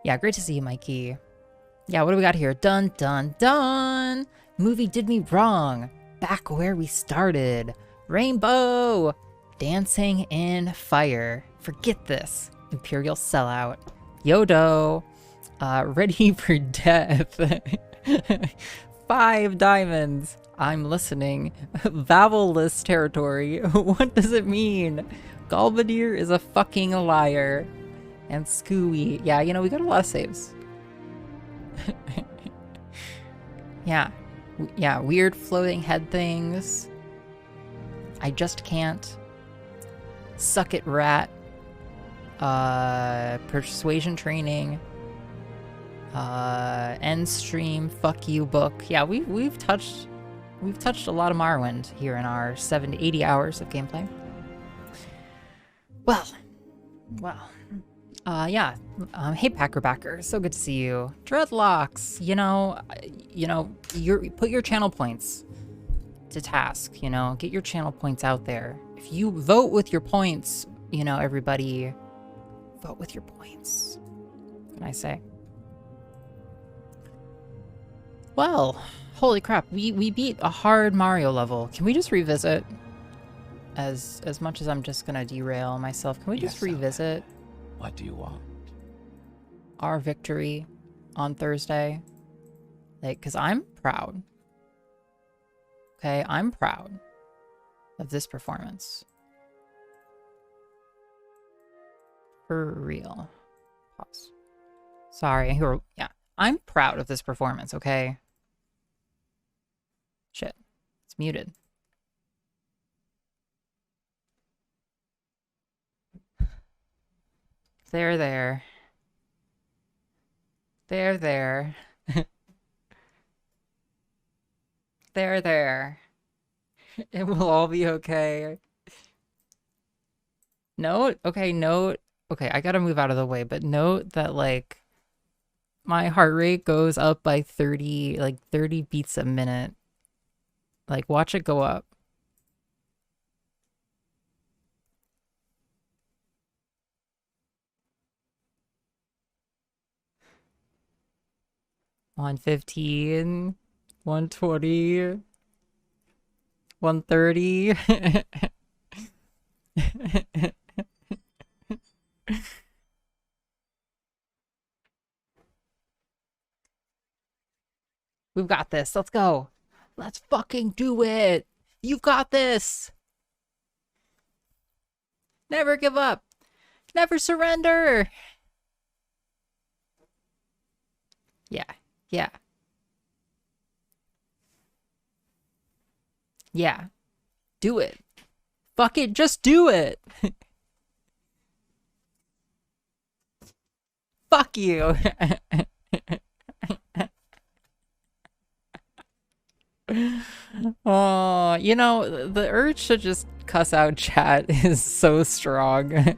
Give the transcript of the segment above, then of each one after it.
Yeah, great to see you, Mikey. Yeah, what do we got here? Dun, dun, dun! Movie did me wrong. Back where we started. Rainbow! Dancing in fire. Forget this. Imperial sellout. Yodo. Ready for death. 5 diamonds. I'm listening. Vowel-less territory. What does it mean? Galvadier is a fucking liar. And Scooey. Yeah, you know, we got a lot of saves. Yeah. Yeah, weird floating head things. I just can't. Suck it, rat. Persuasion training. End stream. Fuck you, book. Yeah, we've touched a lot of Morrowind here in our 70 to 80 hours of gameplay. Well. Yeah. Hey, Packerbacker. So good to see you. Dreadlocks. You know, put your channel points to task, you know, get your channel points out there. If you vote with your points, you know, everybody vote with your points. What can I say? Well, holy crap, we beat a hard Mario level. Can we just revisit? As much as I'm just gonna derail myself, can we just revisit? What do you want? Our victory on Thursday. Like, cause I'm proud. Okay, I'm proud of this performance. For real. Pause. Sorry, yeah. I'm proud of this performance, okay? Shit. It's muted. There. There. There. It will all be okay. Note? Okay, note. Okay, I gotta move out of the way, but note that, like, my heart rate goes up by 30 beats a minute. Like, watch it go up. On 15, 120, 130. We've got this. Let's go. Let's fucking do it. You've got this. Never give up. Never surrender. Yeah. Yeah. Yeah. Do it. Fuck it. Just do it. Fuck you. Oh, you know, the urge to just cuss out chat is so strong.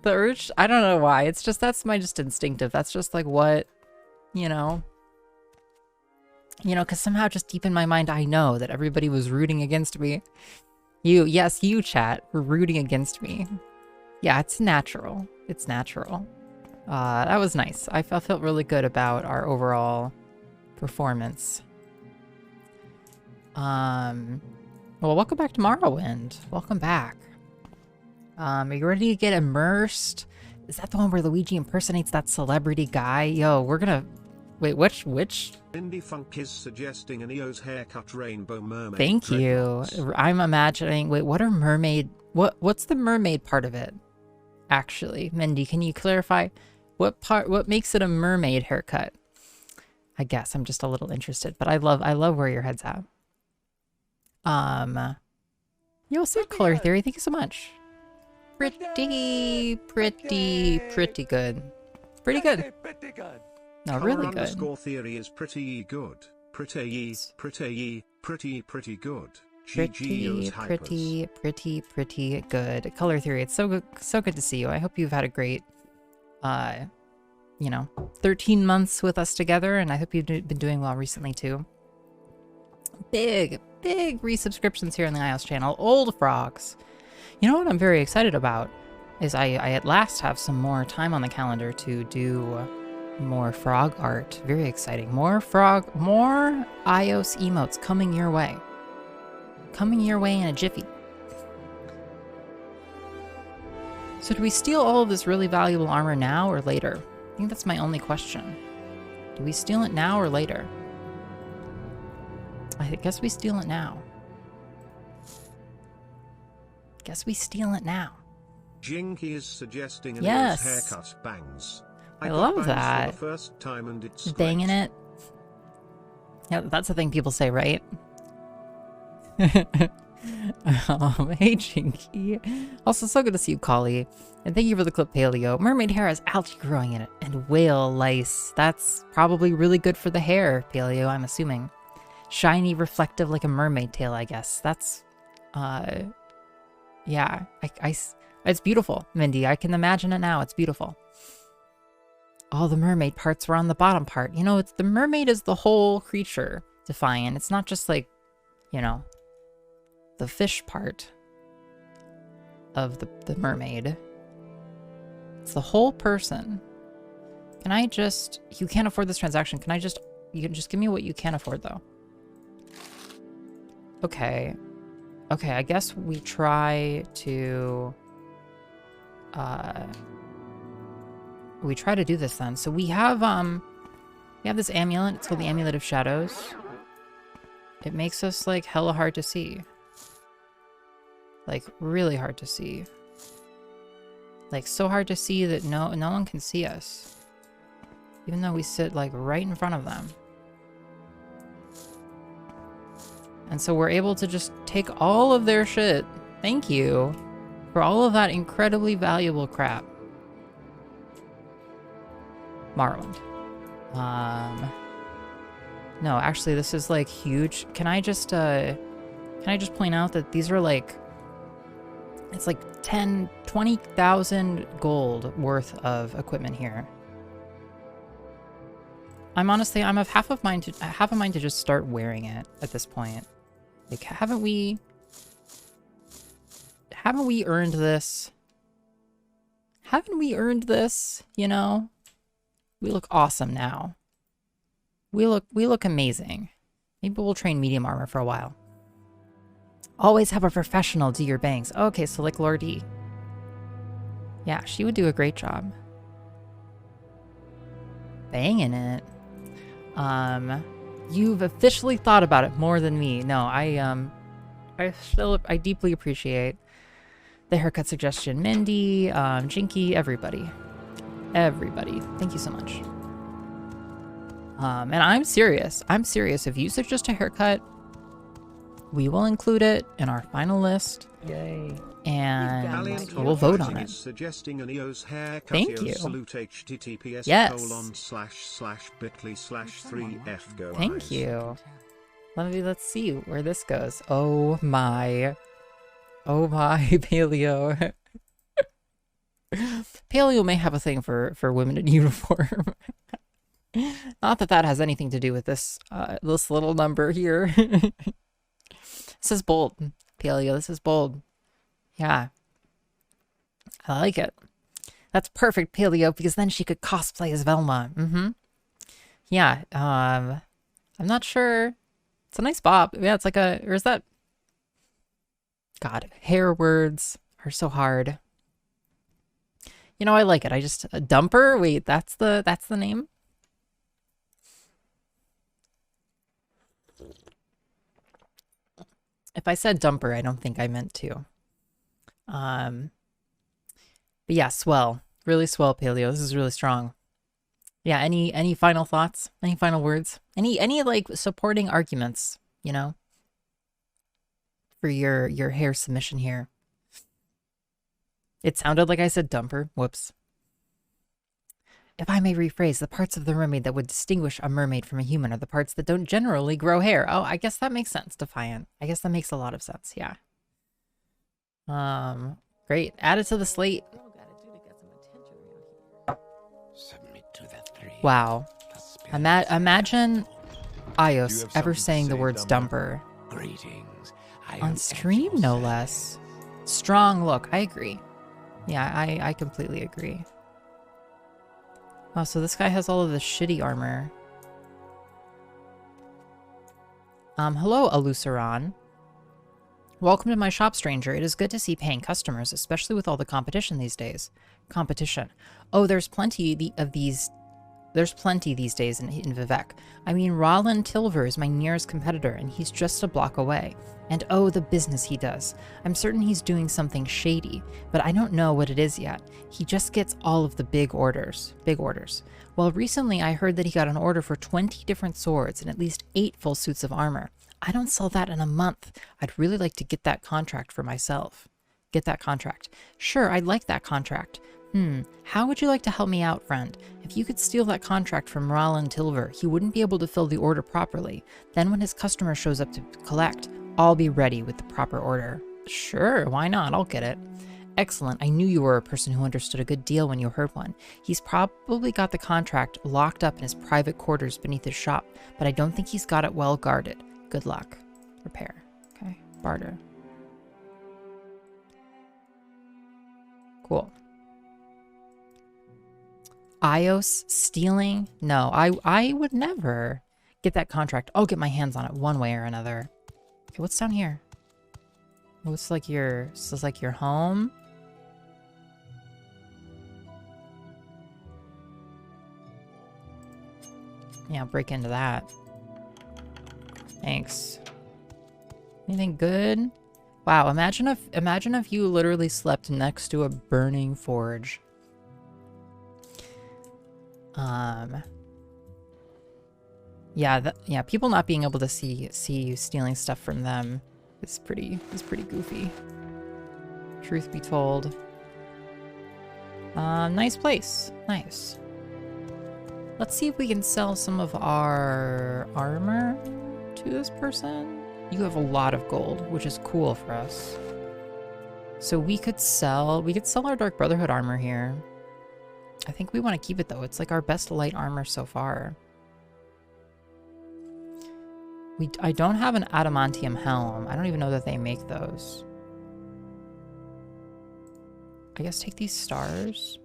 The urge, I don't know why. It's just, that's my just instinctive. That's just like what, you know, because somehow just deep in my mind, I know that everybody was rooting against me. Yes, you chat were rooting against me. Yeah, it's natural. It's natural. That was nice. I felt really good about our overall performance. Well, welcome back to Morrowind. Welcome back. Are you ready to get immersed? Is that the one where Luigi impersonates that celebrity guy? Yo, we're gonna... Wait, which? Indie Funk is suggesting an iios haircut rainbow mermaid. Thank you. I'm imagining... Wait, what are mermaid... What's the mermaid part of it? Actually, Mindy, can you clarify what makes it a mermaid haircut? I guess I'm just a little interested, but I love where your head's at. You'll see color theory. Thank you so much. Pretty good. Pretty good. No, really good. Underscore theory is pretty good. Pretty good. Pretty good. Color theory. It's so good to see you. I hope you've had a great, 13 months with us together, and I hope you've been doing well recently too. Big resubscriptions here on the iios channel. Old frogs. You know what I'm very excited about? is I at last have some more time on the calendar to do more frog art. Very exciting. More iOS emotes coming your way. Coming your way in a jiffy. So do we steal all of this really valuable armor now or later? I think that's my only question. Do we steal it now or later? I guess we steal it now. Guess we steal it now. Jinky is suggesting an Yes. haircut bangs. I got love bangs that. For the first time and it's Banging great. it. Yeah, that's the thing people say, right? Hey, Jinky. Also, so good to see you, Collie. And thank you for the clip, Paleo. Mermaid hair has algae growing in it, and whale lice. That's probably really good for the hair, Paleo, I'm assuming. Shiny, reflective like a mermaid tail, I guess. That's, yeah. It's beautiful, Mindy. I can imagine it now. It's beautiful. All the mermaid parts were on the bottom part. You know, the mermaid is the whole creature, Defiant. It's not just like, you know, the fish part of the mermaid. It's the whole person. Can I just... You can't afford this transaction. Can I just... You can just give me what you can afford, though. Okay. Okay, I guess we try to... we try to do this then. So we have this amulet. It's called the Amulet of Shadows. It makes us, like, hella hard to see. Like, really hard to see. Like, so hard to see that no one can see us. Even though we sit, like, right in front of them. And so we're able to just take all of their shit. Thank you for all of that incredibly valuable crap. Morrowind. No, actually, this is, like, huge. Can I just point out that these are, like... It's like 20,000 gold worth of equipment here. I'm of half a mind to just start wearing it at this point. Like, haven't we earned this? Haven't we earned this, you know? We look awesome now. We look amazing. Maybe we'll train medium armor for a while. Always have a professional do your bangs. Okay, so like Lordy. Yeah, she would do a great job. Banging it. You've officially thought about it more than me. No, I deeply appreciate the haircut suggestion. Mindy, Jinky, everybody. Everybody. Thank you so much. And I'm serious. I'm serious. If you suggest a haircut, we will include it in our final list. Yay. And we'll vote on it. Suggesting an iios haircut. Thank you. Salute https Yes. //bit.ly/3f go. Thank you. Let's see where this goes. Oh my, Paleo. Paleo may have a thing for women in uniform. Not that that has anything to do with this this little number here. This is bold, Paleo. This is bold. Yeah. I like it. That's perfect, Paleo, because then she could cosplay as Velma. Mm-hmm. Yeah. I'm not sure. It's a nice bob. Yeah, it's like a... Or is that... God, hair words are so hard. You know, I like it. I just... A dumper? Wait, that's the name? If I said dumper, I don't think I meant to. But yeah, swell. Really swell, Paleo. This is really strong. Yeah, any final thoughts? Any final words? Any like supporting arguments, you know? For your hair submission here. It sounded like I said dumper. Whoops. If I may rephrase, the parts of the mermaid that would distinguish a mermaid from a human are the parts that don't generally grow hair. Oh, I guess that makes sense, Defiant. I guess that makes a lot of sense, yeah. Great. Add it to the slate. Wow. Imagine iOS ever saying the words dumper. Greetings. On stream, no less. Strong look, I agree. Yeah, I completely agree. Oh, so this guy has all of the shitty armor. Hello, Aluceron. Welcome to my shop, stranger. It is good to see paying customers, especially with all the competition these days. Competition. Oh, there's plenty of these. There's plenty these days in Vivek. I mean, Roland Tilver is my nearest competitor, and he's just a block away. And oh, the business he does. I'm certain he's doing something shady, but I don't know what it is yet. He just gets all of the big orders. Big orders. Well, recently I heard that he got an order for 20 different swords and at least 8 full suits of armor. I don't sell that in a month. I'd really like to get that contract for myself. Get that contract. Sure, I'd like that contract. How would you like to help me out, friend? If you could steal that contract from Roland Tilver, he wouldn't be able to fill the order properly. Then when his customer shows up to collect, I'll be ready with the proper order. Sure, why not? I'll get it. Excellent. I knew you were a person who understood a good deal when you heard one. He's probably got the contract locked up in his private quarters beneath his shop, but I don't think he's got it well guarded. Good luck. Repair. Okay. Barter. Cool. iios stealing? No, I would never get that contract. I'll get my hands on it one way or another. Okay, what's down here? Oh, it's like your home. Yeah, I'll break into that. Thanks. Anything good? Wow, imagine if you literally slept next to a burning forge. Yeah, people not being able to see you stealing stuff from them is pretty goofy. Truth be told. Nice place. Nice. Let's see if we can sell some of our armor to this person. You have a lot of gold, which is cool for us. So we could sell our Dark Brotherhood armor here. I think we want to keep it though. It's like our best light armor so far. I don't have an adamantium helm. I don't even know that they make those. I guess take these stars.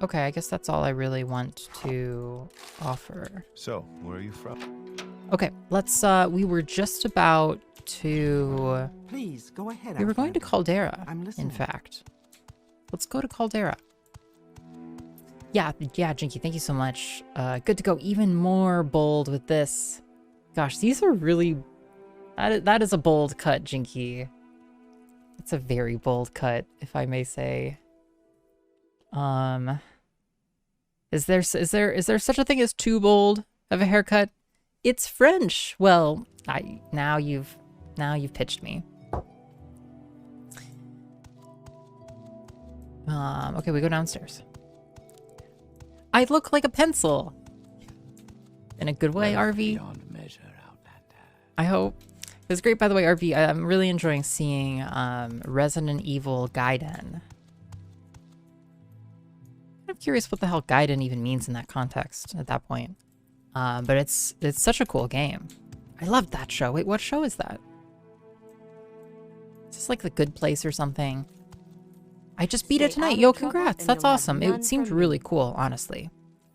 Okay, I guess that's all I really want to offer. So, where are you from? Okay, let's, we were just about to... Please, go ahead. We were going to Caldera, I'm listening. in fact. Let's go to Caldera. Yeah, Jinky, thank you so much. Good to go even more bold with this. Gosh, these are really... That is a bold cut, Jinky. It's a very bold cut, if I may say. Is there such a thing as too bold of a haircut? It's French. Well, now you've pitched me. Okay, we go downstairs. I look like a pencil. In a good way, RV. Beyond measure, Outlander. I hope. It was great, by the way, RV. I'm really enjoying seeing Resident Evil Gaiden. I'm curious what the hell Gaiden even means in that context at that point. But it's such a cool game. I loved that show. Wait, what show is that? Is this like The Good Place or something? I just beat it tonight. Yo, congrats. That's awesome. It seemed really cool, honestly.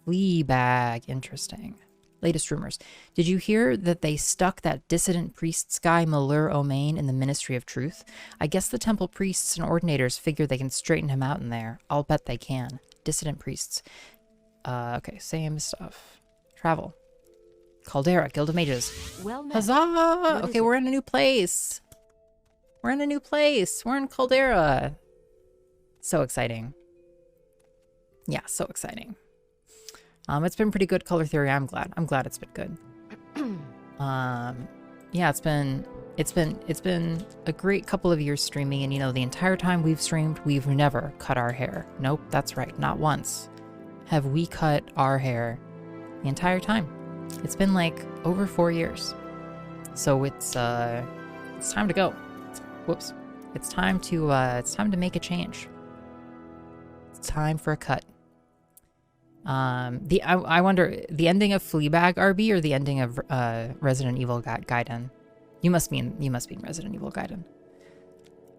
Fleabag. Interesting. Latest rumors. Did you hear that they stuck that dissident priest guy Malur Omain in the Ministry of Truth? I guess the temple priests and ordinators figure they can straighten him out in there. I'll bet they can. Dissident priests. Okay, same stuff. Travel. Caldera, Guild of Mages. Well met. Huzzah! Okay, we're in a new place. We're in a new place. We're in Caldera. So exciting. Yeah, so exciting. It's been pretty good, Color Theory. I'm glad it's been good. Yeah, it's been a great couple of years streaming, and you know, the entire time we've streamed, we've never cut our hair. Nope, that's right. Not once have we cut our hair the entire time. It's been like over 4 years. So it's time to go. Whoops. It's time to make a change. It's time for a cut. I wonder, the ending of Fleabag, RB, or the ending of Resident Evil Gaiden? You must mean Resident Evil Gaiden.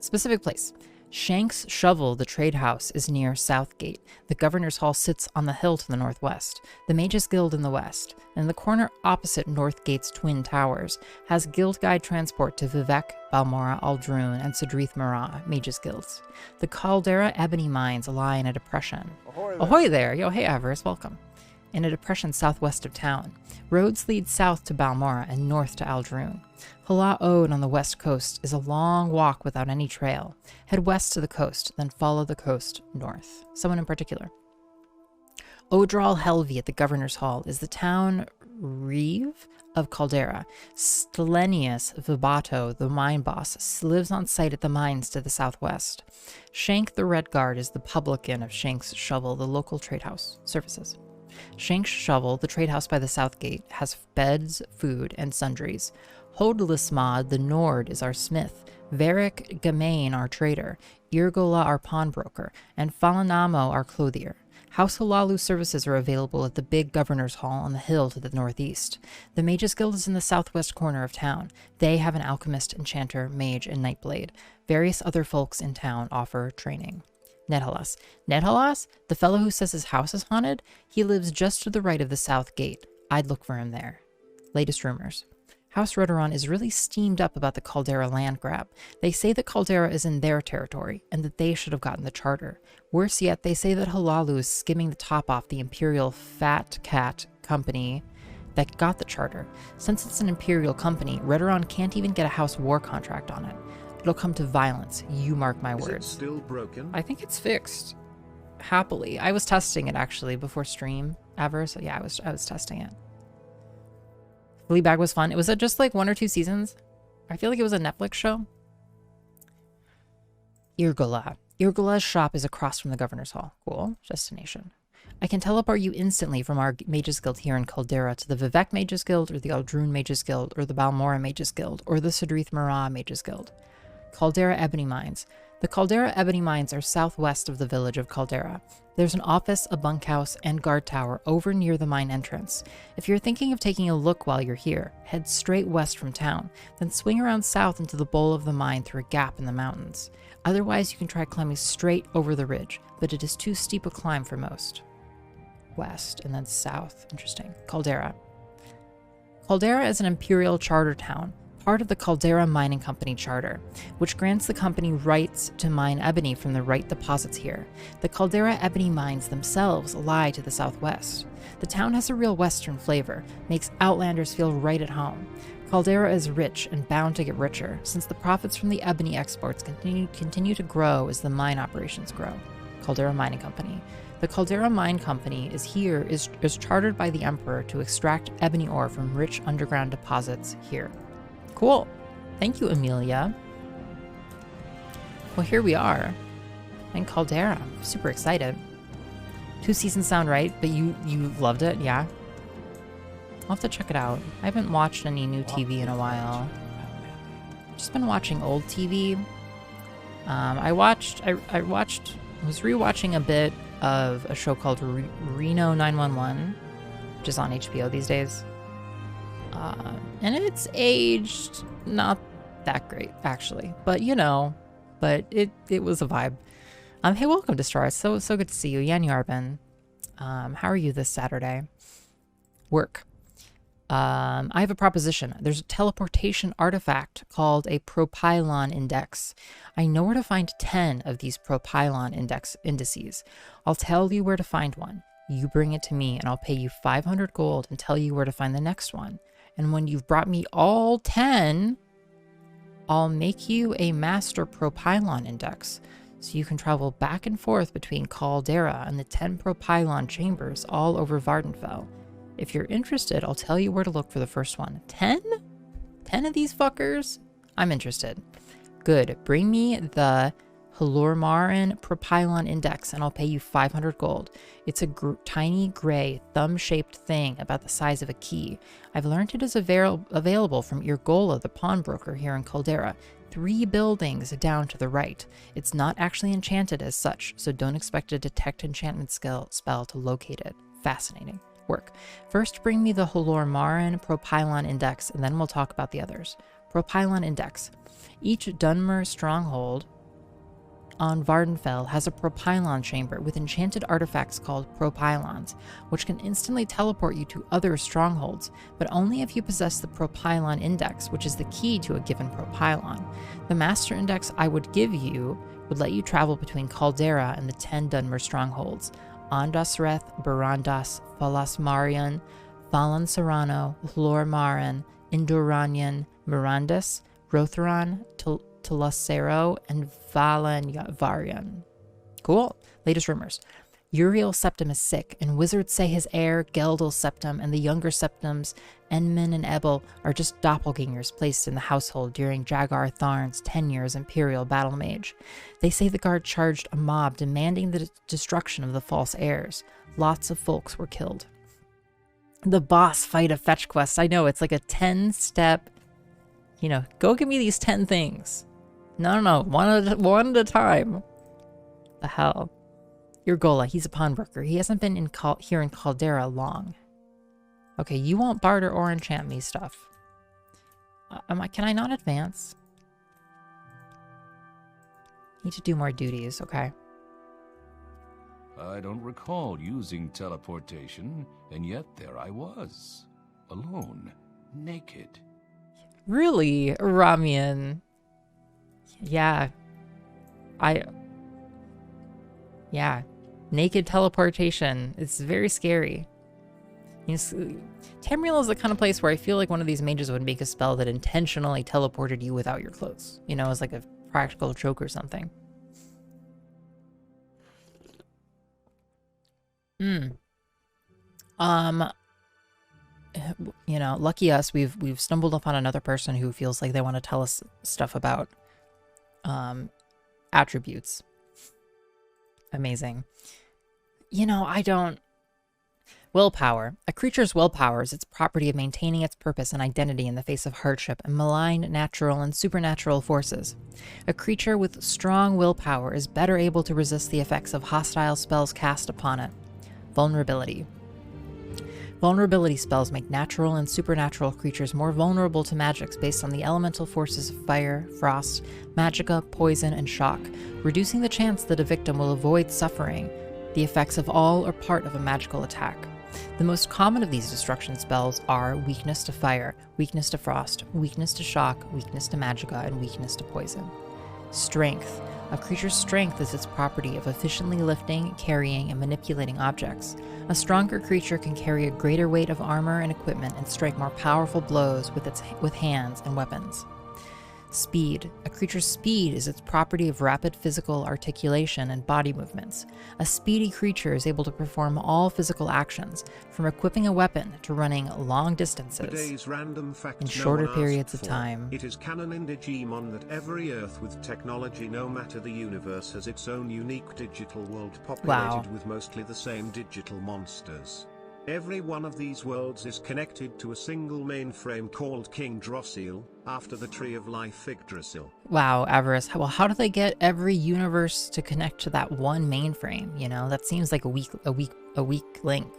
Specific place. Shank's Shovel, the trade house, is near Southgate. The Governor's Hall sits on the hill to the northwest. The Mages Guild in the west. And the corner opposite Northgate's twin towers has guild guide transport to Vivek, Balmora, Aldrune, and Sidrith Mara Mages Guilds. The Caldera Ebony Mines lie in a depression. Ahoy there! Yo, hey Avarice, welcome. In a depression southwest of town. Roads lead south to Balmora and north to Aldrune. Hala Ode on the west coast is a long walk without any trail. Head west to the coast, then follow the coast north. Someone in particular. Odral Helvi at the Governor's Hall is the town reeve of Caldera. Stelenius Vibato, the mine boss, lives on site at the mines to the southwest. Shank the Red Guard is the publican of Shank's Shovel, the local trade house services. Shank's Shovel, the trade house by the south gate, has beds, food, and sundries. Hodlismad the Nord is our smith, Varric Gamain our trader, Irgola our pawnbroker, and Falanamo our clothier. House Halalu services are available at the big Governor's Hall on the hill to the northeast. The Mages Guild is in the southwest corner of town. They have an alchemist, enchanter, mage, and nightblade. Various other folks in town offer training. Nedhalas. Nedhalas? The fellow who says his house is haunted? He lives just to the right of the south gate. I'd look for him there. Latest rumors. House Roderon is really steamed up about the Caldera land grab. They say that Caldera is in their territory, and that they should have gotten the charter. Worse yet, they say that Halalu is skimming the top off the Imperial Fat Cat company that got the charter. Since it's an Imperial company, Roderon can't even get a House War contract on it. It'll come to violence, you mark my words. Is it still broken? I think it's fixed. Happily. I was testing it actually before stream ever, so yeah, I was testing it. Fleabag was fun. It was just like 1 or 2 seasons. I feel like it was a Netflix show. Irgola. Irgola's shop is across from the Governor's Hall. Cool. Destination. I can teleport you instantly from our Mages Guild here in Caldera to the Vivek Mages Guild, or the Aldrune Mages Guild, or the Balmora Mages Guild, or the Sidrith Mara Mages Guild. Caldera Ebony Mines. The Caldera Ebony Mines are southwest of the village of Caldera. There's an office, a bunkhouse, and guard tower over near the mine entrance. If you're thinking of taking a look while you're here, head straight west from town, then swing around south into the bowl of the mine through a gap in the mountains. Otherwise, you can try climbing straight over the ridge, but it is too steep a climb for most. West, and then south. Interesting. Caldera. Caldera is an imperial charter town, part of the Caldera Mining Company Charter, which grants the company rights to mine ebony from the right deposits here. The Caldera Ebony Mines themselves lie to the southwest. The town has a real western flavor, makes outlanders feel right at home. Caldera is rich and bound to get richer, since the profits from the ebony exports continue to grow as the mine operations grow. Caldera Mining Company. The Caldera Mine Company is chartered by the Emperor to extract ebony ore from rich underground deposits here. Cool. Thank you, Amelia. Well, here we are in Caldera. I'm super excited. 2 seasons sound right, but you loved it, yeah? I'll have to check it out. I haven't watched any new TV in a while. Just been watching old TV. I was rewatching a bit of a show called Reno 911, which is on HBO these days. And it's aged not that great, actually. But, it was a vibe. Hey, welcome to Star. It's so good to see you. Yan Yarbin. How are you this Saturday? Work. I have a proposition. There's a teleportation artifact called a propylon index. I know where to find 10 of these propylon indices. I'll tell you where to find one. You bring it to me, and I'll pay you 500 gold and tell you where to find the next one. And when you've brought me all 10, I'll make you a master propylon index, so you can travel back and forth between Caldera and the 10 propylon chambers all over Vardenfell. If you're interested, I'll tell you where to look for the first one. 10? 10 of these fuckers? I'm interested. Good. Bring me the Halormarin Propylon Index, and I'll pay you 500 gold. It's a tiny gray thumb-shaped thing about the size of a key. I've learned it is available from Irgola, the pawnbroker here in Caldera, 3 buildings down to the right. It's not actually enchanted as such, so don't expect a detect enchantment spell to locate it. Fascinating. Work. First, bring me the Halormarin Propylon Index, and then we'll talk about the others. Propylon Index. Each Dunmer stronghold on Vardenfell has a propylon chamber with enchanted artifacts called propylons, which can instantly teleport you to other strongholds, but only if you possess the propylon index, which is the key to a given propylon. The master index I would give you would let you travel between Caldera and the 10 Dunmer strongholds: Andasreth, Barandas, Falasmarion, Falan Serrano, Lormaran, Induranian, Mirandus, Rotheron, Telacero, and Valanvarian. Cool. Latest rumors. Uriel Septim is sick, and wizards say his heir, Geldel Septim, and the younger Septims, Enmin and Ebel, are just doppelgangers placed in the household during Jagar Tharn's tenure as Imperial Battle Mage. They say the guard charged a mob demanding the destruction of the false heirs. Lots of folks were killed. The boss fight of fetch quests. I know, it's like a 10-step, go give me these 10 things. No, one at a time. The hell. Urgola, he's a pawnbroker. He hasn't been here in Caldera long. Okay, you won't barter or enchant me stuff. Can I not advance? Need to do more duties, okay. I don't recall using teleportation, and yet there I was. Alone. Naked. Really, Ramian? Yeah. Yeah. Naked teleportation. It's very scary. Tamriel is the kind of place where I feel like one of these mages would make a spell that intentionally teleported you without your clothes. As like a practical joke or something. Lucky us, we've stumbled upon another person who feels like they want to tell us stuff about attributes. Amazing. Willpower. A creature's willpower is its property of maintaining its purpose and identity in the face of hardship and malign natural and supernatural forces. A creature with strong willpower is better able to resist the effects of hostile spells cast upon it. Vulnerability. Vulnerability spells make natural and supernatural creatures more vulnerable to magics based on the elemental forces of fire, frost, magicka, poison, and shock, reducing the chance that a victim will avoid suffering the effects of all or part of a magical attack. The most common of these destruction spells are weakness to fire, weakness to frost, weakness to shock, weakness to magicka, and weakness to poison. Strength. A creature's strength is its property of efficiently lifting, carrying, and manipulating objects. A stronger creature can carry a greater weight of armor and equipment and strike more powerful blows with hands and weapons. Speed. A creature's speed is its property of rapid physical articulation and body movements. A speedy creature is able to perform all physical actions, from equipping a weapon to running long distances Today's random fact in no shorter one periods asked of for. time. It is canon in Digimon that every Earth with technology, no matter the universe, has its own unique digital world populated with mostly the same digital monsters. Every one of these worlds is connected to a single mainframe called King Drossil, after the Tree of Life Yggdrasil. Wow, Avarice. Well, how do they get every universe to connect to that one mainframe? That seems like a weak link.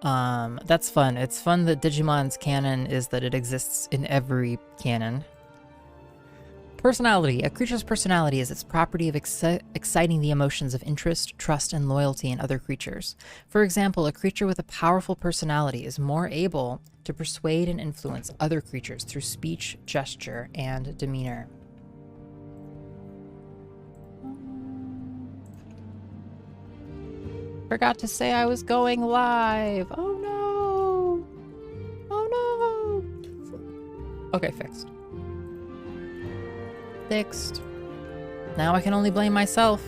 That's fun. It's fun that Digimon's canon is that it exists in every canon. Personality. A creature's personality is its property of exciting the emotions of interest, trust, and loyalty in other creatures. For example, a creature with a powerful personality is more able to persuade and influence other creatures through speech, gesture, and demeanor. Forgot to say I was going live. Oh no! Oh no! Okay, fixed. Fixed. Now I can only blame myself.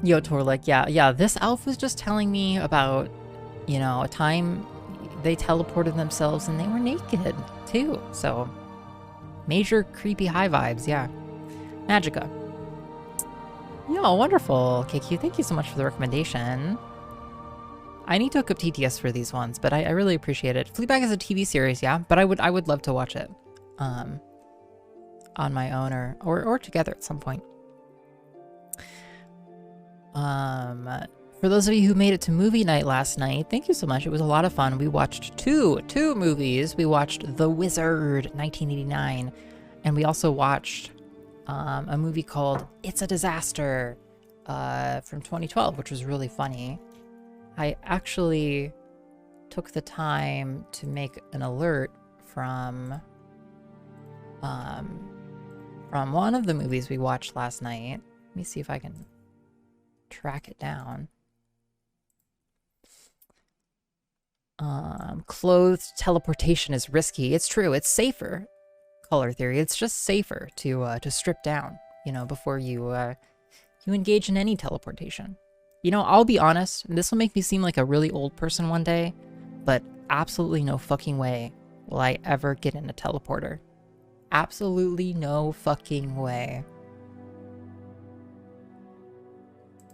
Yo, Torlik, yeah, this elf was just telling me about, a time they teleported themselves and they were naked, too. So, major creepy high vibes, yeah. Magicka. Yo, wonderful, KQ. Thank you so much for the recommendation. I need to hook up TTS for these ones, but I really appreciate it. Fleabag is a TV series, yeah, but I would love to watch it on my own or together at some point. For those of you who made it to movie night last night, thank you so much. It was a lot of fun. We watched two movies. We watched The Wizard, 1989, and we also watched a movie called It's a Disaster from 2012, which was really funny. I actually took the time to make an alert from one of the movies we watched last night. Let me see if I can track it down. Clothed teleportation is risky. It's true. It's safer. Color theory. It's just safer to strip down, you know, before you engage in any teleportation. You know, I'll be honest, and this will make me seem like a really old person one day, but absolutely no fucking way will I ever get in a teleporter. Absolutely no fucking way.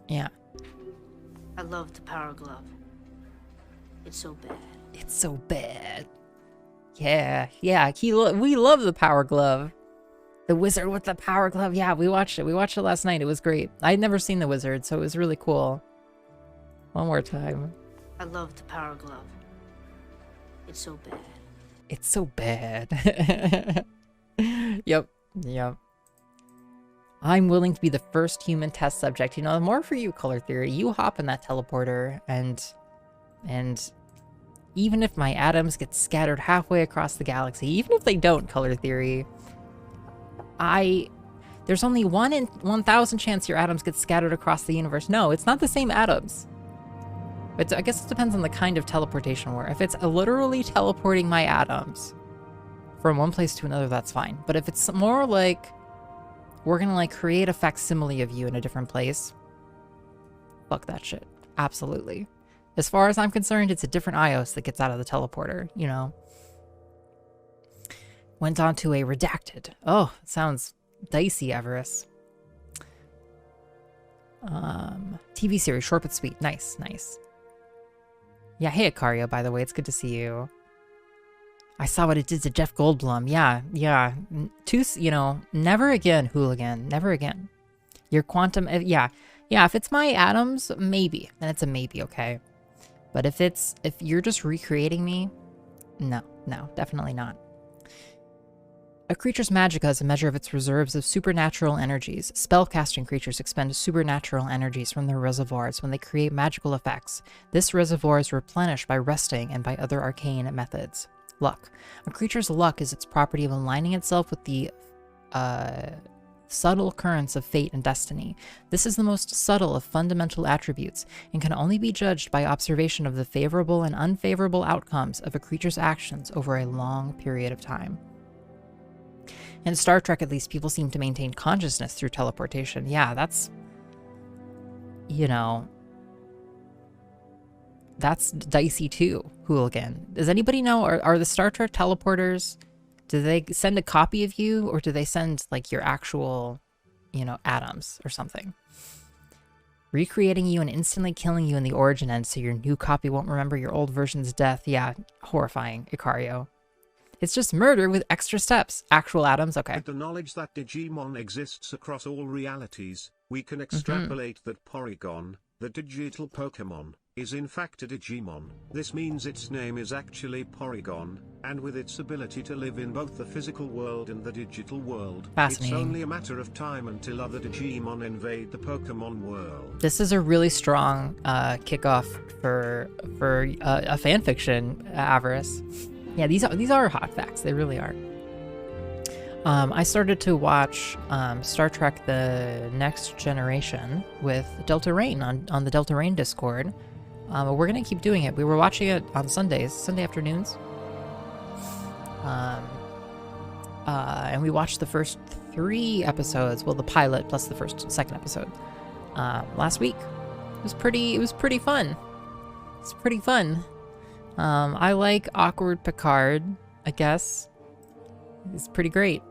Yeah. I love the power glove. It's so bad. It's so bad. Yeah. We love the power glove. The Wizard with the power glove. Yeah, we watched it. We watched it last night. It was great. I'd never seen The Wizard, so it was really cool. One more time. I love the power glove. It's so bad. It's so bad. Yep. I'm willing to be the first human test subject. You know, more for you, Color Theory. You hop in that teleporter, and even if my atoms get scattered halfway across the galaxy, even if they don't, Color Theory, there's only 1 in 1,000 chance your atoms get scattered across the universe. No, it's not the same atoms. But I guess it depends on the kind of teleportation we're. If it's literally teleporting my atoms from one place to another, that's fine. But if it's more like we're gonna like create a facsimile of you in a different place, fuck that shit. Absolutely. As far as I'm concerned, it's a different iOS that gets out of the teleporter, you know. Went on to a redacted. Oh, sounds dicey, Everest. TV series, short but sweet. Nice. Yeah, hey Akario, by the way, it's good to see you. I saw what it did to Jeff Goldblum. Yeah. You know, never again, hooligan. Never again. Your quantum, yeah, if it's my atoms, maybe. Then it's a maybe, okay? But if you're just recreating me, no, definitely not. A creature's magicka is a measure of its reserves of supernatural energies. Spellcasting creatures expend supernatural energies from their reservoirs when they create magical effects. This reservoir is replenished by resting and by other arcane methods. Luck. A creature's luck is its property of aligning itself with the subtle currents of fate and destiny. This is the most subtle of fundamental attributes and can only be judged by observation of the favorable and unfavorable outcomes of a creature's actions over a long period of time. In Star Trek, at least, people seem to maintain consciousness through teleportation. Yeah, that's, you know, that's dicey too, hooligan. Does anybody know, are the Star Trek teleporters, do they send a copy of you, or do they send, like, your actual, you know, atoms or something? Recreating you and instantly killing you in the origin end so your new copy won't remember your old version's death. Yeah, horrifying, Icario. It's just murder with extra steps. Actual atoms, okay. With the knowledge that Digimon exists across all realities, we can extrapolate that Porygon, the digital Pokemon, is in fact a Digimon. This means its name is actually Porygon, and with its ability to live in both the physical world and the digital world, it's only a matter of time until other Digimon invade the Pokemon world. This is a really strong kickoff for a fanfiction, Avarice. Yeah, these are hot facts. They really are. I started to watch Star Trek: The Next Generation with Delta Rain on the Delta Rain Discord. We're gonna keep doing it. We were watching it on Sunday afternoons. And we watched the first 3 episodes. Well, the pilot plus the second episode last week. It was pretty fun. It's pretty fun. I like awkward Picard, I guess. It's pretty great.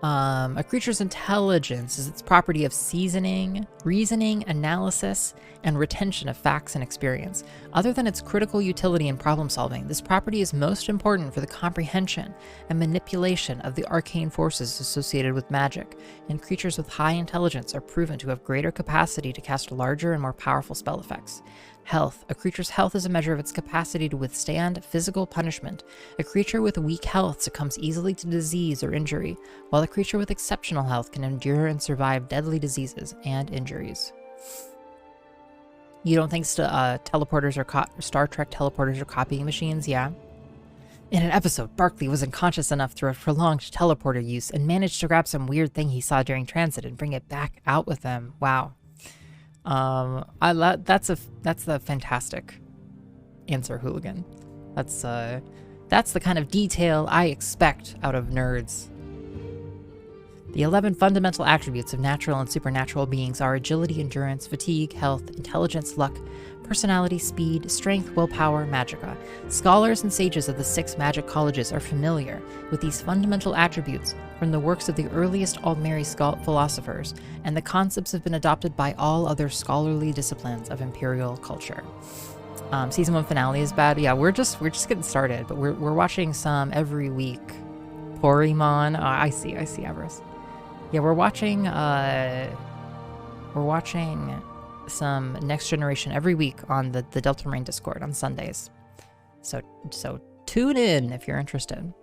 A creature's intelligence is its property of seasoning, reasoning, analysis, and retention of facts and experience. Other than its critical utility in problem solving, this property is most important for the comprehension and manipulation of the arcane forces associated with magic, and creatures with high intelligence are proven to have greater capacity to cast larger and more powerful spell effects. Health. A creature's health is a measure of its capacity to withstand physical punishment. A creature with weak health succumbs easily to disease or injury, while a creature with exceptional health can endure and survive deadly diseases and injuries. You don't think teleporters or Star Trek teleporters are copying machines? Yeah. In an episode, Barclay was unconscious enough through a prolonged teleporter use and managed to grab some weird thing he saw during transit and bring it back out with him. Wow. That's a fantastic answer, Hooligan. That's the kind of detail I expect out of nerds. The 11 fundamental attributes of natural and supernatural beings are agility, endurance, fatigue, health, intelligence, luck, personality, speed, strength, willpower, magicka. Scholars and sages of the 6 magic colleges are familiar with these fundamental attributes from the works of the earliest Aldmeri philosophers, and the concepts have been adopted by all other scholarly disciplines of imperial culture. Season 1 finale is bad. Yeah, we're just getting started, but we're watching some every week. Porimon. I see, Avarice. Yeah, we're watching some Next Generation every week on the Delta Marine Discord on Sundays. So tune in if you're interested.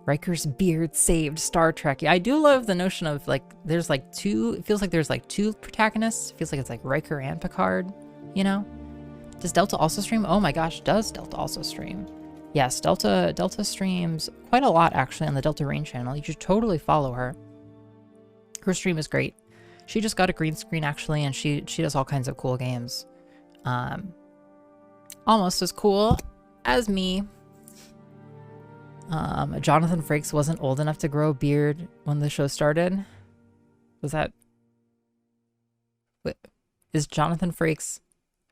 Riker's beard saved Star Trek. Yeah, I do love the notion of there's two. It feels like there's two protagonists. It feels like it's like Riker and Picard. You know? Does Delta also stream? Oh my gosh, does Delta also stream? Yes, Delta streams quite a lot actually on the Delta Rain channel. You should totally follow her. Her stream is great. She just got a green screen actually, and she does all kinds of cool games. Almost as cool as me. Jonathan Frakes wasn't old enough to grow a beard when the show started. Was that... Wait, is Jonathan Frakes...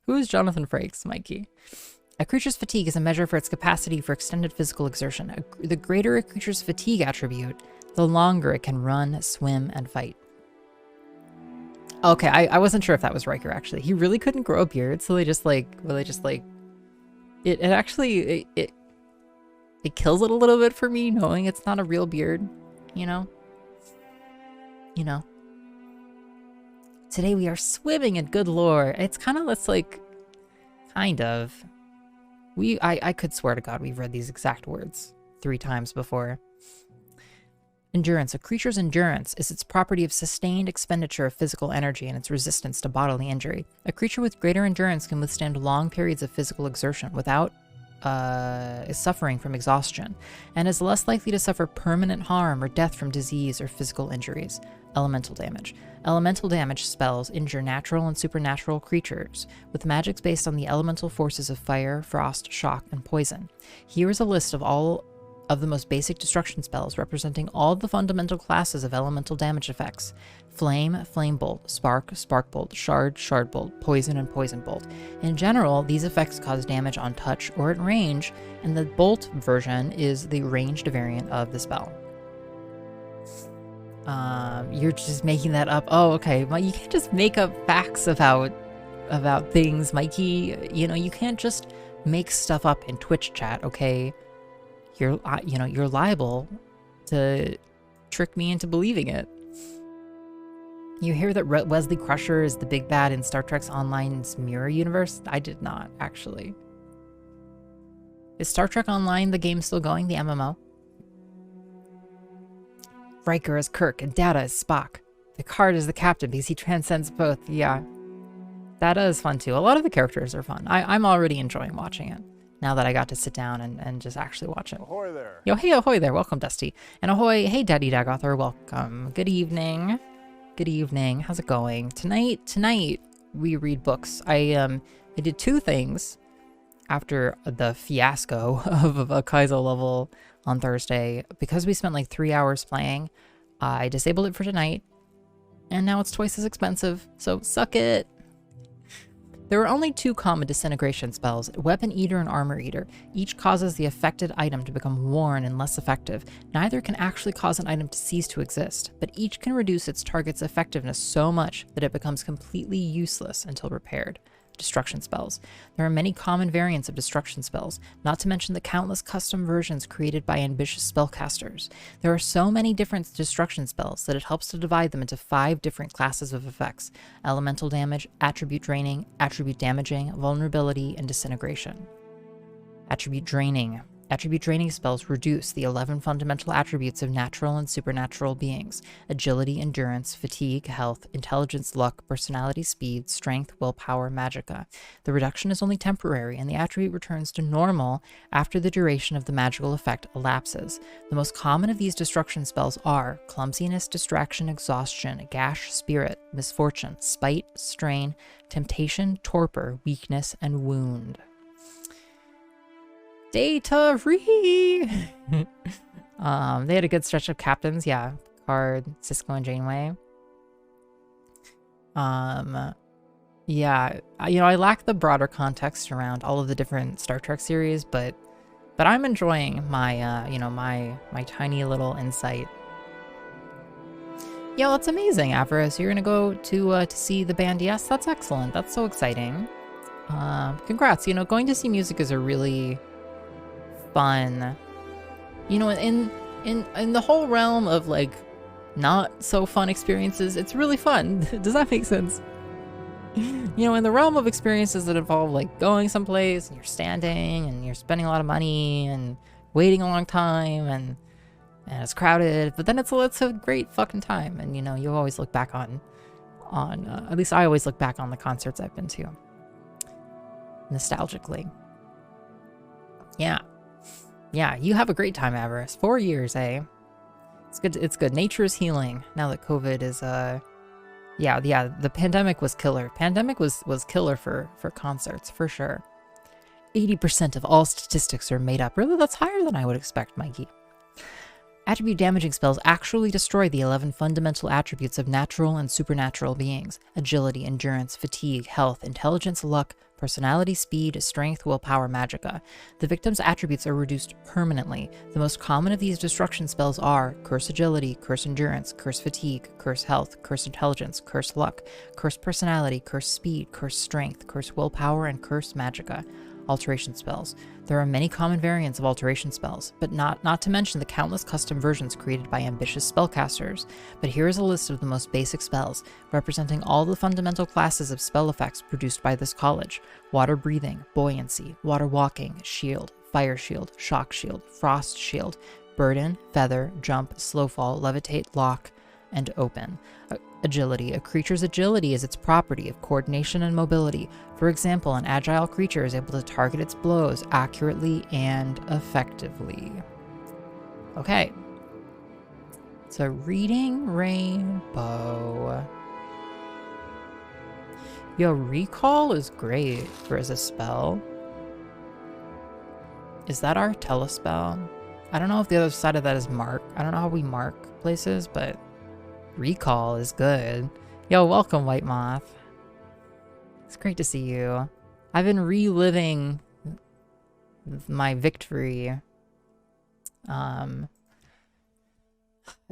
Who is Jonathan Frakes, Mikey? A creature's fatigue is a measure for its capacity for extended physical exertion. The greater a creature's fatigue attribute, the longer it can run, swim, and fight. Okay, I wasn't sure if that was Riker, actually. He really couldn't grow a beard, so it kills it a little bit for me, knowing it's not a real beard, you know? Today we are swimming in good lore. It's kind of, kind of. I could swear to God we've read these exact words 3 times before. Endurance. A creature's endurance is its property of sustained expenditure of physical energy and its resistance to bodily injury. A creature with greater endurance can withstand long periods of physical exertion without suffering from exhaustion, and is less likely to suffer permanent harm or death from disease or physical injuries. Elemental damage. Elemental damage spells injure natural and supernatural creatures with magics based on the elemental forces of fire, frost, shock, and poison. Here is a list of all of the most basic destruction spells representing all the fundamental classes of elemental damage effects: flame, flame bolt, spark, spark bolt, shard, shard bolt, poison, and poison bolt. In general, these effects cause damage on touch or at range, and the bolt version is the ranged variant of the spell. You're just making that up. Oh, okay. Well, you can't just make up facts about things, Mikey. You can't just make stuff up in Twitch chat, okay? You're liable to trick me into believing it. You hear that Wesley Crusher is the big bad in Star Trek's Online's mirror universe? I did not, actually. Is Star Trek Online the game still going, the MMO? Riker is Kirk and Data is Spock. Picard is the captain because he transcends both. Yeah. Data is fun too. A lot of the characters are fun. I'm already enjoying watching it, now that I got to sit down and just actually watch it. Ahoy there. Yo, hey, ahoy there. Welcome, Dusty. And ahoy, hey, Daddy Dagothar. Welcome. Good evening. Good evening. How's it going? Tonight, we read books. I did 2 things after the fiasco of a Kaizo level on Thursday. Because we spent 3 hours playing, I disabled it for tonight, and now it's twice as expensive, so suck it. There are only 2 common disintegration spells, Weapon Eater and Armor Eater. Each causes the affected item to become worn and less effective. Neither can actually cause an item to cease to exist, but each can reduce its target's effectiveness so much that it becomes completely useless until repaired. Destruction spells. There are many common variants of destruction spells, not to mention the countless custom versions created by ambitious spellcasters. There are so many different destruction spells that it helps to divide them into 5 different classes of effects: elemental damage, attribute draining, attribute damaging, vulnerability, and disintegration. Attribute draining. Attribute draining spells reduce the 11 fundamental attributes of natural and supernatural beings: agility, endurance, fatigue, health, intelligence, luck, personality, speed, strength, willpower, magicka. The reduction is only temporary, and the attribute returns to normal after the duration of the magical effect elapses. The most common of these destruction spells are clumsiness, distraction, exhaustion, gash, spirit, misfortune, spite, strain, temptation, torpor, weakness, and wound. Data free. They had a good stretch of captains, yeah. Picard, Cisco, and Janeway. Yeah, I lack the broader context around all of the different Star Trek series, but I'm enjoying my my tiny little insight. Yeah, that's amazing, Avarice. You're gonna go to see the band. Yes, that's excellent. That's so exciting. Congrats. Going to see music is a really fun, in the whole realm of like not so fun experiences, it's really fun. Does that make sense? In the realm of experiences that involve like going someplace and you're standing and you're spending a lot of money and waiting a long time and it's crowded, but then it's a great fucking time, and you always look back on at least I always look back on the concerts I've been to nostalgically. Yeah, you have a great time, Avarice. 4 years, eh? It's good. Nature is healing now that COVID is, yeah, the pandemic was killer. Pandemic was killer for concerts, for sure. 80% of all statistics are made up. Really, that's higher than I would expect, Mikey. Attribute damaging spells actually destroy the 11 fundamental attributes of natural and supernatural beings: agility, endurance, fatigue, health, intelligence, luck, personality, speed, strength, willpower, magicka. The victim's attributes are reduced permanently. The most common of these destruction spells are Curse Agility, Curse Endurance, Curse Fatigue, Curse Health, Curse Intelligence, Curse Luck, Curse Personality, Curse Speed, Curse Strength, Curse Willpower, and Curse Magicka. Alteration spells. There are many common variants of alteration spells, but not to mention the countless custom versions created by ambitious spellcasters. But here is a list of the most basic spells, representing all the fundamental classes of spell effects produced by this college: water breathing, buoyancy, water walking, shield, fire shield, shock shield, frost shield, burden, feather, jump, slow fall, levitate, lock, and open. Agility. A creature's agility is its property of coordination and mobility. For example, an agile creature is able to target its blows accurately and effectively. Okay. So reading Rainbow. Yo, recall is great as a spell. Is that our telespell? I don't know if the other side of that is mark. I don't know how we mark places, but recall is good. Yo, welcome, White Moth. It's great to see you. I've been reliving my victory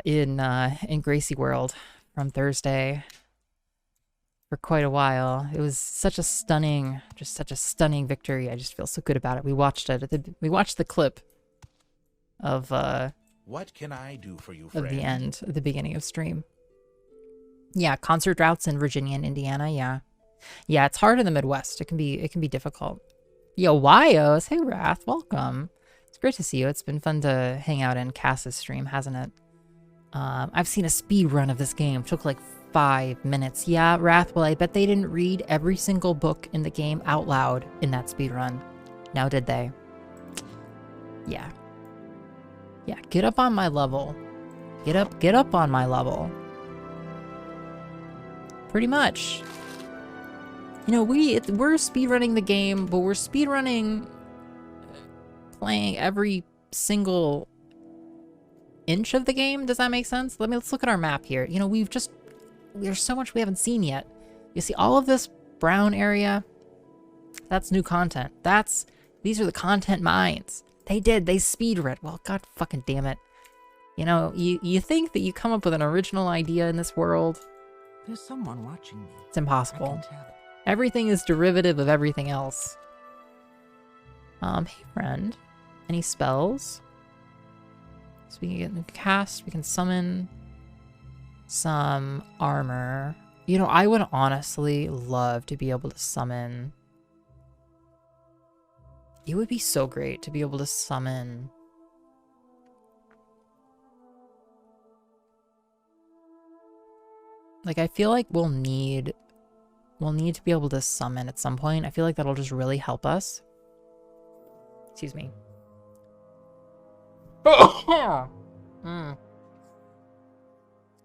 in Gracie World from Thursday for quite a while. It was such a stunning victory. I just feel so good about it. We watched it. We watched the clip of what can I do for you, friend? Of the end, at the beginning of stream. Yeah, concert routes in Virginia and Indiana. Yeah, it's hard in the Midwest. It can be difficult. Yo, Wios, hey Wrath, welcome. It's great to see you. It's been fun to hang out in Cass's stream, hasn't it? I've seen a speed run of this game. It took like 5 minutes. Yeah, Wrath. Well, I bet they didn't read every single book in the game out loud in that speed run. Now, did they? Yeah. Yeah, get up on my level. Get up on my level. Pretty much. We're speedrunning the game, but we're speedrunning playing every single inch of the game. Does that make sense? Let's look at our map here. There's so much we haven't seen yet. You see all of this brown area? That's new content. These are the content mines. They speed read. Well, god fucking damn it. You know, you think that you come up with an original idea in this world. There's someone watching me. It's impossible. I can tell. Everything is derivative of everything else. Hey friend. Any spells? So we can cast, we can summon some armor. You know, I would honestly love to be able to summon. It would be so great to be able to summon. Like, I feel like we'll need to be able to summon at some point. I feel like that'll just really help us. Excuse me.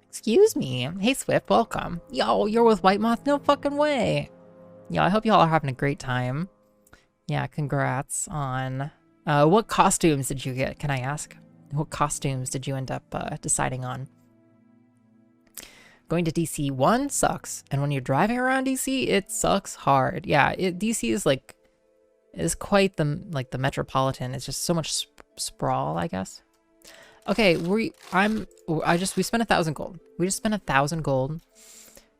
Excuse me. Hey, Swift, welcome. Yo, you're with White Moth? No fucking way. Yeah, I hope y'all are having a great time. Yeah, congrats on... what costumes did you get, can I ask? What costumes did you end up deciding on? Going to DC 1 sucks, and when you're driving around DC, it sucks hard. Yeah, DC is like... is quite the metropolitan. It's just so much sprawl, I guess. Okay, we spent 1,000 gold. We just spent 1,000 gold,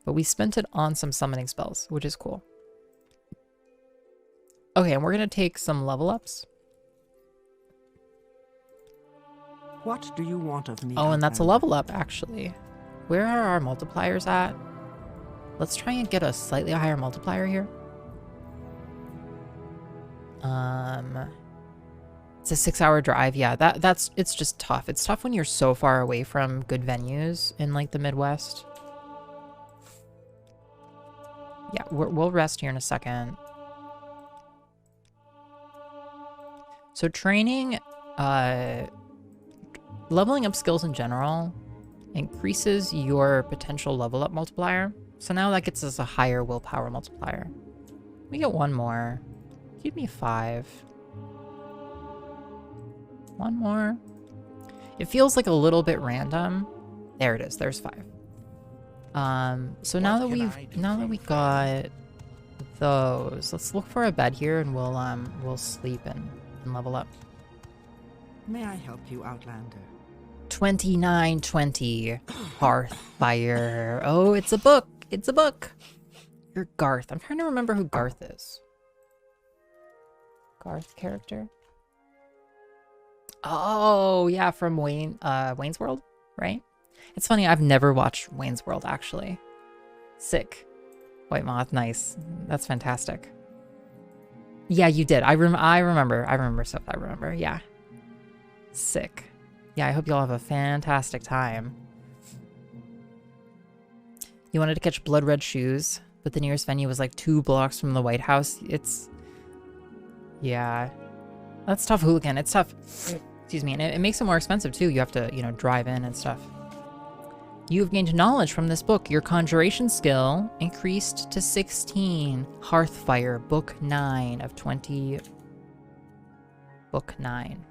but we spent it on some summoning spells, which is cool. Okay, and we're gonna take some level ups. What do you want of me? Oh, and that's a level up, actually. Where are our multipliers at? Let's try and get a slightly higher multiplier here. It's a 6-hour drive. Yeah, it's just tough. It's tough when you're so far away from good venues in like the Midwest. Yeah, we'll rest here in a second. So training, leveling up skills in general increases your potential level up multiplier. So now that gets us a higher willpower multiplier. We get one more. Give me 5. One more. It feels like a little bit random. There it is. There's 5. So now that we got those, let's look for a bed here, and we'll sleep and level up. May I help you, Outlander? 2920 Hearthfire. Oh, it's a book. It's a book. You're Garth. I'm trying to remember who Garth is. Garth character. Oh, yeah, from Wayne's World, right? It's funny, I've never watched Wayne's World, actually. Sick. White Moth, nice. That's fantastic. Yeah, you did. I remember stuff I remember, yeah. Sick. Yeah, I hope y'all have a fantastic time. You wanted to catch Blood Red Shoes, but the nearest venue was like 2 blocks from the White House. Yeah. That's tough, Hooligan. It's tough. Excuse me. And it makes it more expensive, too. You have to, you know, drive in and stuff. You've gained knowledge from this book. Your conjuration skill increased to 16. Hearthfire, Book 9 of 20. Book 9.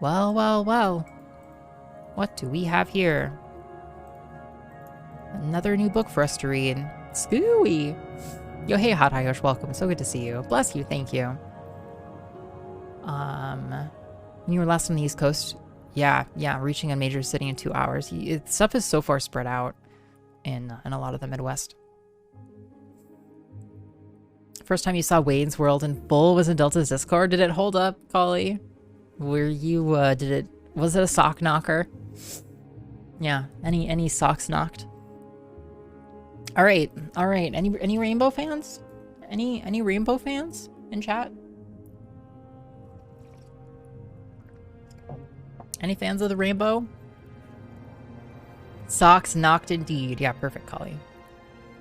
Well, well, well. What do we have here? Another new book for us to read. Scooey! Yo, hey, Hot Hyosh, welcome. So good to see you. Bless you, thank you. When you were last on the East Coast, yeah, reaching a major city in 2 hours. Stuff is so far spread out in a lot of the Midwest. First time you saw Wayne's World in full was in Delta's Discord. Did it hold up, Collie? Were you, was it a sock knocker? Yeah, any socks knocked? All right. Any Rainbow fans? Any Rainbow fans in chat? Any fans of the Rainbow? Socks knocked indeed. Yeah, perfect, Collie.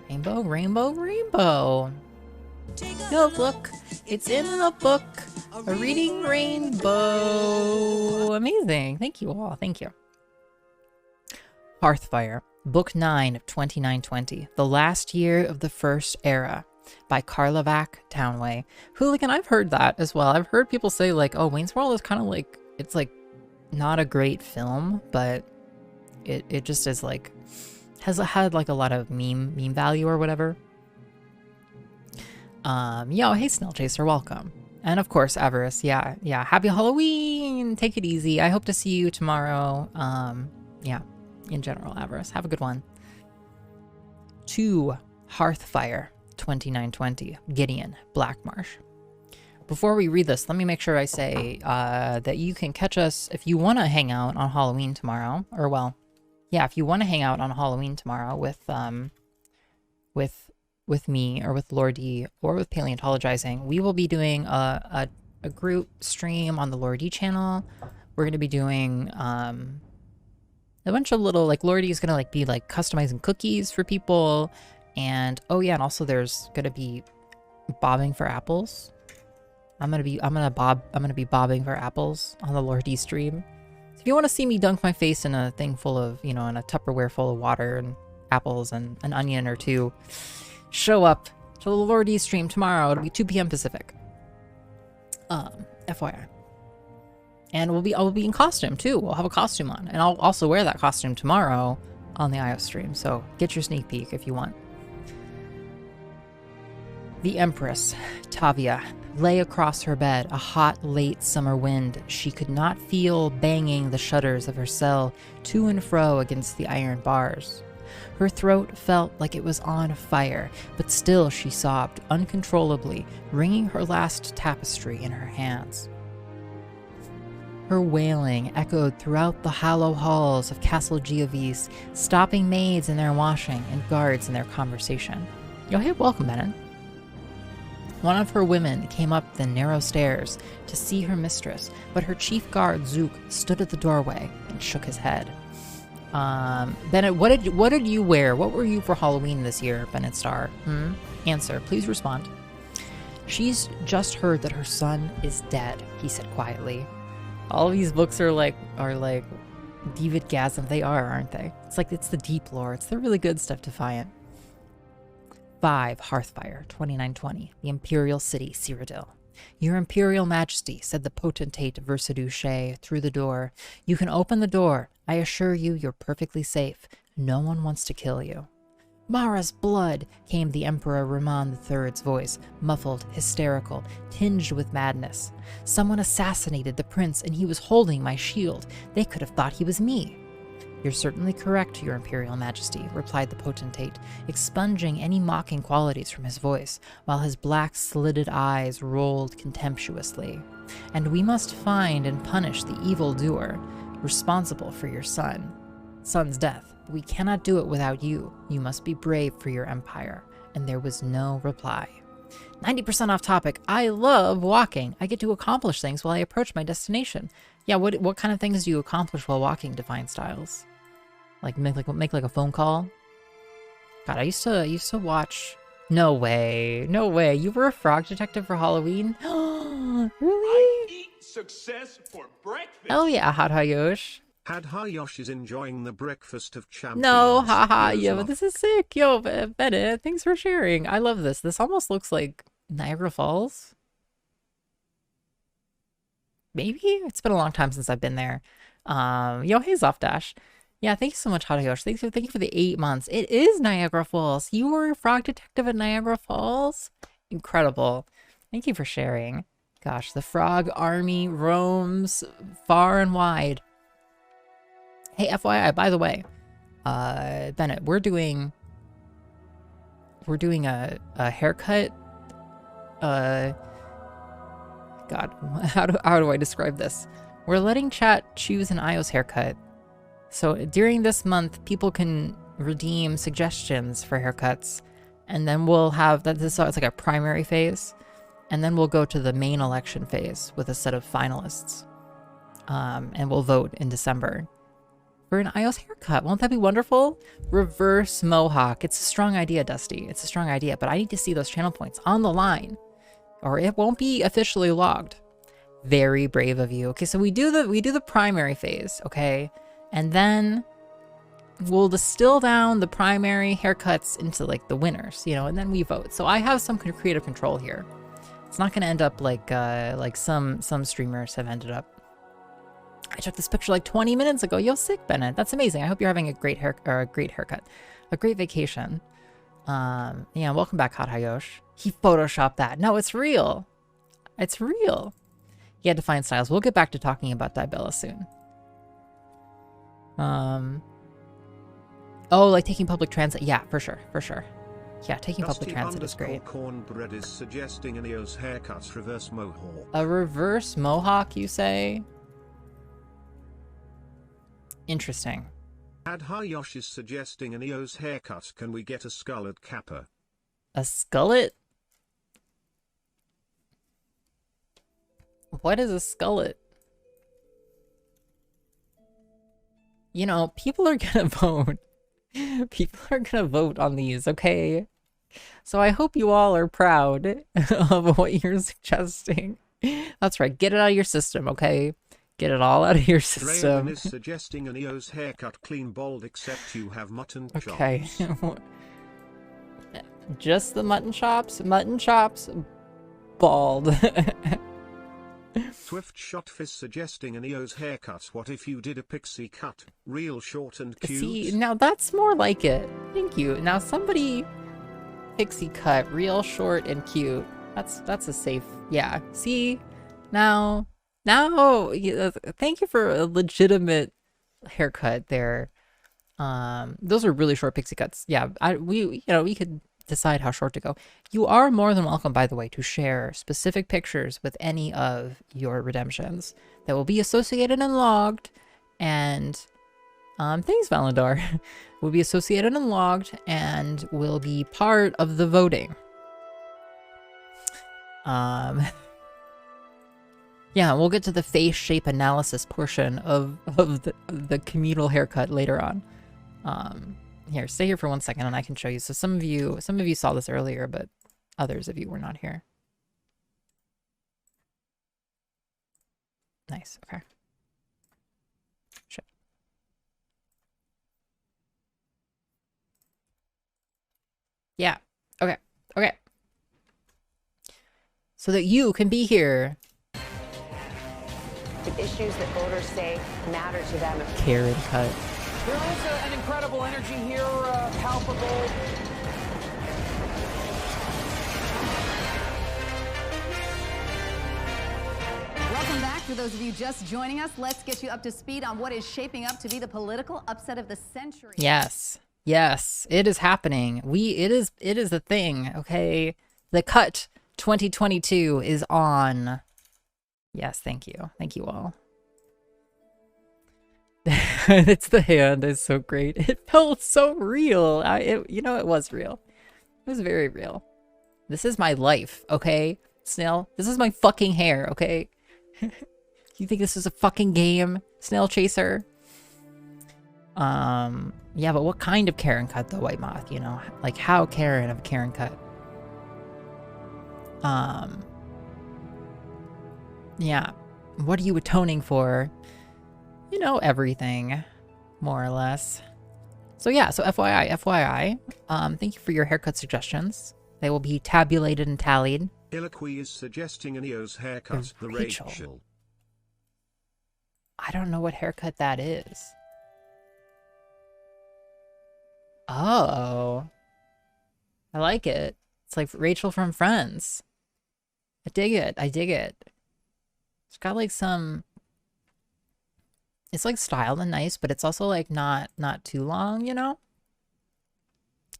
Rainbow, rainbow, rainbow. No, look, it's in the book. A reading rainbow. Amazing. Thank you all. Thank you. Hearthfire, Book 9 of 2920. The Last Year of the First Era by Karlovac Townway. Hooligan, I've heard that as well. I've heard people say, like, oh, Wayne's World is kind of like, it's like not a great film, but it just is like, has had like a lot of meme value or whatever. Yo, hey, Snail Chaser, welcome. And of course, Avarice, yeah, happy Halloween! Take it easy. I hope to see you tomorrow. Yeah, in general, Avarice, have a good one. 2, Hearthfire, 2920, Gideon, Blackmarsh. Before we read this, let me make sure I say that you can catch us if you want to hang out on Halloween tomorrow, or well, yeah, if you want to hang out on Halloween tomorrow with me or with Lordy or with Paleontologizing, we will be doing a group stream on the Lordy channel. We're going to be doing a bunch of little, like, Lordy's going to be customizing cookies for people, and oh yeah, and also there's going to be bobbing for apples. I'm gonna be bobbing for apples on the Lordy stream. So if you want to see me dunk my face in a thing full of, in a Tupperware full of water and apples and an onion or two, show up to the Lordy stream tomorrow. It'll be 2 p.m. Pacific. FYI. And I'll be in costume too. We'll have a costume on, and I'll also wear that costume tomorrow on the iOS stream. So get your sneak peek if you want. The Empress, Tavia, lay across her bed, a hot, late summer wind she could not feel banging the shutters of her cell to and fro against the iron bars. Her throat felt like it was on fire, but still she sobbed uncontrollably, wringing her last tapestry in her hands. Her wailing echoed throughout the hollow halls of Castle Geovese, stopping maids in their washing and guards in their conversation. Yo, hey, welcome, Bennett. One of her women came up the narrow stairs to see her mistress, but her chief guard, Zook, stood at the doorway and shook his head. Bennett, what did you wear? What were you for Halloween this year, Bennett Star? Answer, please respond. She's just heard that her son is dead, he said quietly. All of these books are like David Gasm. They are, aren't they? It's the deep lore. It's the really good stuff to find. 5, Hearthfire, 2920, the Imperial City, Cyrodiil. Your Imperial Majesty, said the potentate Versaduce through the door. You can open the door. I assure you, you're perfectly safe. No one wants to kill you. Mara's blood, came the Emperor Rahman III's voice, muffled, hysterical, tinged with madness. Someone assassinated the prince, and he was holding my shield. They could have thought he was me. You're certainly correct, Your Imperial Majesty, replied the potentate, expunging any mocking qualities from his voice, while his black slitted eyes rolled contemptuously. And we must find and punish the evildoer responsible for your son's death. We cannot do it without you. You must be brave for your empire. And there was no reply. 90% off topic. I love walking. I get to accomplish things while I approach my destination. Yeah, what kind of things do you accomplish while walking, Divine Styles? Make a phone call? God, I used to watch. No way. You were a frog detective for Halloween? Really? I eat success for breakfast. Hell yeah, Hot Hayosh. Had Hayosh is enjoying the breakfast of champions. No, haha, yeah, but this is sick. Yo, Bennett, thanks for sharing. I love this. This almost looks like Niagara Falls. Maybe? It's been a long time since I've been there. Yo, hey, Zofdash. Yeah, thank you so much, Hadayosh. Thank you for the 8 months. It is Niagara Falls. You were a frog detective at Niagara Falls? Incredible. Thank you for sharing. Gosh, the frog army roams far and wide. Hey, FYI, by the way, Bennett, we're doing a haircut. God, how do I describe this? We're letting chat choose an iOS haircut. So during this month, people can redeem suggestions for haircuts, and then we'll have that. It's like a primary phase, and then we'll go to the main election phase with a set of finalists, and we'll vote in December for an iOS haircut. Won't that be wonderful? Reverse mohawk. It's a strong idea, Dusty. It's a strong idea, but I need to see those channel points on the line, or it won't be officially logged. Very brave of you. Okay, so we do the primary phase, okay? And then we'll distill down the primary haircuts into like the winners, and then we vote. So I have some creative control here. It's not going to end up like some streamers have ended up. I took this picture like 20 minutes ago. Yo, sick, Bennett. That's amazing. I hope you're having a great haircut, a great vacation. Yeah, welcome back, Hot Hayosh. He photoshopped that. No, it's real. It's real. He had to find styles. We'll get back to talking about Dibella soon. Oh, like taking public transit. Yeah, for sure, for sure. Yeah, taking public transit is great. Cornbread is suggesting an iios haircuts reverse mohawk. A reverse mohawk, you say? Interesting. Adhayosh is suggesting an iios haircut. Can we get a skullet kappa? A skullet? What is a skullet? You know, people are gonna vote. People are gonna vote on these, okay? So I hope you all are proud of what you're suggesting. That's right, get it out of your system, okay? Get it all out of your system. Draven is suggesting an iios haircut clean bald except you have mutton chops. Okay. Just the mutton chops? Mutton chops, bald. Swift Shotfish suggesting an iios haircut. What if you did a pixie cut? Real short and cute? See, now that's more like it. Thank you. Now somebody pixie cut, real short and cute. That's a safe, yeah. See, now, thank you for a legitimate haircut there. Those are really short pixie cuts. Yeah, we could decide how short to go. You are more than welcome, by the way, to share specific pictures with any of your redemptions that will be associated and logged. And thanks, Valandar. Will be associated and logged and will be part of the voting. Yeah, we'll get to the face shape analysis portion of the communal haircut later on. Here, stay here for 1 second and I can show you. So some of you saw this earlier, but others of you were not here. Nice, okay. Shit. Yeah, okay, okay. So that you can be here. The issues that voters say matter to them. Karen cut. There is an incredible energy here, palpable. Welcome back. For those of you just joining us, let's get you up to speed on what is shaping up to be the political upset of the century. Yes. Yes, it is happening. It is a thing, okay? The cut 2022 is on. Yes, thank you. Thank you all. It's the hand. It's so great. It felt so real. It was real. It was very real. This is my life, okay? Snail, this is my fucking hair, okay? You think this is a fucking game, Snail Chaser? Yeah, but what kind of Karen cut though, White Moth, you know? Like how Karen of Karen cut? Yeah. What are you atoning for? You know, everything, more or less. So yeah, so FYI, thank you for your haircut suggestions. They will be tabulated and tallied. Iloquy is suggesting an iios haircut. The Rachel. I don't know what haircut that is. Oh. I like it. It's like Rachel from Friends. I dig it. I dig it. It's got like some... It's like styled and nice, but it's also like not too long, you know?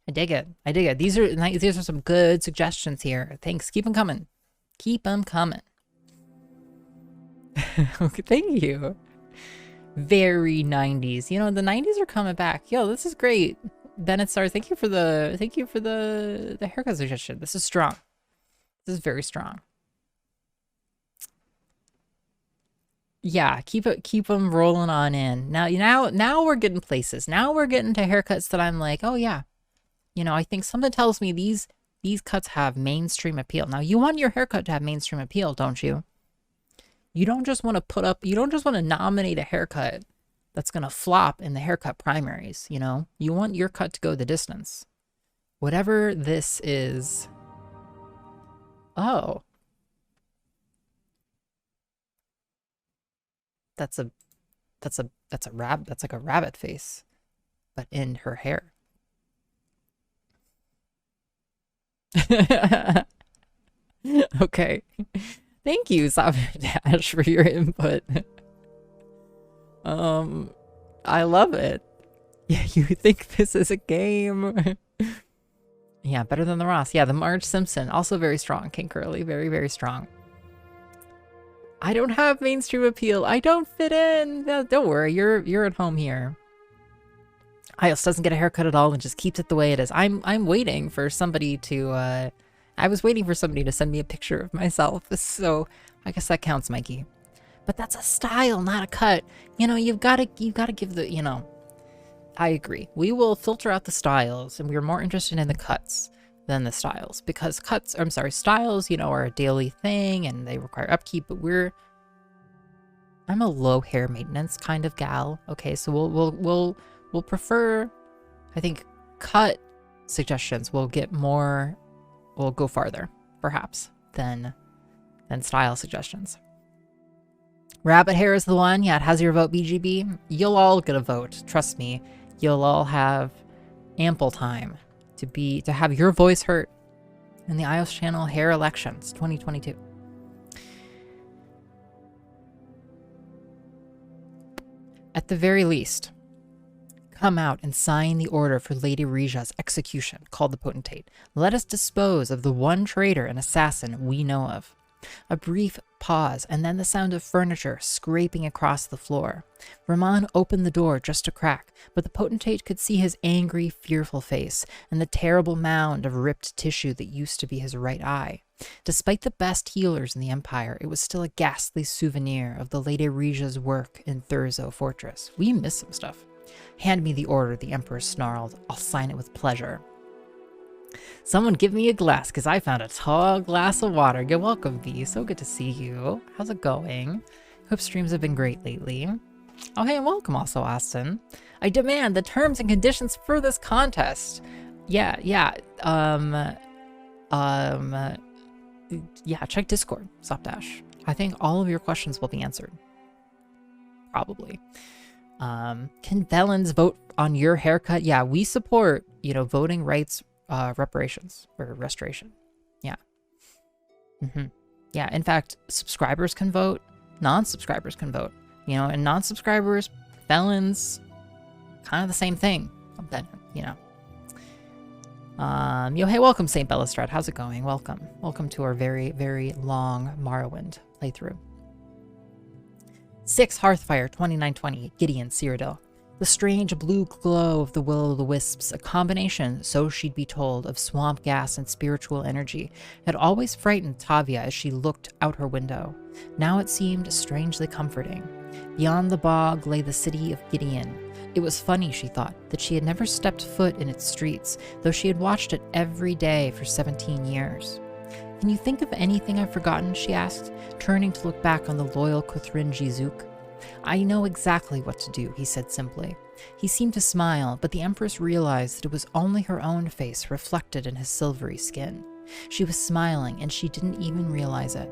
I dig it. I dig it. These are some good suggestions here. Thanks. Keep them coming. Keep them coming. Okay, thank you. Very 90s. You know, the 90s are coming back. Yo, this is great. Bennett Star, thank you for the haircut suggestion. This is strong. This is very strong. Yeah, keep them rolling on in. Now we're getting places. Now we're getting to haircuts that I'm like, oh yeah. You know, I think something tells me these cuts have mainstream appeal. Now, you want your haircut to have mainstream appeal, don't you? You don't just want to nominate a haircut that's going to flop in the haircut primaries, you know? You want your cut to go the distance. Whatever this is. Oh. That's like a rabbit face, but in her hair. Okay. Thank you, Sabotage, for your input. I love it. Yeah, you think this is a game? Yeah, better than the Ross. Yeah, the Marge Simpson, also very strong. King Curly, very, very strong. I don't have mainstream appeal. I don't fit in. No, don't worry, you're at home here. iios doesn't get a haircut at all and just keeps it the way it is. I'm waiting for somebody to I was waiting for somebody to send me a picture of myself, so I guess that counts, Mikey. But that's a style, not a cut. You know, you've gotta give the, you know. I agree. We will filter out the styles, and we are more interested in the cuts than the styles, because styles, you know, are a daily thing and they require upkeep, but I'm a low hair maintenance kind of gal. Okay, so we'll prefer, I think, cut suggestions will go farther, perhaps, than style suggestions. Rabbit hair is the one. Yeah, it has your vote, BGB. You'll all get a vote. Trust me. You'll all have ample time to have your voice heard in the iios channel hair elections 2022. At the very least, come out and sign the order for Lady Reja's execution, called the potentate. Let us dispose of the one traitor and assassin we know of. A brief pause, and then the sound of furniture scraping across the floor. Rahman opened the door just a crack, but the potentate could see his angry, fearful face, and the terrible mound of ripped tissue that used to be his right eye. Despite the best healers in the Empire, it was still a ghastly souvenir of the Lady Reja's work in Thurzo Fortress. We miss some stuff. Hand me the order, the Emperor snarled. I'll sign it with pleasure. Someone give me a glass, because I found a tall glass of water. You're welcome, V. So good to see you. How's it going? Hope streams have been great lately. Oh, hey, and welcome also, Austin. I demand the terms and conditions for this contest. Yeah, check Discord, Slapdash. I think all of your questions will be answered. Probably. Can Vellans vote on your haircut? Yeah, we support, voting rights reparations or restoration. Yeah. Yeah, in fact, subscribers can vote, non-subscribers can vote, and non-subscribers, felons, kind of the same thing. Then, hey, welcome, St. Bellestrade. How's it going? Welcome to our very, very long Morrowind playthrough. 6 Hearthfire 2920, Gideon, Cyrodiil. The strange blue glow of the will-o'-the-wisps, a combination, so she'd be told, of swamp gas and spiritual energy, had always frightened Tavia as she looked out her window. Now it seemed strangely comforting. Beyond the bog lay the city of Gideon. It was funny, she thought, that she had never stepped foot in its streets, though she had watched it every day for 17 years. Can you think of anything I've forgotten? She asked, turning to look back on the loyal Kuthrinji Zook. I know exactly what to do, he said simply. He seemed to smile, but the Empress realized that it was only her own face reflected in his silvery skin. She was smiling, and she didn't even realize it.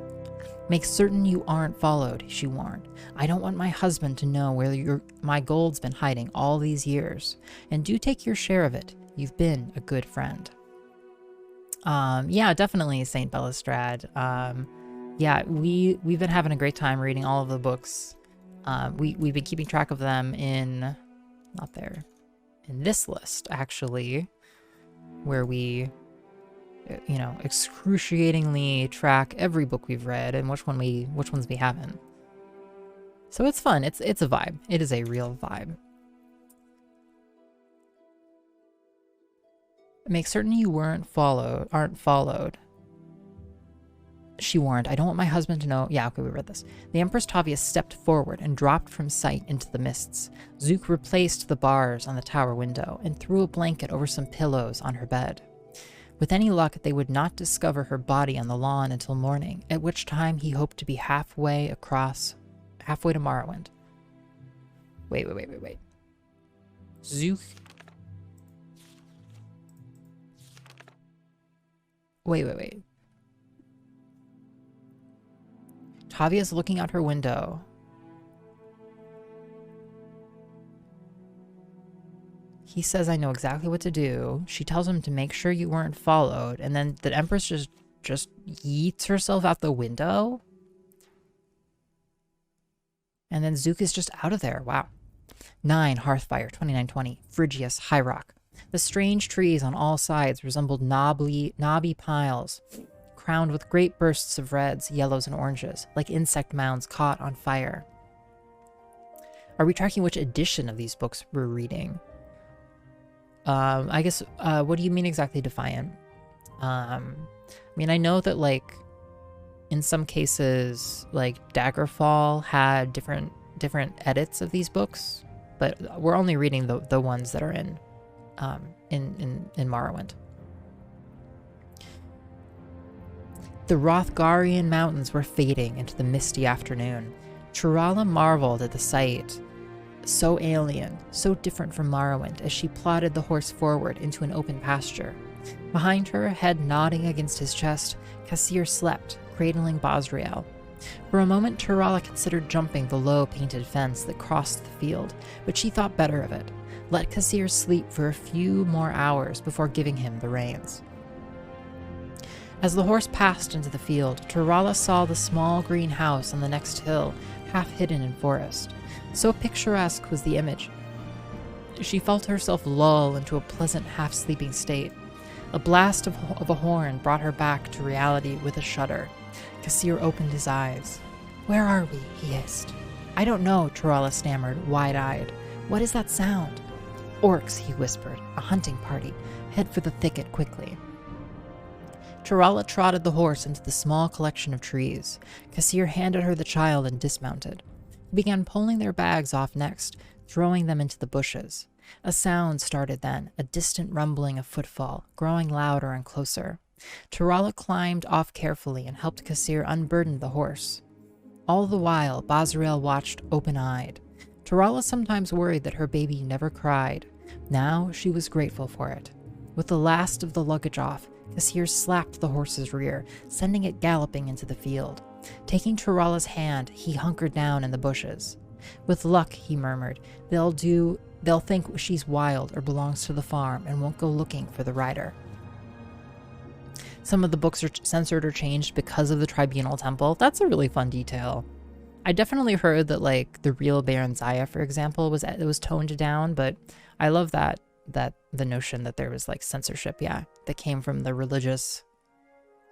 Make certain you aren't followed, she warned. I don't want my husband to know where my gold's been hiding all these years. And do take your share of it. You've been a good friend. Yeah, definitely, St. Bellestrade. Yeah, we've been having a great time reading all of the books. We've been keeping track of them in this list, actually, where we, excruciatingly track every book we've read and which ones we haven't. So it's fun. It's a vibe. It is a real vibe. Make certain you aren't followed. She warned, I don't want my husband to know. Yeah, okay, we read this. The Empress Tavia stepped forward and dropped from sight into the mists. Zook replaced the bars on the tower window and threw a blanket over some pillows on her bed. With any luck, they would not discover her body on the lawn until morning, at which time he hoped to be halfway to Morrowind. Wait. Zook. Wait. Tavia's looking out her window. He says, I know exactly what to do. She tells him to make sure you weren't followed. And then the Empress just yeets herself out the window. And then Zook is just out of there. Wow. 9, Hearthfire, 2920. Phrygius, High Rock. The strange trees on all sides resembled knobby piles, crowned with great bursts of reds, yellows, and oranges, like insect mounds caught on fire. Are we tracking which edition of these books we're reading? I guess, what do you mean exactly, Defiant? I mean, I know that, like, in some cases, like, Daggerfall had different edits of these books, but we're only reading the ones that are in Morrowind. The Rothgarian mountains were fading into the misty afternoon. Turala marveled at the sight. So alien, so different from Morrowind, as she plodded the horse forward into an open pasture. Behind her, head nodding against his chest, Kassir slept, cradling Basriel. For a moment, Turala considered jumping the low painted fence that crossed the field, but she thought better of it. Let Kassir sleep for a few more hours before giving him the reins. As the horse passed into the field, Turala saw the small green house on the next hill, half hidden in forest. So picturesque was the image. She felt herself lull into a pleasant half-sleeping state. A blast of a horn brought her back to reality with a shudder. Kassir opened his eyes. "Where are we?" he hissed. "I don't know," Turala stammered, wide-eyed. "What is that sound?" "Orcs," he whispered. "A hunting party. Head for the thicket quickly." Turala trotted the horse into the small collection of trees. Kassir handed her the child and dismounted. He began pulling their bags off next, throwing them into the bushes. A sound started then, a distant rumbling of footfall, growing louder and closer. Turala climbed off carefully and helped Kassir unburden the horse. All the while, Basriel watched open-eyed. Turala sometimes worried that her baby never cried. Now she was grateful for it. With the last of the luggage off, Kassir slapped the horse's rear, sending it galloping into the field. Taking Turala's hand, he hunkered down in the bushes. "With luck," he murmured, they'll think she's wild or belongs to the farm and won't go looking for the rider." Some of the books are censored or changed because of the Tribunal Temple. That's a really fun detail. I definitely heard that, like, the real Baron Zaya, for example, was toned down, but I love that the notion that there was, like, censorship, that came from the religious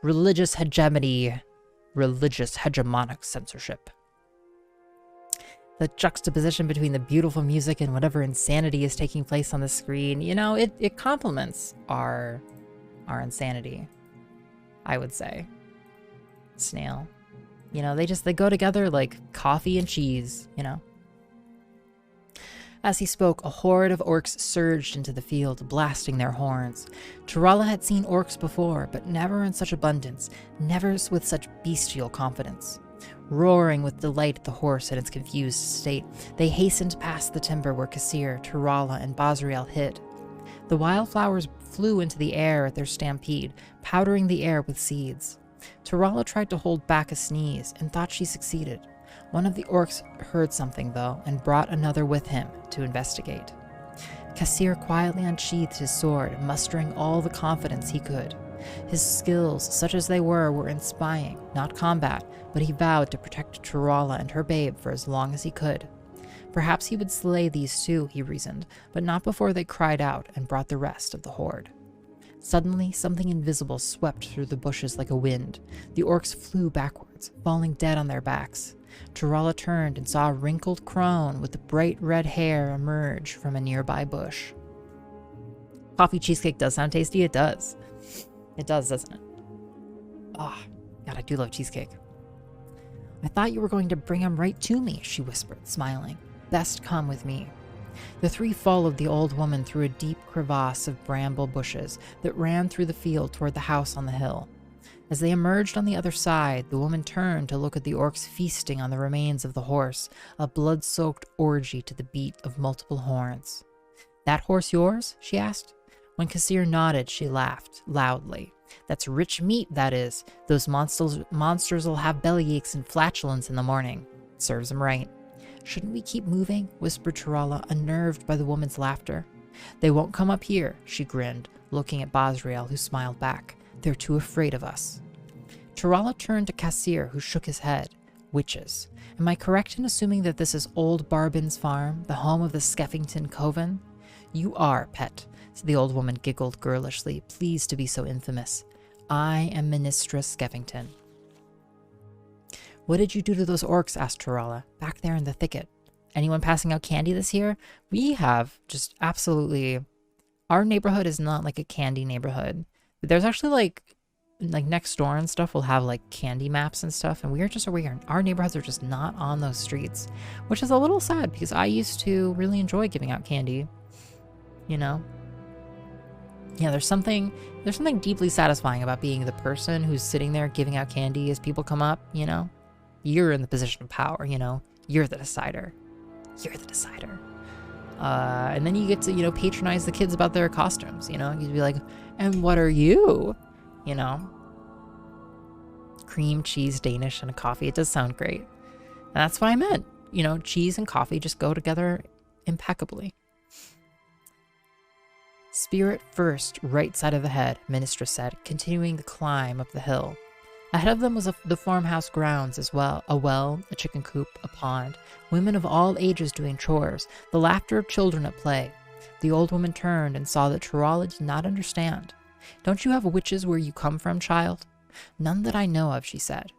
hegemony, religious hegemonic censorship. The juxtaposition between the beautiful music and whatever insanity is taking place on the screen, it complements our insanity, I would say. Snail. They go together like coffee and cheese, As he spoke, a horde of orcs surged into the field, blasting their horns. Turala had seen orcs before, but never in such abundance, never with such bestial confidence. Roaring with delight at the horse in its confused state, they hastened past the timber where Kassir, Turala, and Basriel hid. The wildflowers flew into the air at their stampede, powdering the air with seeds. Turala tried to hold back a sneeze and thought she succeeded. One of the orcs heard something, though, and brought another with him to investigate. Kassir quietly unsheathed his sword, mustering all the confidence he could. His skills, such as they were in spying, not combat, but he vowed to protect Turala and her babe for as long as he could. Perhaps he would slay these two, he reasoned, but not before they cried out and brought the rest of the horde. Suddenly, something invisible swept through the bushes like a wind. The orcs flew backwards, falling dead on their backs. Turala turned and saw a wrinkled crone with bright red hair emerge from a nearby bush. Coffee cheesecake does sound tasty. It does. It does, doesn't it? Oh, God, I do love cheesecake. "I thought you were going to bring him right to me," she whispered, smiling. "Best come with me." The three followed the old woman through a deep crevasse of bramble bushes that ran through the field toward the house on the hill. As they emerged on the other side, the woman turned to look at the orcs feasting on the remains of the horse, a blood-soaked orgy to the beat of multiple horns. "That horse yours?" she asked. When Kassir nodded, she laughed loudly. "That's rich meat, that is. Those monsters will have bellyaches and flatulence in the morning. Serves them right." "Shouldn't we keep moving?" whispered Turala, unnerved by the woman's laughter. They won't come up here, she grinned, looking at Basriel, who smiled back. They're too afraid of us. Tirala turned to Kassir, who shook his head. Witches. Am I correct in assuming that this is Old Barbin's farm, the home of the Skeffington Coven? You are, pet, so the old woman giggled girlishly, pleased to be so infamous. I am Ministress Skeffington. What did you do to those orcs? Asked Tirala. Back there in the thicket. Anyone passing out candy this year? We have just absolutely... Our neighborhood is not like a candy neighborhood. There's actually like next door and stuff will have like candy maps and stuff, and we are just aware our neighborhoods are just not on those streets, which is a little sad because I used to really enjoy giving out candy, you know. Yeah, there's something deeply satisfying about being the person who's sitting there giving out candy as people come up, you know. You're in the position of power, you know. You're the decider. You're the decider. And then you get to, you know, patronize the kids about their costumes, you know. You'd be like, and what are you? You know, cream, cheese, Danish, and a coffee. It does sound great. And that's what I meant. You know, cheese and coffee just go together impeccably. Spirit first, right side of the head, Ministra said, continuing the climb up the hill. Ahead of them was the farmhouse grounds as well. A well, a chicken coop, a pond. Women of all ages doing chores. The laughter of children at play. The old woman turned and saw that Tirala did not understand. Don't you have witches where you come from, child? None that I know of, she said.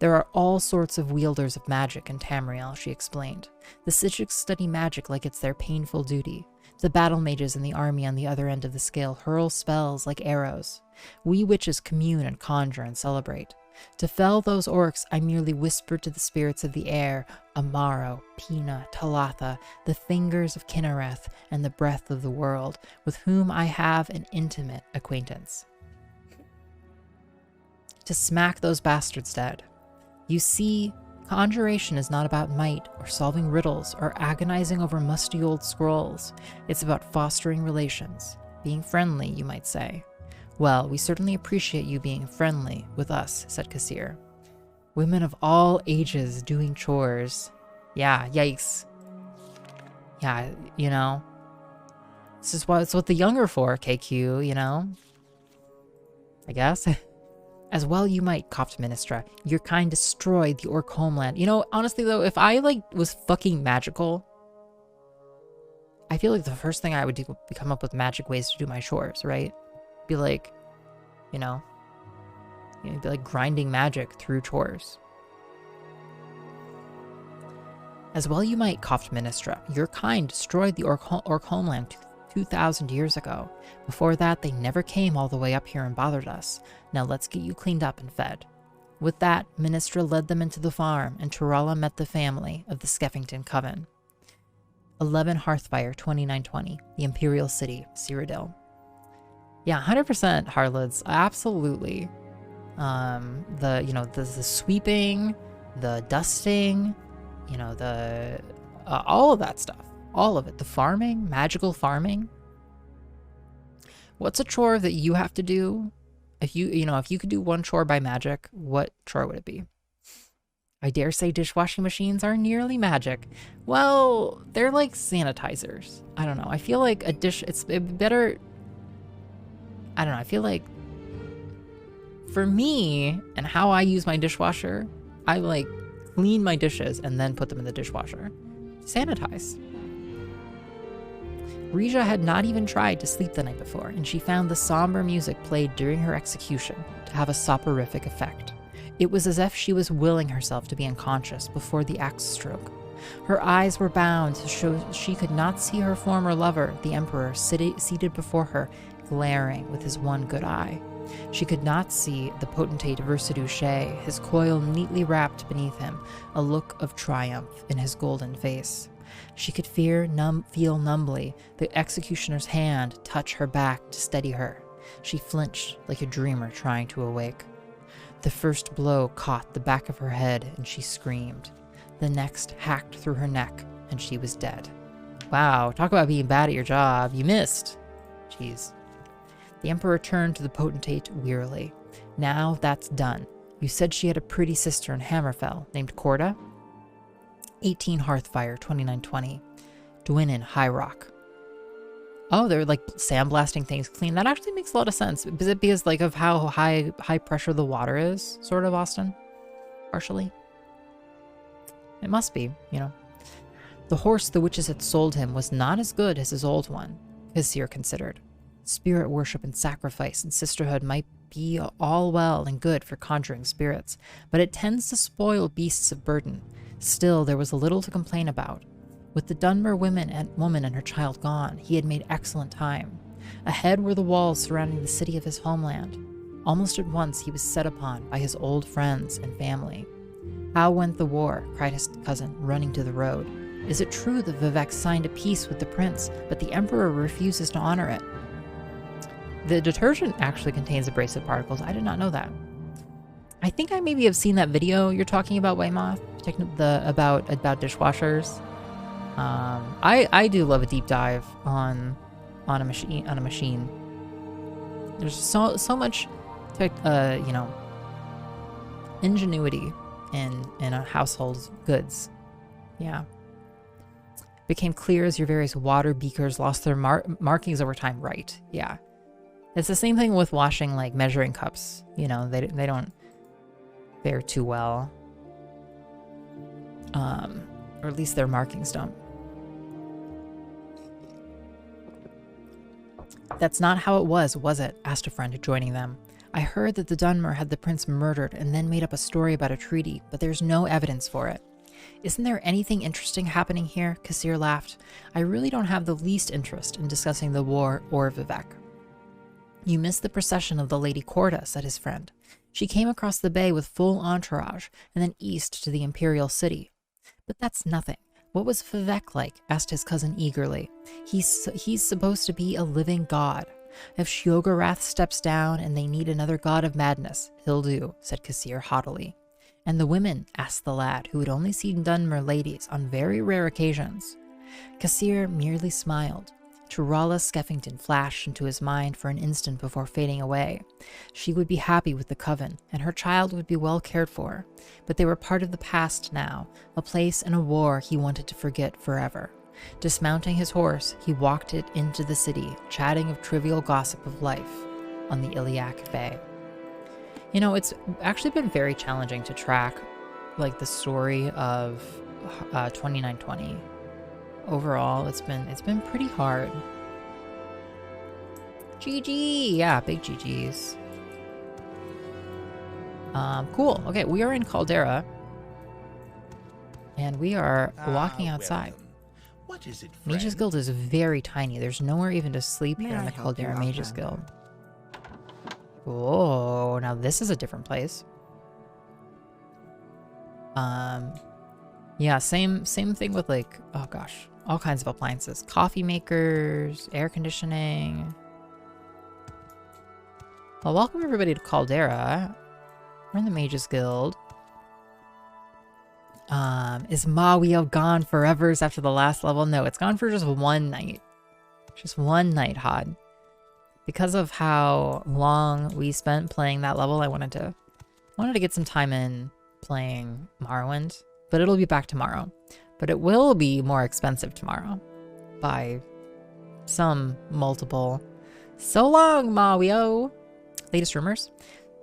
There are all sorts of wielders of magic in Tamriel, she explained. The Sijiks study magic like it's their painful duty. The battle mages in the army on the other end of the scale hurl spells like arrows. We witches commune and conjure and celebrate. To fell those orcs, I merely whispered to the spirits of the air, Amaro, Pina, Talatha, the fingers of Kinnereth, and the breath of the world, with whom I have an intimate acquaintance. To smack those bastards dead. You see, conjuration is not about might, or solving riddles, or agonizing over musty old scrolls. It's about fostering relations. Being friendly, you might say. Well, we certainly appreciate you being friendly with us, said Kassir. Women of all ages doing chores. Yeah, yikes. Yeah, you know. This is what it's what the younger for, KQ, you know. I guess. As well you might, coughed Ministra. Your kind destroyed the orc homeland. You know, honestly though, if I like was fucking magical, I feel like the first thing I would do would be come up with magic ways to do my chores, right? Be like, you know, be like grinding magic through chores. As well you might, coughed Ministra. Your kind destroyed the orc homeland 2,000 years ago. Before that, they never came all the way up here and bothered us. Now let's get you cleaned up and fed. With that, Ministra led them into the farm, and Tirala met the family of the Skeffington Coven. 11 Hearthfire, 2920, the Imperial City, Cyrodiil. Yeah, 100% Harlods, absolutely. The sweeping, the dusting, you know, the all of that stuff, all of it. The farming, magical farming. What's a chore that you have to do? If you could do one chore by magic, what chore would it be? I dare say dishwashing machines are nearly magic. Well, they're like sanitizers. I don't know. I feel like it's better. I don't know. I feel like for me and how I use my dishwasher, I like clean my dishes and then put them in the dishwasher. Sanitize. Rija had not even tried to sleep the night before, and she found the somber music played during her execution to have a soporific effect. It was as if she was willing herself to be unconscious before the axe stroke. Her eyes were bound to show she could not see her former lover, the Emperor, seated before her, glaring with his one good eye. She could not see the potentate Versidou Shea, his coil neatly wrapped beneath him, a look of triumph in his golden face. She could feel numbly the executioner's hand touch her back to steady her. She flinched like a dreamer trying to awake. The first blow caught the back of her head and she screamed. The next hacked through her neck and she was dead. Wow, talk about being bad at your job. You missed. Jeez. The Emperor turned to the potentate wearily. Now that's done. You said she had a pretty sister in Hammerfell named Corda? 18 Hearthfire, 2920. Dwinin High Rock. Oh, they're like sandblasting things clean. That actually makes a lot of sense. Is it because like of how high pressure the water is, sort of, Austin? Partially. It must be, you know. The horse the witches had sold him was not as good as his old one, Kassir considered. Spirit worship and sacrifice and sisterhood might be all well and good for conjuring spirits, but it tends to spoil beasts of burden. Still, there was little to complain about. With the Dunmer woman and her child gone, he had made excellent time. Ahead were the walls surrounding the city of his homeland. Almost at once he was set upon by his old friends and family. "How went the war?" cried his cousin, running to the road. "Is it true that Vivek signed a peace with the prince, but the emperor refuses to honor it?" The detergent actually contains abrasive particles. I did not know that. I think I maybe have seen that video you're talking about, Waymoth, about dishwashers. I do love a deep dive on a machine. There's so much, you know, ingenuity in a household goods. Yeah. Became clear as your various water beakers lost their markings over time. Right. Yeah. It's the same thing with washing like measuring cups. You know, they don't fare too well. Or at least their markings don't. "That's not how it was it?" asked a friend joining them. "I heard that the Dunmer had the prince murdered and then made up a story about a treaty, but there's no evidence for it." "Isn't there anything interesting happening here?" Kassir laughed. "I really don't have the least interest in discussing the war or Vivek." "You missed the procession of the Lady Corda," said his friend. "She came across the bay with full entourage and then east to the imperial city." "But that's nothing. What was Vivek like?" asked his cousin eagerly. He's supposed to be a living god. If Shiogorath steps down and they need another god of madness, he'll do," said Kassir haughtily. "And the women?" asked the lad, who had only seen Dunmer ladies on very rare occasions. Kassir merely smiled. Turala Skeffington flashed into his mind for an instant before fading away. She would be happy with the coven, and her child would be well cared for. But they were part of the past now, a place and a war he wanted to forget forever. Dismounting his horse, he walked it into the city, chatting of trivial gossip of life on the Iliac Bay. You know, it's actually been very challenging to track, like, the story of 2920. Overall, it's been pretty hard. GG! Yeah, big GGs. Cool. Okay, we are in Caldera. And we are walking outside. What is it, Mage's Guild is very tiny. There's nowhere even to sleep here in the Caldera Mage's Guild. Oh, now this is a different place. Yeah, same thing with, like, oh gosh, all kinds of appliances. Coffee makers, air conditioning. Well, welcome everybody to Caldera. We're in the Mage's Guild. Is Mawio gone forever after the last level? No, it's gone for just one night. Just one night, Hod. Because of how long we spent playing that level, I wanted to get some time in playing Morrowind. But it'll be back tomorrow. But it will be more expensive tomorrow. By some multiple. So long, Mawio! Latest rumors?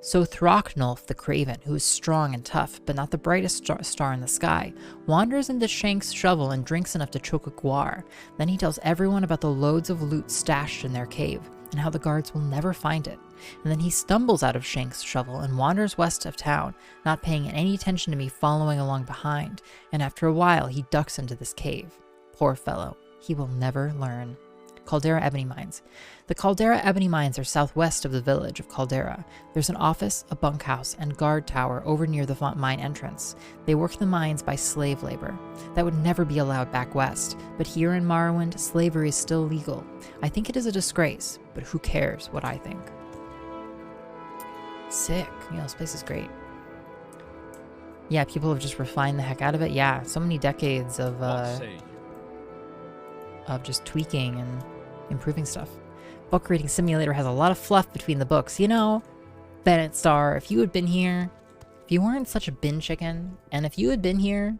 So Throcknulf the Craven, who is strong and tough, but not the brightest star in the sky, wanders into Shank's shovel and drinks enough to choke a guar. Then he tells everyone about the loads of loot stashed in their cave, and how the guards will never find it. And then he stumbles out of Shank's shovel and wanders west of town, not paying any attention to me following along behind, and after a while he ducks into this cave. Poor fellow, he will never learn. Caldera Ebony Mines. The Caldera Ebony Mines are southwest of the village of Caldera. There's an office, a bunkhouse, and guard tower over near the mine entrance. They work the mines by slave labor. That would never be allowed back west, but here in Morrowind, slavery is still legal. I think it is a disgrace, but who cares what I think? Sick. You know, this place is great. Yeah, people have just refined the heck out of it. Yeah, so many decades of just tweaking and improving stuff. Book reading simulator has a lot of fluff between the books. You know, Bennett Star, if you had been here, if you weren't such a bin chicken, and if you had been here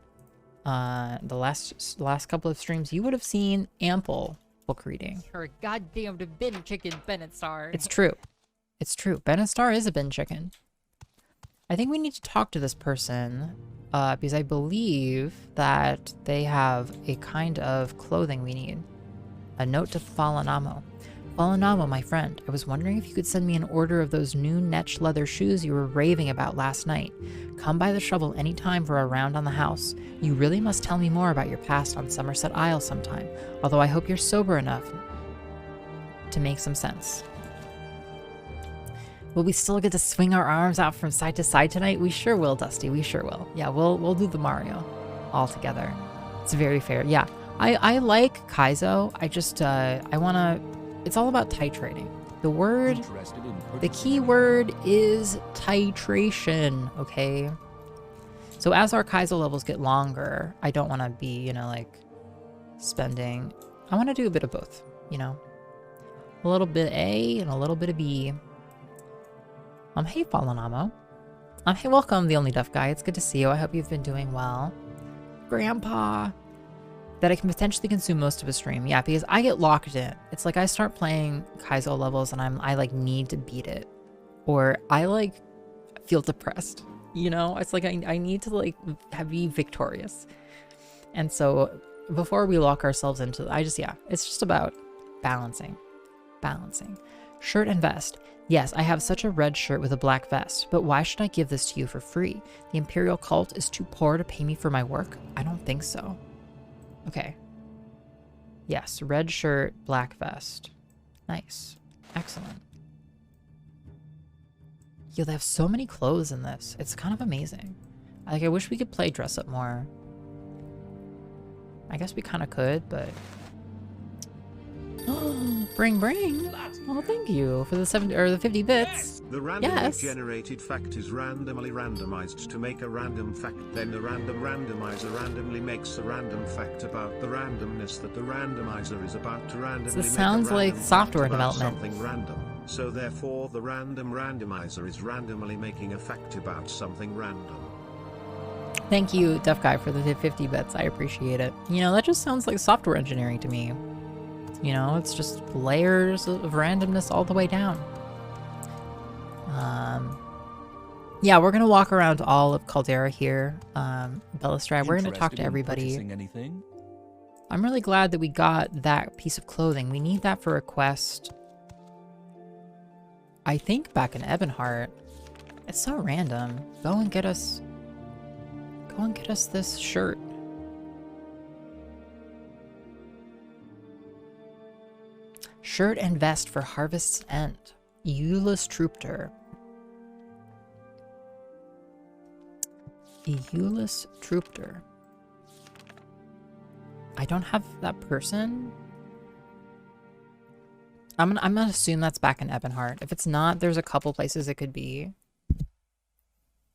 the last couple of streams, you would have seen ample book reading. You're a goddamn bin chicken, Bennett Star. It's true. It's true. Bennett Star is a bin chicken. I think we need to talk to this person because I believe that they have a kind of clothing we need. A note to Falanamo. Falanamo, my friend, I was wondering if you could send me an order of those new Netch leather shoes you were raving about last night. Come by the shovel anytime for a round on the house. You really must tell me more about your past on Somerset Isle sometime, although I hope you're sober enough to make some sense. Will we still get to swing our arms out from side to side tonight? We sure will, Dusty. We sure will. Yeah, we'll do the Mario all together. It's very fair. Yeah, I like Kaizo. I just I wanna. It's all about titrating. The key word is titration. Okay. So as our Kaizo levels get longer, I don't want to be, you know, like spending. I want to do a bit of both. You know, a little bit A and a little bit of B. Hey, Falanamo. Hey, welcome, the only deaf guy. It's good to see you. I hope you've been doing well. Grandpa. That I can potentially consume most of a stream. Yeah, because I get locked in. It's like I start playing Kaizo levels and I like need to beat it. Or I like feel depressed. You know? It's like I need to like be victorious. And so before we lock ourselves into it's just about balancing. Balancing. Shirt and vest. Yes, I have such a red shirt with a black vest, but why should I give this to you for free? The Imperial cult is too poor to pay me for my work? I don't think so. Okay. Yes, red shirt, black vest. Nice. Excellent. Yo, they have so many clothes in this. It's kind of amazing. Like, I wish we could play dress up more. I guess we kind of could, but... bring. Oh, thank you for the 70 or the 50 bits. Yes. The randomly generated fact is randomly randomized to make a random fact. Then the random randomizer randomly makes a random fact about the randomness that the randomizer is about to randomly this sounds like software development. Something random. So therefore, the random randomizer is randomly making a fact about something random. Thank you, Deaf Guy, for the 50 bits. I appreciate it. You know, that just sounds like software engineering to me. You know, it's just layers of randomness all the way down. Yeah, we're gonna walk around all of Caldera here. Bellastrad, we're gonna talk to everybody. I'm really glad that we got that piece of clothing. We need that for a quest. I think back in Ebonheart. It's so random. Go and get us this shirt. Shirt and vest for Harvest's End. Euless Troopter. Euless Troopter. I don't have that person. I'm gonna assume that's back in Ebonheart. If it's not, there's a couple places it could be.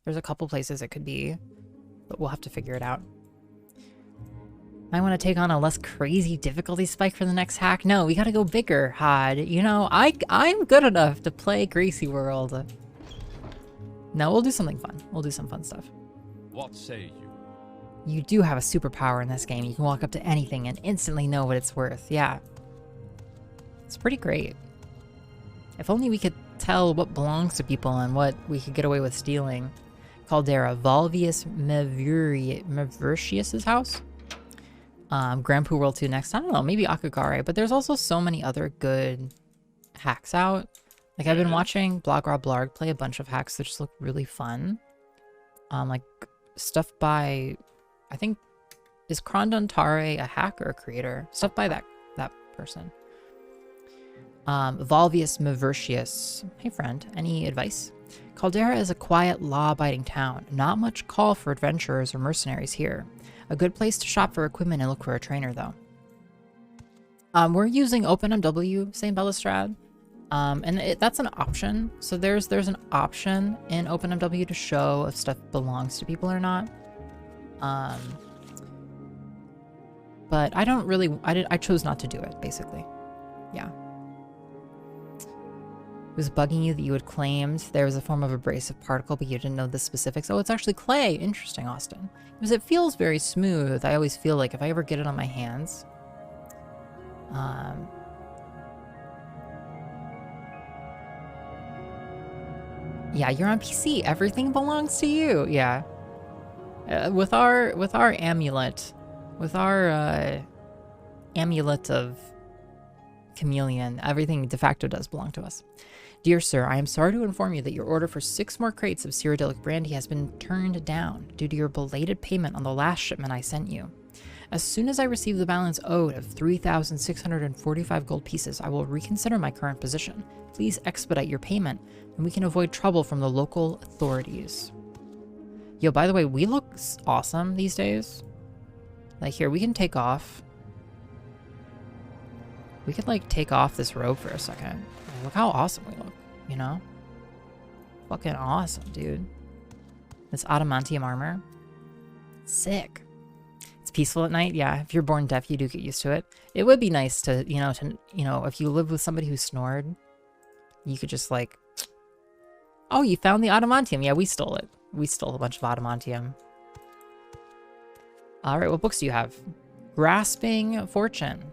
But we'll have to figure it out. I want to take on a less crazy difficulty spike for the next hack. No, we gotta go bigger, Hod. You know, I'm good enough to play Gracie World. No, we'll do something fun. We'll do some fun stuff. What say you? You do have a superpower in this game. You can walk up to anything and instantly know what it's worth. Yeah. It's pretty great. If only we could tell what belongs to people and what we could get away with stealing. Caldera, Volvius Mevertius's house? Grand Poo World 2 next. I don't know, maybe Akagare, but there's also so many other good hacks out. Like, I've been watching Blarg play a bunch of hacks that just look really fun. Like, stuff by, I think, is Krondantare a hack or a creator? Stuff by that person. Volvius Mevertius. Hey friend, any advice? Caldera is a quiet, law-abiding town. Not much call for adventurers or mercenaries here. A good place to shop for equipment and look for a trainer, though. We're using OpenMW, St. Bellastrad. And that's an option. So there's an option in OpenMW to show if stuff belongs to people or not. But I don't really, I chose not to do it, basically. Yeah. It was bugging you that you had claimed there was a form of abrasive particle, but you didn't know the specifics. Oh, it's actually clay. Interesting, Austin. Because it feels very smooth. I always feel like if I ever get it on my hands, Yeah, you're on PC. Everything belongs to you. Yeah. With our amulet, with our amulet of chameleon, everything de facto does belong to us. Dear sir, I am sorry to inform you that your order for 6 more crates of Cyrodiilic brandy has been turned down due to your belated payment on the last shipment I sent you. As soon as I receive the balance owed of 3,645 gold pieces, I will reconsider my current position. Please expedite your payment, and we can avoid trouble from the local authorities. Yo, by the way, we look awesome these days. Like, here, we can take off. We could, like, take off this robe for a second. Look how awesome we look, you know? Fucking awesome, dude. This adamantium armor. Sick. It's peaceful at night. Yeah, if you're born deaf, you do get used to it. It would be nice to, if you live with somebody who snored, you could just, like... Oh, you found the adamantium. Yeah, we stole it. We stole a bunch of adamantium. Alright, what books do you have? Grasping Fortune.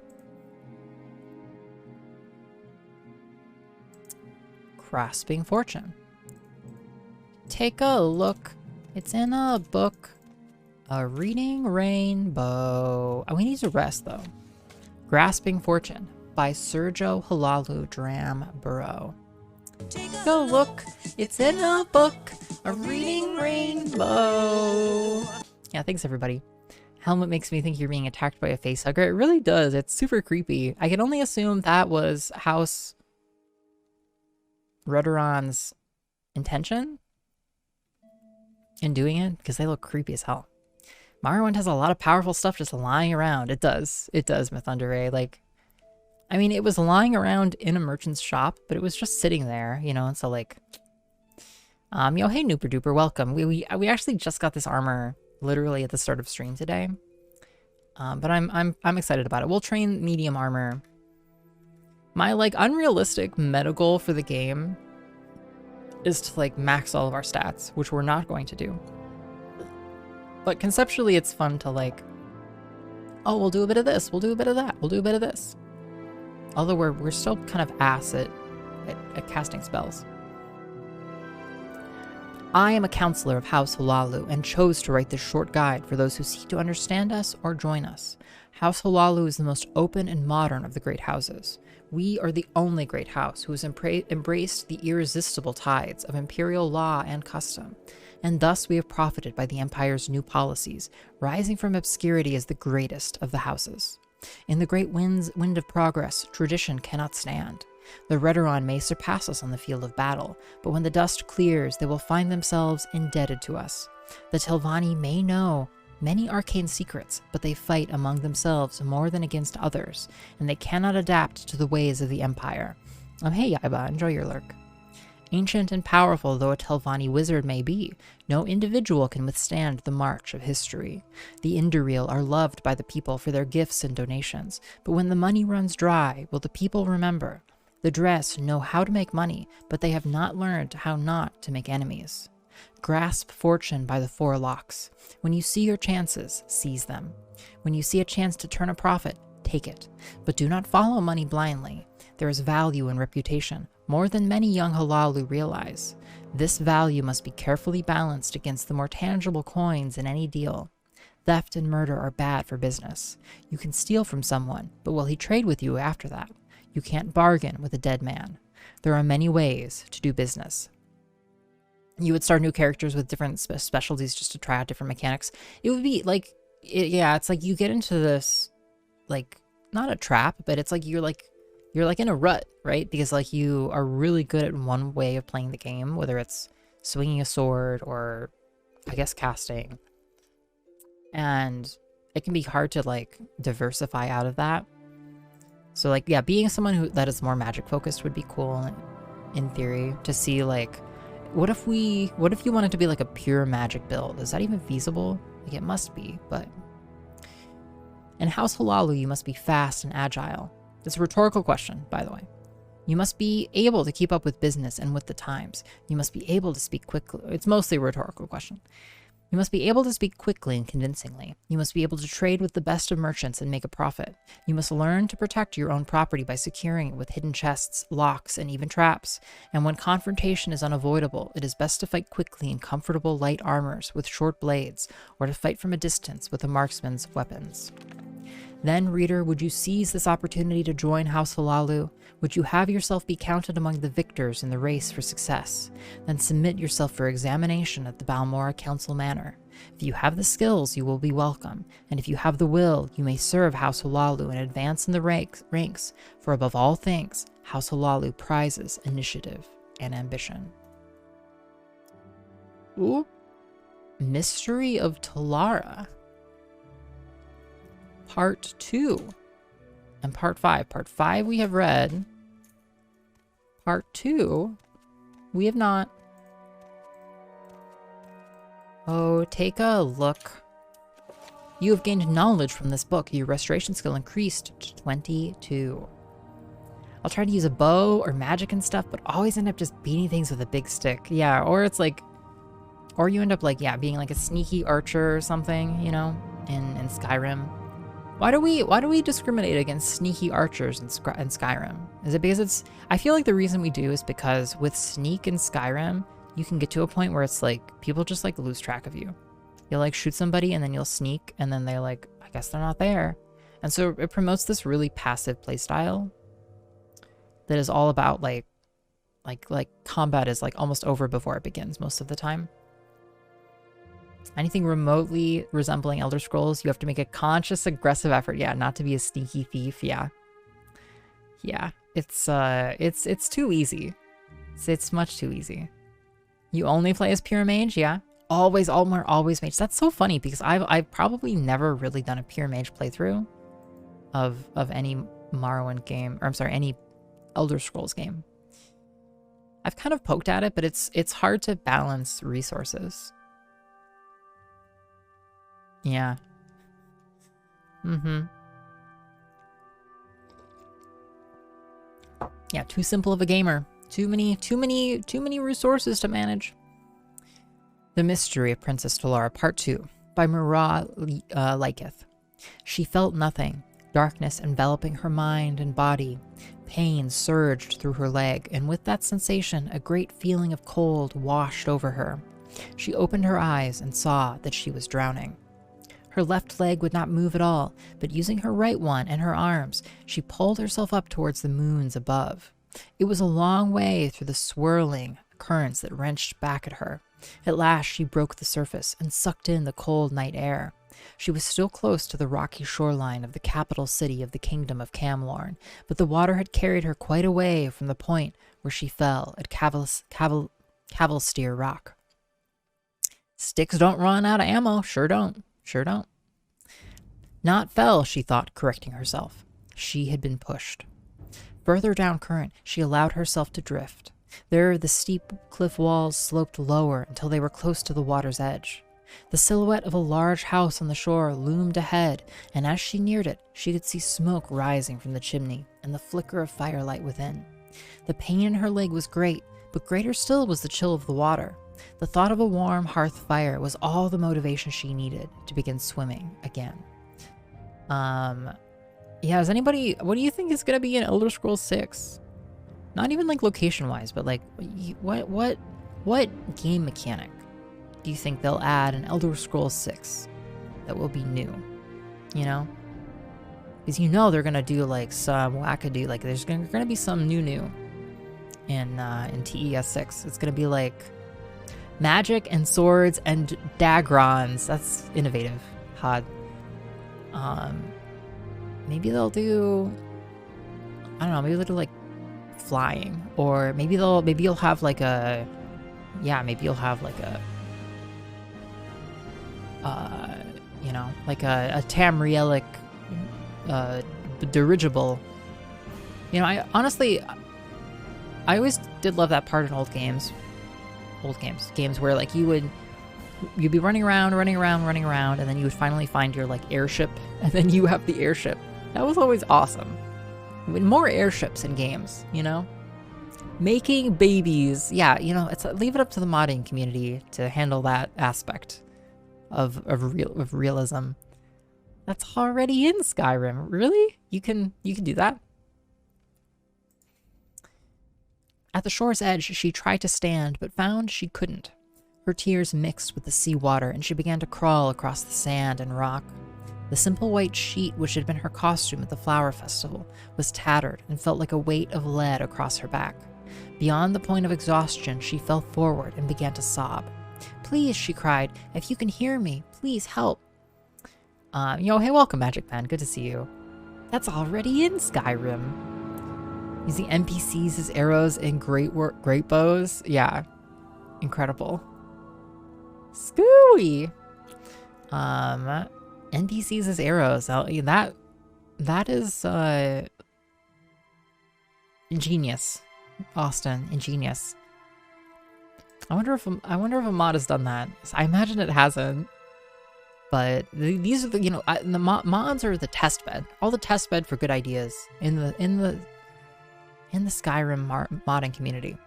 Grasping Fortune. Take a look. It's in a book. A Reading Rainbow. Oh, we need to rest, though. Grasping Fortune by Sergio Halalu Dramborough. Take a look. It's in a book. A Reading Rainbow. Yeah, thanks, everybody. Helmet makes me think you're being attacked by a facehugger. It really does. It's super creepy. I can only assume that was House Redoran's intention in doing it, because they look creepy as hell. Morrowind has a lot of powerful stuff just lying around. It does. It does, Mythundere. Like, I mean, it was lying around in a merchant's shop, but it was just sitting there, you know, and so, like, yo, hey, Nooper Duper, welcome. We actually just got this armor literally at the start of stream today. But I'm excited about it. We'll train medium armor. My, like, unrealistic meta goal for the game is to, like, max all of our stats, which we're not going to do. But conceptually, it's fun to, like, oh, we'll do a bit of this, we'll do a bit of that, we'll do a bit of this. Although we're still kind of ass at casting spells. I am a counselor of House Halalu and chose to write this short guide for those who seek to understand us or join us. House Halalu is the most open and modern of the great houses. We are the only great house who has embraced the irresistible tides of imperial law and custom, and thus we have profited by the Empire's new policies, rising from obscurity as the greatest of the houses. In the great wind of progress, tradition cannot stand. The Redoran may surpass us on the field of battle, but when the dust clears, they will find themselves indebted to us. The Telvanni may know many arcane secrets, but they fight among themselves more than against others, and they cannot adapt to the ways of the Empire. Hey Yaiba, enjoy your lurk. Ancient and powerful though a Telvanni wizard may be, no individual can withstand the march of history. The Induril are loved by the people for their gifts and donations, but when the money runs dry, will the people remember? The Dress know how to make money, but they have not learned how not to make enemies. Grasp fortune by the forelocks. When you see your chances, seize them. When you see a chance to turn a profit, take it. But do not follow money blindly. There is value in reputation, more than many young Halalu realize. This value must be carefully balanced against the more tangible coins in any deal. Theft and murder are bad for business. You can steal from someone, but will he trade with you after that? You can't bargain with a dead man. There are many ways to do business. You would start new characters with different specialties just to try out different mechanics. It would be like, it's like you get into this, like, not a trap, but it's like you're like in a rut, right? Because like you are really good at one way of playing the game, whether it's swinging a sword or I guess casting. And it can be hard to like diversify out of that. So like, yeah, being someone that is more magic focused would be cool in theory, to see like, what if you wanted to be like a pure magic build? Is that even feasible? Like it must be, but in House Halalu, you must be fast and agile. It's a rhetorical question, by the way. You must be able to keep up with business and with the times. You must be able to speak quickly. It's mostly a rhetorical question. You must be able to speak quickly and convincingly. You must be able to trade with the best of merchants and make a profit. You must learn to protect your own property by securing it with hidden chests, locks, and even traps. And when confrontation is unavoidable, it is best to fight quickly in comfortable light armors with short blades, or to fight from a distance with a marksman's weapons. Then, reader, would you seize this opportunity to join House Halalu? Would you have yourself be counted among the victors in the race for success? Then submit yourself for examination at the Balmora Council Manor. If you have the skills, you will be welcome, and if you have the will, you may serve House Halalu and advance in the ranks, for above all things, House Halalu prizes initiative and ambition. Ooh. Mystery of Talara. Part 2 and Part 5. Part 5 we have read. Part 2 we have not. Oh, take a look. You have gained knowledge from this book. Your restoration skill increased to 22. I'll try to use a bow or magic and stuff, but always end up just beating things with a big stick. Yeah, or it's like, or you end up like, yeah, being like a sneaky archer or something, you know, in Skyrim. Why do we discriminate against sneaky archers in Skyrim? Is it because I feel like the reason we do is because with sneak in Skyrim, you can get to a point where it's like, people just like lose track of you. You'll like shoot somebody and then you'll sneak and then they're like, I guess they're not there. And so it promotes this really passive playstyle that is all about like combat is like almost over before it begins most of the time. Anything remotely resembling Elder Scrolls, you have to make a conscious, aggressive effort. Yeah, not to be a sneaky thief. Yeah. Yeah, it's too easy. It's much too easy. You only play as pure mage? Yeah. Always mage. That's so funny because I've probably never really done a pure mage playthrough of any Morrowind game, or I'm sorry, any Elder Scrolls game. I've kind of poked at it, but it's hard to balance resources. Yeah. Yeah, too simple of a gamer. Too many resources to manage. The Mystery of Princess Talara, Part 2, by Murrah Liketh. She felt nothing, darkness enveloping her mind and body. Pain surged through her leg, and with that sensation, a great feeling of cold washed over her. She opened her eyes and saw that she was drowning. Her left leg would not move at all, but using her right one and her arms, she pulled herself up towards the moons above. It was a long way through the swirling currents that wrenched back at her. At last she broke the surface and sucked in the cold night air. She was still close to the rocky shoreline of the capital city of the kingdom of Camlorn, but the water had carried her quite away from the point where she fell at Cavalsteer Rock. Sticks don't run out of ammo. Sure don't. Sure don't. Not fell, she thought, correcting herself. She had been pushed. Further down current, she allowed herself to drift. There, the steep cliff walls sloped lower until they were close to the water's edge. The silhouette of a large house on the shore loomed ahead, and as she neared it, she could see smoke rising from the chimney and the flicker of firelight within. The pain in her leg was great, but greater still was the chill of the water. The thought of a warm hearth fire was all the motivation she needed to begin swimming again. Yeah, is anybody, what do you think is gonna be in Elder Scrolls 6? Not even like location-wise, but like, what game mechanic do you think they'll add in Elder Scrolls 6 that will be new? You know? Because you know they're gonna do like some wackadoo, like there's gonna be some new in TES 6. It's gonna be like magic and swords and dagrons. That's innovative. Hot. Maybe they'll do, I don't know, maybe they'll do like flying, or maybe you'll have like a, yeah, maybe you'll have like a, you know, like a Tamrielic dirigible. You know, I honestly, I always did love that part in old games where like you'd be running around, and then you would finally find your like airship, and then you have the airship. That was always awesome. I mean, more airships in games, you know? Making babies. Yeah, you know, leave it up to the modding community to handle that aspect of realism. That's already in Skyrim. Really? You can do that? At the shore's edge, she tried to stand, but found she couldn't. Her tears mixed with the sea water, and she began to crawl across the sand and rock. The simple white sheet, which had been her costume at the flower festival, was tattered and felt like a weight of lead across her back. Beyond the point of exhaustion, she fell forward and began to sob. "Please," she cried, "if you can hear me, please help." Hey, welcome, Magic Pen. Good to see you. That's already in Skyrim. Using NPCs as arrows and great bows. Yeah. Incredible. Scooey. NPCs as arrows. That is ingenious. Austin, ingenious. I wonder if a mod has done that. I imagine it hasn't. But these are the mods are the test bed. All the test bed for good ideas in the Skyrim modding community.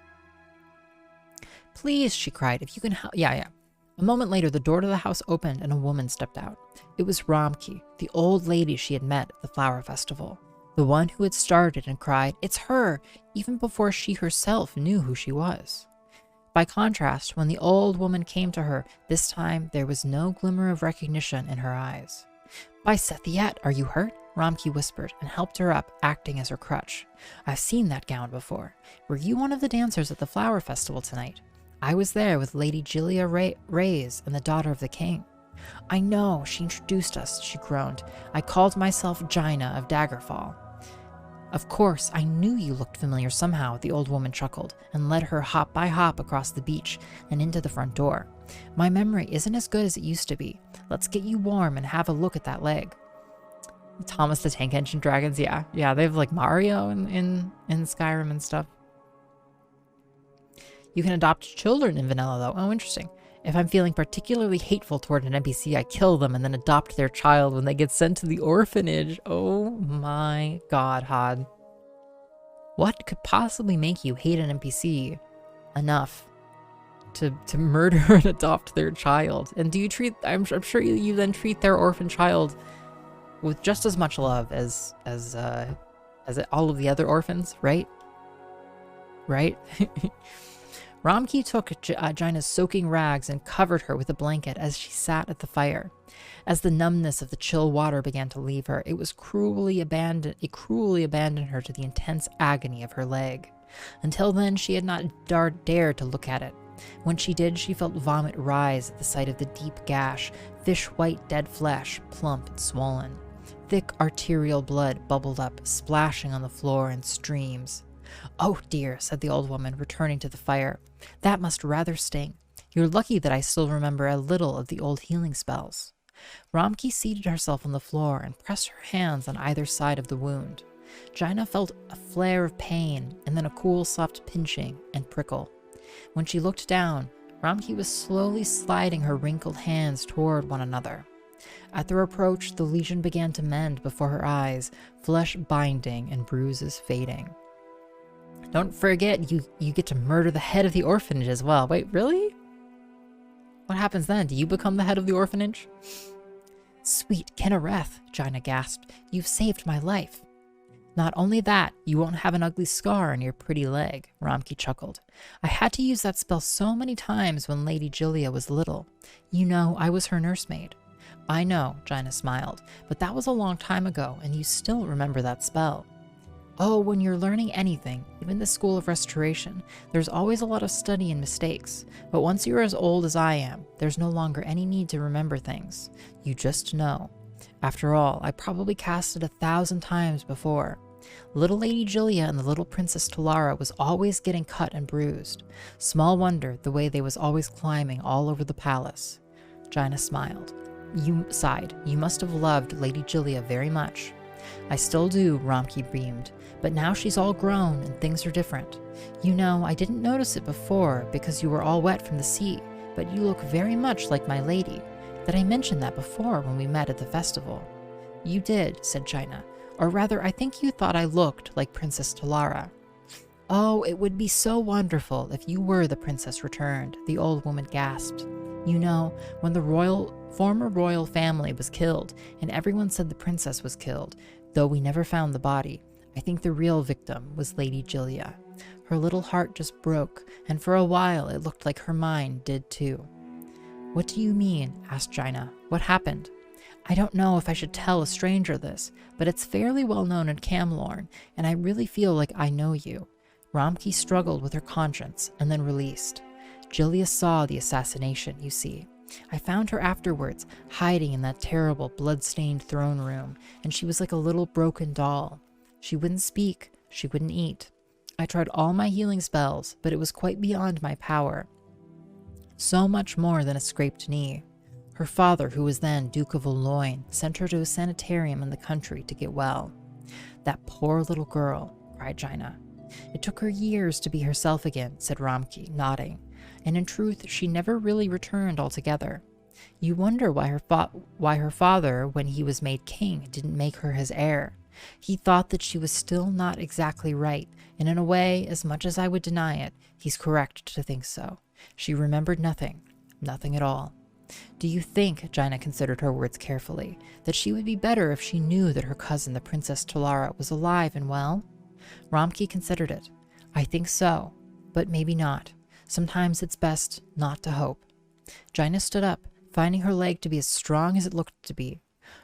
"Please," she cried, "if you can help." Yeah. A moment later, the door to the house opened and a woman stepped out. It was Ramki, the old lady she had met at the flower festival. The one who had started and cried, "It's her," even before she herself knew who she was. By contrast, when the old woman came to her, this time there was no glimmer of recognition in her eyes. "By Sethiat, are you hurt?" Ramki whispered and helped her up, acting as her crutch. "I've seen that gown before. Were you one of the dancers at the flower festival tonight? I was there with Lady Julia Reyes and the daughter of the king." "I know, she introduced us," she groaned. "I called myself Jaina of Daggerfall." "Of course, I knew you looked familiar somehow," the old woman chuckled and led her hop by hop across the beach and into the front door. "My memory isn't as good as it used to be. Let's get you warm and have a look at that leg." Thomas the Tank Engine Dragons, yeah, they have like Mario in Skyrim and stuff. You can adopt children in vanilla though. Oh, interesting. "If I'm feeling particularly hateful toward an NPC, I kill them and then adopt their child when they get sent to the orphanage." Oh my god, Hod. What could possibly make you hate an NPC enough to murder and adopt their child? And do you treat, I'm sure you then treat their orphan child with just as much love as all of the other orphans, right? Right? Ramki took Jaina's soaking rags and covered her with a blanket as she sat at the fire. As the numbness of the chill water began to leave her, it cruelly abandoned her to the intense agony of her leg. Until then, she had not dared to look at it. When she did, she felt vomit rise at the sight of the deep gash, fish-white dead flesh, plump and swollen. Thick arterial blood bubbled up, splashing on the floor in streams. "Oh dear," said the old woman, returning to the fire. "That must rather sting. You're lucky that I still remember a little of the old healing spells." Ramki seated herself on the floor and pressed her hands on either side of the wound. Jaina felt a flare of pain and then a cool, soft pinching and prickle. When she looked down, Ramki was slowly sliding her wrinkled hands toward one another. At their approach, the lesion began to mend before her eyes, flesh binding and bruises fading. "Don't forget, you get to murder the head of the orphanage as well." Wait, really? What happens then? Do you become the head of the orphanage? "Sweet Kinnereth," Jaina gasped. "You've saved my life." "Not only that, you won't have an ugly scar on your pretty leg," Ramki chuckled. "I had to use that spell so many times when Lady Julia was little. You know, I was her nursemaid." "I know," Jaina smiled, "but that was a long time ago, and you still remember that spell." "Oh, when you're learning anything, even the School of Restoration, there's always a lot of study and mistakes. But once you're as old as I am, there's no longer any need to remember things. You just know. After all, I probably cast it 1,000 times before. Little Lady Julia and the little Princess Talara was always getting cut and bruised. Small wonder the way they was always climbing all over the palace." Jaina smiled. You sighed. "You must have loved Lady Julia very much." "I still do," Ramki beamed. "But now she's all grown and things are different. You know, I didn't notice it before because you were all wet from the sea, but you look very much like my lady. Did I mention that before when we met at the festival?" "You did," said Jaina. "Or rather, I think you thought I looked like Princess Talara." "Oh, it would be so wonderful if you were the princess returned," the old woman gasped. "You know, when the royal Former royal family was killed, and everyone said the princess was killed, though we never found the body. I think the real victim was Lady Julia. Her little heart just broke, and for a while it looked like her mind did too. What do you mean? Asked Jaina. What happened? I don't know if I should tell a stranger this, but it's fairly well known in Camlorn, and I really feel like I know you. Romke struggled with her conscience and then released. Julia saw the assassination, you see. I found her afterwards, hiding in that terrible blood-stained throne room, and she was like a little broken doll. She wouldn't speak, she wouldn't eat. I tried all my healing spells, but it was quite beyond my power. So much more than a scraped knee. Her father, who was then Duke of Oloin, sent her to a sanitarium in the country to get well. That poor little girl, cried Jaina. It took her years to be herself again, said Romke, nodding, and in truth she never really returned altogether. You wonder why her father, when he was made king, didn't make her his heir. He thought that she was still not exactly right, and in a way, as much as I would deny it, he's correct to think so. She remembered nothing, nothing at all. Do you think, Jaina considered her words carefully, that she would be better if she knew that her cousin, the Princess Talara, was alive and well? Romke considered it. I think so, but maybe not. Sometimes it's best not to hope. Jaina stood up, finding her leg to be as strong as it looked to be.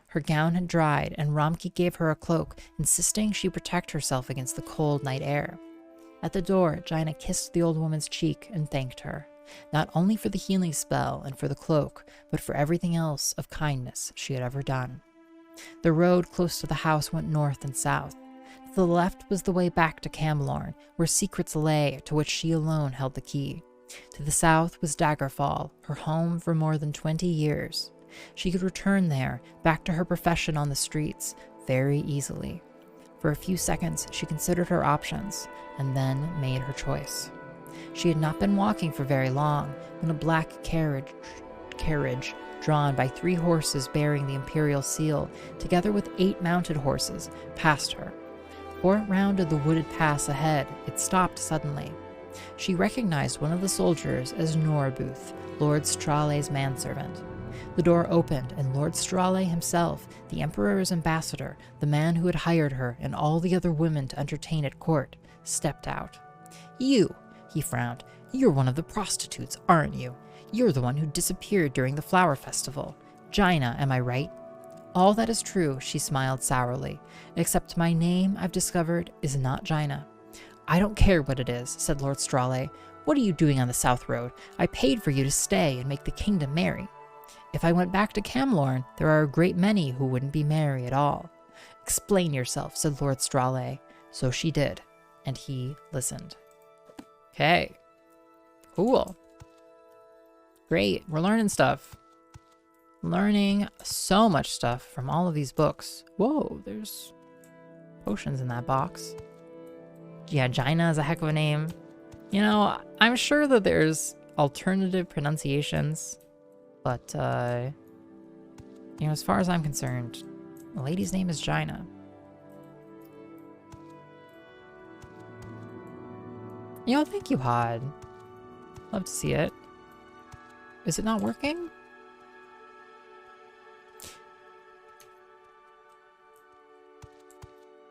Her gown had dried, and Romke gave her a cloak, insisting she protect herself against the cold night air. At the door, Jaina kissed the old woman's cheek and thanked her, not only for the healing spell and for the cloak, but for everything else of kindness she had ever done. The road close to the house went north and south. To the left was the way back to Camlorn, where secrets lay to which she alone held the key. To the south was Daggerfall, her home for more than 20 years. She could return there, back to her profession on the streets, very easily. For a few seconds, she considered her options, and then made her choice. She had not been walking for very long when a black carriage drawn by 3 horses bearing the imperial seal, together with 8 mounted horses, passed her. Before it rounded the wooded pass ahead, it stopped suddenly. She recognized one of the soldiers as Norbuth, Lord Strahle's manservant. The door opened, and Lord Strahle himself, the Emperor's ambassador, the man who had hired her and all the other women to entertain at court, stepped out. You, he frowned, you're one of the prostitutes, aren't you? You're the one who disappeared during the flower festival. Jaina, am I right? All that is true, she smiled sourly, except my name, I've discovered, is not Jaina. I don't care what it is, said Lord Strahle. What are you doing on the South Road? I paid for you to stay and make the kingdom merry. If I went back to Camlorn, there are a great many who wouldn't be merry at all. Explain yourself, said Lord Strahle. So she did, and he listened. Okay. Cool. Great, we're learning stuff. Learning so much stuff from all of these books. Whoa, there's potions in that box. Yeah, Jaina is a heck of a name. You know, I'm sure that there's alternative pronunciations, but, you know, as far as I'm concerned, the lady's name is Jaina. You know, thank you, Hod. Love to see it. Is it not working?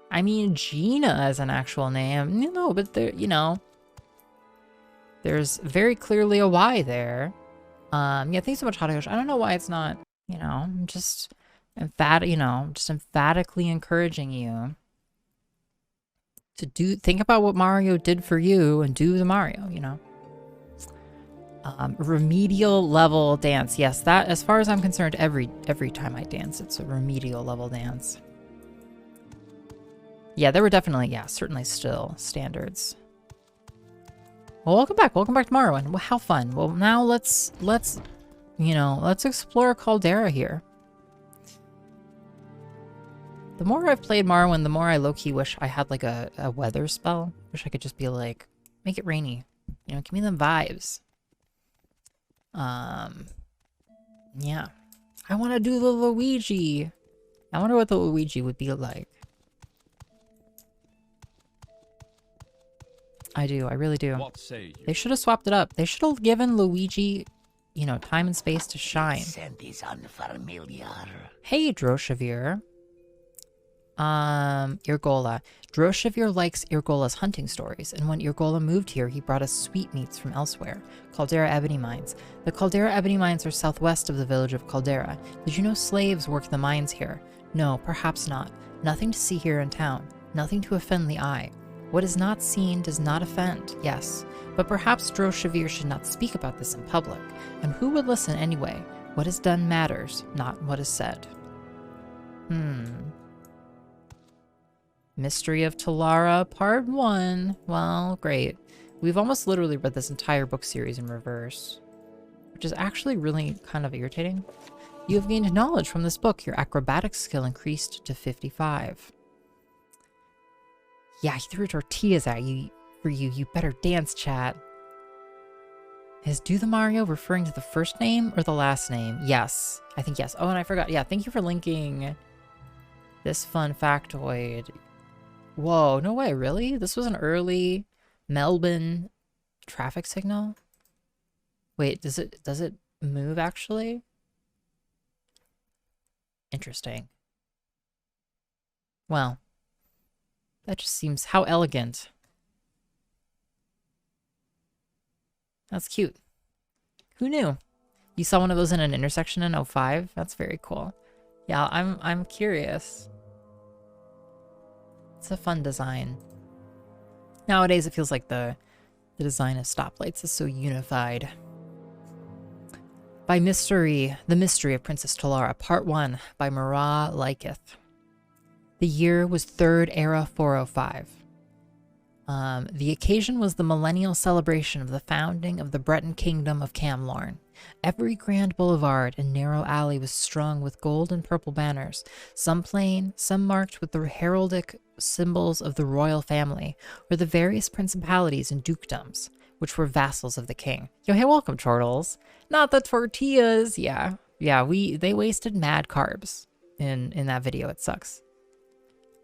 I mean, Gina is an actual name. You know, but there, you know, there's very clearly a Y there. Yeah, thanks so much, Hadagosh. I don't know why it's not, you know, I'm just emphatically encouraging you to think about what Mario did for you and do the Mario, you know. Remedial level dance. Yes, that, as far as I'm concerned, every time I dance, it's a remedial level dance. Yeah, there were definitely, yeah, certainly still standards. Well, welcome back to Morrowind. Well, how fun. Well, now let's explore Caldera here. The more I've played Morrowind, the more I low-key wish I had like a weather spell. Wish I could just be like, make it rainy. You know, give me them vibes. Yeah. I want to do the Luigi. I wonder what the Luigi would be like. I do, I really do. What say you? They should have swapped it up. They should have given Luigi you know, time and space to shine. Scent is unfamiliar. Hey, Droshavir. Irgola. Droshavir likes Irgola's hunting stories, and when Irgola moved here, he brought us sweetmeats from elsewhere. Caldera Ebony Mines. The Caldera Ebony Mines are southwest of the village of Caldera. Did you know slaves work the mines here? No, perhaps not. Nothing to see here in town. Nothing to offend the eye. What is not seen does not offend, yes. But perhaps Droshavir should not speak about this in public. And who would listen anyway? What is done matters, not what is said. Mystery of Talara, Part 1. Well, great. We've almost literally read this entire book series in reverse, which is actually really kind of irritating. You have gained knowledge from this book. Your acrobatics skill increased to 55. Yeah, he threw tortillas at you. For you, you better dance, chat. Is Do the Mario referring to the first name or the last name? Yes, I think yes. Oh, and I forgot. Yeah, thank you for linking this fun factoid. Whoa, no way, really? This was an early Melbourne traffic signal? Wait, does it move actually? Interesting. Well, that just seems how elegant. That's cute. Who knew? You saw one of those in an intersection in 05? That's very cool. Yeah, I'm curious. It's a fun design. Nowadays, it feels like the design of stoplights is so unified. By Mystery, The Mystery of Princess Talara, Part 1, by Mara Liketh. The year was 3rd Era 405. The occasion was the millennial celebration of the founding of the Breton Kingdom of Camlorn. Every grand boulevard and narrow alley was strung with gold and purple banners, some plain, some marked with the heraldic symbols of the royal family, or the various principalities and dukedoms, which were vassals of the king. Yo, hey, welcome, Chortles. Not the tortillas. Yeah, they wasted mad carbs in that video. It sucks.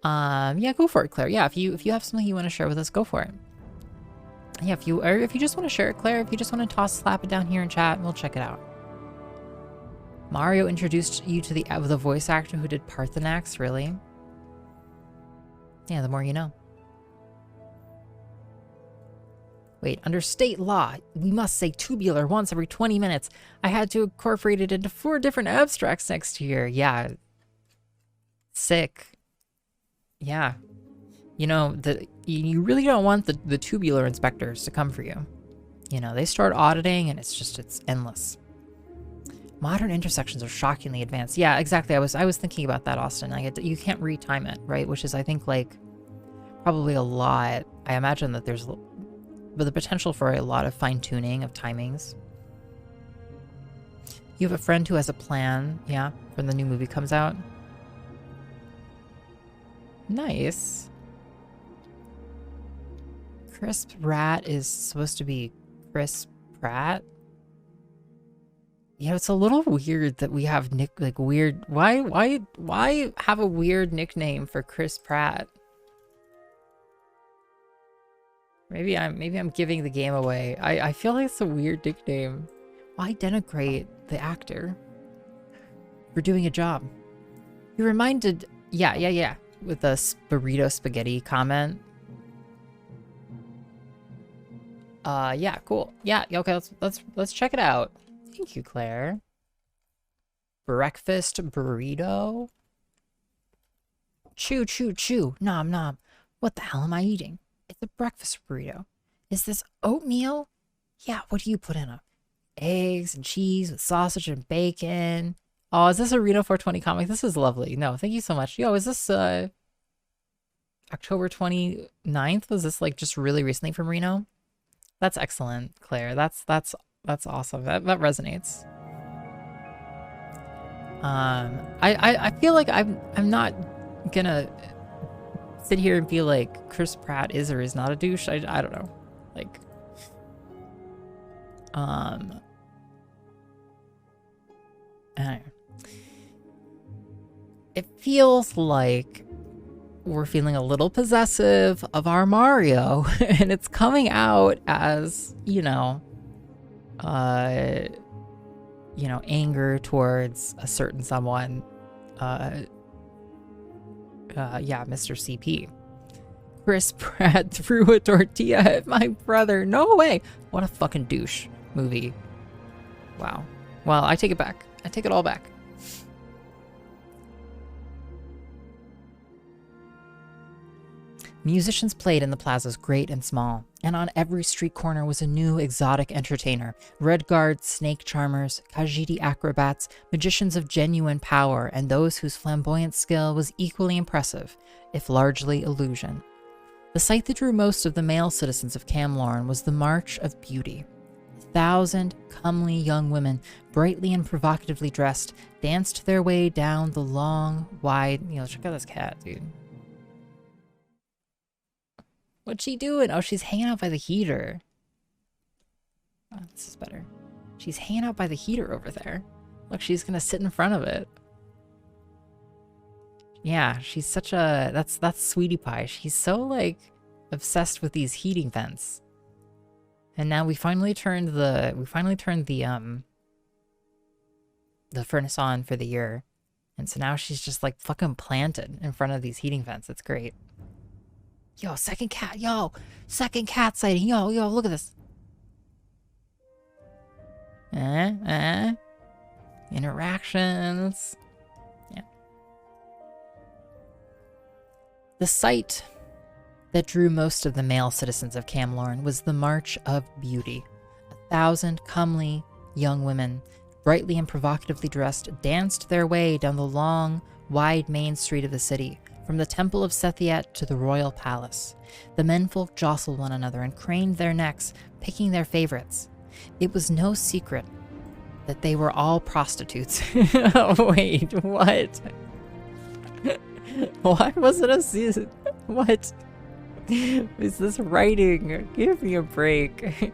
Yeah, go for it, Claire. Yeah, if you have something you want to share with us, go for it. Yeah, if you just want to share it, Claire, if you just want to slap it down here in chat, we'll check it out. Mario introduced you to the voice actor who did Parthenax, really? Yeah, the more you know. Wait, under state law, we must say tubular once every 20 minutes. I had to incorporate it into 4 different abstracts next year. Yeah. Sick. Yeah. You know, you really don't want the tubular inspectors to come for you. You know, they start auditing and it's endless. Modern intersections are shockingly advanced. Yeah, exactly. I was thinking about that, Austin. You can't retime it, right? Which is, I think, like, probably a lot. I imagine that there's the potential for a lot of fine-tuning of timings. You have a friend who has a plan, yeah, when the new movie comes out. Nice. Crisp Rat is supposed to be Chris Pratt. Yeah, it's a little weird that we have weird. Why have a weird nickname for Chris Pratt? Maybe I'm giving the game away. I feel like it's a weird nickname. Why denigrate the actor for doing a job? You reminded, yeah, with the burrito spaghetti comment. Yeah, cool. Yeah, okay, let's check it out. Thank you, Claire. Breakfast burrito. Chew, chew, chew. Nom, nom. What the hell am I eating? It's a breakfast burrito. Is this oatmeal? Yeah, what do you put in it? Eggs and cheese with sausage and bacon. Oh, is this a Reno 420 comic? This is lovely. No, thank you so much. Yo, is this October 29th? Was this like just really recently from Reno? That's excellent, Claire. That's awesome. That resonates. I feel like I'm not gonna sit here and feel like Chris Pratt is or is not a douche. I don't know. Like, I don't know. It feels like we're feeling a little possessive of our Mario, and it's coming out as, you know, you know, anger towards a certain someone. Yeah, Mr. CP. Chris Pratt threw a tortilla at my brother. No way. What a fucking douche movie. Wow. Well, I take it back. I take it all back. Musicians played in the plazas great and small, and on every street corner was a new exotic entertainer. Red guards, snake charmers, Khajiit acrobats, magicians of genuine power, and those whose flamboyant skill was equally impressive, if largely illusion. The sight that drew most of the male citizens of Camlorn was the March of Beauty. 1,000 comely young women, brightly and provocatively dressed, danced their way down the long, wide... You know, check out this cat, dude. What's she doing? Oh, she's hanging out by the heater. Oh, this is better. She's hanging out by the heater over there. Look, she's gonna sit in front of it. Yeah, she's such a... That's Sweetie Pie. She's so, like, obsessed with these heating vents. And now we finally turned the... the furnace on for the year. And so now she's just, like, fucking planted in front of these heating vents. It's great. Yo, second cat. Yo, second cat sighting. Yo, look at this. Interactions. Yeah. The sight that drew most of the male citizens of Camlorn was the March of Beauty. 1,000 comely young women, brightly and provocatively dressed, danced their way down the long, wide main street of the city, from the Temple of Sethiat to the royal palace. The menfolk jostled one another and craned their necks, picking their favorites. It was no secret that they were all prostitutes. Oh, wait, what? Why was it a season? What? Is this writing? Give me a break.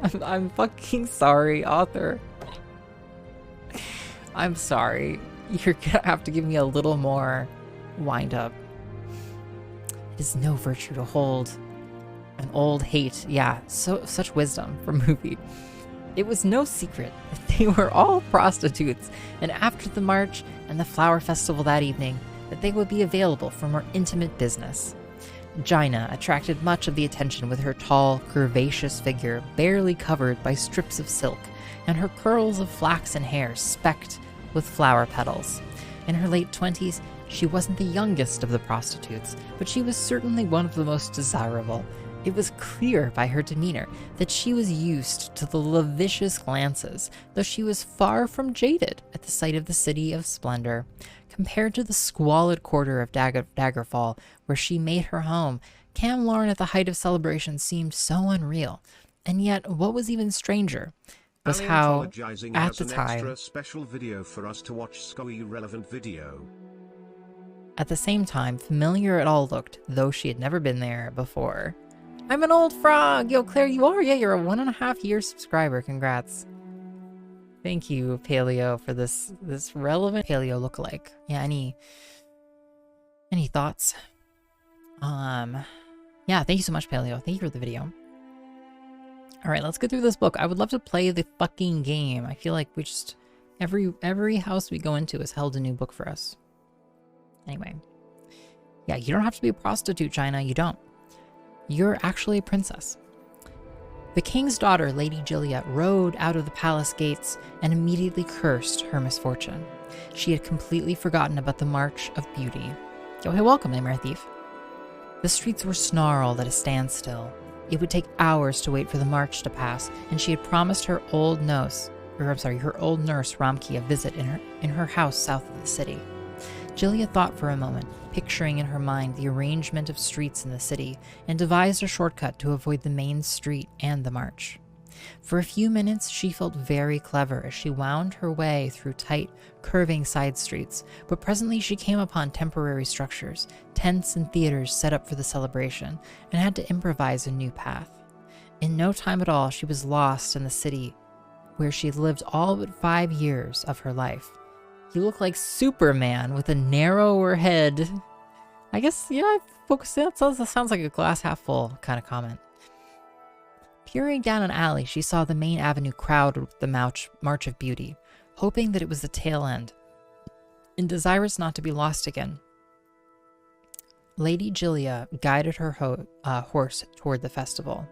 I'm fucking sorry, author. I'm sorry. You're gonna have to give me a little more wind up. It is no virtue to hold an old hate. Yeah, such wisdom from movie. It was no secret that they were all prostitutes, and after the march and the flower festival that evening, that they would be available for more intimate business. Jaina attracted much of the attention with her tall, curvaceous figure, barely covered by strips of silk, and her curls of flaxen hair specked with flower petals. In her late 20s, she wasn't the youngest of the prostitutes, but she was certainly one of the most desirable. It was clear by her demeanor that she was used to the lascivious glances, though she was far from jaded at the sight of the city of splendor. Compared to the squalid quarter of Daggerfall, where she made her home, Camlorn at the height of celebration seemed so unreal. And yet, what was even stranger was how, at the time, extra special video for us to watch SCOE relevant video. At the same time, familiar it all looked, though she had never been there before. I'm an old frog! Yo, Claire, you are? Yeah, you're a 1.5 year subscriber. Congrats. Thank you, Paleo, for this relevant Paleo lookalike. Yeah, any thoughts? Yeah, thank you so much, Paleo. Thank you for the video. Alright, let's get through this book. I would love to play the fucking game. I feel like we just... Every house we go into has held a new book for us. Anyway. Yeah, you don't have to be a prostitute, China. You don't. You're actually a princess. The king's daughter, Lady Juliet, rode out of the palace gates and immediately cursed her misfortune. She had completely forgotten about the March of Beauty. Yo, hey, welcome, Nightmare Thief. The streets were snarled at a standstill. It would take hours to wait for the march to pass, and she had promised her old nurse Ramki a visit in her house south of the city. Juliet thought for a moment, picturing in her mind the arrangement of streets in the city, and devised a shortcut to avoid the main street and the march. For a few minutes, she felt very clever as she wound her way through tight, curving side streets, but presently she came upon temporary structures, tents and theaters set up for the celebration, and had to improvise a new path. In no time at all, she was lost in the city, where she had lived all but 5 years of her life. You look like Superman with a narrower head. I guess, yeah, that sounds like a glass half full kind of comment. Peering down an alley, she saw the main avenue crowded with the March of Beauty, hoping that it was the tail end, and desirous not to be lost again. Lady Julia guided her horse toward the festival.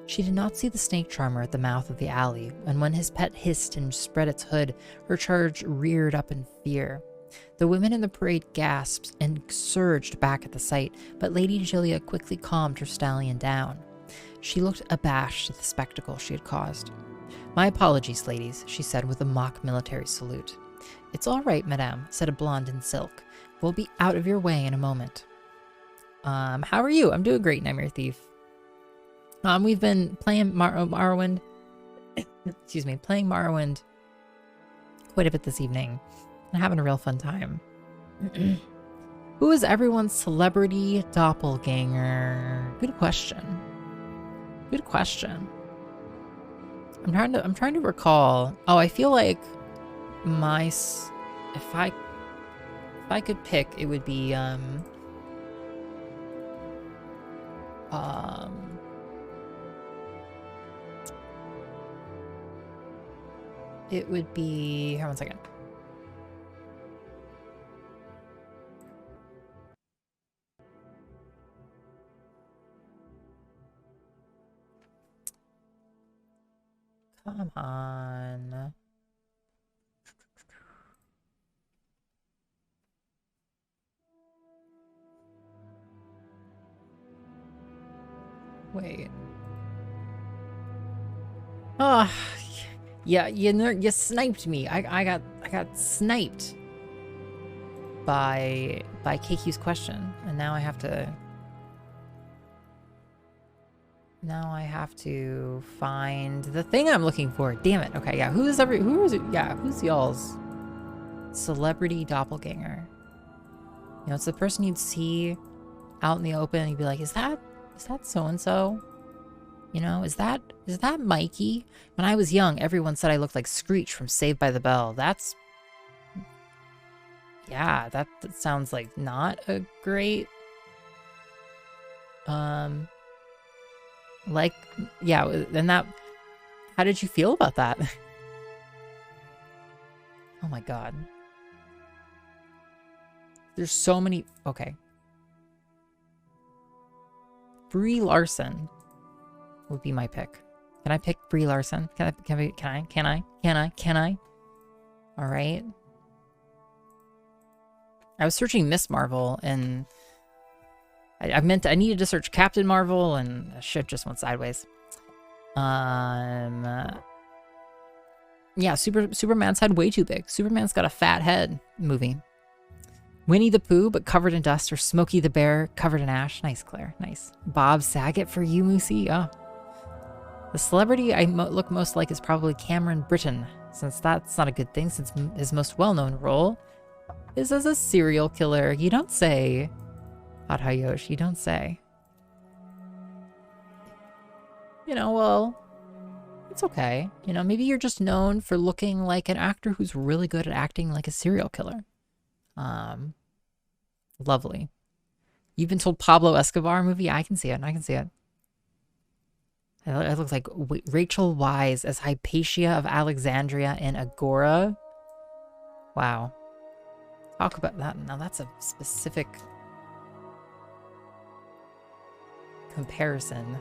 She did not see the snake charmer at the mouth of the alley, and when his pet hissed and spread its hood, her charge reared up in fear. The women in the parade gasped and surged back at the sight, but Lady Julia quickly calmed her stallion down. She looked abashed at the spectacle she had caused. "My apologies, ladies," she said with a mock military salute. "It's all right, madame," said a blonde in silk. "We'll be out of your way in a moment." How are you? I'm doing great, Nightmare Thief. We've been playing Morrowind. Excuse me, playing Morrowind quite a bit this evening. And having a real fun time. Who is everyone's celebrity doppelganger? Good question. Good question. I'm trying to recall. Oh, I feel like if I could pick, it would be it would be, hold on 1 second. Come on. Wait. Oh, yeah, you sniped me. I got sniped by KQ's question, and now I have to find the thing I'm looking for. Damn it. Okay, yeah. Who's y'all's celebrity doppelganger? You know, it's the person you'd see out in the open and you'd be like, is that so and so? You know, is that Mikey? When I was young, everyone said I looked like Screech from Saved by the Bell. That sounds like not a great like, yeah, and that, how did you feel about that? Oh my god. There's so many, okay. Brie Larson would be my pick. Can I pick Brie Larson? Can I? All right. I was searching Miss Marvel and I needed to search Captain Marvel and shit just went sideways. Yeah, Superman's head way too big. Superman's got a fat head movie. Winnie the Pooh, but covered in dust, or Smokey the Bear, covered in ash. Nice, Claire. Nice. Bob Saget for you, Moosey. Oh. The celebrity I look most like is probably Cameron Britton, since that's not a good thing, since his most well-known role is as a serial killer. You don't say. Hot Hayosh, you don't say. You know, well, it's okay. You know, maybe you're just known for looking like an actor who's really good at acting like a serial killer. Lovely. You've been told Pablo Escobar movie? I can see it. I can see it. It looks like Rachel Wise as Hypatia of Alexandria in Agora. Wow. Talk about that. Now that's a specific comparison.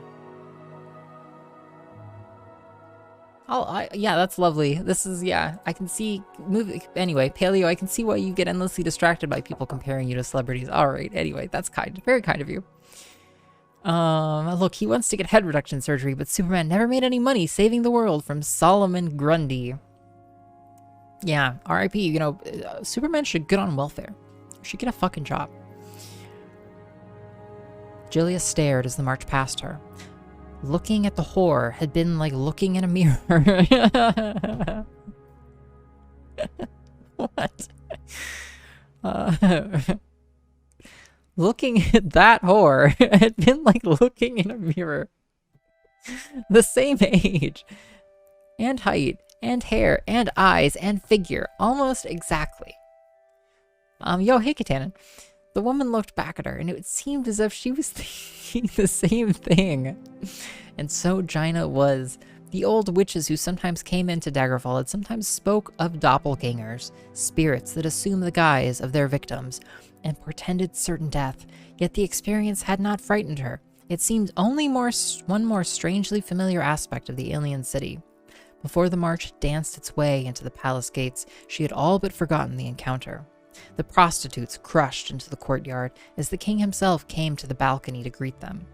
Yeah, that's lovely. This is, yeah, I can see, anyway, Paleo, I can see why you get endlessly distracted by people comparing you to celebrities. All right, anyway, that's kind, very kind of you. Look, he wants to get head reduction surgery, but Superman never made any money saving the world, from Solomon Grundy. Yeah, R.I.P., you know, Superman should get on welfare. Should get a fucking job. Julia stared as the march passed her. Looking at the whore had been like looking in a mirror. What? Looking at that whore had been like looking in a mirror. The same age, and height, and hair, and eyes, and figure, almost exactly. Yo, hey, Katanen. The woman looked back at her, and it seemed as if she was thinking the same thing. And so Jaina was. The old witches who sometimes came into Daggerfall had sometimes spoke of doppelgangers, spirits that assumed the guise of their victims and portended certain death, yet the experience had not frightened her. It seemed only one more strangely familiar aspect of the alien city. Before the march danced its way into the palace gates, she had all but forgotten the encounter. The prostitutes crushed into the courtyard as the king himself came to the balcony to greet them.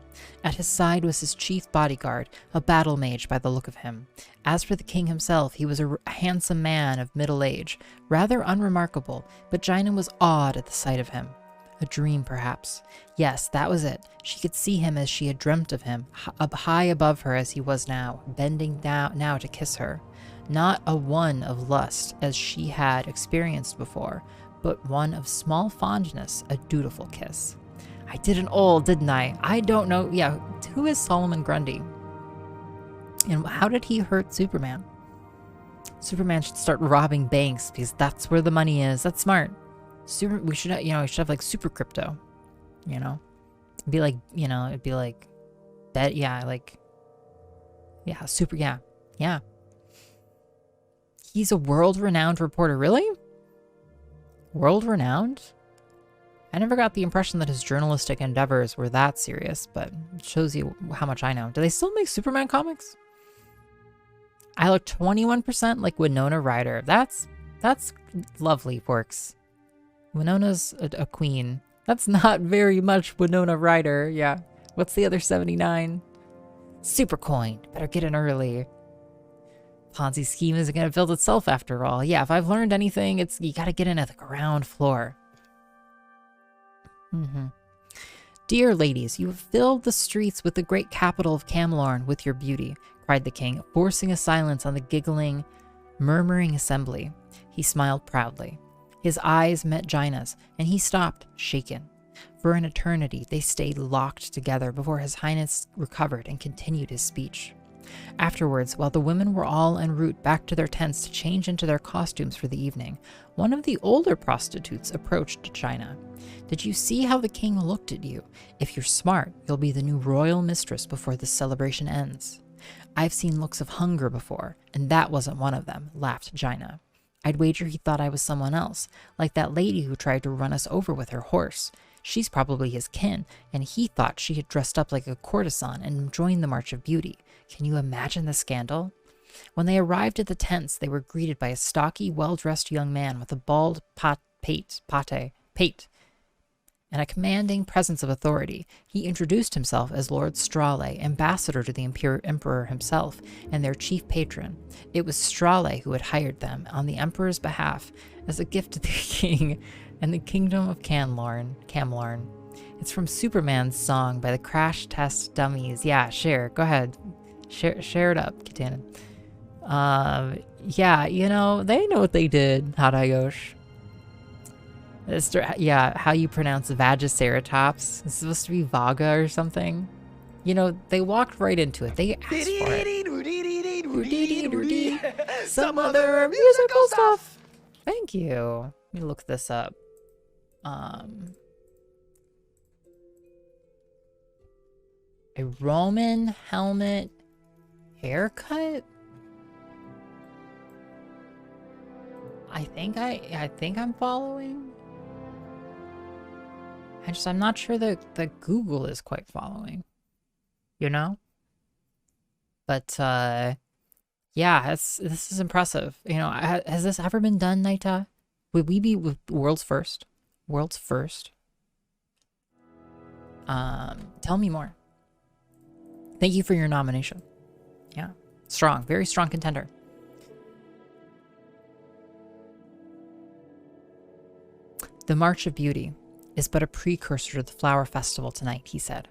At his side was his chief bodyguard, a battle mage by the look of him. As for the king himself, he was a handsome man of middle age, rather unremarkable, but Jaina was awed at the sight of him. A dream, perhaps. Yes, that was it. She could see him as she had dreamt of him, up high above her as he was now, bending down now to kiss her. Not a one of lust as she had experienced before, but one of small fondness, a dutiful kiss. I did an old, didn't I? I don't know. Yeah, who is Solomon Grundy? And how did he hurt Superman? Superman should start robbing banks because that's where the money is. That's smart. We should have like super crypto, it'd be like, bet. Yeah. He's a world-renowned reporter. Really? World-renowned? I never got the impression that his journalistic endeavors were that serious, but it shows you how much I know. Do they still make Superman comics? I look 21% like Winona Ryder. That's lovely, Forks. Winona's a queen. That's not very much Winona Ryder. Yeah. What's the other 79? Supercoin. Better get in early. Ponzi scheme isn't going to build itself after all. Yeah, if I've learned anything, it's you got to get in at the ground floor. Dear ladies, you have filled the streets with the great capital of Camlorn with your beauty, cried the king, forcing a silence on the giggling, murmuring assembly. He smiled proudly. His eyes met Jaina's, and he stopped, shaken. For an eternity, they stayed locked together before His Highness recovered and continued his speech. Afterwards, while the women were all en route back to their tents to change into their costumes for the evening, one of the older prostitutes approached Jaina. Did you see how the king looked at you? If you're smart, you'll be the new royal mistress before the celebration ends. I've seen looks of hunger before, and that wasn't one of them, laughed Jaina. I'd wager he thought I was someone else, like that lady who tried to run us over with her horse. She's probably his kin, and he thought she had dressed up like a courtesan and joined the March of Beauty. Can you imagine the scandal? When they arrived at the tents, they were greeted by a stocky, well-dressed young man with a bald pate, and a commanding presence of authority. He introduced himself as Lord Strale, ambassador to the Emperor himself, and their chief patron. It was Strale who had hired them on the Emperor's behalf as a gift to the king and the kingdom of Camlorn. It's from Superman's song by the Crash Test Dummies. Yeah, share. Go ahead. Share it up, Kitanen. Yeah, they know what they did, Hadayosh. Yeah, how you pronounce Vagiceratops. It's supposed to be Vaga or something. They walked right into it. They asked for it. Some other musical stuff. Thank you. Let me look this up. A Roman helmet haircut? I think I'm following. I'm not sure that Google is quite following. But yeah, this is impressive. Has this ever been done, Naita? Would we be with world's first? World's first? Tell me more. Thank you for your nomination. Yeah, strong, very strong contender. The March of Beauty is but a precursor to the flower festival tonight, he said.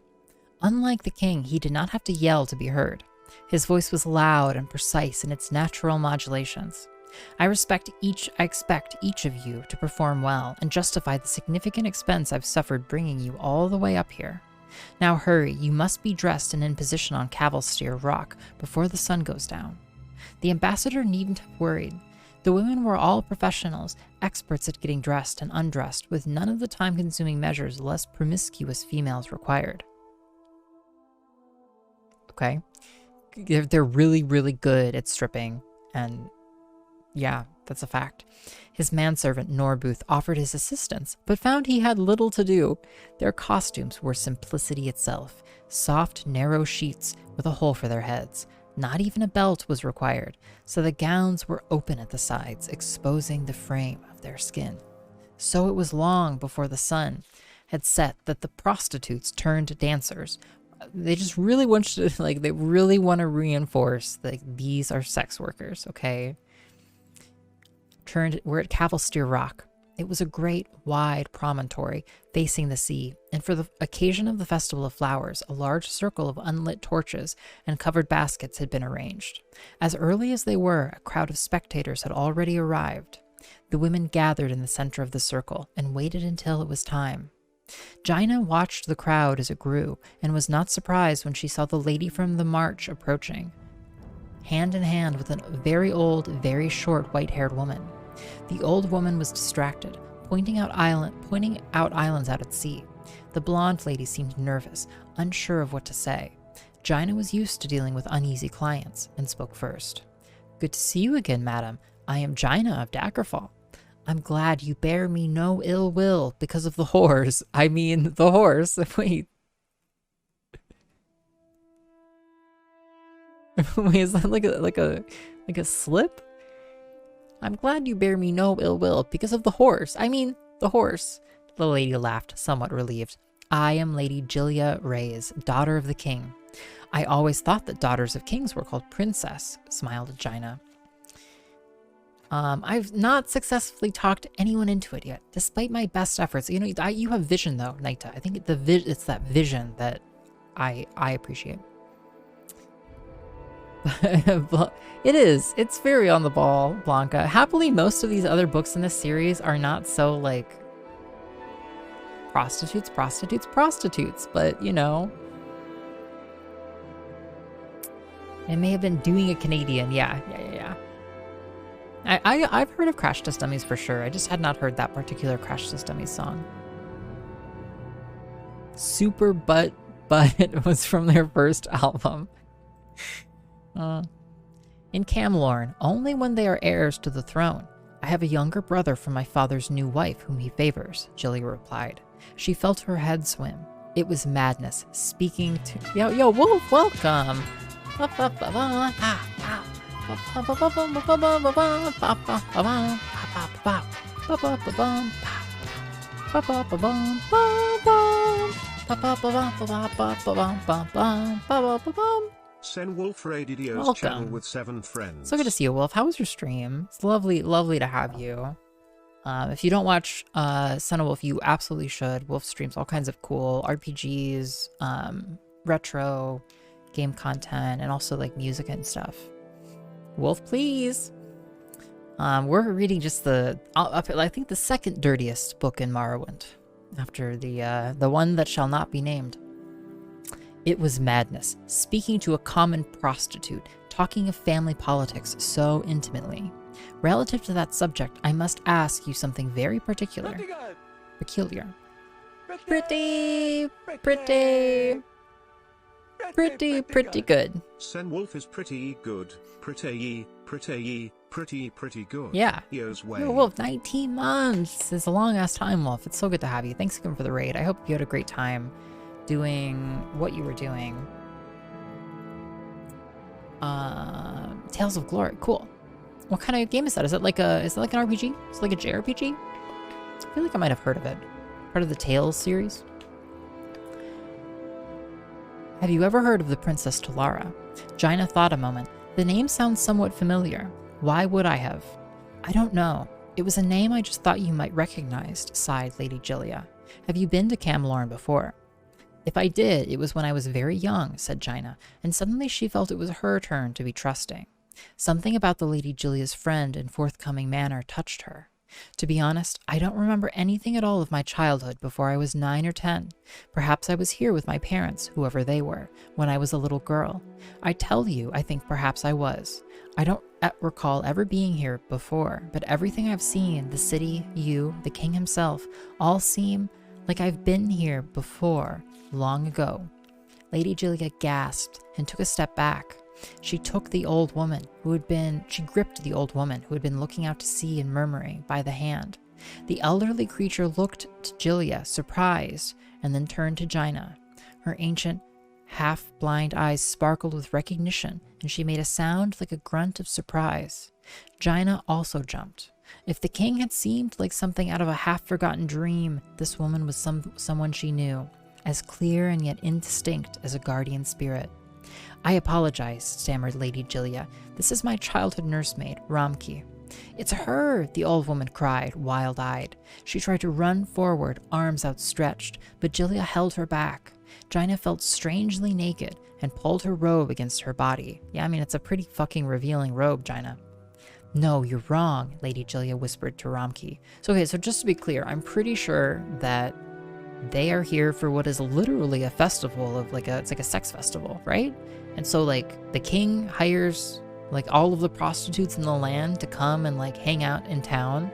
Unlike the king, he did not have to yell to be heard. His voice was loud and precise in its natural modulations. I expect each of you to perform well and justify the significant expense I've suffered bringing you all the way up here. Now hurry, you must be dressed and in position on Cavalsteer Rock before the sun goes down. The ambassador needn't have worried. The women were all professionals, experts at getting dressed and undressed, with none of the time-consuming measures less promiscuous females required. Okay? They're really, really good at stripping, and yeah, that's a fact. His manservant, Norbuth, offered his assistance, but found he had little to do. Their costumes were simplicity itself, soft, narrow sheets with a hole for their heads. Not even a belt was required, so the gowns were open at the sides, exposing the frame of their skin. So it was long before the sun had set that the prostitutes turned dancers. They just really want to, they really want to reinforce that these are sex workers, okay? We're at Cavalsteer Rock. It was a great, wide promontory facing the sea, and for the occasion of the Festival of Flowers, a large circle of unlit torches and covered baskets had been arranged. As early as they were, a crowd of spectators had already arrived. The women gathered in the center of the circle and waited until it was time. Jaina watched the crowd as it grew, and was not surprised when she saw the lady from the march approaching, hand in hand with a very old, very short, white-haired woman. The old woman was distracted, pointing out islands out at sea. The blonde lady seemed nervous, unsure of what to say. Jaina was used to dealing with uneasy clients, and spoke first. "Good to see you again, madam. I am Jaina of Daggerfall. I'm glad you bear me no ill will because of the whores. I mean, the horse." Wait. Wait, is that like a slip? "I'm glad you bear me no ill will because of the horse. I mean, the horse." The lady laughed, somewhat relieved. "I am Lady Gilia Reyes, daughter of the king." "I always thought that daughters of kings were called princess," smiled Jaina. "I've not successfully talked anyone into it yet, despite my best efforts." You know, you have vision though, Naita. I think it's that vision that I appreciate. It is. It's very on the ball, Blanca. Happily, most of these other books in this series are not so, like, prostitutes, but, you know. It may have been doing a Canadian. Yeah. I've heard of Crash Test Dummies for sure. I just had not heard that particular Crash Test Dummies song. Super Butt was from their first album. "In Camlorn, only when they are heirs to the throne. I have a younger brother from my father's new wife whom he favors," Gilia replied. She felt her head swim. It was madness, speaking to... Yo, Wolf, welcome! Send Wolf Radio's channel with 7 friends. So good to see you, Wolf. How was your stream? It's lovely to have you. If you don't watch Son of Wolf, you absolutely should. Wolf streams all kinds of cool RPGs, retro game content, and also like music and stuff. Wolf, please. We're reading just I think the second dirtiest book in Morrowind, after the one that shall not be named. It was madness, speaking to a common prostitute, talking of family politics so intimately. Relative to that subject, I must ask you something very particular. Peculiar. Pretty good. Sen Wolf is pretty good. Pretty good. Yeah. Yo's way. Yo, Wolf, 19 months. It's a long ass time, Wolf. It's so good to have you. Thanks again for the raid. I hope you had a great time doing what you were doing. Tales of Glory. Cool. What kind of game is that? Is it like an RPG? Is it like a JRPG? I feel like I might have heard of it. Part of the Tales series. Have you ever heard of the Princess Talara? Jaina thought a moment. The name sounds somewhat familiar. Why would I have? I don't know. It was a name I just thought you might recognize, sighed Lady Gilia. Have you been to Camlorn before? If I did, it was when I was very young, said Jaina, and suddenly she felt it was her turn to be trusting. Something about the Lady Gilia's friend and forthcoming manner touched her. To be honest, I don't remember anything at all of my childhood before I was 9 or 10. Perhaps I was here with my parents, whoever they were, when I was a little girl. I tell you, I think perhaps I was. I don't recall ever being here before, but everything I've seen, the city, you, the king himself, all seem like I've been here before, long ago. Lady Julia gasped and took a step back. She gripped the old woman who had been looking out to sea and murmuring by the hand. The elderly creature looked to Julia, surprised, and then turned to Jaina. Her ancient, half-blind eyes sparkled with recognition, and she made a sound like a grunt of surprise. Jaina also jumped. If the king had seemed like something out of a half-forgotten dream, this woman was someone she knew, as clear and yet indistinct as a guardian spirit. I apologize, stammered Lady Julia. This is my childhood nursemaid, Ramki. It's her, the old woman cried, wild-eyed. She tried to run forward, arms outstretched, but Julia held her back. Jaina felt strangely naked and pulled her robe against her body. Yeah, I mean, it's a pretty fucking revealing robe, Jaina. No, you're wrong, Lady Julia whispered to Ramki. So just to be clear, I'm pretty sure that they are here for what is literally a festival of it's like a sex festival, right? And so like the king hires like all of the prostitutes in the land to come and like hang out in town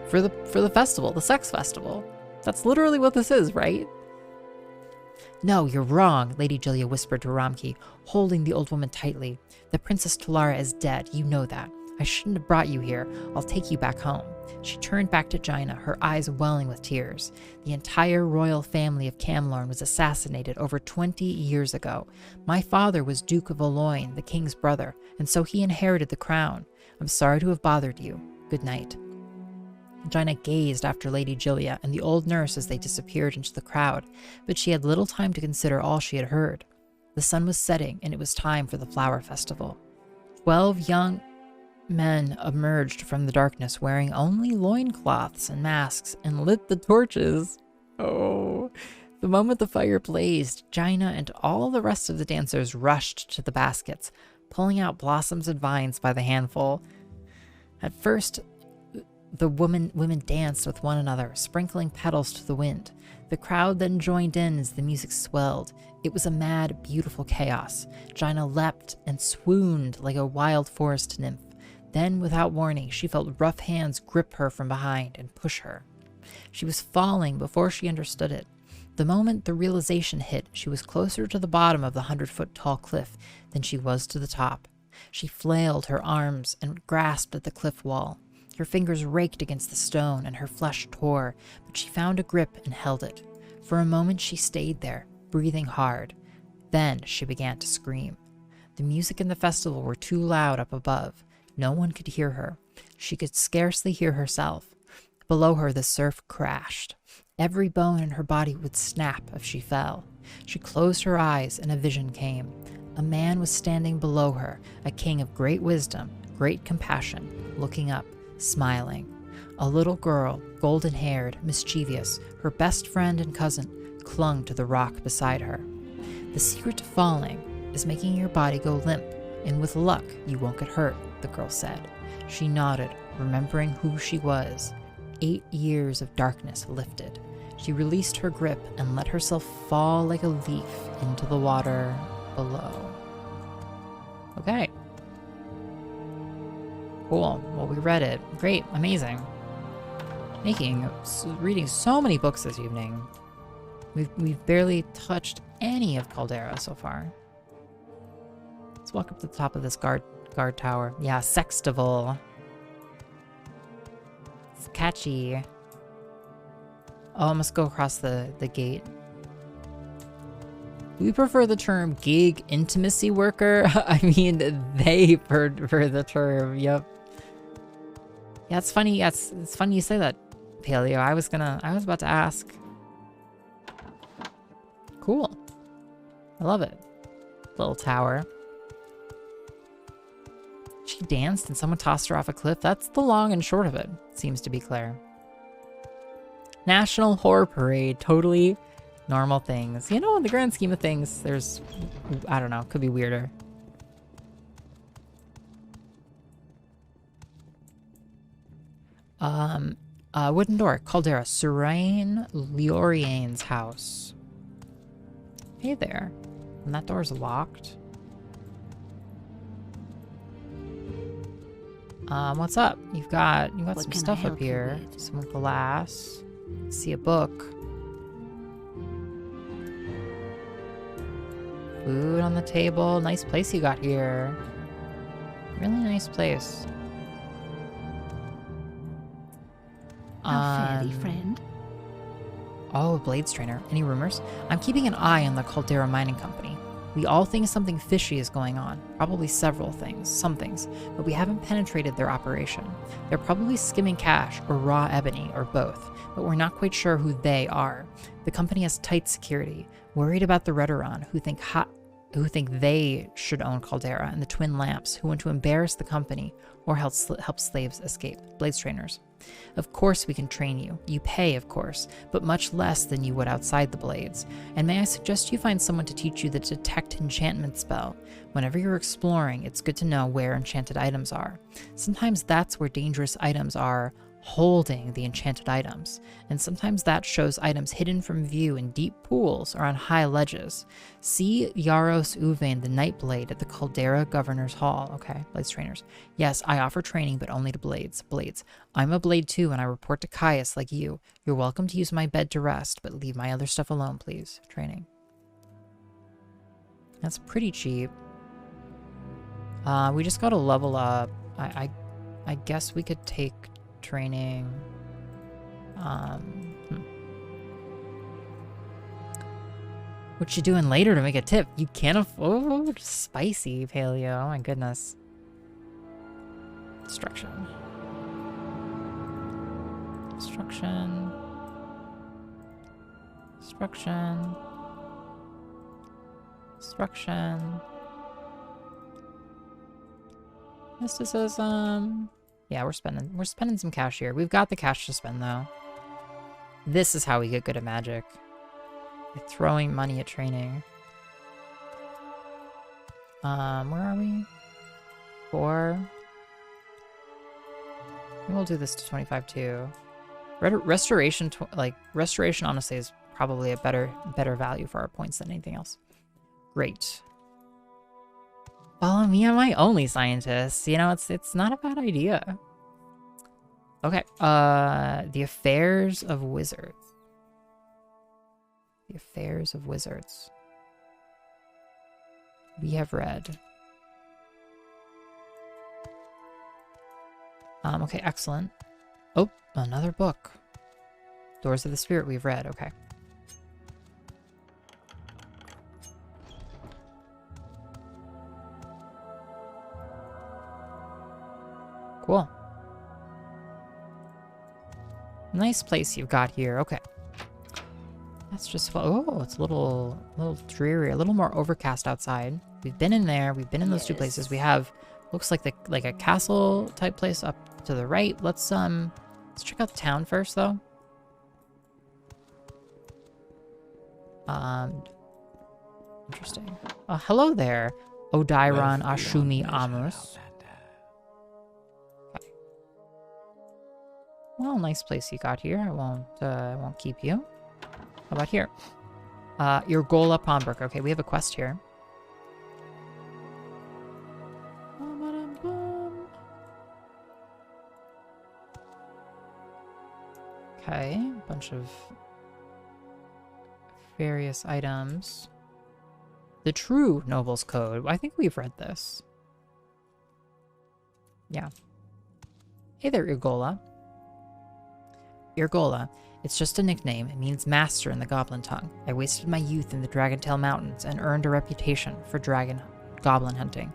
for the festival, the sex festival. That's literally what this is, right? No, you're wrong, Lady Julia whispered to Ramki, holding the old woman tightly. The Princess Talara is dead, you know that. I shouldn't have brought you here. I'll take you back home. She turned back to Jaina, her eyes welling with tears. The entire royal family of Camlorn was assassinated over 20 years ago. My father was Duke of Aloyne, the king's brother, and so he inherited the crown. I'm sorry to have bothered you. Good night. Jaina gazed after Lady Julia and the old nurse as they disappeared into the crowd, but she had little time to consider all she had heard. The sun was setting, and it was time for the flower festival. 12 young men emerged from the darkness wearing only loincloths and masks and lit the torches. Oh. The moment the fire blazed, Jaina and all the rest of the dancers rushed to the baskets, pulling out blossoms and vines by the handful. At first, the women danced with one another, sprinkling petals to the wind. The crowd then joined in as the music swelled. It was a mad, beautiful chaos. Jaina leapt and swooned like a wild forest nymph. Then, without warning, she felt rough hands grip her from behind and push her. She was falling before she understood it. The moment the realization hit, she was closer to the bottom of the 100-foot-tall cliff than she was to the top. She flailed her arms and grasped at the cliff wall. Her fingers raked against the stone and her flesh tore, but she found a grip and held it. For a moment she stayed there, breathing hard. Then she began to scream. The music and the festival were too loud up above. No one could hear her. She could scarcely hear herself. Below her, the surf crashed. Every bone in her body would snap if she fell. She closed her eyes and a vision came. A man was standing below her, a king of great wisdom, great compassion, looking up, smiling. A little girl, golden-haired, mischievous, her best friend and cousin, clung to the rock beside her. The secret to falling is making your body go limp, and with luck, you won't get hurt, the girl said. She nodded, remembering who she was. 8 years of darkness lifted. She released her grip and let herself fall like a leaf into the water below. Okay. Cool. Well, we read it. Great. Amazing. Reading so many books this evening. We've barely touched any of Caldera so far. Let's walk up to the top of this guard tower. Yeah, Sextival. It's catchy. Oh, I must go across the gate. We prefer the term gig intimacy worker. I mean, they prefer the term. Yep. Yeah, it's funny. It's funny you say that, Paleo. I was about to ask. Cool. I love it. Little tower. She danced and someone tossed her off a cliff. That's the long and short of it. Seems to be clear. National Horror Parade. Totally normal things. You know, in the grand scheme of things, there's, I don't know, could be weirder. Wooden door. Caldera. Serene Lioriane's house. Hey there. And that door's locked. What's up? You've got some stuff up here. Some glass. See a book. Food on the table. Nice place you got here. Really nice place. How fare thee, friend? Oh, Blades Trainer. Any rumors? I'm keeping an eye on the Caldera Mining Company. We all think something fishy is going on. Probably several things, some things, but we haven't penetrated their operation. They're probably skimming cash or raw ebony or both, but we're not quite sure who they are. The company has tight security, worried about the Redoran, who think they should own Caldera, and the Twin Lamps, who want to embarrass the company or help slaves escape. Blades Trainers. Of course we can train you. You pay, of course, but much less than you would outside the Blades. And may I suggest you find someone to teach you the Detect Enchantment spell. Whenever you're exploring, it's good to know where enchanted items are. Sometimes that's where dangerous items are, holding the enchanted items, and sometimes that shows items hidden from view in deep pools or on high ledges. See Yaros Uvain, the Nightblade, at the Caldera Governor's Hall. Okay, Blades Trainers. Yes, I offer training, but only to Blades. I'm a Blade too, and I report to Caius like you. You're welcome to use my bed to rest, but leave my other stuff alone, please. Training. That's pretty cheap. We just gotta level up. I guess we could take training. What you doing later to make a tip? You can't afford. Spicy paleo. Oh my goodness. Destruction. Destruction. Destruction. Destruction. Mysticism. Yeah, we're spending some cash here. We've got the cash to spend though. This is how we get good at magic. By throwing money at training. Where are we? 4. Maybe we'll do this to 25 too. Restoration, restoration honestly is probably a better value for our points than anything else. Great. Follow me on my only scientist. You know, it's not a bad idea. Okay. The Affairs of Wizards. The Affairs of Wizards. We have read. Okay, excellent. Oh, another book. Doors of the Spirit we've read. Okay. Cool. Nice place you've got here. Okay. That's just... Oh, it's a little dreary. A little more overcast outside. We've been in there. We've been in those two places. We have... Looks like a castle type place up to the right. Let's check out the town first, though. Interesting. Hello there, Odairon Ashumi Amos. Well, nice place you got here. I won't keep you. How about here? Urgola Palmbrook. Okay, we have a quest here. Okay, a bunch of various items. The True Noble's Code. I think we've read this. Yeah. Hey there, Urgola. Urgola. It's just a nickname. It means master in the goblin tongue. I wasted my youth in the Dragontail Mountains and earned a reputation for goblin hunting.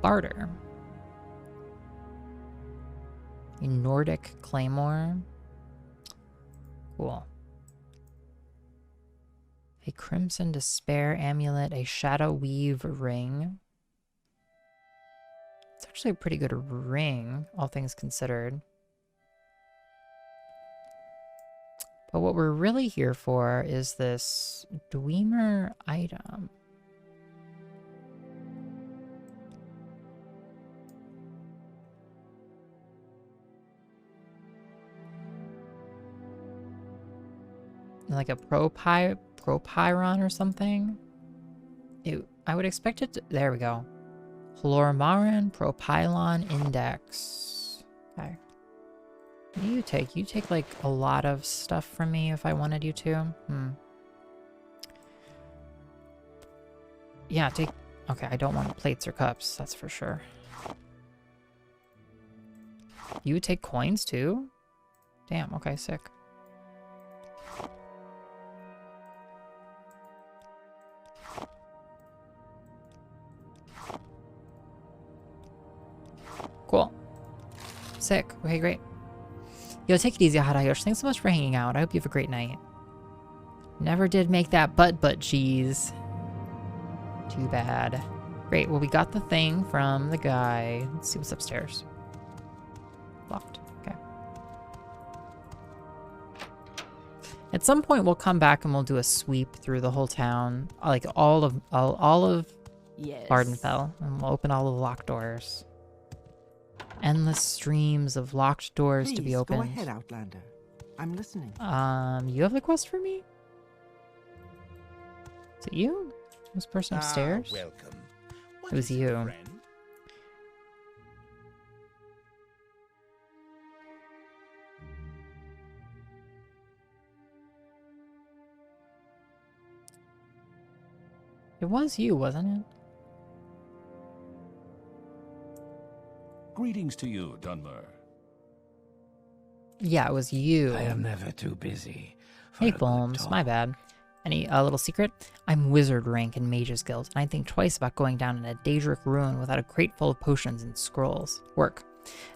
Barter. A Nordic claymore. Cool. A Crimson Despair amulet, a Shadow Weave ring. It's actually a pretty good ring, all things considered. But what we're really here for is this Dwemer item. like a propyron or something. I would expect it to, there we go. Chloromarin propylon index. Okay. You take like a lot of stuff from me if I wanted you to. Yeah, take, okay, I don't want plates or cups, that's for sure. You would take coins too? Damn, okay, sick. Cool. Sick. Okay, great. Yo, take it easy, Hadayosh. Thanks so much for hanging out. I hope you have a great night. Never did make that butt cheese. Too bad. Great, well, we got the thing from the guy. Let's see what's upstairs. Locked. Okay. At some point, we'll come back and we'll do a sweep through the whole town. Like, all of Vardenfell. And we'll open all the locked doors. Endless streams of locked doors to be opened. Go ahead, Outlander. I'm listening. You have the quest for me? Is it you? This person upstairs? Welcome. It was you. It was you, wasn't it? Greetings to you, Dunmer. Yeah, it was you. I am never too busy. Hey, Fulms, my bad. Any little secret? I'm wizard rank in Mage's Guild, and I think twice about going down in a Daedric ruin without a crate full of potions and scrolls. Work.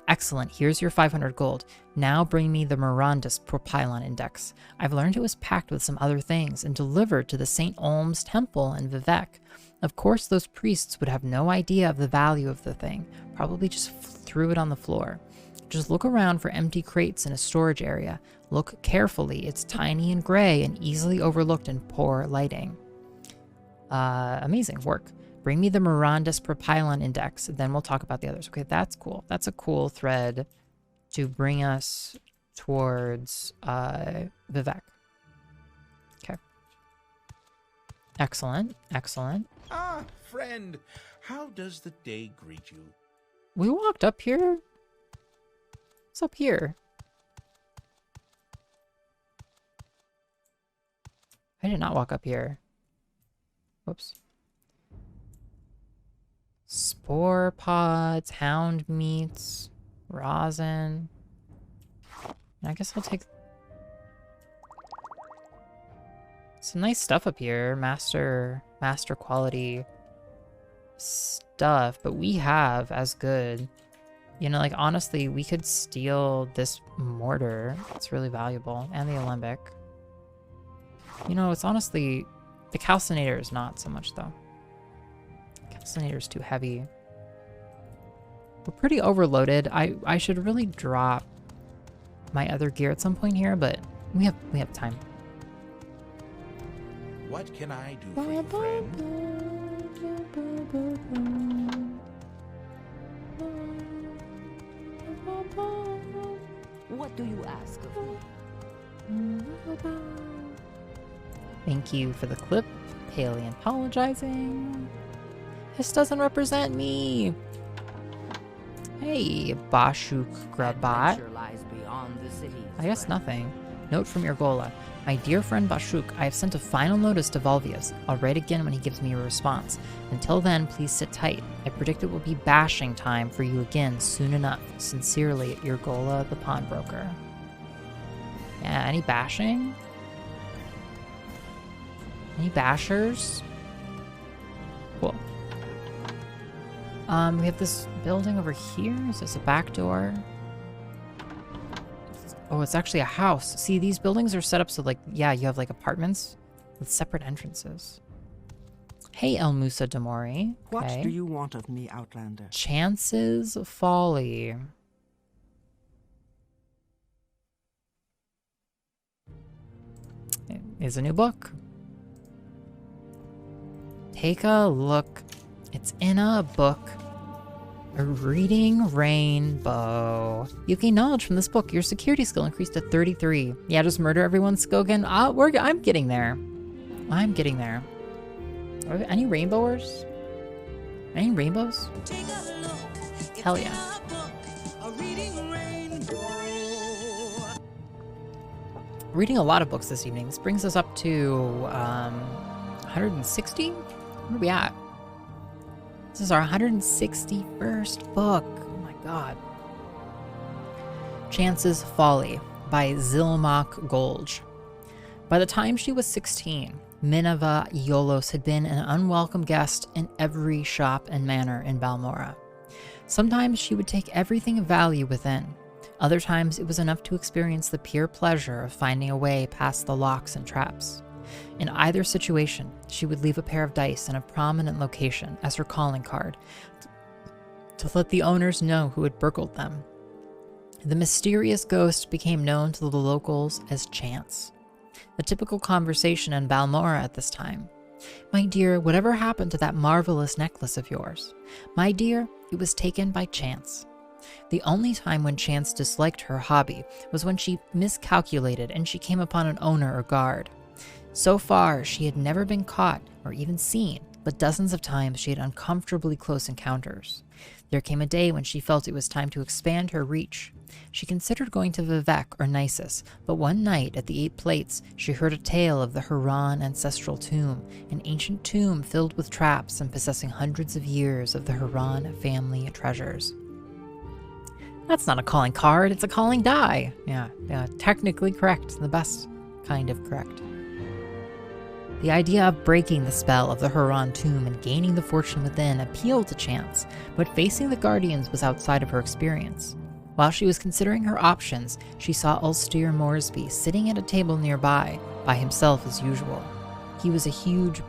Excellent, here's your 500 gold. Now bring me the Mirandus Propylon Index. I've learned it was packed with some other things and delivered to the St. Olm's Temple in Vivec. Of course, those priests would have no idea of the value of the thing, probably just threw it on the floor. Just look around for empty crates in a storage area. Look carefully, it's tiny and gray and easily overlooked in poor lighting. Amazing work. Bring me the Mirandus Propylon Index, then we'll talk about the others. Okay, that's cool. That's a cool thread to bring us towards Vivec. Okay. Excellent, excellent. Ah, friend, how does the day greet you? We walked up here? What's up here? I did not walk up here. Whoops. Spore pods, hound meats, rosin. I guess I'll take some nice stuff up here. Master quality stuff, but we have as good. You know, like, honestly, we could steal this mortar. It's really valuable. And the alembic. You know, it's honestly... The calcinator is not so much, though. Calcinator's too heavy. We're pretty overloaded. I should really drop my other gear at some point here, but we have time. What can I do for you, friend? What do you ask of me? Thank you for the clip, Haley apologizing. This doesn't represent me. Hey, Bashuk Grabat. I guess nothing. Note from Urgola. My dear friend Bashuk, I have sent a final notice to Volvius. I'll write again when he gives me a response. Until then, please sit tight. I predict it will be bashing time for you again soon enough. Sincerely, Urgola the pawnbroker. Yeah, any bashing? Any bashers? Cool. We have this building over here. Is this a back door? Oh, it's actually a house. See, these buildings are set up so, like, yeah, you have, like, apartments with separate entrances. Hey, El Musa Damori. Okay. What do you want of me, Outlander? Chances Folly. It is a new book. Take a look. It's in a book. A reading rainbow. You gain knowledge from this book. Your security skill increased to 33. Yeah, just murder everyone, Skogan. I'm getting there. I'm getting there. Are there any rainbowers? Any rainbows? Hell yeah. Reading a lot of books this evening. This brings us up to 160? Where are we at? This is our 161st book. Oh my god. Chance's Folly by Zilmok Golge. By the time she was 16, Minerva Iios had been an unwelcome guest in every shop and manor in Balmora. Sometimes she would take everything of value within. Other times it was enough to experience the pure pleasure of finding a way past the locks and traps. In either situation, she would leave a pair of dice in a prominent location as her calling card to let the owners know who had burgled them. The mysterious ghost became known to the locals as Chance. The typical conversation in Balmora at this time. "My dear, whatever happened to that marvelous necklace of yours? My dear, it was taken by Chance." The only time when Chance disliked her hobby was when she miscalculated and she came upon an owner or guard. So far, she had never been caught or even seen, but dozens of times she had uncomfortably close encounters. There came a day when she felt it was time to expand her reach. She considered going to Vivek or Nisus, but one night at the 8 Plates, she heard a tale of the Huron ancestral tomb, an ancient tomb filled with traps and possessing hundreds of years of the Huron family treasures. That's not a calling card, it's a calling die. Yeah, technically correct, the best kind of correct. The idea of breaking the spell of the Huron tomb and gaining the fortune within appealed to Chance, but facing the Guardians was outside of her experience. While she was considering her options, she saw Ulster Moresby sitting at a table nearby, by himself as usual. He was a huge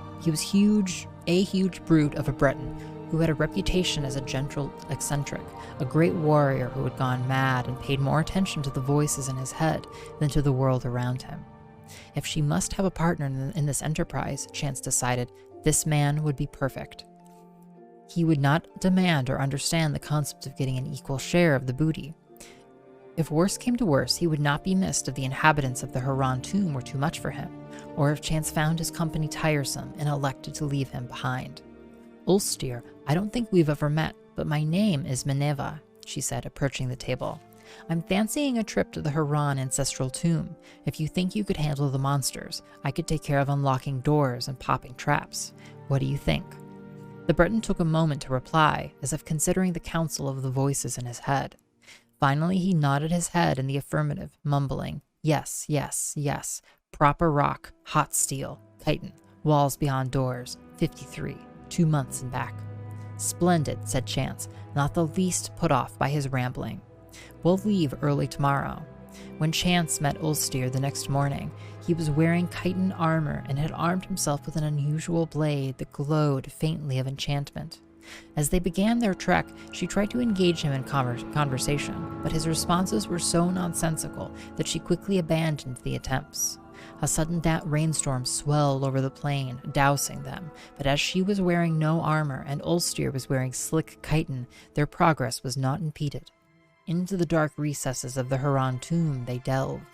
brute of a Breton, who had a reputation as a gentle eccentric, a great warrior who had gone mad and paid more attention to the voices in his head than to the world around him. If she must have a partner in this enterprise, Chance decided, this man would be perfect. He would not demand or understand the concept of getting an equal share of the booty. If worse came to worse, he would not be missed if the inhabitants of the Huron tomb were too much for him, or if Chance found his company tiresome and elected to leave him behind. "Ulster, I don't think we've ever met, but my name is Minerva," she said, approaching the table. "I'm fancying a trip to the Huron ancestral tomb. If you think you could handle the monsters, I could take care of unlocking doors and popping traps. What do you think?" The Breton took a moment to reply, as if considering the counsel of the voices in his head. Finally, he nodded his head in the affirmative, mumbling, "Yes, yes, yes. Proper rock, hot steel, chitin, walls beyond doors, 53, 2 months and back." "Splendid," said Chance, not the least put off by his rambling. "We'll leave early tomorrow." When Chance met Ulster the next morning, he was wearing chitin armor and had armed himself with an unusual blade that glowed faintly of enchantment. As they began their trek, she tried to engage him in conversation, but his responses were so nonsensical that she quickly abandoned the attempts. A sudden rainstorm swelled over the plain, dousing them, but as she was wearing no armor and Ulster was wearing slick chitin, their progress was not impeded. Into the dark recesses of the Huron tomb they delved.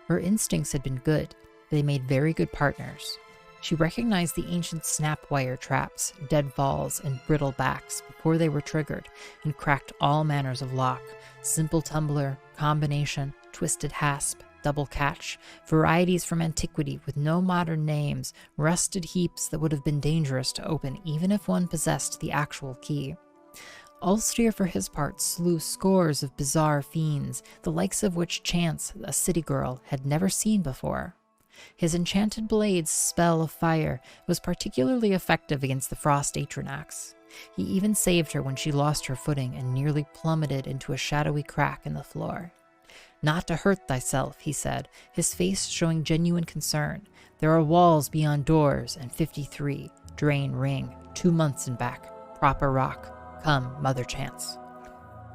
Her instincts had been good, they made very good partners. She recognized the ancient snap-wire traps, deadfalls, and brittle backs before they were triggered, and cracked all manners of lock, simple tumbler, combination, twisted hasp, double catch, varieties from antiquity with no modern names, rusted heaps that would have been dangerous to open even if one possessed the actual key. Ulster, for his part, slew scores of bizarre fiends, the likes of which Chance, a city girl, had never seen before. His enchanted blade's spell of fire was particularly effective against the frost Atronax. He even saved her when she lost her footing and nearly plummeted into a shadowy crack in the floor. "Not to hurt thyself," he said, his face showing genuine concern. "There are walls beyond doors, and 53, drain ring, 2 months and back, proper rock. Come, Mother Chance."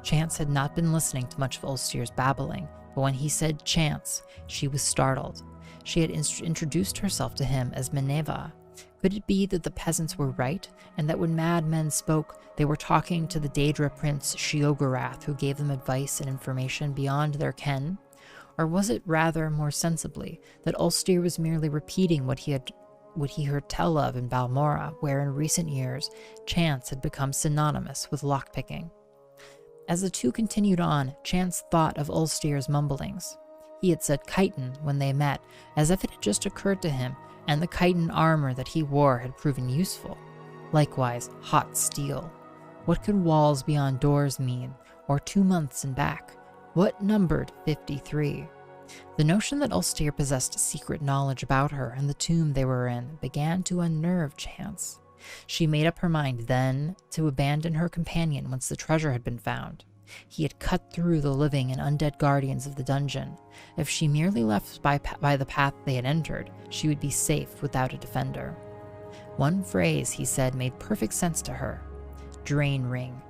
Chance had not been listening to much of Ulster's babbling, but when he said Chance, she was startled. She had introduced herself to him as Minerva. Could it be that the peasants were right, and that when madmen spoke, they were talking to the Daedra prince Sheogorath, who gave them advice and information beyond their ken? Or was it rather, more sensibly, that Ulster was merely repeating what he heard tell of in Balmora, where in recent years, chance had become synonymous with lockpicking? As the two continued on, Chance thought of Ulster's mumblings. He had said chitin when they met, as if it had just occurred to him, and the chitin armor that he wore had proven useful. Likewise, hot steel. What could walls beyond doors mean, or 2 months and back? What numbered 53? The notion that Ulster possessed secret knowledge about her and the tomb they were in began to unnerve Chance. She made up her mind then to abandon her companion once the treasure had been found. He had cut through the living and undead guardians of the dungeon. If she merely left by the path they had entered, she would be safe without a defender. One phrase, he said, made perfect sense to her. Drain ring.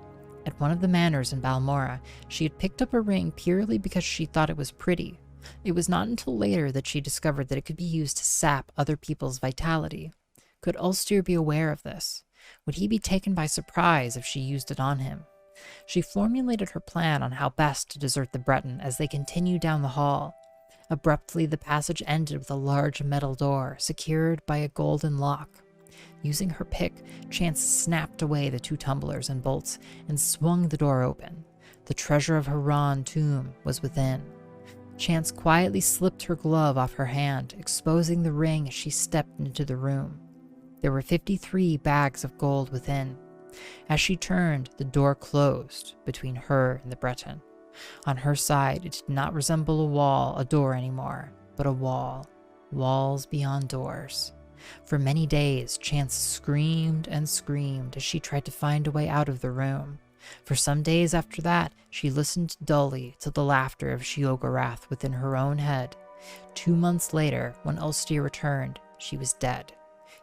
At one of the manors in Balmora, she had picked up a ring purely because she thought it was pretty. It was not until later that she discovered that it could be used to sap other people's vitality. Could Ulster be aware of this? Would he be taken by surprise if she used it on him? She formulated her plan on how best to desert the Breton as they continued down the hall. Abruptly, the passage ended with a large metal door, secured by a golden lock. Using her pick, Chance snapped away the 2 tumblers and bolts and swung the door open. The treasure of Haran tomb was within. Chance quietly slipped her glove off her hand, exposing the ring as she stepped into the room. There were 53 bags of gold within. As she turned, the door closed between her and the Breton. On her side, it did not resemble a door anymore, but a wall. Walls beyond doors. For many days, Chance screamed and screamed as she tried to find a way out of the room. For some days after that, she listened dully to the laughter of Sheogorath within her own head. 2 months later, when Ulster returned, she was dead.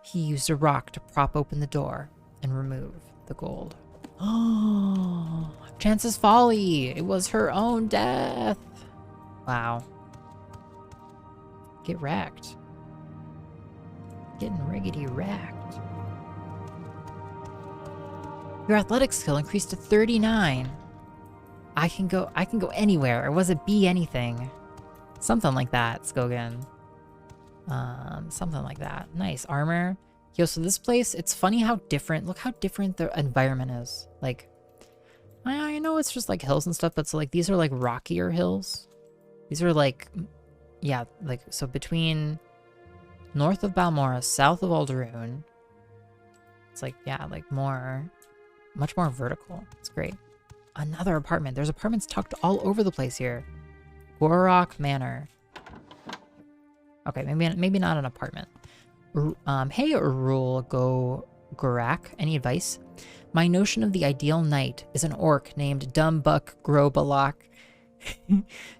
He used a rock to prop open the door and remove the gold. Oh, Chance's folly! It was her own death! Wow. Get wrecked. Getting riggedy wrecked. Your athletics skill increased to 39. I can go anywhere. Or was it be anything? Something like that, Skogan. Something like that. Nice. Armor. Yo, so this place, it's funny how different, look how different the environment is. Like, I know it's just like hills and stuff, but so like these are like rockier hills. These are like, yeah, like, so between north of Balmora, south of Alderoon, it's like, yeah, like much more vertical. It's great. Another apartment. There's apartments tucked all over the place here. Gorok Manor. Okay, maybe not an apartment. Hey, Urul Gorak, any advice? My notion of the ideal knight is an orc named Dumbuk Grobalak.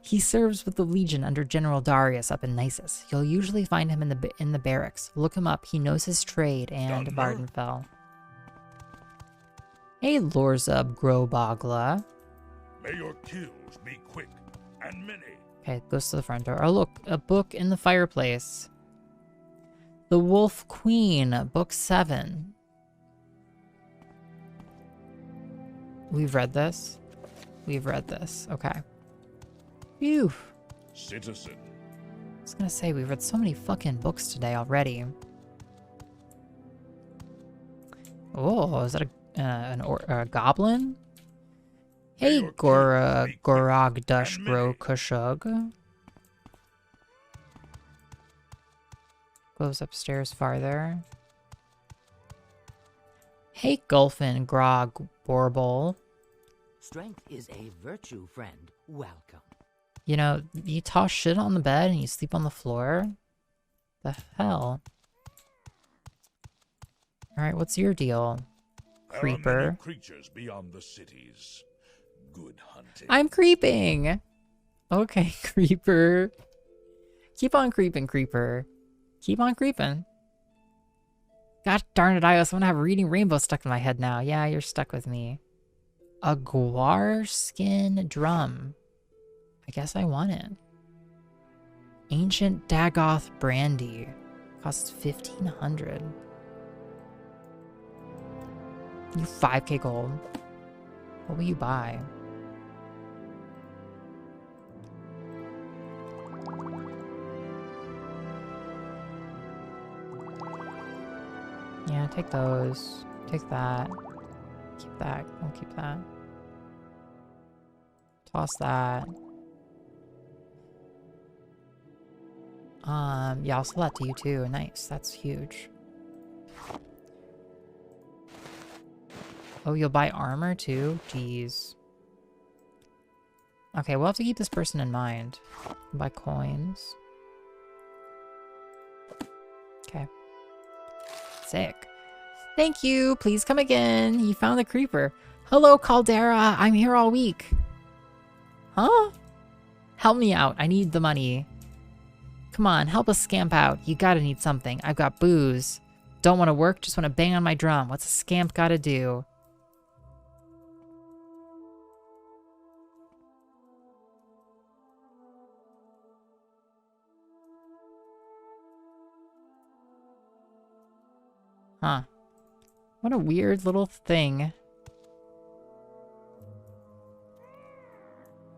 He serves with the Legion under General Darius up in Nisus. You'll usually find him in the barracks. Look him up. He knows his trade and Vardenfell. Hey, Lorzub Grobagla. May your kills be quick and many. Okay, goes to the front door. Oh, look, a book in the fireplace. The Wolf Queen, Book 7. We've read this. We've read this. Okay. Phew. Citizen. I was gonna say, we've read so many fucking books today already. Oh, is that a goblin? Hey, Gorog Dushbro Kushug. Goes upstairs farther. Hey, Gulfin Grog Borbol. Strength is a virtue, friend. Welcome. You know, you toss shit on the bed and you sleep on the floor? The hell? Alright, what's your deal, creeper? There are many creatures beyond the cities. Good hunting. I'm creeping! Okay, creeper. Keep on creeping, creeper. Keep on creeping. God darn it, iios, I'm gonna have Reading Rainbow stuck in my head now. Yeah, you're stuck with me. A guar skin drum. I guess I want it. Ancient Dagoth brandy. Costs 1,500. You 5k gold. What will you buy? Yeah, take those. Take that. Keep that. We'll keep that. Toss that. Yeah, I'll sell that to you too. Nice. That's huge. Oh, you'll buy armor too? Jeez. Okay, we'll have to keep this person in mind. Buy coins. Okay. Sick. Thank you. Please come again. You found the creeper. Hello, Caldera. I'm here all week. Huh? Help me out. I need the money. Come on, help us scamp out. You gotta need something. I've got booze. Don't want to work, just want to bang on my drum. What's a scamp gotta do? Huh. What a weird little thing.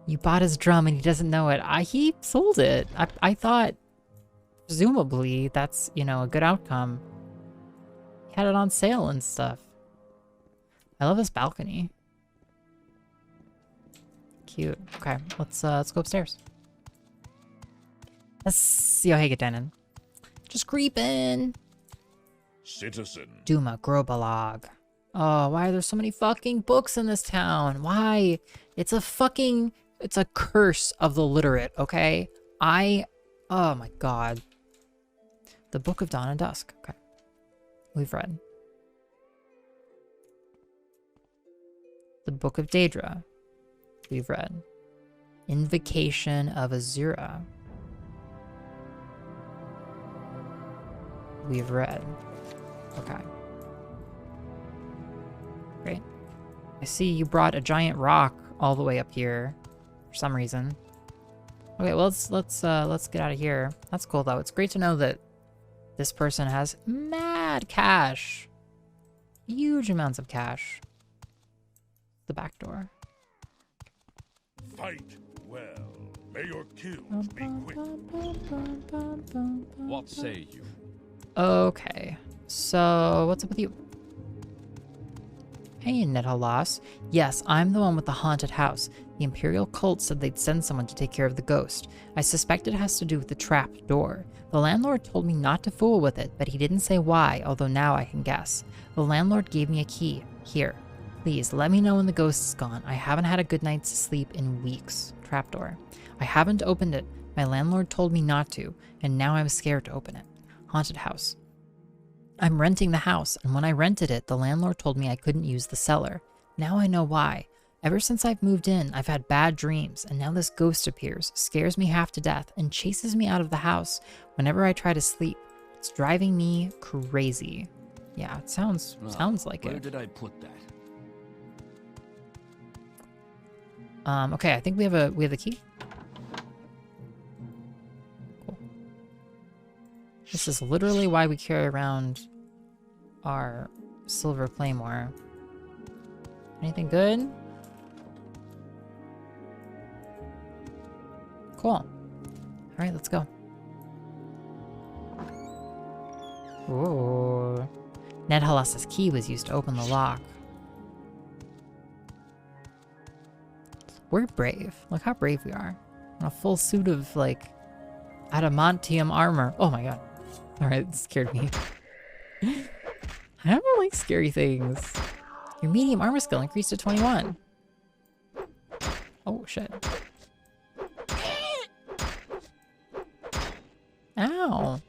You bought his drum and he doesn't know it. He sold it. I thought, presumably, that's, you know, a good outcome. He had it on sale and stuff. I love this balcony. Cute. Okay, let's go upstairs. Let's see how he get down in. Just creeping. Citizen. Duma Grobalog. Oh, why are there so many fucking books in this town? Why? It's a curse of the literate, okay? Oh my god. The Book of Dawn and Dusk. Okay. We've read. The Book of Daedra. We've read. Invocation of Azura. We've read. Okay. Great. I see you brought a giant rock all the way up here for some reason. Okay, well let's get out of here. That's cool though. It's great to know that this person has mad cash. Huge amounts of cash. The back door. Fight well. May your kills be quick. What say you? Okay. So, what's up with you? Hey, Nethalas. Yes, I'm the one with the haunted house. The Imperial cult said they'd send someone to take care of the ghost. I suspect it has to do with the trapped door. The landlord told me not to fool with it, but he didn't say why, although now I can guess. The landlord gave me a key. Here. Please, let me know when the ghost is gone. I haven't had a good night's sleep in weeks. Trapdoor. I haven't opened it. My landlord told me not to, and now I'm scared to open it. Haunted house. I'm renting the house, and when I rented it, the landlord told me I couldn't use the cellar. Now I know why. Ever since I've moved in, I've had bad dreams, and now this ghost appears, scares me half to death, and chases me out of the house whenever I try to sleep. It's driving me crazy. Yeah, it sounds like it. Where did I put that? Okay, I think we have the key. Cool. This is literally why we carry around our silver claymore. Anything good? Cool. All right, let's go. Ooh. Nethalas' key was used to open the lock. We're brave. Look how brave we are. In a full suit of, like, adamantium armor. Oh my god. Alright, it scared me. I don't like scary things. Your medium armor skill increased to 21. Oh, shit. Ow.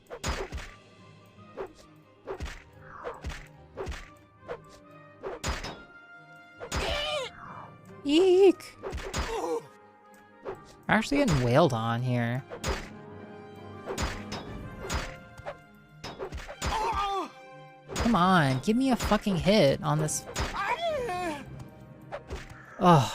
Eek. We're actually getting wailed on here. Come on, give me a fucking hit on this. Ugh.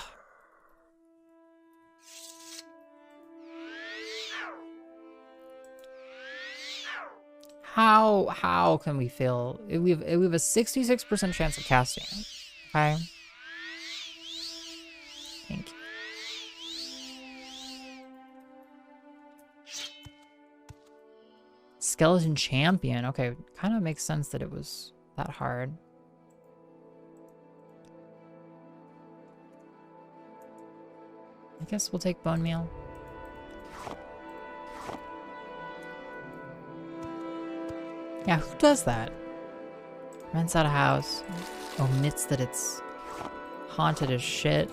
How can we fail? We have a 66% chance of casting it. Okay. Thank you. Skeleton champion. Okay, kind of makes sense that it was that hard. I guess we'll take bone meal. Yeah, who does that? Rents out a house, omits that it's haunted as shit.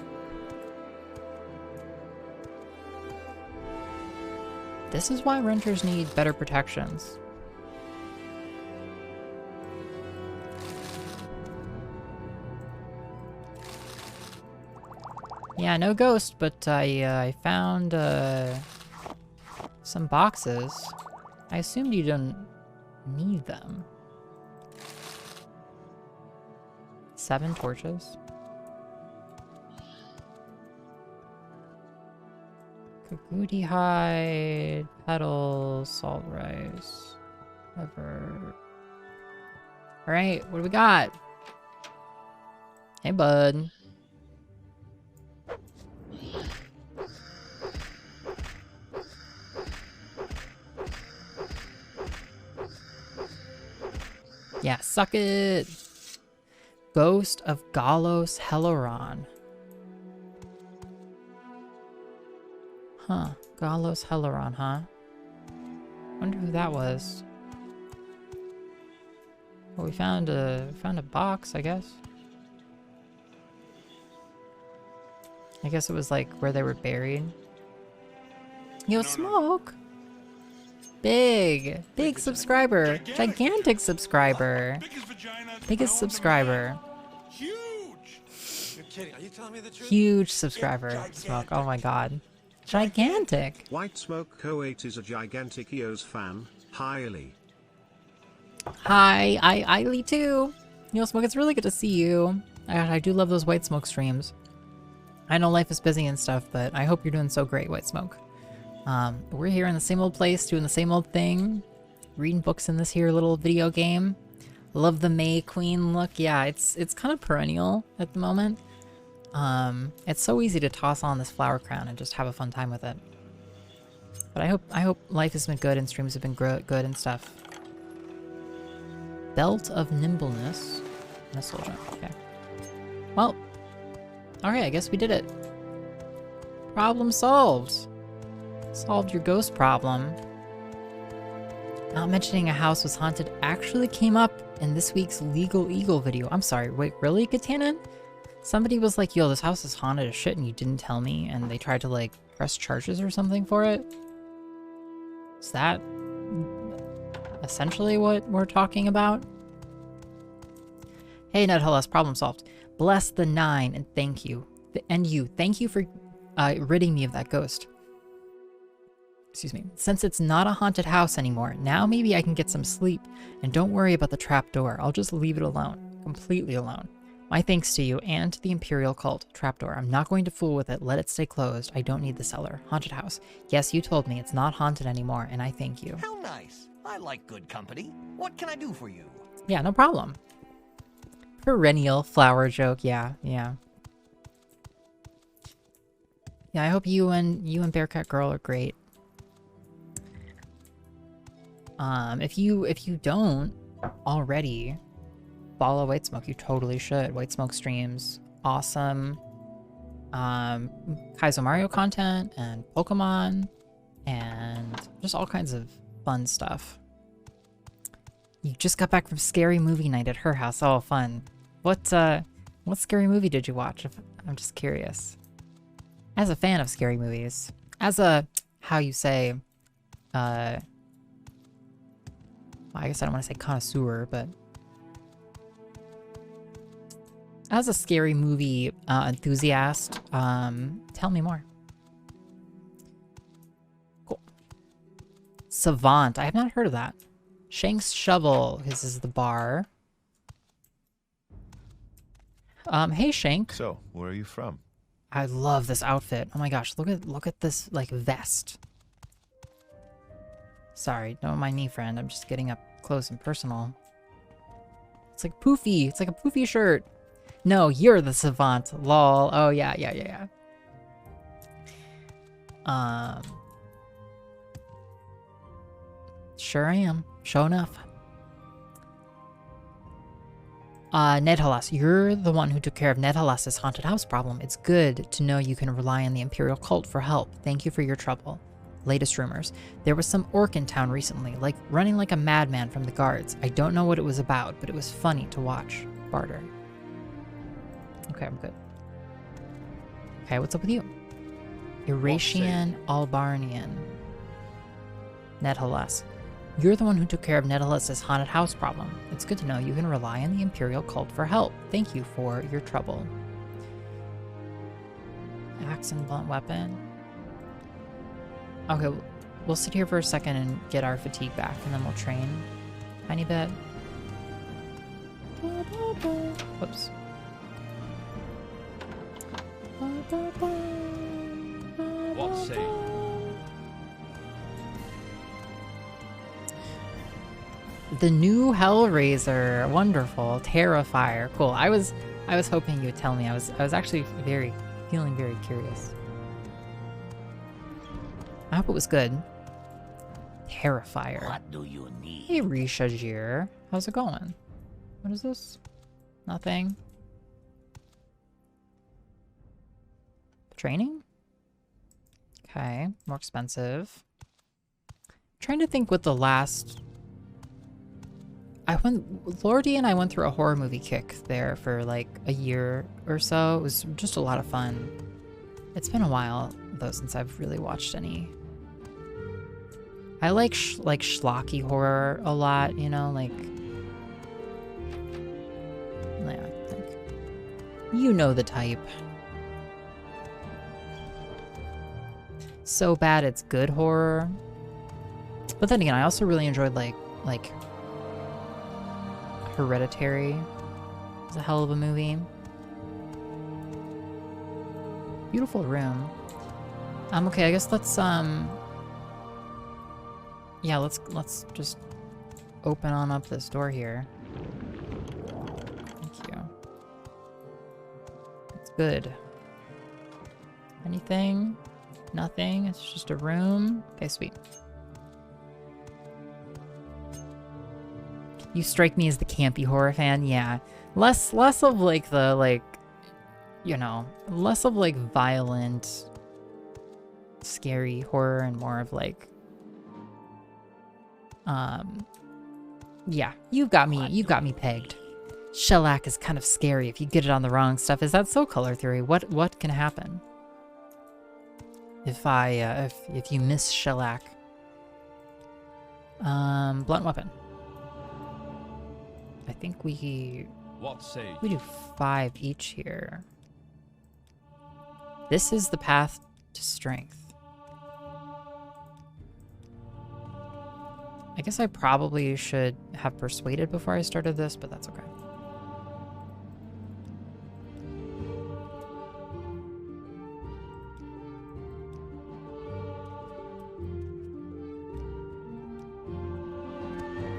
This is why renters need better protections. Yeah, no ghost, but I found some boxes. I assumed you didn't need them. 7 torches. Kagooti hide, petals, salt rice, ever. Alright, what do we got? Hey, bud. Yeah, suck it. Ghost of Galos Helleron. Huh. Galos Helleron, huh? Wonder who that was. Well, we found a box, I guess. I guess it was like where they were buried. Yo, Smoke! Big subscriber. Gigantic subscriber. Biggest subscriber. Huge! You're kidding. Are you telling me the truth? Huge subscriber. Smoke. Oh my god. Gigantic. White Smoke Co8 is a gigantic iios fan. Highly. Hi, Lee too. You know, Smoke, it's really good to see you. I do love those White Smoke streams. I know life is busy and stuff, but I hope you're doing so great, White Smoke. We're here in the same old place, doing the same old thing. Reading books in this here little video game. Love the May Queen look. Yeah, it's kind of perennial at the moment. It's so easy to toss on this flower crown and just have a fun time with it. But I hope life has been good and streams have been good and stuff. Belt of Nimbleness. Missile jump. Okay. Well. Alright, I guess we did it. Problem solved. Solved your ghost problem. Not mentioning a house was haunted actually came up in this week's Legal Eagle video. I'm sorry, wait, really, Katanan? Somebody was like, yo, this house is haunted as shit and you didn't tell me, and they tried to, like, press charges or something for it? Is that essentially what we're talking about? Hey, NetHLS, problem solved. Bless the 9, and thank you. And you. Thank you for ridding me of that ghost. Excuse me. Since it's not a haunted house anymore, now maybe I can get some sleep. And don't worry about the trapdoor. I'll just leave it alone. Completely alone. My thanks to you and to the Imperial Cult trapdoor. I'm not going to fool with it. Let it stay closed. I don't need the cellar. Haunted house. Yes, you told me it's not haunted anymore, and I thank you. How nice. I like good company. What can I do for you? Yeah, no problem. Perennial flower joke. Yeah. Yeah, I hope you and Bearcat Girl are great. If you don't already follow White Smoke, you totally should. White Smoke streams awesome Kaizo Mario content and Pokemon and just all kinds of fun stuff. You just got back from scary movie night at her house. Oh, fun. What scary movie did you watch? I'm just curious. As a fan of scary movies, as a, how you say, I guess I don't want to say connoisseur, but as a scary movie enthusiast, tell me more. Cool. Savant. I have not heard of that. Shank's Shovel. This is the bar. Hey Shank. So, where are you from? I love this outfit. Oh my gosh, look at this like vest. Sorry, don't mind me, friend. I'm just getting up close and personal. It's like poofy. It's like a poofy shirt. No, you're the savant. Lol. Oh, yeah. Sure I am. Sure enough. Ned Halas, you're the one who took care of Ned Halas's haunted house problem. It's good to know you can rely on the Imperial cult for help. Thank you for your trouble. Latest rumors. There was some orc in town recently, running like a madman from the guards. I don't know what it was about, but it was funny to watch. Barter. Okay, I'm good. Okay, what's up with you? Eurasian Albarnian. Ned Halas. You're the one who took care of Ned Halas's haunted house problem. It's good to know you can rely on the Imperial cult for help. Thank you for your trouble. Axe and blunt weapon. Okay, we'll sit here for a second and get our fatigue back, and then we'll train a tiny bit. Whoops. What say you? The new Hellraiser, wonderful. Terrifier, cool. I was hoping you would tell me. I was actually feeling very curious. I hope it was good. Terrifier. What do you need? Hey, Risha Jir. How's it going? What is this? Nothing. Training? Okay, more expensive. Trying to think what the last... Lordy and I went through a horror movie kick there for like a year or so. It was just a lot of fun. It's been a while though since I've really watched any. I like schlocky horror a lot, you know, like... Yeah, I think. You know the type. So bad it's good horror. But then again, I also really enjoyed like Hereditary. It's a hell of a movie. Beautiful room. Okay, I guess let's yeah, let's just open on up this door here. Thank you. It's good. Anything? Nothing. It's just a room. Okay, sweet. You strike me as the campy horror fan. Yeah. Less of like the you know, less of like violent, scary horror and more of like yeah, you got me pegged. Shellac is kind of scary if you get it on the wrong stuff. Is that so, Color Theory? What can happen if if you miss shellac? Blunt weapon. I think we do 5 each here. This is the path to strength. I guess I probably should have persuaded before I started this, but that's okay.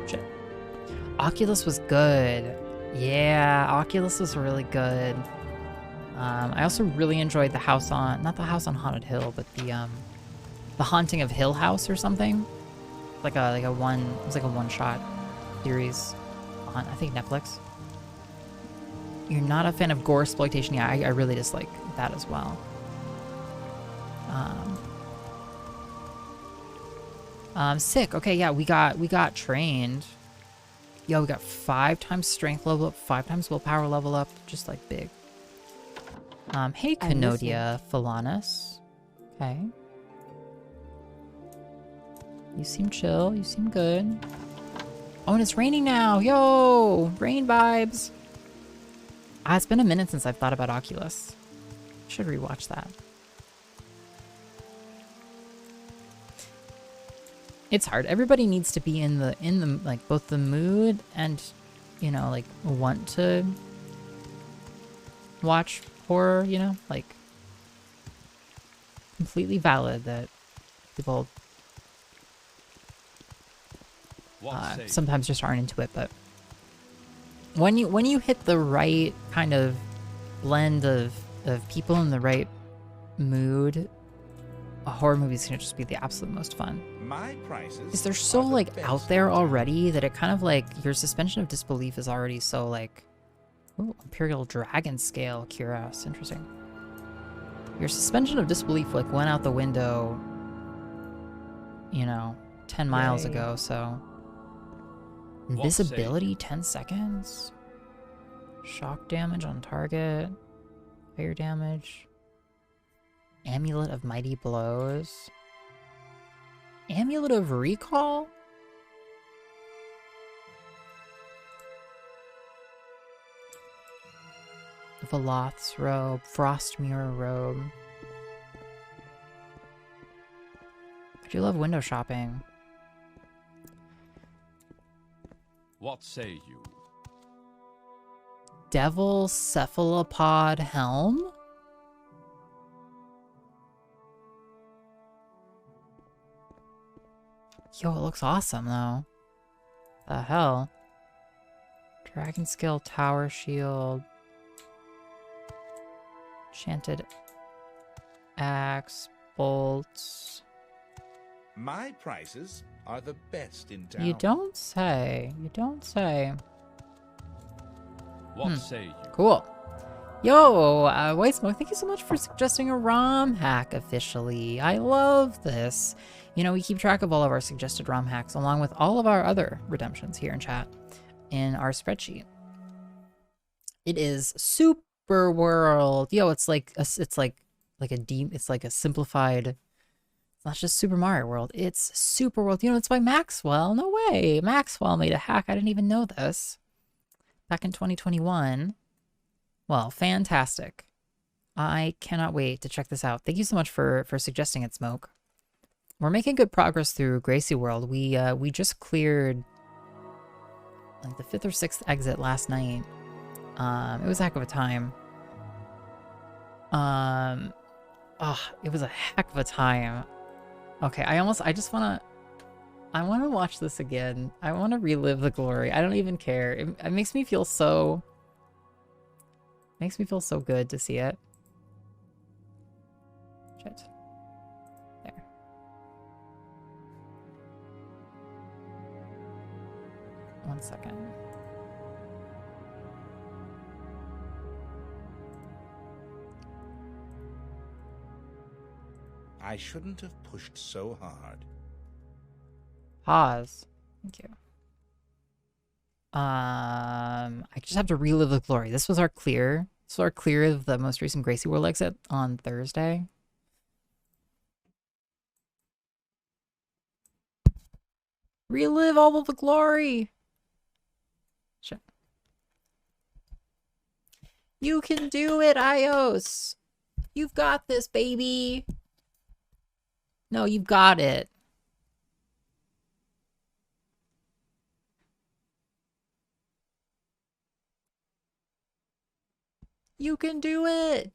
Shit. Oculus was good. Yeah, Oculus was really good. I also really enjoyed the house on, not the house on Haunted Hill, but the Haunting of Hill House or something. Like a one, it was like a one-shot series on, I think, Netflix. You're not a fan of gore exploitation? Yeah, I really dislike that as well. Sick. Okay, yeah, we got trained. Yo, we got 5 times strength level up, 5 times willpower level up, just like big. Hey, Canodia Philanus. Okay. You seem chill. You seem good. Oh, and it's raining now. Yo, rain vibes. It's been a minute since I've thought about Oculus. Should rewatch that. It's hard. Everybody needs to be in the like both the mood and, you know, like want to watch horror, you know, like completely valid that people sometimes just aren't into it, but when you hit the right kind of blend of people in the right mood, a horror movie's gonna just be the absolute most fun. My prices. Because they're so like out there already that it kind of like your suspension of disbelief is already so like, ooh, Imperial Dragon Scale, curious, interesting. Your suspension of disbelief like went out the window, you know, 10 miles ago, so. Invisibility, 10 seconds. Shock damage on target. Fire damage. Amulet of Mighty Blows. Amulet of Recall? Veloth's Robe. Frost Mirror Robe. I do love window shopping. What say you? Devil Cephalopod Helm? Yo, it looks awesome, though. The hell? Dragon Skill Tower Shield. Enchanted Axe. Bolts. My prices are the best in town. You don't say. You don't say. What say you? Cool. Yo, White Smoke, thank you so much for suggesting a ROM hack officially. I love this. You know, we keep track of all of our suggested ROM hacks along with all of our other redemptions here in chat in our spreadsheet. It is Super World. Yo, it's like a simplified. It's not just Super Mario World. It's Super World. You know, it's by Maxwell. No way. Maxwell made a hack. I didn't even know this. Back in 2021. Well, fantastic. I cannot wait to check this out. Thank you so much for suggesting it, Smoke. We're making good progress through Gracie World. We just cleared like the 5th or 6th exit last night. It was a heck of a time. It was a heck of a time. Okay, I want to watch this again. I want to relive the glory. I don't even care. It makes me feel so good to see it. Shit. There. One second. I shouldn't have pushed so hard. Pause. Thank you. I just have to relive the glory. This was our clear. This was our clear of the most recent Gracie World exit on Thursday. Relive all of the glory. Shit. You can do it, iios. You've got this, baby. No, you've got it. You can do it.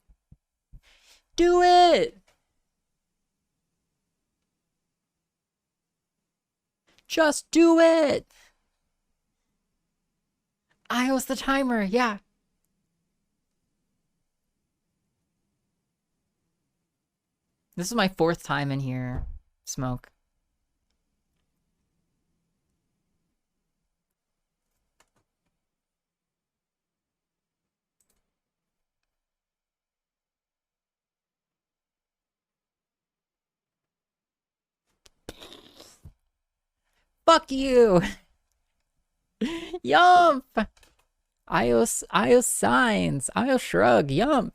Do it. Just do it. iios the timer. Yeah. This is my 4th time in here, Smoke. Fuck you. Yump. iios signs. iios shrug. Yump.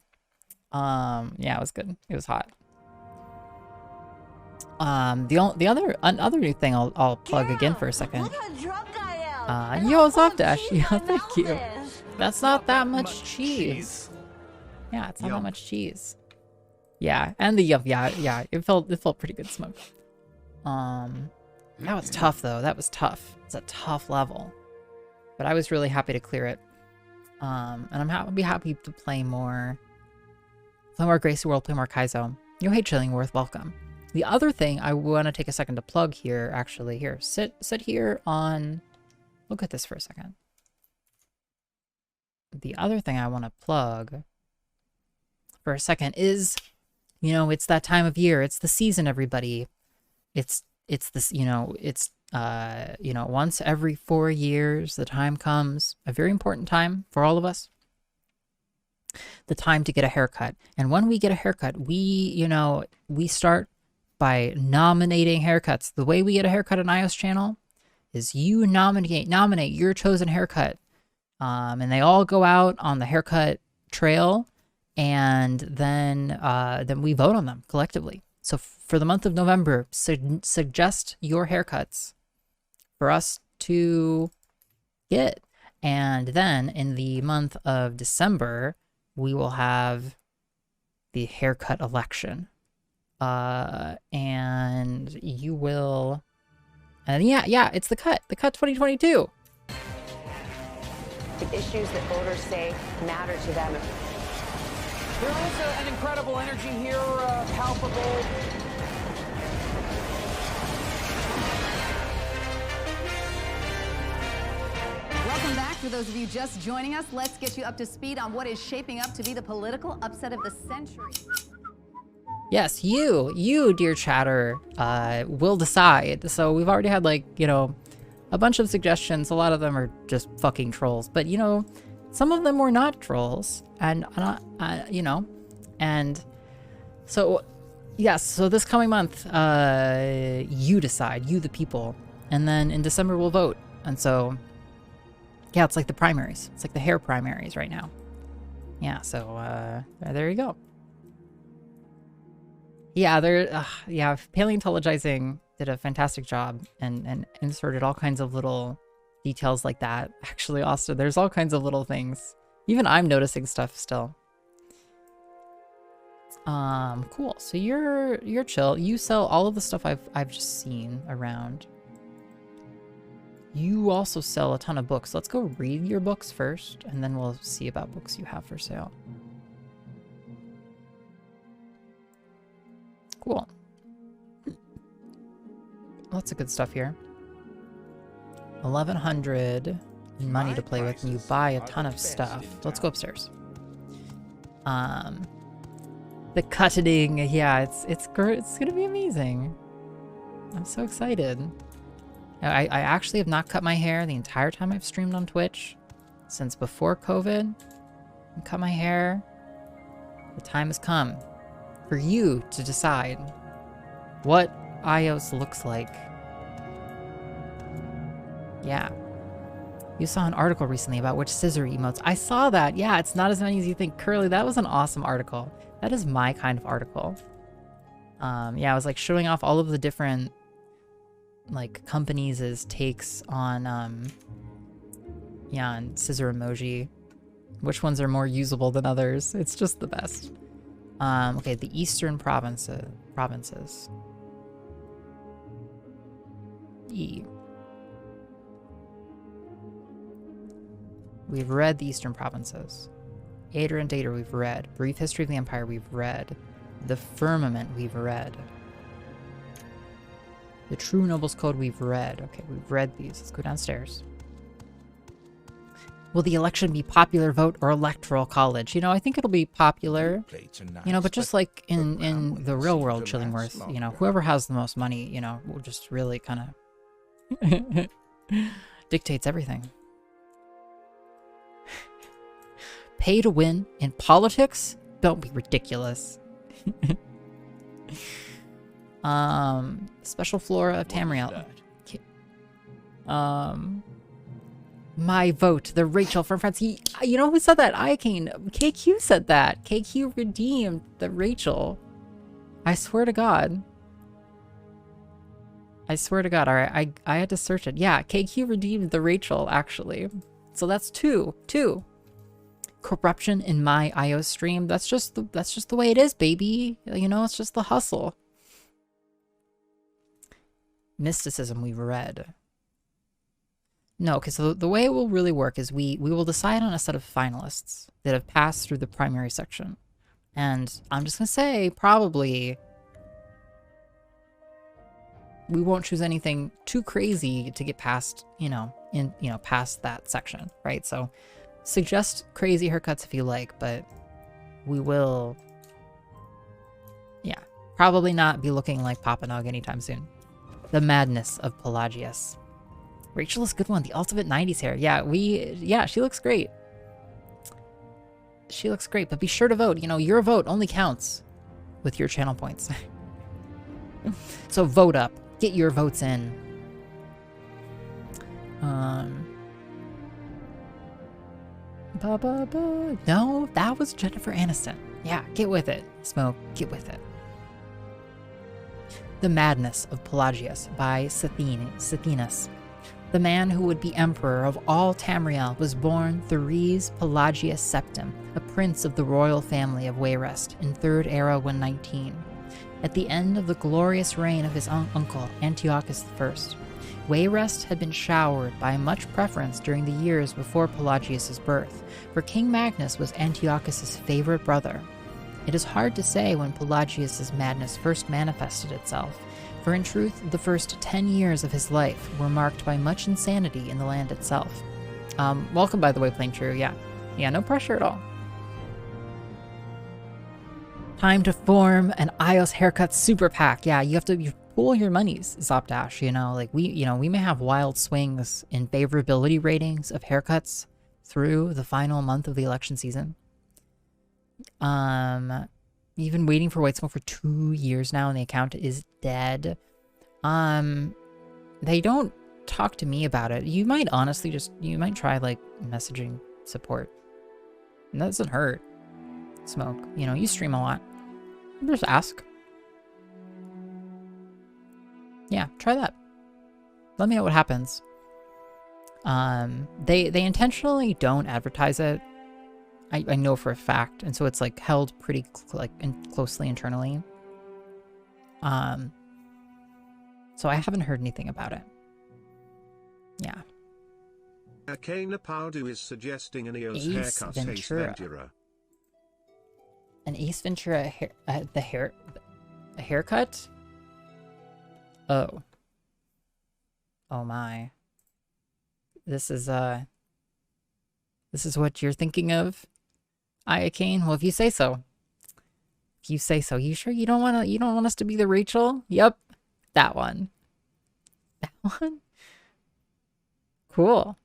Yeah, it was good. It was hot. The other new thing I'll plug again for a second. Look how drunk I am. Yo, Soft Dash. Yo, thank you. That's not that much cheese. Yeah, it's not that much cheese. Yeah, and the yup. Yeah. It felt pretty good, Smoke. That was tough though. That was tough. It's a tough level, but I was really happy to clear it. And I'll be happy to play more. Play more Gracie World. Play more Kaizo. Yo, hey Chillingworth, welcome. The other thing I want to take a second to plug here, actually, here, sit here on, look at this for a second. the other thing I want to plug for a second is, you know, it's that time of year. It's the season, everybody. It's this, you know, it's, you know, once every 4 years, the time comes, a very important time for all of us, the time to get a haircut. And when we get a haircut, we, you know, we start by nominating haircuts. The way we get a haircut on iios channel is you nominate your chosen haircut. And they all go out on the haircut trail, and then we vote on them collectively. So for the month of November, suggest your haircuts for us to get. And then in the month of December, we will have the haircut election. And you will, and yeah, it's the cut 2022. The issues that voters say matter to them. There is an incredible energy here, palpable. Welcome back. For those of you just joining us, let's get you up to speed on what is shaping up to be the political upset of the century. Yes, you, dear chatter, will decide. So we've already had, like, you know, a bunch of suggestions. A lot of them are just fucking trolls. But, you know, some of them were not trolls. And, you know, and so, yes, so this coming month, you decide, you the people. And then in December, we'll vote. And so, yeah, it's like the primaries. It's like the hair primaries right now. Yeah, so, there you go. Yeah, Paleontologizing did a fantastic job and inserted all kinds of little details like that. Actually, Austin, there's all kinds of little things. Even I'm noticing stuff still. Cool. So you're chill. You sell all of the stuff I've just seen around. You also sell a ton of books. Let's go read your books first, and then we'll see about books you have for sale. Cool. Lots of good stuff here. 1,100 in money to play with, and you buy a ton of stuff. Let's go upstairs. The cutting, yeah, it's gonna be amazing. I'm so excited. I actually have not cut my hair the entire time I've streamed on Twitch since before COVID. I cut my hair. The time has come for you to decide what iios looks like. Yeah. You saw an article recently about which scissor emotes. I saw that. Yeah, it's not as many as you think. Curly, that was an awesome article. That is my kind of article. Yeah, I was like showing off all of the different like companies' takes on yeah, on scissor emoji. Which ones are more usable than others. It's just the best. Okay, the eastern provinces. E. We've read the eastern provinces. Ader and Dater we've read. Brief History of the Empire we've read. The Firmament we've read. The True Nobles Code we've read. Okay, we've read these. Let's go downstairs. Will the election be popular vote or electoral college? You know, I think it'll be popular. You know, but just like in the real world, Chillingworth, you know, whoever has the most money, you know, will just really kind of dictates everything. Pay to win in politics? Don't be ridiculous. Special flora of Tamriel. My vote, the Rachel from France. You know who said that? Iacane. KQ said that. KQ redeemed the Rachel. I swear to God. I swear to God. All right, I had to search it. Yeah, KQ redeemed the Rachel, actually. So that's two. Corruption in my iios stream. That's just the way it is, baby. You know, it's just the hustle. Mysticism we've read. No, okay, so the way it will really work is we will decide on a set of finalists that have passed through the primary section. And I'm just gonna say, probably, we won't choose anything too crazy to get past, past that section, right? So Suggest crazy haircuts if you like, but we will, yeah, probably not be looking like Papa Nog anytime soon. The madness of Pelagius. Rachel is a good one. The ultimate 90s hair. Yeah, she looks great. She looks great, but be sure to vote. You know, your vote only counts with your channel points. So vote up. Get your votes in. No, that was Jennifer Aniston. Yeah, get with it. Smoke, get with it. The Madness of Pelagius by Sithinus. The man who would be emperor of all Tamriel was born Therese Pelagius Septim, a prince of the royal family of Wayrest in 3rd Era 119. At the end of the glorious reign of his uncle, Antiochus I, Wayrest had been showered by much preference during the years before Pelagius' birth, for King Magnus was Antiochus' favorite brother. It is hard to say when Pelagius' madness first manifested itself, for in truth, the first 10 years of his life were marked by much insanity in the land itself. Welcome, by the way, Plain True, yeah. Yeah, no pressure at all. Time to form an iios haircut super pack. Yeah, you pool your monies, Zopdash, you know, like we may have wild swings in favorability ratings of haircuts through the final month of the election season. You've been waiting for White Smoke for 2 years now and the account is dead. They don't talk to me about it. You might honestly you might try like messaging support. And that doesn't hurt. Smoke, you know, you stream a lot. Just ask. Yeah, try that. Let me know what happens. They intentionally don't advertise it. I know for a fact, and so it's like held pretty closely internally. So I haven't heard anything about it. Yeah. Arcana Powdu is suggesting an iios Ace haircut. Ventura. Ace Ventura. An Ace Ventura a haircut? Oh. Oh my. This is what you're thinking of? Iacane? Well, if you say so. If you say so. You sure you don't want us to be the Rachel? Yep. That one. That one? Cool.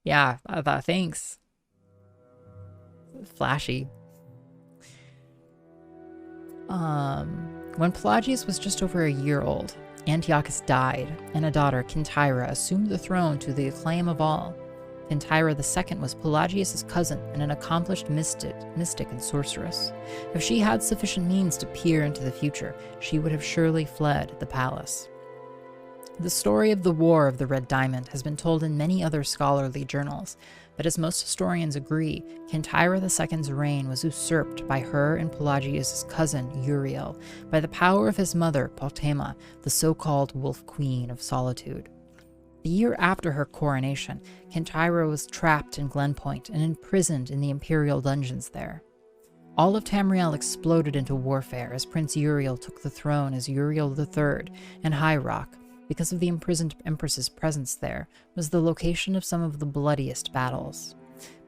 Yeah, thanks. Flashy. When Pelagius was just over a year old, Antiochus died, and a daughter, Kintyra, assumed the throne to the acclaim of all. Kintyra II was Pelagius' cousin and an accomplished mystic and sorceress. If she had sufficient means to peer into the future, she would have surely fled the palace. The story of the War of the Red Diamond has been told in many other scholarly journals, but as most historians agree, Kintyra II's reign was usurped by her and Pelagius' cousin, Uriel, by the power of his mother, Potema, the so-called Wolf Queen of Solitude. The year after her coronation, Kintyra was trapped in Glenpoint and imprisoned in the imperial dungeons there. All of Tamriel exploded into warfare as Prince Uriel took the throne as Uriel III, and High Rock, because of the imprisoned empress's presence there, was the location of some of the bloodiest battles.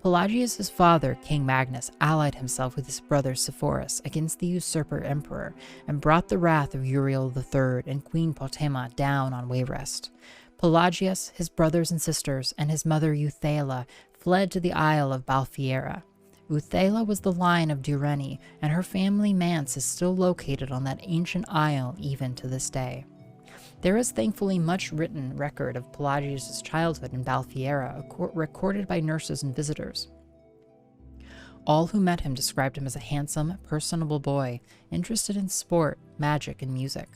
Pelagius' father, King Magnus, allied himself with his brother Sepphoris against the usurper emperor and brought the wrath of Uriel III and Queen Potema down on Wayrest. Pelagius, his brothers and sisters, and his mother Euthaela fled to the Isle of Balfiera. Euthaela was the line of Dureni, and her family manse is still located on that ancient isle even to this day. There is thankfully much written record of Pelagius' childhood in Balfiera, recorded by nurses and visitors. All who met him described him as a handsome, personable boy, interested in sport, magic, and music.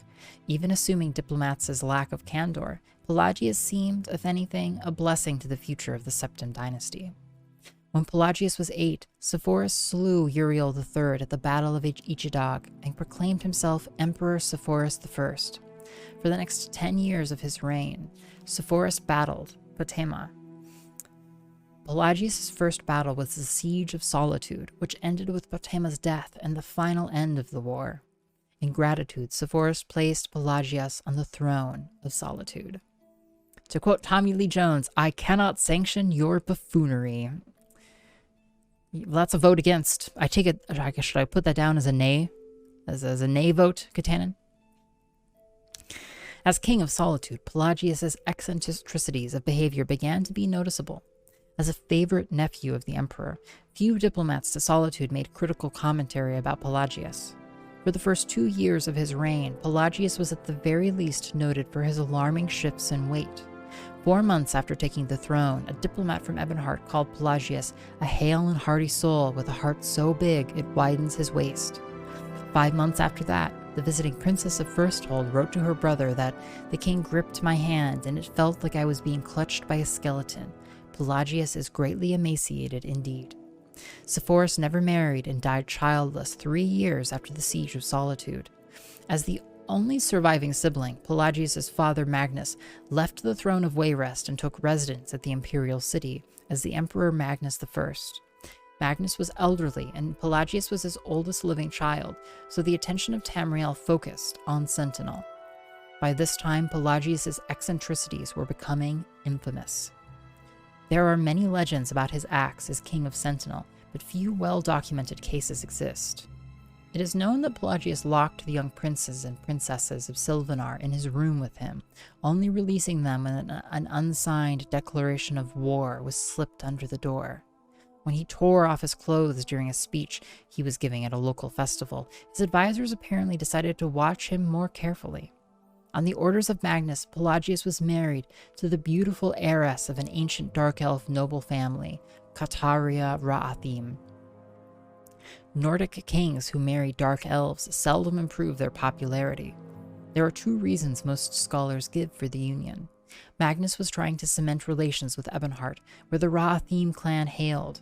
Even assuming diplomats' lack of candor, Pelagius seemed, if anything, a blessing to the future of the Septim dynasty. When Pelagius was 8, Sepphoris slew Uriel III at the Battle of Ichidag and proclaimed himself Emperor Sepphoris I. For the next 10 years of his reign, Sepphoris battled Potema. Pelagius' first battle was the Siege of Solitude, which ended with Potema's death and the final end of the war. In gratitude, Sepphoris placed Pelagius on the throne of Solitude. To quote Tommy Lee Jones, "I cannot sanction your buffoonery." That's a vote against. I take it, should I put that down as a nay? As a nay vote, Katanen? As King of Solitude, Pelagius's eccentricities of behavior began to be noticeable. As a favorite nephew of the Emperor, few diplomats to Solitude made critical commentary about Pelagius. For the first 2 years of his reign, Pelagius was at the very least noted for his alarming shifts in weight. 4 months after taking the throne, a diplomat from Ebonheart called Pelagius a hale and hearty soul with a heart so big it widens his waist. 5 months after that, the visiting princess of Firsthold wrote to her brother that the king gripped my hand and it felt like I was being clutched by a skeleton. Pelagius is greatly emaciated indeed. Sepphoris never married and died childless 3 years after the Siege of Solitude. As the only surviving sibling, Pelagius's father Magnus left the throne of Wayrest and took residence at the imperial city as the Emperor Magnus I. Magnus was elderly, and Pelagius was his oldest living child, so the attention of Tamriel focused on Sentinel. By this time, Pelagius's eccentricities were becoming infamous. There are many legends about his acts as King of Sentinel, but few well-documented cases exist. It is known that Pelagius locked the young princes and princesses of Sylvanar in his room with him, only releasing them when an unsigned declaration of war was slipped under the door. When he tore off his clothes during a speech he was giving at a local festival, his advisors apparently decided to watch him more carefully. On the orders of Magnus, Pelagius was married to the beautiful heiress of an ancient dark elf noble family, Caldera Ra'athim. Nordic kings who marry dark elves seldom improve their popularity. There are 2 reasons most scholars give for the union. Magnus was trying to cement relations with Ebonheart, where the Ra'athim clan hailed.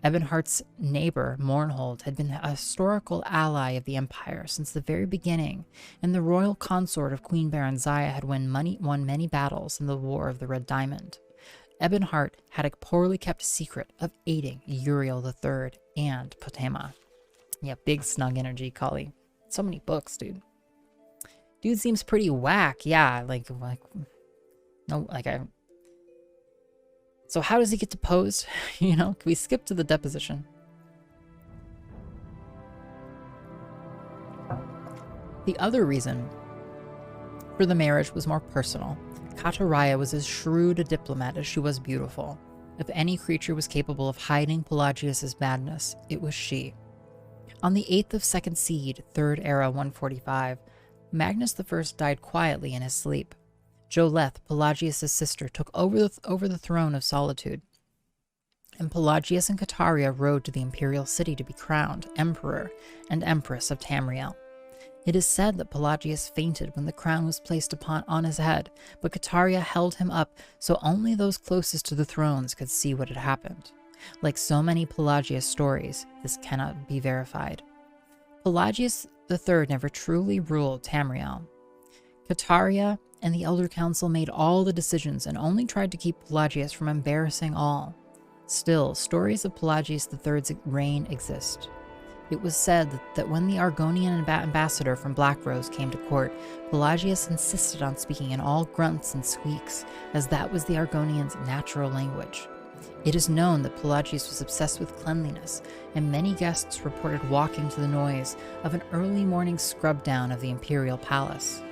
Ebonheart's neighbor, Mournhold, had been a historical ally of the Empire since the very beginning, and the royal consort of Queen Baranziah had won many battles in the War of the Red Diamond. Ebonheart had a poorly kept secret of aiding Uriel III and Potema. Yeah, big snug energy, Kali. So many books, dude. Dude seems pretty whack. Yeah, So how does he get deposed? Can we skip to the deposition? The other reason for the marriage was more personal. Caldera was as shrewd a diplomat as she was beautiful. If any creature was capable of hiding Pelagius's madness, it was she. On the 8th of Second Seed, 3rd Era 145, Magnus I died quietly in his sleep. Joleth, Pelagius' sister, took over the throne of Solitude, and Pelagius and Caldera rode to the imperial city to be crowned Emperor and Empress of Tamriel. It is said that Pelagius fainted when the crown was placed on his head, but Caldera held him up so only those closest to the thrones could see what had happened. Like so many Pelagius stories, this cannot be verified. Pelagius III never truly ruled Tamriel. Caldera and the Elder Council made all the decisions and only tried to keep Pelagius from embarrassing all. Still, stories of Pelagius III's reign exist. It was said that when the Argonian ambassador from Blackrose came to court, Pelagius insisted on speaking in all grunts and squeaks, as that was the Argonians' natural language. It is known that Pelagius was obsessed with cleanliness, and many guests reported walking to the noise of an early morning scrub down of the imperial palace.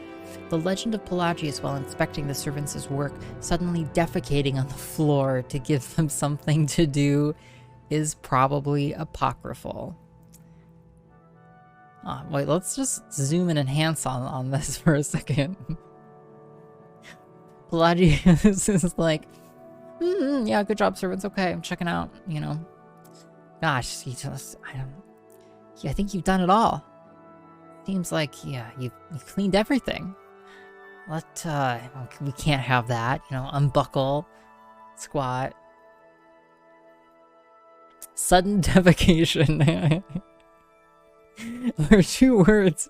The legend of Pelagius, while inspecting the servants' work, suddenly defecating on the floor to give them something to do, is probably apocryphal. Wait, let's just zoom and enhance on this for a second. Pelagius is like, yeah, good job, servants. Okay, I'm checking out, Gosh, I think you've done it all. Seems like, yeah, you cleaned everything. We can't have that, unbuckle, squat. Sudden defecation. There are 2 words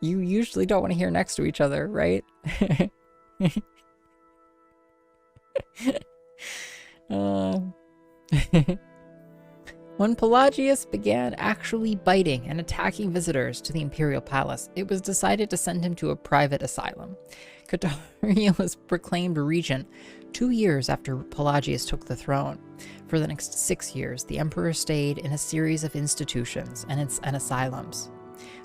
you usually don't want to hear next to each other, right? When Pelagius began actually biting and attacking visitors to the imperial palace, it was decided to send him to a private asylum. Caldera was proclaimed regent 2 years after Pelagius took the throne. For the next 6 years, the emperor stayed in a series of institutions and asylums.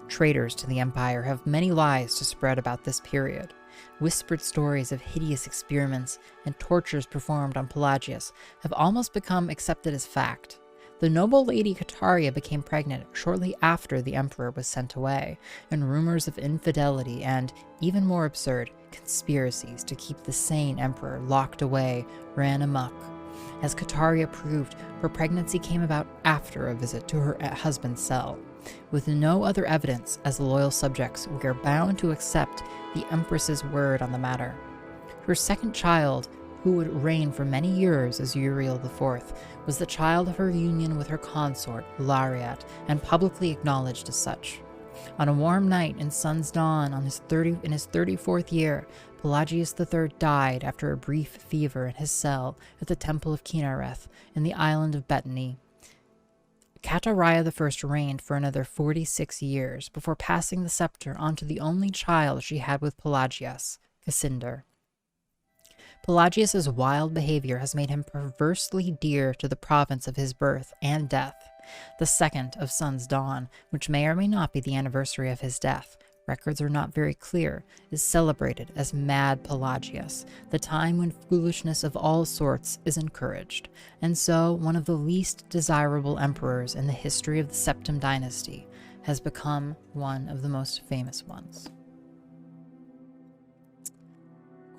Traitors to the empire have many lies to spread about this period. Whispered stories of hideous experiments and tortures performed on Pelagius have almost become accepted as fact. The noble lady Caldera became pregnant shortly after the emperor was sent away, and rumors of infidelity and, even more absurd, conspiracies to keep the sane emperor locked away ran amok. As Caldera proved, her pregnancy came about after a visit to her husband's cell. With no other evidence, as loyal subjects, we are bound to accept the empress's word on the matter. Her second child, who would reign for many years as Uriel IV, was the child of her union with her consort, Lariat, and publicly acknowledged as such. On a warm night in Sun's Dawn in his 34th year, Pelagius III died after a brief fever in his cell at the Temple of Kinareth in the island of Bethany. Caldera I reigned for another 46 years before passing the scepter on to the only child she had with Pelagius, Cassander. Pelagius's wild behavior has made him perversely dear to the province of his birth and death. The second of Sun's Dawn, which may or may not be the anniversary of his death, records are not very clear, is celebrated as Mad Pelagius, the time when foolishness of all sorts is encouraged, and so one of the least desirable emperors in the history of the Septim dynasty has become one of the most famous ones.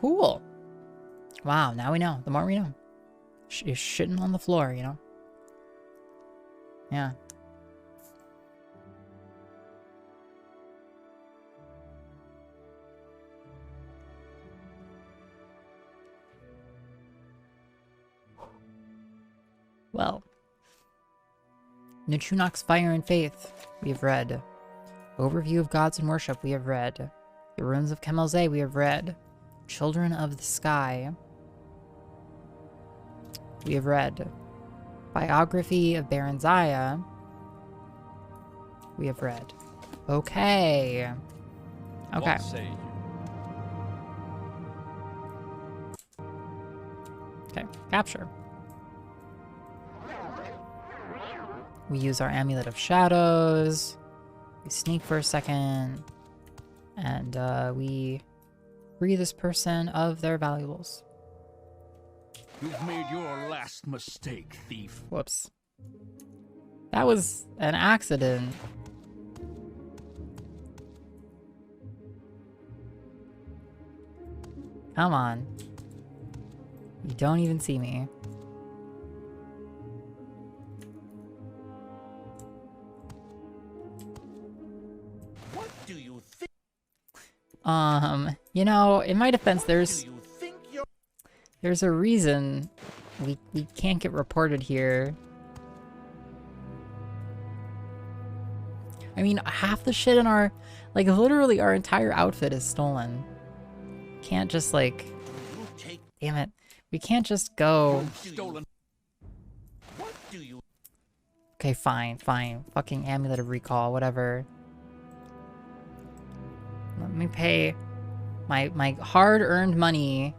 Cool. Wow, now we know. The more we know. You're shitting on the floor, you know? Yeah. Well. Nuchunok's Fire and Faith, we have read. Overview of Gods and Worship, we have read. The Ruins of Kemelze, we have read. Children of the Sky, we have read. Biography of Baron Zaya, we have read. Okay. Okay. What say you? Okay, capture. We use our Amulet of Shadows. We sneak for a second. And we free this person of their valuables. You've made your last mistake, thief. Whoops. That was an accident. Come on. You don't even see me. What do you think? You know, in my defense, there's a reason we can't get reported here. I mean, half the shit in our, like, literally our entire outfit is stolen. Can't just, like, damn it. We can't just go. Okay, fine, fine. Fucking Amulet of Recall, whatever. Let me pay my hard-earned money.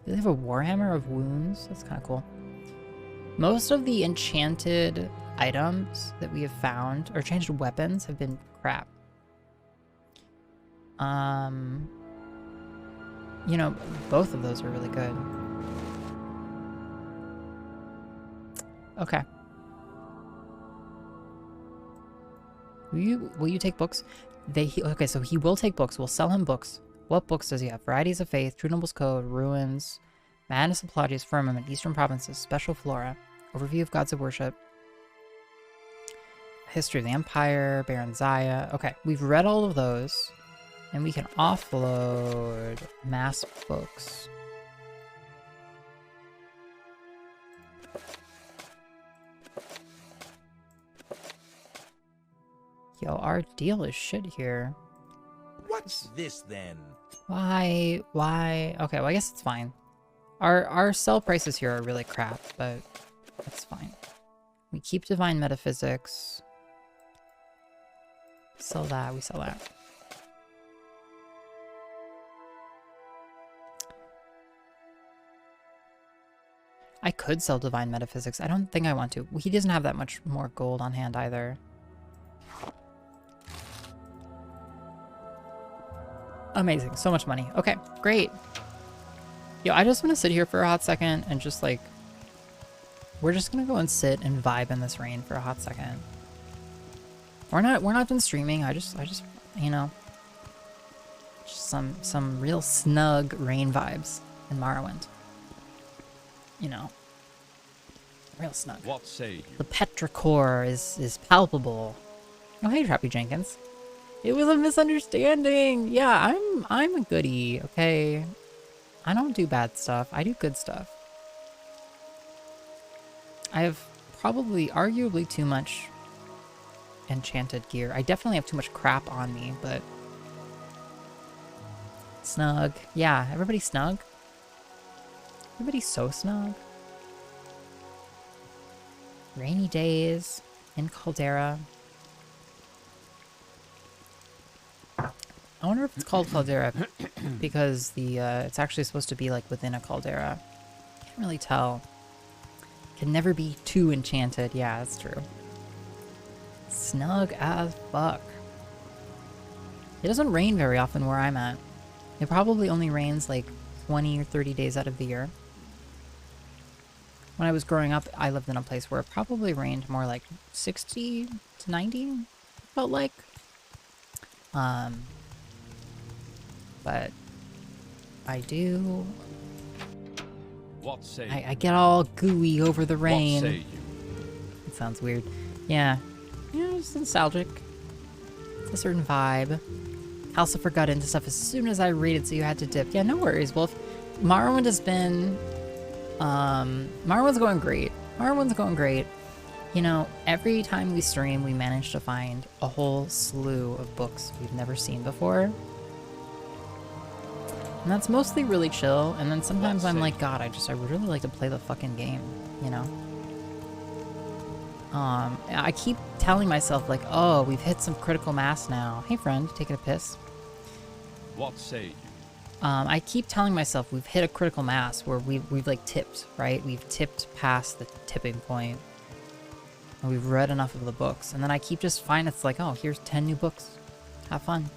Do they have a Warhammer of Wounds? That's kind of cool. Most of the enchanted items that we have found, or enchanted weapons, have been crap. You know, both of those are really good. Okay. Will you take books? Okay, so he will take books. We'll sell him books. What books does he have? Varieties of Faith, True Noble's Code, Ruins, Madness of Pelagius, Firmament, Eastern Provinces, Special Flora, Overview of Gods of Worship, History of the Empire, Baron Zaya. Okay, we've read all of those, and we can offload mass books. Yo, our deal is shit here. What's this then? Why? Okay, well, I guess it's fine. Our sell prices here are really crap, but that's fine. We keep divine metaphysics. Sell that, we sell that. I could sell divine metaphysics. I don't think I want to. He doesn't have that much more gold on hand either. Amazing. So much money. Okay, great. Yo, I just want to sit here for a hot second and just like... We're just gonna go and sit and vibe in this rain for a hot second. We're not done streaming. I just, you know... Just some real snug rain vibes in Morrowind. You know, real snug. What say you? The petrichor is palpable. Oh, hey, Trappy Jenkins. It was a misunderstanding. Yeah, I'm a goodie, okay? I don't do bad stuff. I do good stuff. I have probably, arguably too much enchanted gear. I definitely have too much crap on me, but... Snug. Yeah, everybody snug? Everybody's so snug. Rainy days in Caldera. I wonder if it's called Caldera because the it's actually supposed to be like within a caldera. Can't really tell. Can never be too enchanted. Yeah, that's true. Snug as fuck. It doesn't rain very often where I'm at. It probably only rains like 20 or 30 days out of the year. When I was growing up, I lived in a place where it probably rained more like 60 to 90, felt like. But I do... What say I get all gooey over the rain. What say you? It sounds weird. Yeah. Yeah, it's nostalgic. It's a certain vibe. Calcifer got into stuff as soon as I raided, so you had to dip. Yeah, no worries, Wolf. Morrowind has been... Morrowind's going great. Morrowind's going great. You know, every time we stream, we manage to find a whole slew of books we've never seen before. And that's mostly really chill, and then sometimes I'm like, God, I would really like to play the fucking game, you know? I keep telling myself, like, oh, we've hit some critical mass now. Hey, friend, taking a piss. What say you? I keep telling myself we've hit a critical mass where we've like tipped, right? We've tipped past the tipping point. And we've read enough of the books. And then I keep just finding it's like, oh, here's 10 new books. Have fun.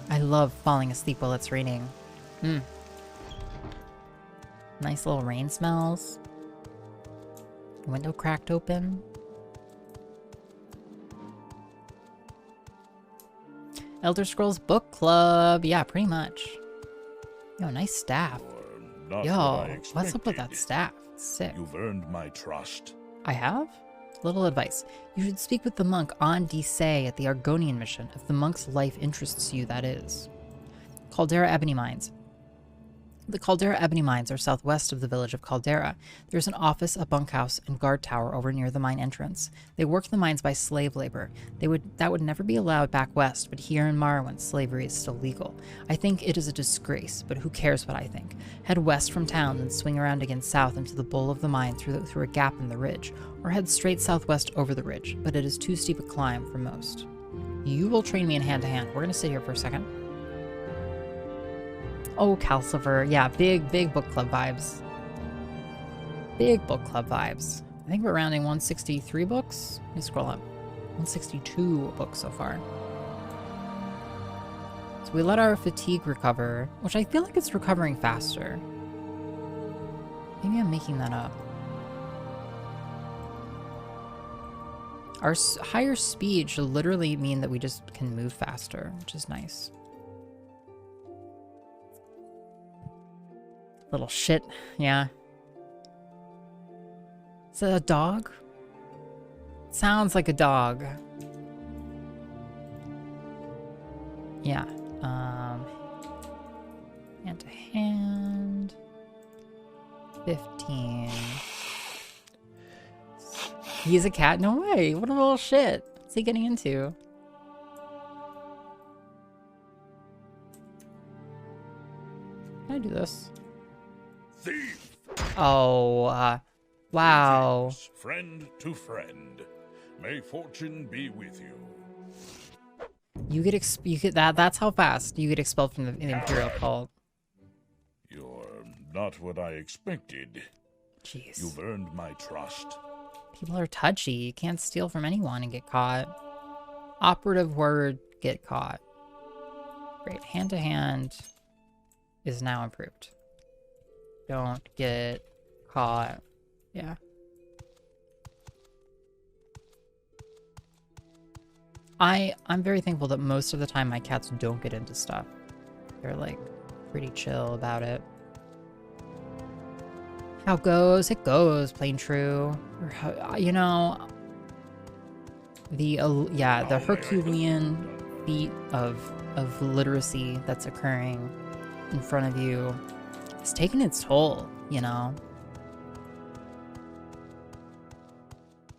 I love falling asleep while it's raining. Nice little rain smells. Window cracked open. Elder Scrolls Book Club. Yeah, pretty much. Yo, nice staff. Yo, what's up with that staff? It's sick. You've earned my trust. I have? Little advice. You should speak with the monk on Disay at the Argonian mission, if the monk's life interests you, that is. Caldera Ebony Mines. The Caldera Ebony Mines are southwest of the village of Caldera. There's an office, a bunkhouse, and guard tower over near the mine entrance. They work the mines by slave labor. That would never be allowed back west, but here in Morrowind, slavery is still legal. I think it is a disgrace, but who cares what I think? Head west from town, then swing around again south into the bowl of the mine through a gap in the ridge, or head straight southwest over the ridge, but it is too steep a climb for most. You will train me in hand-to-hand. We're gonna sit here for a second. Oh, Calcifer. Yeah, big book club vibes. Big book club vibes. I think we're rounding 163 books. Let me scroll up. 162 books so far. So we let our fatigue recover, which I feel like it's recovering faster. Maybe I'm making that up. Our higher speed should literally mean that we just can move faster, which is nice. Little shit, yeah. Is it a dog? Sounds like a dog. Yeah. Hand to hand. 15. He's a cat? No way. What a little shit. What's he getting into? Can I do this? Thief. Oh, Wow. Greetings, friend to friend. May fortune be with you. You get that's how fast you get expelled from the Imperial cult. You're not what I expected. Jeez. You've earned my trust. People are touchy. You can't steal from anyone and get caught. Operative word, get caught. Great. Hand to hand is now improved. Don't get caught. Yeah. I'm very thankful that most of the time my cats don't get into stuff. They're like pretty chill about it. How it goes? It goes, plain true. Or how, you know, the Herculean feat of literacy that's occurring in front of you is taking its toll, you know.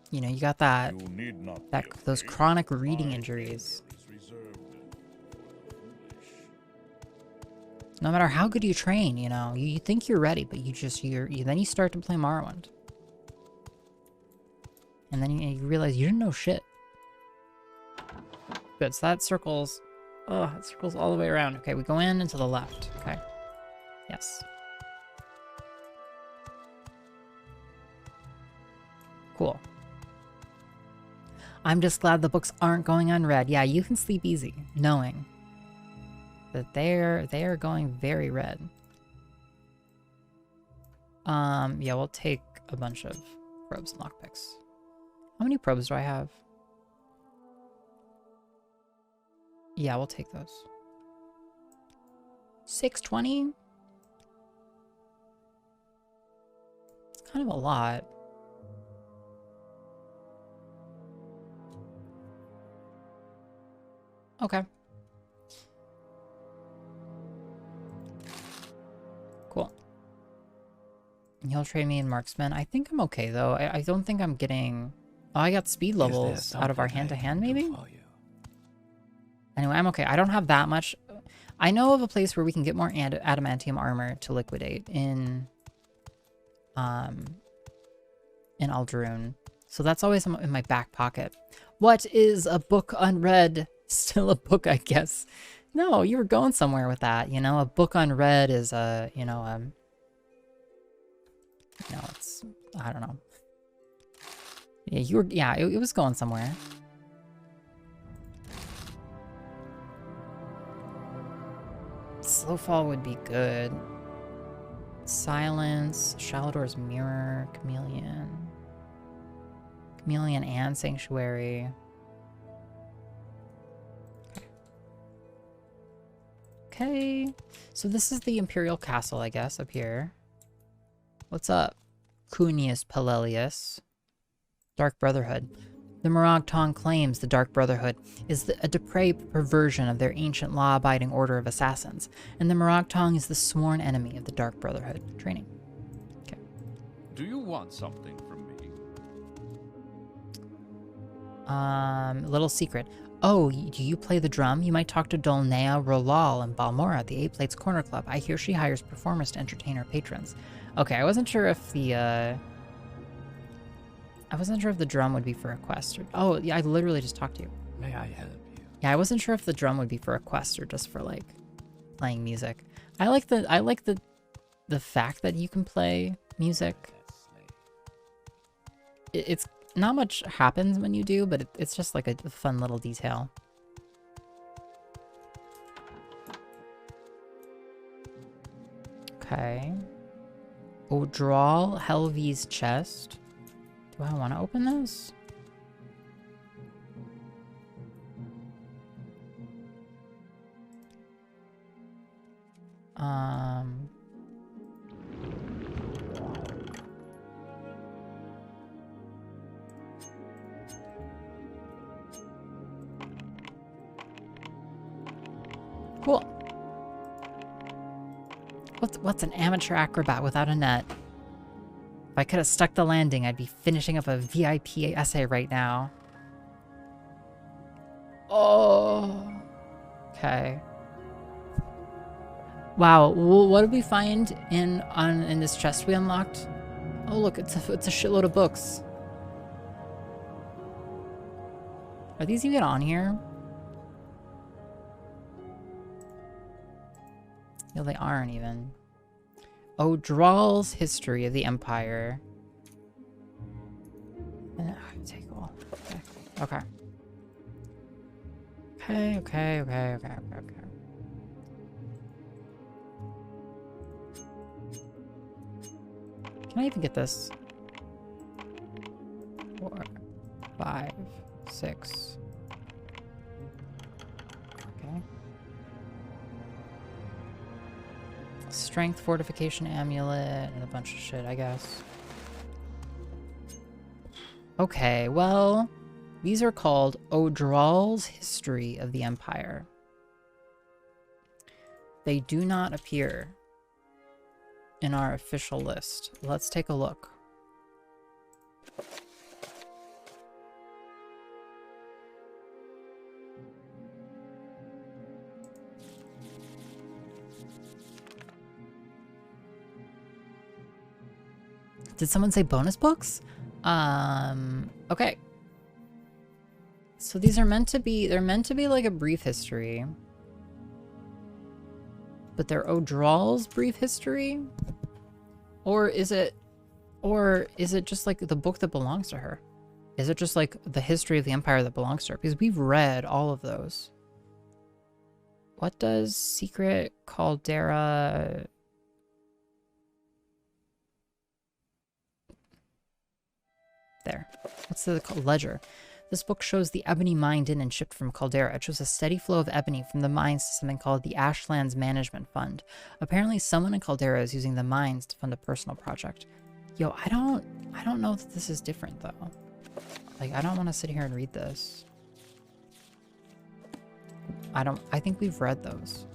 You know, you got those chronic reading injuries. No matter how good you train, you know, you think you're ready, but then you start to play Morrowind. And then you realize you didn't know shit. Good, so that circles all the way around. Okay, we go in and to the left. Okay. Yes. Cool. I'm just glad the books aren't going unread. Yeah, you can sleep easy, knowing that they are going very red. Yeah, we'll take a bunch of probes and lockpicks. How many probes do I have? Yeah, we'll take those. 620? It's kind of a lot. Okay. Cool. You'll trade me in marksman. I think I'm okay though. I don't think I'm getting... Oh, I got speed levels out of our hand-to-hand maybe? Anyway, I'm okay. I don't have that much. I know of a place where we can get more adamantium armor to liquidate in Aldaroon. So that's always in my back pocket. What is a book unread? Still a book, I guess. No, you were going somewhere with that. You know, a book unread is a, it's, I don't know. Yeah, it was going somewhere. Slowfall would be good. Silence, Shalador's Mirror, Chameleon and Sanctuary. Okay, so this is the Imperial Castle, I guess, up here. What's up, Cunius Pelelius? Dark Brotherhood. The Morag Tong claims the Dark Brotherhood is a depraved perversion of their ancient law-abiding order of assassins, and the Morag Tong is the sworn enemy of the Dark Brotherhood. Training. Okay. Do you want something from me? Little secret. Oh, do you play the drum? You might talk to Dolnea Rolal in Balmora at the Eight Plates Corner Club. I hear she hires performers to entertain her patrons. Okay, I wasn't sure if the drum would be for a quest or... Oh, yeah, I literally just talked to you. May I help you? Yeah, I wasn't sure if the drum would be for a quest or just for, like, playing music. I like the fact that you can play music. It's not much happens when you do, but it's just like a fun little detail. Okay. Odral Helvi's chest. Do I want to open this? Cool. What's an amateur acrobat without a net? If I could have stuck the landing, I'd be finishing up a VIP essay right now. Oh. Okay. Wow. What did we find in this chest we unlocked? Oh, look, it's a shitload of books. Are these even on here? No, they aren't even. O'Drawl's History of the Empire. Take all. Okay. Okay. Can I even get this? 4, 5, 6. Okay. Strength fortification amulet and a bunch of shit, I guess. Okay, well, these are called O'Drawl's History of the Empire. They do not appear in our official list. Let's take a look. Did someone say bonus books? Okay. So these are meant to be, they're meant to be like a brief history. But they're O'Drawl's brief history? Or is it just like the book that belongs to her? Is it just like the history of the empire that belongs to her? Because we've read all of those. What does Secret Caldera... There. What's the ledger? This book shows the ebony mined in and shipped from Caldera. It shows a steady flow of ebony from the mines to something called the Ashlands Management Fund. Apparently someone in Caldera is using the mines to fund a personal project. Yo, I don't know that this is different though. Like, I don't want to sit here and read this. I think we've read those.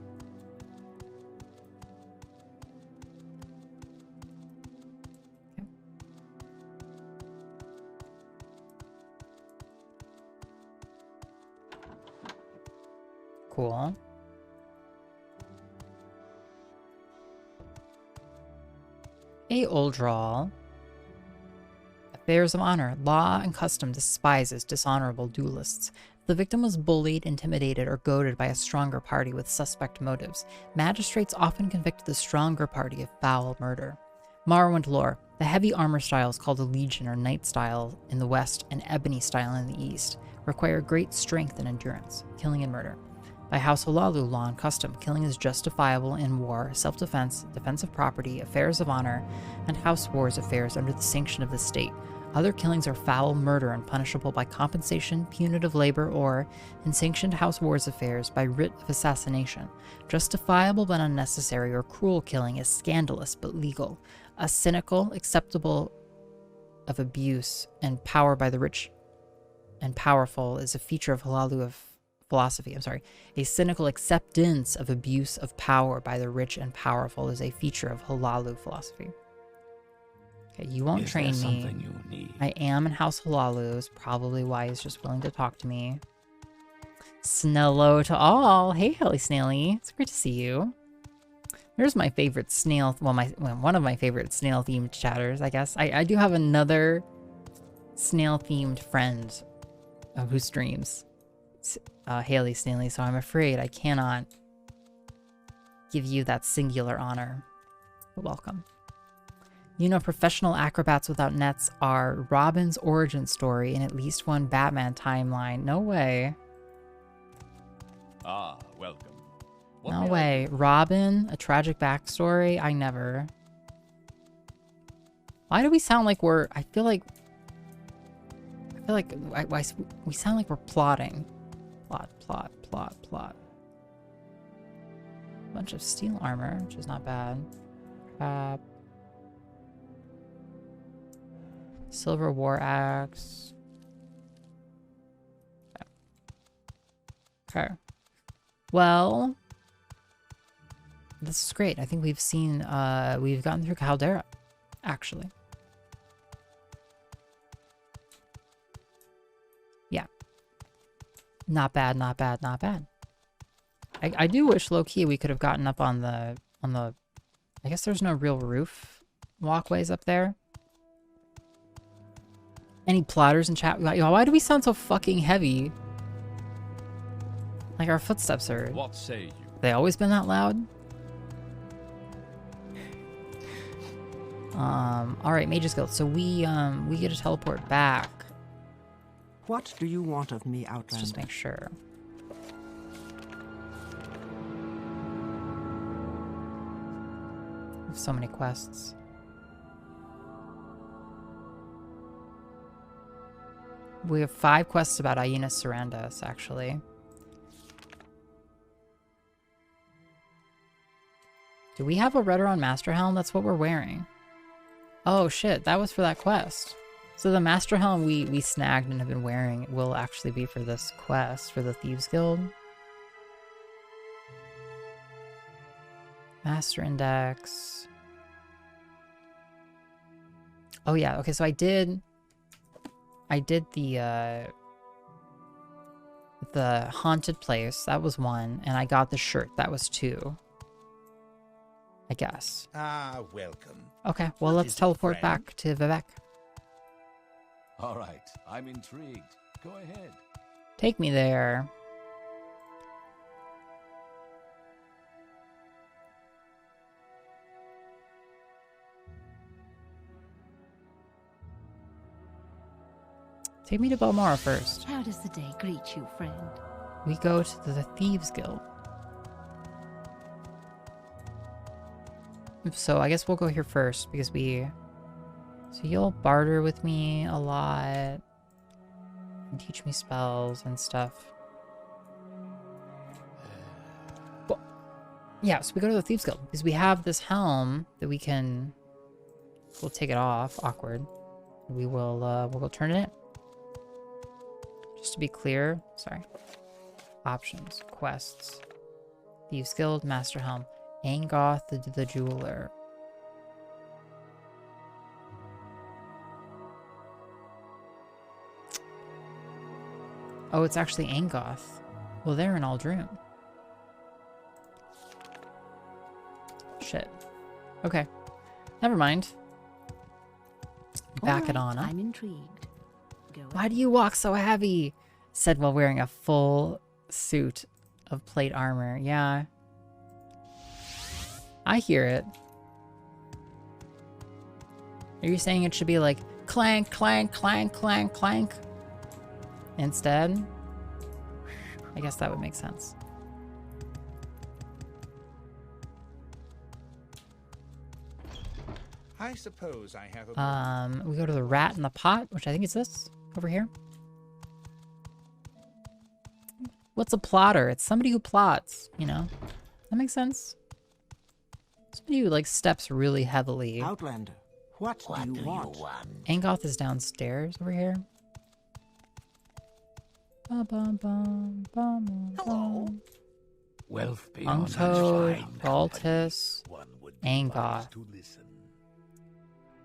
Cool. A O'Drawl. Affairs of honor. Law and custom despises dishonorable duelists. If the victim was bullied, intimidated, or goaded by a stronger party with suspect motives, magistrates often convict the stronger party of foul murder. Morrowind lore. The heavy armor styles called the Legion or Knight style in the west and Ebony style in the east require great strength and endurance, killing and murder. By House Halalu law and custom, killing is justifiable in war, self-defense, defense of property, affairs of honor, and house wars affairs under the sanction of the state. Other killings are foul murder and punishable by compensation, punitive labor, or, in sanctioned house wars affairs, by writ of assassination. Justifiable but unnecessary or cruel killing is scandalous but legal. A cynical, acceptable of abuse and power by the rich and powerful is a feature of Halalu of philosophy. A cynical acceptance of abuse of power by the rich and powerful is a feature of Halalu philosophy. Okay, you won't train me. Something you need? I am in House Halalu, is probably why he's just willing to talk to me. Snello to all. Hey, Helly Snaily. It's great to see you. There's my favorite snail, one of my favorite snail-themed chatters, I guess. I do have another snail-themed friend who streams. Haley Stanley, so I'm afraid I cannot give you that singular honor. But welcome. You know, professional acrobats without nets are Robin's origin story in at least one Batman timeline. No way. Ah, welcome. No way. Robin, a tragic backstory? I never. Why do we sound like we're... I feel like we sound like we're plotting. Plot. Bunch of steel armor, which is not bad. Silver war axe. Okay. Well, this is great. I think we've seen, we've gotten through Caldera, actually. Yeah. Not bad. I do wish low-key we could have gotten up on the, I guess there's no real roof walkways up there. Any plotters in chat? Yo, why do we sound so fucking heavy? Like our footsteps are... What say you? They always been that loud? Alright, Mage's Guild. So we get to teleport back. What do you want of me, Outlander? Let's just make sure. We have so many quests. We have 5 quests about Aina Sarandis, actually. Do we have a Redoran Master Helm? That's what we're wearing. Oh shit, that was for that quest. So the Master Helm we snagged and have been wearing will actually be for this quest, for the Thieves Guild. Master Index. Oh yeah, okay, so I did the haunted place, that was 1, and I got the shirt, that was 2. I guess. Ah, welcome. Okay, well, let's teleport back to Vivek. All right, I'm intrigued. Go ahead. Take me there. Take me to Balmora first. How does the day greet you, friend? We go to the Thieves Guild. So I guess we'll go here first because so you'll barter with me a lot and teach me spells and stuff. Well, yeah, so we go to the Thieves Guild because we have this helm that we'll take it off, awkward. We'll go turn it in. Just to be clear, sorry. Options, quests, Thieves Guild, Master Helm. Angoth the Jeweler. Oh, it's actually Angoth. Well, they're in Aldroon. Shit. Okay. Never mind. Back it on up. I'm intrigued. Why do you walk so heavy? Said while wearing a full suit of plate armor. Yeah. I hear it. Are you saying it should be like clank, clank, clank, clank, clank? Instead? I guess that would make sense. I suppose I have a... We go to the Rat in the Pot, which I think is this over here. What's a plotter? It's somebody who plots, you know? That makes sense. Somebody who, like, steps really heavily. Outlander, what do you want? Angoth is downstairs over here. Hello. Wealth beyond Untoad, Baltus, Angoth. Do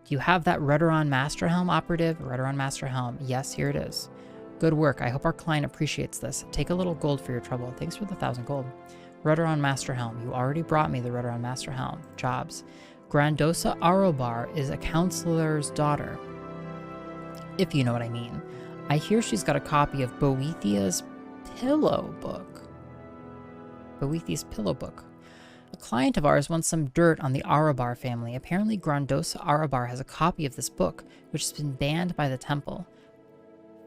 you have that Redoran Master Helm, operative? Redoran Master Helm. Yes, here it is. Good work. I hope our client appreciates this. Take a little gold for your trouble. Thanks for the 1,000 gold. Redoran Master Helm. You already brought me the Redoran Master Helm. Jobs. Grandosa Arobar is a counselor's daughter. If you know what I mean. I hear she's got a copy of Boethia's Pillow Book. Boethia's Pillow Book. A client of ours wants some dirt on the Arobar family. Apparently Grandosa Arobar has a copy of this book, which has been banned by the temple.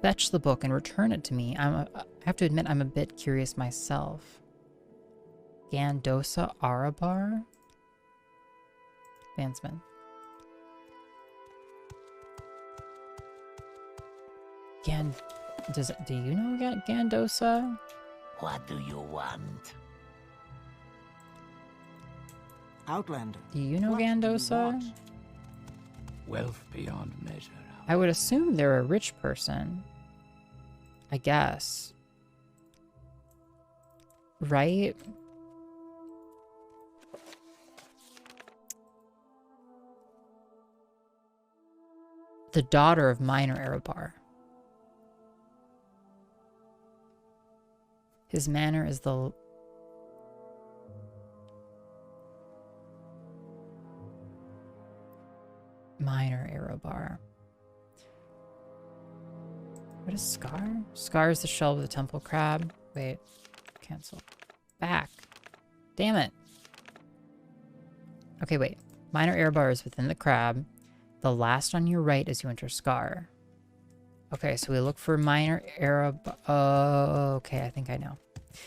Fetch the book and return it to me. I have to admit I'm a bit curious myself. Gandosa Arobar? Advancement. Do you know Gandosa? What do you want? Outlander. Do you know Gandosa? Wealth beyond measure. I would assume they're a rich person. I guess. Right? The daughter of Minor Arobar. His manor is the... Minor Arobar. What is Scar? Scar is the shell of the temple crab. Wait. Cancel. Back. Damn it. Okay, wait. Minor air bar is within the crab. The last on your right as you enter Scar. Okay, so we look for minor air bar. Oh, okay, I think I know.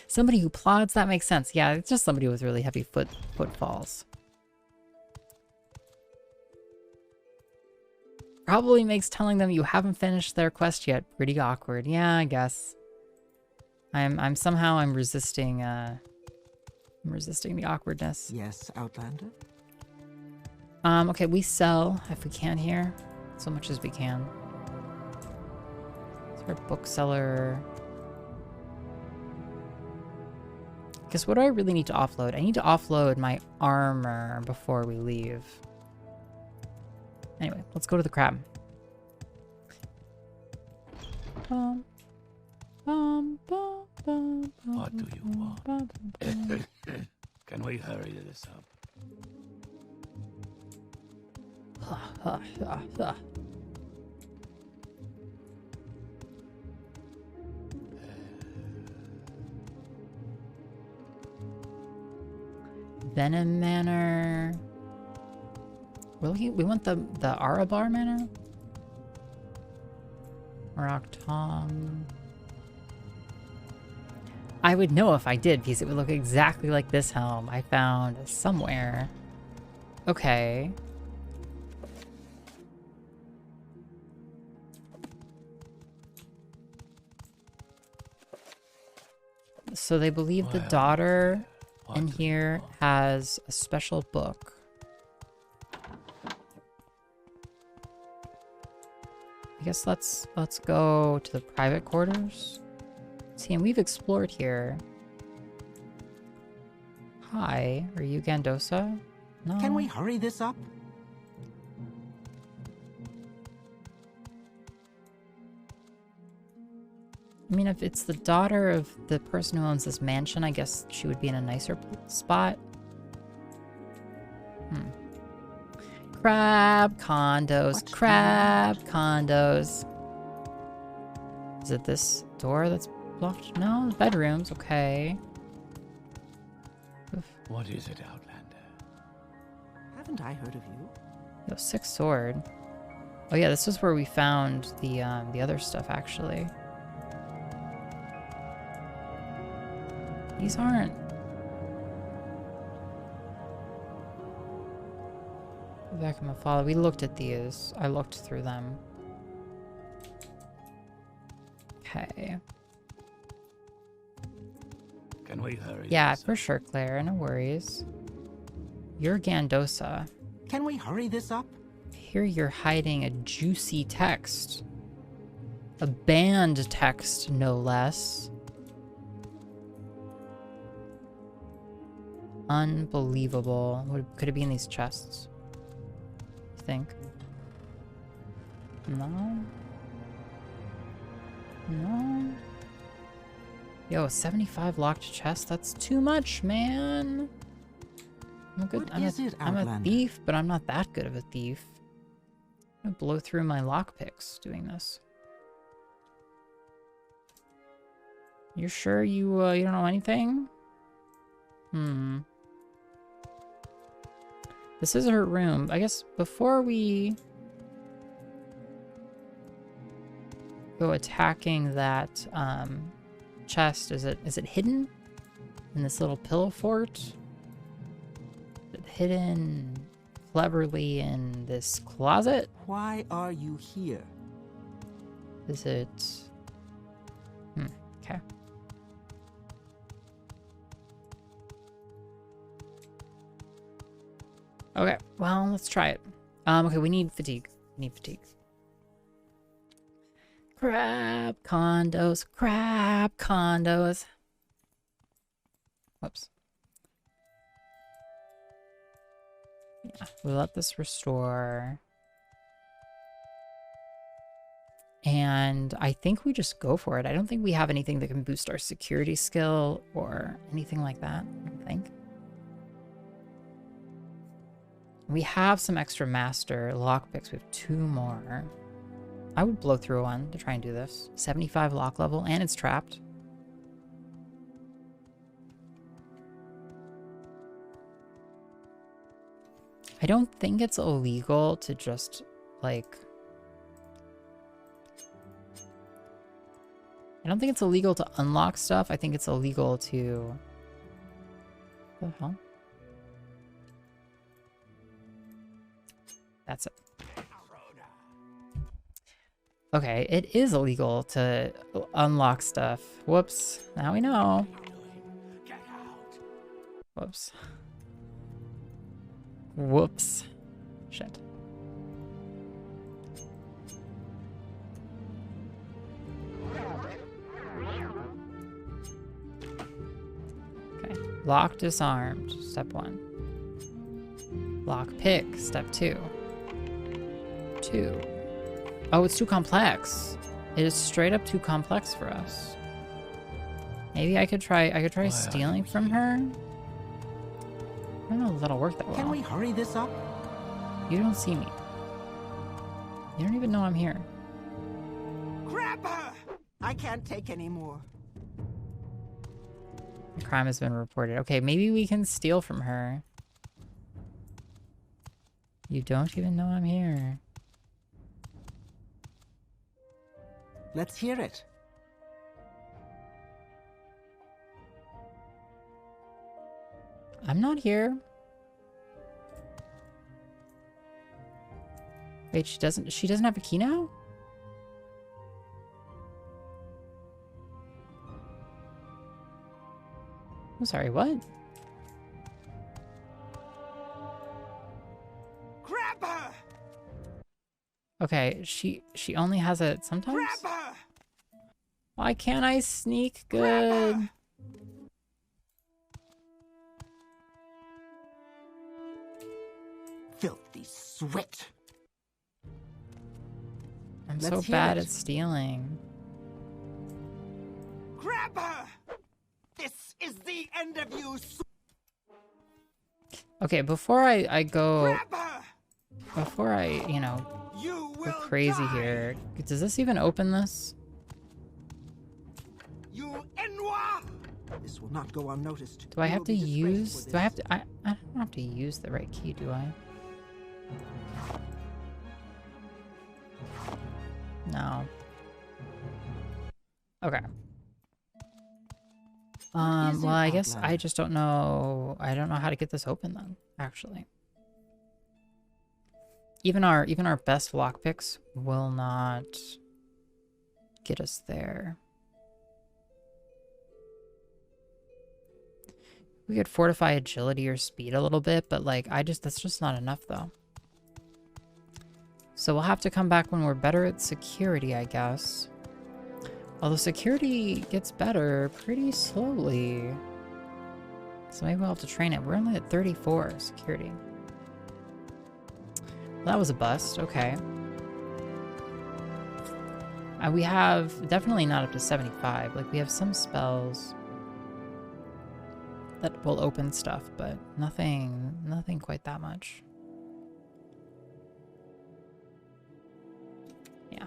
Somebody who plods, that makes sense. Yeah, it's just somebody with really heavy footfalls. Probably makes telling them you haven't finished their quest yet pretty awkward. Yeah, I guess. I'm resisting the awkwardness. Yes, Outlander? Okay, we sell if we can here. So much as we can. It's our bookseller. Guess what do I really need to offload? I need to offload my armor before we leave. Anyway, let's go to the crab. What do you want? Can we hurry this up? Venom Manor. We want the Arabar Manor? Rock-Tong. I would know if I did, because it would look exactly like this helm I found somewhere. Okay. So they believe the daughter in here has a special book. I guess let's go to the private quarters. See, and we've explored here. Hi, are you Gandosa? No. Can we hurry this up? I mean, if it's the daughter of the person who owns this mansion, I guess she would be in a nicer spot. Crab condos. Crab condos. Is it this door that's blocked? No, bedrooms. Okay. Oof. What is it, Outlander? Haven't I heard of you? Yo, 6 sword. Oh yeah, this is where we found the other stuff, actually. These aren't... Back in my father, we looked at these. I looked through them. Okay. Can we hurry? Yeah, for sure, Claire. No worries. You're Gandosa. Can we hurry this up? Here you're hiding a juicy text. A banned text, no less. Unbelievable. What could it be in these chests? You think? No? No? Yo, 75 locked chests? That's too much, man. I'm a thief, but I'm not that good of a thief. I'm gonna blow through my lockpicks doing this. You sure you don't know anything? This is her room. I guess before we go attacking that chest, is it hidden in this little pillow fort? Is it hidden cleverly in this closet? Why are you here? Is it... okay. Okay, well, let's try it. Okay, we need fatigue. We need fatigue. Crab condos, crab condos. Whoops. Yeah, we let this restore. And I think we just go for it. I don't think we have anything that can boost our security skill or anything like that, I don't think. We have some extra master lockpicks. We have 2 more. I would blow through one to try and do this. 75 lock level, and it's trapped. I don't think it's illegal to just, like... I don't think it's illegal to unlock stuff. I think it's illegal to... What the hell? That's it. Okay, it is illegal to unlock stuff. Whoops. Now we know. Whoops. Whoops. Shit. Okay. Lock disarmed. Step 1. Lock pick. Step 2. 2. Oh, it's too complex. It is straight up too complex for us. Maybe I could try stealing from her. I don't know if that'll work that well. Can we hurry this up? You don't see me. You don't even know I'm here. Grab her! I can't take any more. The crime has been reported. Okay, maybe we can steal from her. You don't even know I'm here. Let's hear it. I'm not here. Wait, she doesn't have a key now? I'm sorry, what? Grab her! Okay, she only has it sometimes? Grab her! Why can't I sneak good? Filthy sweat. I'm so bad at stealing. Grab her! This is the end of you. Okay, before I go... Grab her! Before I, you know, go crazy here. Does this even open this? You Enwa! This will not go unnoticed. Do I have to use... Do I have to... I don't have to use the right key, do I? No. Okay. Well, I guess I just don't know. I don't know how to get this open then, actually. Even our best lockpicks will not get us there. We could fortify agility or speed a little bit, but like that's just not enough though. So we'll have to come back when we're better at security, I guess. Although security gets better pretty slowly. So maybe we'll have to train it. We're only at 34 security. Well, that was a bust. Okay. We have definitely not up to 75. Like, we have some spells that will open stuff, but nothing quite that much. Yeah.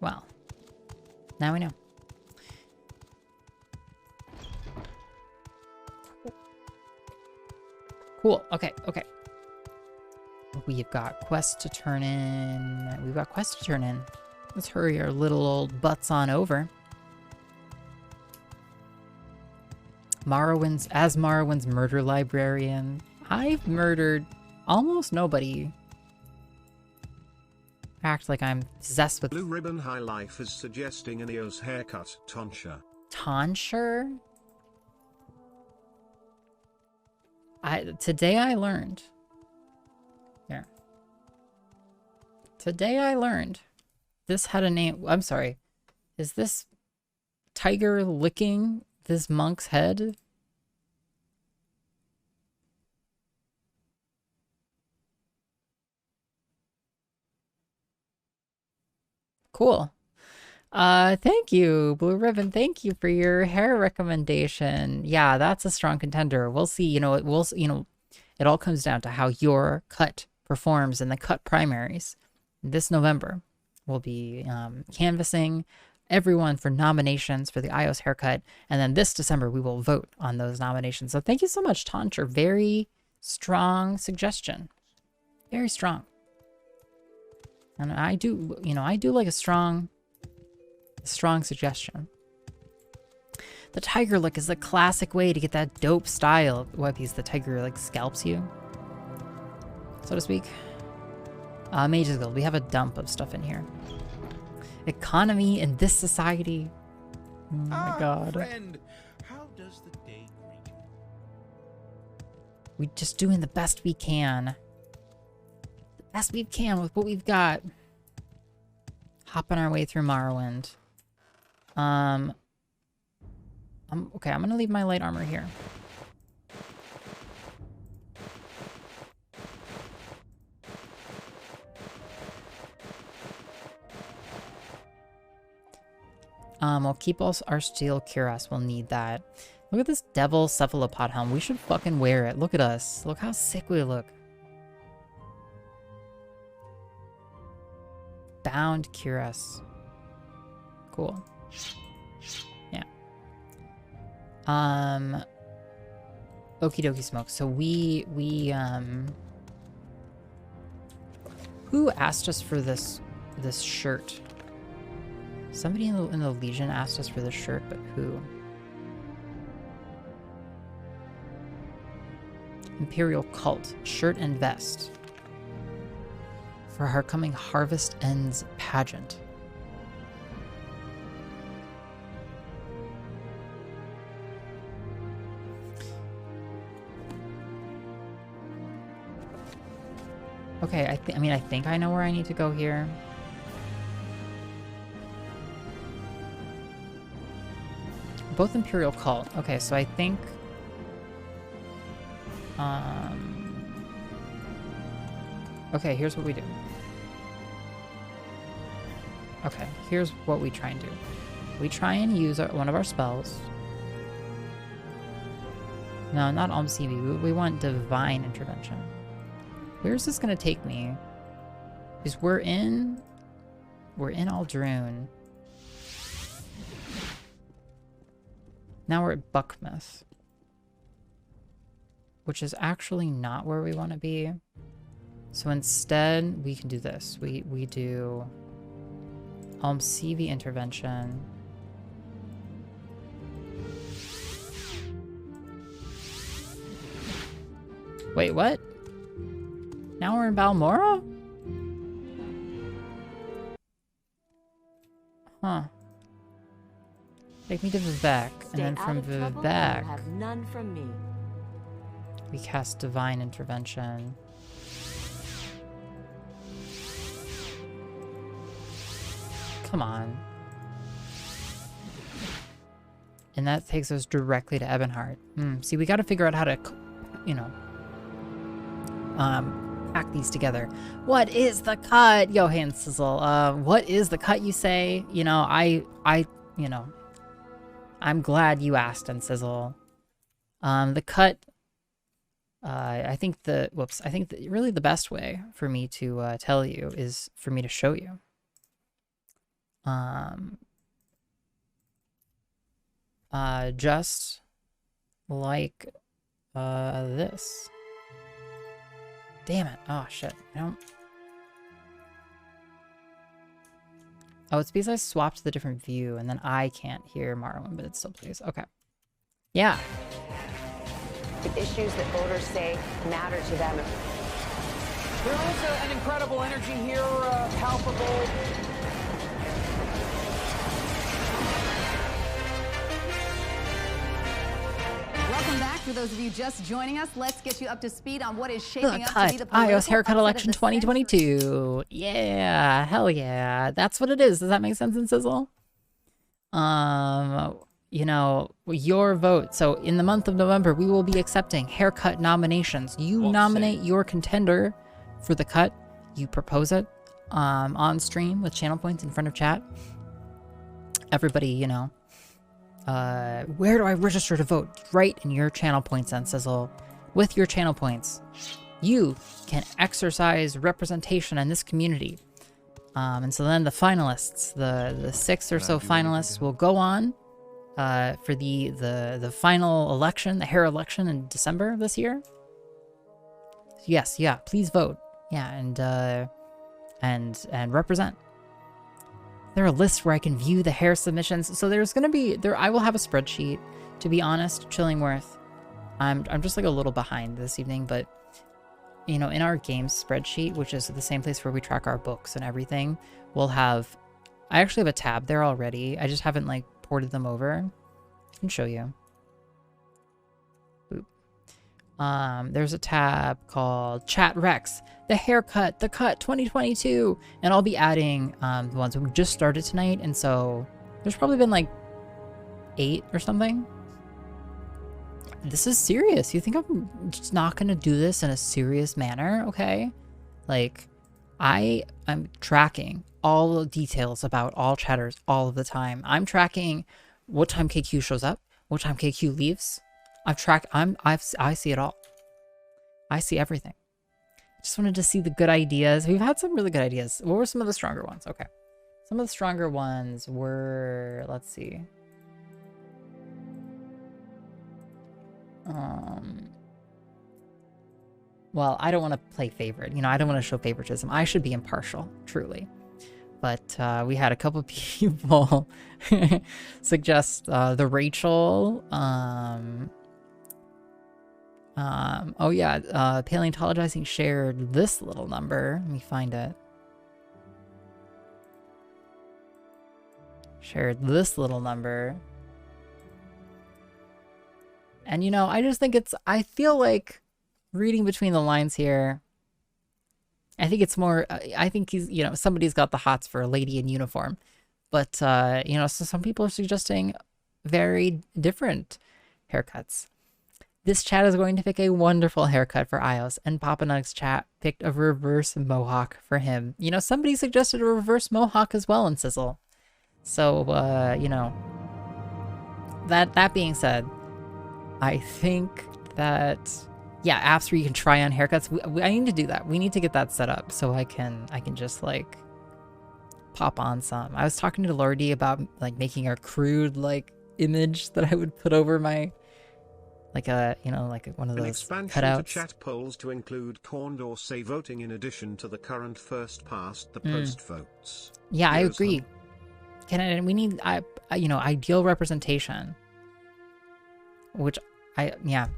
Well, now we know. Cool. Okay, okay. We've got quests to turn in. We've got quests to turn in. Let's hurry our little old butts on over. Morrowind's murder librarian. I've murdered almost nobody. Act like I'm possessed with... Blue Ribbon High Life is suggesting an iios haircut, tonsure. Tonsure? Today I learned. There. Today I learned. This had a name. I'm sorry. Is this tiger licking this monk's head? Cool. Thank you, Blue Ribbon. Thank you for your hair recommendation. Yeah, that's a strong contender. We'll see. You know, It all comes down to how your cut performs in the cut primaries. This November, we'll be canvassing everyone for nominations for the iios haircut. And then this December, we will vote on those nominations. So thank you so much, Tantra. Very strong suggestion. Very strong. And I do, I do like a strong suggestion. The tiger look is the classic way to get that dope style. What piece the tiger like scalps you, so to speak. Mage's Guild. We have a dump of stuff in here. Economy in this society. Oh my god. Friend, how does the day greet you? We're just doing the best we can. The best we can with what we've got. Hopping our way through Morrowind. Okay, I'm gonna leave my light armor here. We'll keep our steel cuirass. We'll need that. Look at this devil cephalopod helm. We should fucking wear it. Look at us. Look how sick we look. Bound cuirass. Cool. Yeah. Okie dokie smoke. So we who asked us for this shirt? Somebody in the Legion asked us for this shirt, but who? Imperial Cult shirt and vest for our coming Harvest Ends pageant. Okay, I think I know where I need to go here. Both Imperial Cult. Okay, so I think okay, here's what we do. Okay, here's what we try and do. We try and use one of our spells. No, not CV. We want Divine Intervention. Where's this gonna take me? Because we're in Aldrune. Now we're at Buckmouth, which is actually not where we want to be. So instead, we can do this. We do CV Intervention. Wait, what? Now we're in Balmora? Huh. Take me to Vivek, and then from Vivek, have none from me. We cast Divine Intervention. Come on. And that takes us directly to Ebonheart. See, we got to figure out how to, pack these together. What is the cut? Yo, Hand Sizzle. What is the cut, you say? I'm glad you asked, and Sizzle. The cut, I think really the best way for me to tell you is for me to show you. Just like this. Damn it. Oh, shit. Oh, it's because I swapped the different view, and then I can't hear Morrowind, but it still plays. Okay. Yeah. The issues that voters say matter to them. There is an incredible energy here, palpable. Welcome back. For those of you just joining us, let's get you up to speed on what is shaping up to be the iios haircut election 2022. Yeah, hell yeah. That's what it is. Does that make sense in Sizzle? Your vote. So in the month of November, we will be accepting haircut nominations. You nominate your contender for the cut. You propose it on stream with channel points in front of chat. Everybody, where do I register to vote? Right in your channel points then, Sizzle. with your channel points, you can exercise representation in this community. And so then the finalists, the 6 or so finalists will go on for the final election, the hair election in December of this year. Yes, yeah, please vote. Yeah, and represent. There are lists where I can view the hair submissions. So there's gonna be I will have a spreadsheet. To be honest, Chillingworth, I'm just like a little behind this evening, but you know, in our games spreadsheet, which is the same place where we track our books and everything, we'll have, I actually have a tab there already. I just haven't like ported them over. I can show you. Boop. There's a tab called Chat Rex, the haircut, the cut 2022, and I'll be adding the ones we just started tonight, and so there's probably been like 8 or something. This is serious. You think I'm just not gonna do this in a serious manner? Okay, like I'm tracking all the details about all chatters all of the time. I'm tracking what time KQ shows up, what time KQ leaves. I see it all. I see everything. Just wanted to see the good ideas. We've had some really good ideas. What were some of the stronger ones? Okay, some of the stronger ones were, let's see. Well, I don't want to play favorite. You know, I don't want to show favoritism. I should be impartial, truly. But we had a couple people suggest the Rachel. Oh yeah, Paleontologizing shared this little number. Let me find it. Shared this little number. And, you know, I just think I feel like reading between the lines here, I think it's more, I think he's, you know, somebody's got the hots for a lady in uniform. But, you know, so some people are suggesting very different haircuts. This chat is going to pick a wonderful haircut for iios, and Papa Nug's chat picked a reverse mohawk for him. You know, somebody suggested a reverse mohawk as well in Sizzle. So, you know, that being said, I think that, yeah, apps where you can try on haircuts. I need to do that. We need to get that set up so I can just like pop on some. I was talking to Lordy about like making a crude like image that I would put over my, like a, you know, like one of those expansion cutouts. To chat polls to include corned or say voting in addition to the current first past the post votes. Yeah, I agree. We need, you know, ideal representation, which I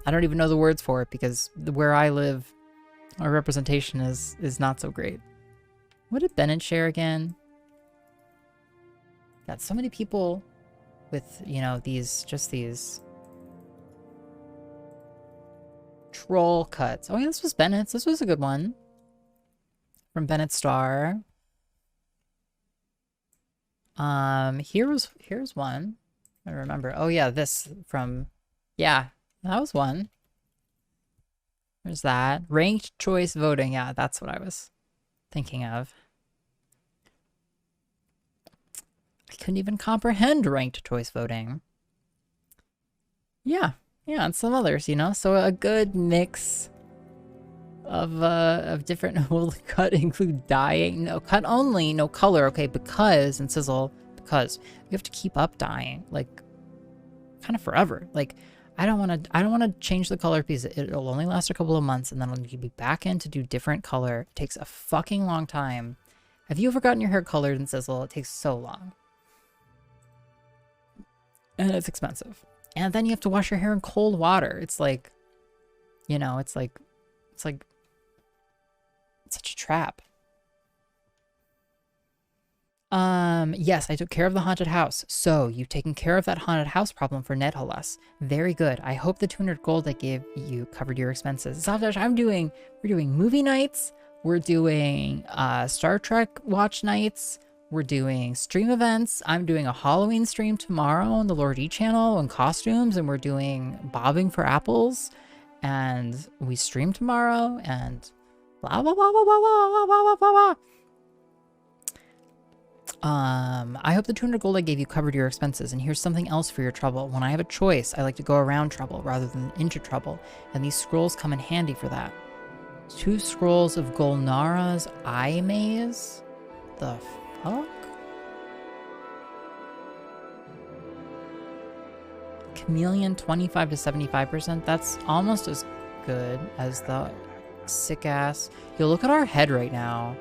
don't even know the words for it because where I live, our representation is not so great. What did Bennett share again? Got so many people with, you know, these troll cuts. Oh yeah, this was Bennett's. This was a good one. From Bennett Star. Here's one. I remember. Oh yeah, this from, yeah, that was one. There's that. Ranked choice voting. Yeah, that's what I was thinking of. I couldn't even comprehend ranked choice voting. Yeah, and some others, you know. So a good mix of different. Will the cut include dyeing? No, cut only, no color. Okay, because in Sizzle, because we have to keep up dyeing like kind of forever. Like I don't want to change the color piece. It'll only last a couple of months, and then I'll need to be back in to do different color. It takes a fucking long time. Have you ever gotten your hair colored in Sizzle? It takes so long. And it's expensive. And then you have to wash your hair in cold water. It's like, you know, it's such a trap. Yes, I took care of the haunted house. So, you've taken care of that haunted house problem for Nedhalas. Very good. I hope the 200 gold I gave you covered your expenses. Softash, we're doing movie nights. We're doing Star Trek watch nights. We're doing stream events. I'm doing a Halloween stream tomorrow on the Lord E channel in costumes, and we're doing bobbing for apples, and we stream tomorrow, and blah blah blah blah blah blah blah blah blah blah. I hope the 200 gold I gave you covered your expenses, and here's something else for your trouble. When I have a choice, I like to go around trouble rather than into trouble, and these scrolls come in handy for that. 2 scrolls of Golnara's eye maze? The fuck? Chameleon 25 to 75%? That's almost as good as the sick ass. Yo, look at our head right now.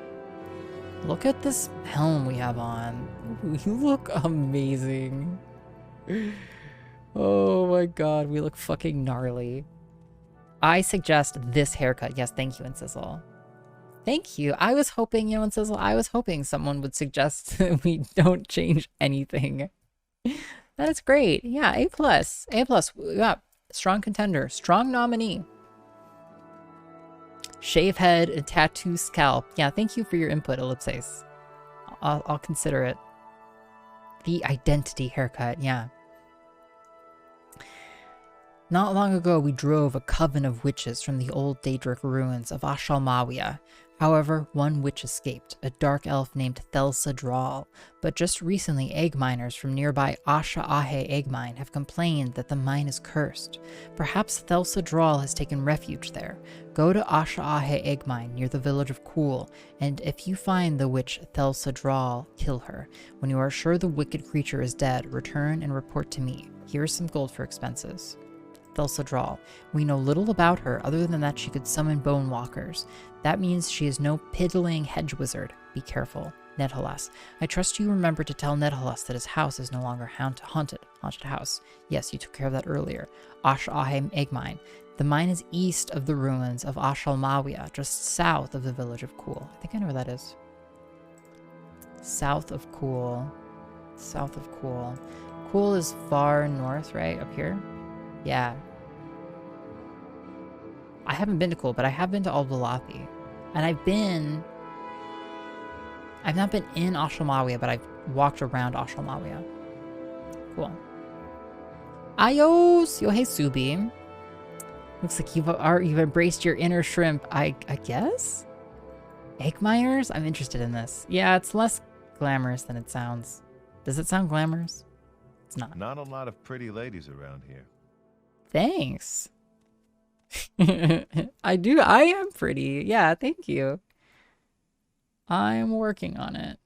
Look at this helm we have on. We look amazing. Oh my god, we look fucking gnarly. I suggest this haircut. Yes, thank you, Incizzle. Thank you. I was hoping, you know, Incizzle, I was hoping someone would suggest that we don't change anything. That is great. Yeah, A+. A+. Yeah, strong contender. Strong nominee. Shave head and tattoo scalp. Yeah, thank you for your input, Ellipses. I'll consider it. The identity haircut, yeah. Not long ago, we drove a coven of witches from the old Daedric ruins of Ashalmawia. However, one witch escaped, a dark elf named Thelsa Drawl. But just recently, egg miners from nearby Asha Ahe egg mine have complained that the mine is cursed. Perhaps Thelsa Drawl has taken refuge there. Go to Asha Ahe egg mine near the village of Kuhl, and if you find the witch Thelsa Drawl, kill her. When you are sure the wicked creature is dead, return and report to me. Here is some gold for expenses. Thelsa Drawl. We know little about her other than that she could summon bone walkers. That means she is no piddling hedge wizard. Be careful. Nedhalas. I trust you remember to tell Nedhalas that his house is no longer haunted house. Yes, you took care of that earlier. Ash-Ahem egg mine. The mine is east of the ruins of Ashalmawia, just south of the village of Kuhl. I think I know where that is. South of Kuhl. South of Kuhl. Kuhl is far north, right? Up here? Yeah. I haven't been to Kuhl, but I have been to Al-Balathi. And I've not been in Ashalmawia, but I've walked around Ashalmawia. Cool. iios! Yo, hey, Subi. Looks like you've embraced your inner shrimp, I guess? Egg miners? I'm interested in this. Yeah, it's less glamorous than it sounds. Does it sound glamorous? It's not. Not a lot of pretty ladies around here. Thanks. I am pretty. Yeah, thank you. I'm working on it.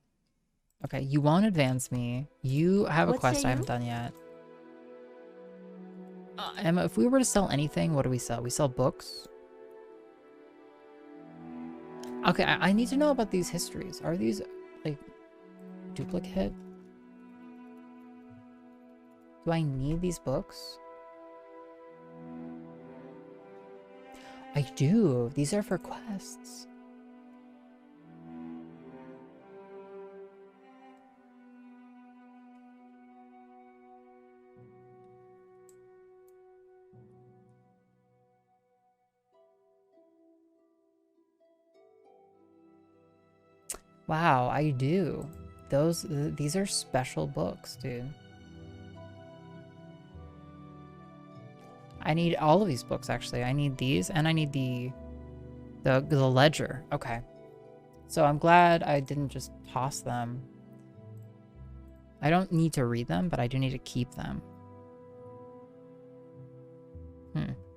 Okay, you won't advance me. You have a quest I haven't done yet. Emma, if we were to sell anything, what do we sell? We sell books? Okay, I need to know about these histories. Are these, like, duplicate? Do I need these books? I do. These are for quests. Wow, I do. These are special books, dude. I need all of these books, actually. I need these, and I need the ledger. Okay. So I'm glad I didn't just toss them. I don't need to read them, but I do need to keep them.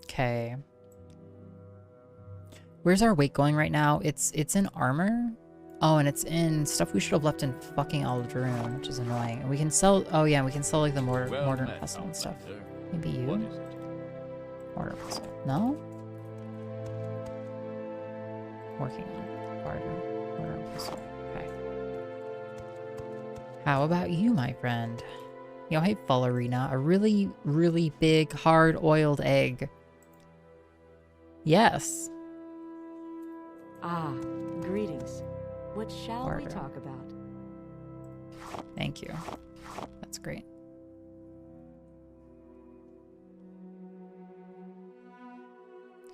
Okay. Where's our weight going right now? It's in armor. Oh, and it's in stuff we should have left in fucking Aldroon, which is annoying. And we can sell, oh yeah, we can sell like the modern pestle and stuff. Maybe you? Mortar pestle. No? Working on it. Mortar pestle. Okay. How about you, my friend? Yo, hey, Fullerina. A really, really big, hard-oiled egg. Yes. Ah, greetings. What shall we talk about? Thank you. That's great.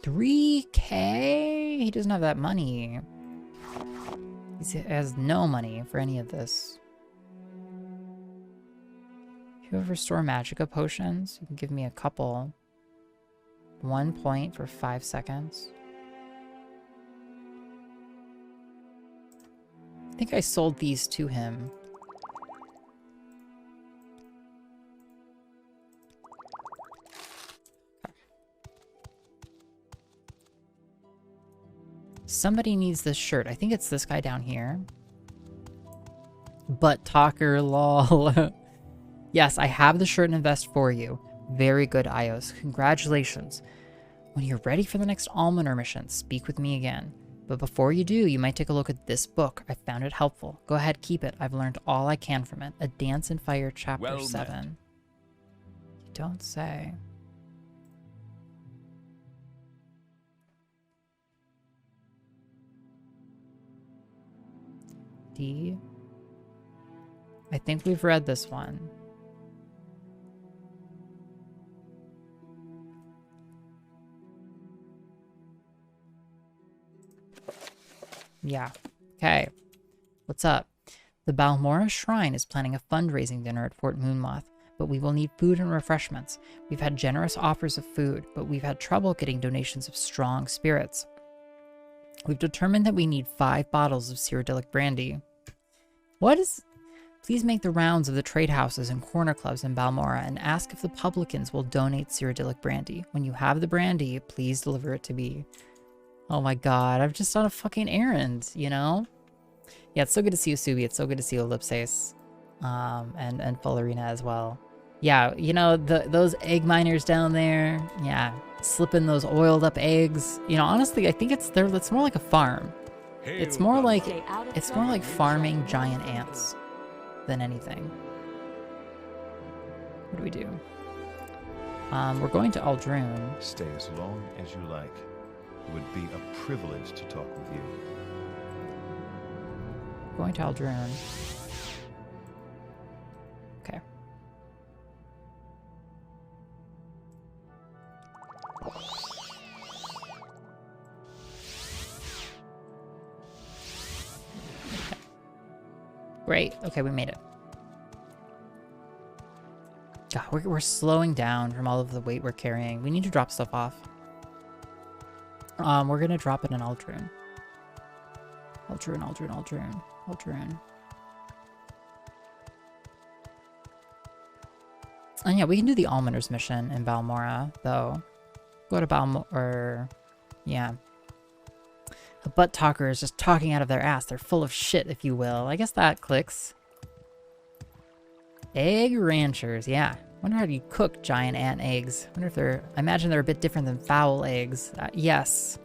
$3K? He doesn't have that money. He has no money for any of this. If you have Restore Magicka potions, you can give me a couple. 1 point for 5 seconds. I think I sold these to him. Somebody needs this shirt. I think it's this guy down here. Butt talker, lol. Yes, I have the shirt and vest for you. Very good, iios. Congratulations. When you're ready for the next almoner mission, speak with me again. But before you do, you might take a look at this book. I found it helpful. Go ahead, keep it. I've learned all I can from it. A Dance in Fire, Chapter 7. You don't say. D. I think we've read this one. Yeah. Okay. What's up? The Balmora Shrine is planning a fundraising dinner at Fort Moonmoth, but we will need food and refreshments. We've had generous offers of food, but we've had trouble getting donations of strong spirits. We've determined that we need 5 bottles of Cyrodiilic brandy. What is... Please make the rounds of the trade houses and corner clubs in Balmora and ask if the publicans will donate Cyrodiilic brandy. When you have the brandy, please deliver it to me. Oh my god, I've just done a fucking errand, you know? Yeah, it's so good to see you, Subi. It's so good to see you, Ellipses. And Fullerina as well. Yeah, you know, those egg miners down there, yeah, slipping those oiled up eggs. You know, honestly, I think it's more like a farm. It's more like farming giant ants than anything. What do we do? We're going to Aldrune. Stay as long as you like. It would be a privilege to talk with you. Going to Aldrune. Okay. Great. Okay, we made it. God, we're slowing down from all of the weight we're carrying. We need to drop stuff off. We're gonna drop it in Aldrune. Aldrune. And yeah, we can do the Almoner's mission in Balmora, though. Go to Balmora, yeah. The butt talker is just talking out of their ass. They're full of shit, if you will. I guess that clicks. Egg ranchers, yeah. Wonder how you cook giant ant eggs. Wonder if they're... I imagine they're a bit different than fowl eggs. Yes.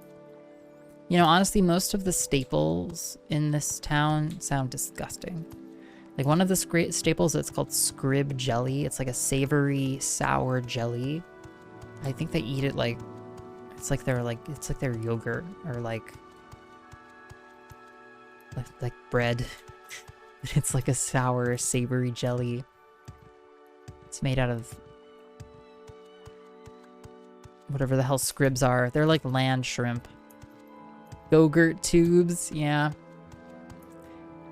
You know, honestly, most of the staples in this town sound disgusting. Like one of the staples, it's called scrib jelly. It's like a savory, sour jelly. I think they eat it like... It's like their yogurt or like bread. It's like a sour, savory jelly. It's made out of whatever the hell scribs are. They're like land shrimp. Yogurt tubes, yeah.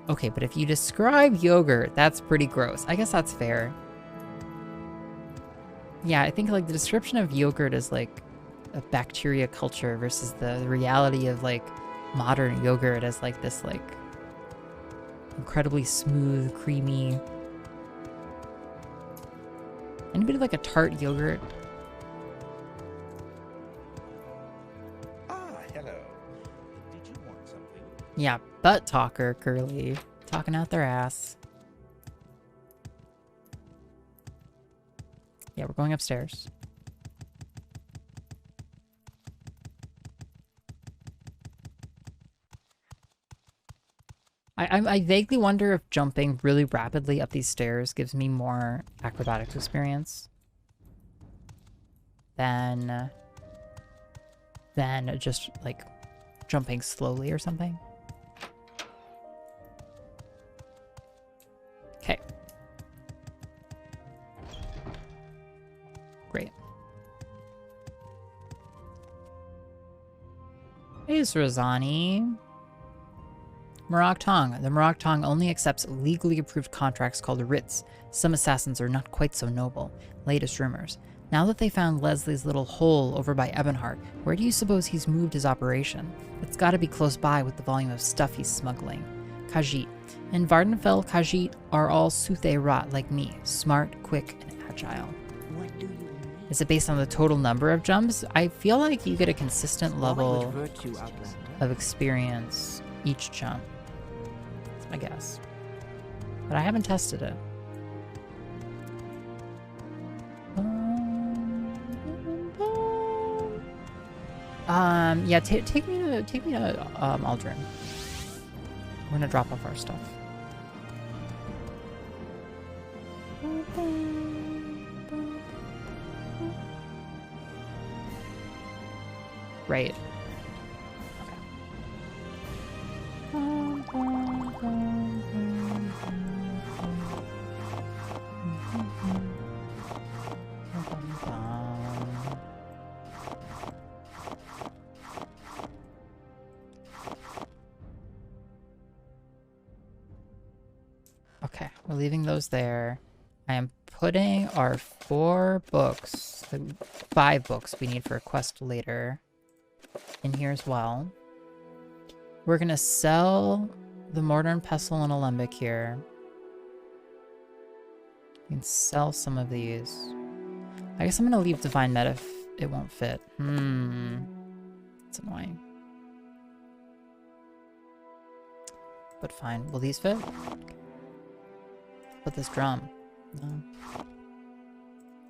Okay, but if you describe yogurt, that's pretty gross. I guess that's fair. Yeah, I think like the description of yogurt is like a bacteria culture versus the reality of like modern yogurt as like this like incredibly smooth, creamy. Anybody like a tart yogurt? Ah, hello. Did you want something? Yeah, butt talker, Curly. Talking out their ass. Yeah, we're going upstairs. I vaguely wonder if jumping really rapidly up these stairs gives me more acrobatics experience than just like jumping slowly or something. Okay. Great. Hey, Rosani. Marag Tong. The Marag Tong only accepts legally approved contracts called writs. Some assassins are not quite so noble. Latest rumors. Now that they found Leslie's little hole over by Ebonheart, where do you suppose he's moved his operation? It's gotta be close by with the volume of stuff he's smuggling. Khajiit. In Vardenfell, Khajiit are all Suthe Rot like me. Smart, quick, and agile. What do you need? Is it based on the total number of jumps? I feel like you get a consistent level of experience each jump, I guess. But I haven't tested it. Yeah, take me to Aldrin. We're gonna drop off our stuff. Right. Okay, we're leaving those there. I am putting our 4 books, the 5 books we need for a quest later, in here as well. We're gonna sell the Mortar and Pestle and Alembic here. We can sell some of these. I guess I'm gonna leave Divine Med if it won't fit. It's annoying. But fine. Will these fit? Okay. Put this drum. No. How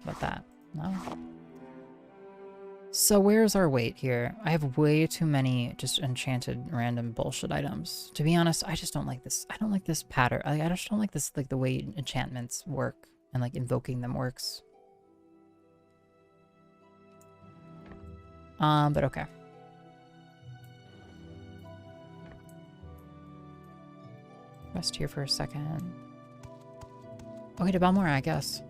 about that? No. So where's our weight here? I have way too many just enchanted random bullshit items. To be honest, I just don't like this. I don't like this pattern. I just don't like this, like the way enchantments work and like invoking them works. But okay. Rest here for a second. Okay, to Balmora, I guess.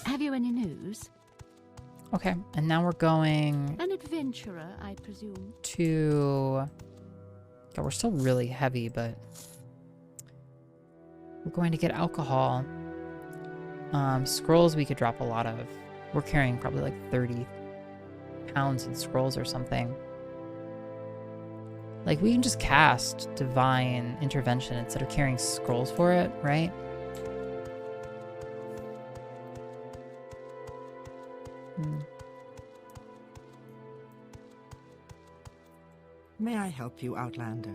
Have you any news? Okay, and now we're going... An adventurer, I presume. To... Yeah, we're still really heavy, but... We're going to get alcohol. Scrolls we could drop a lot of. We're carrying probably like 30 pounds in scrolls or something. Like, we can just cast Divine Intervention instead of carrying scrolls for it, right? May I help you, Outlander?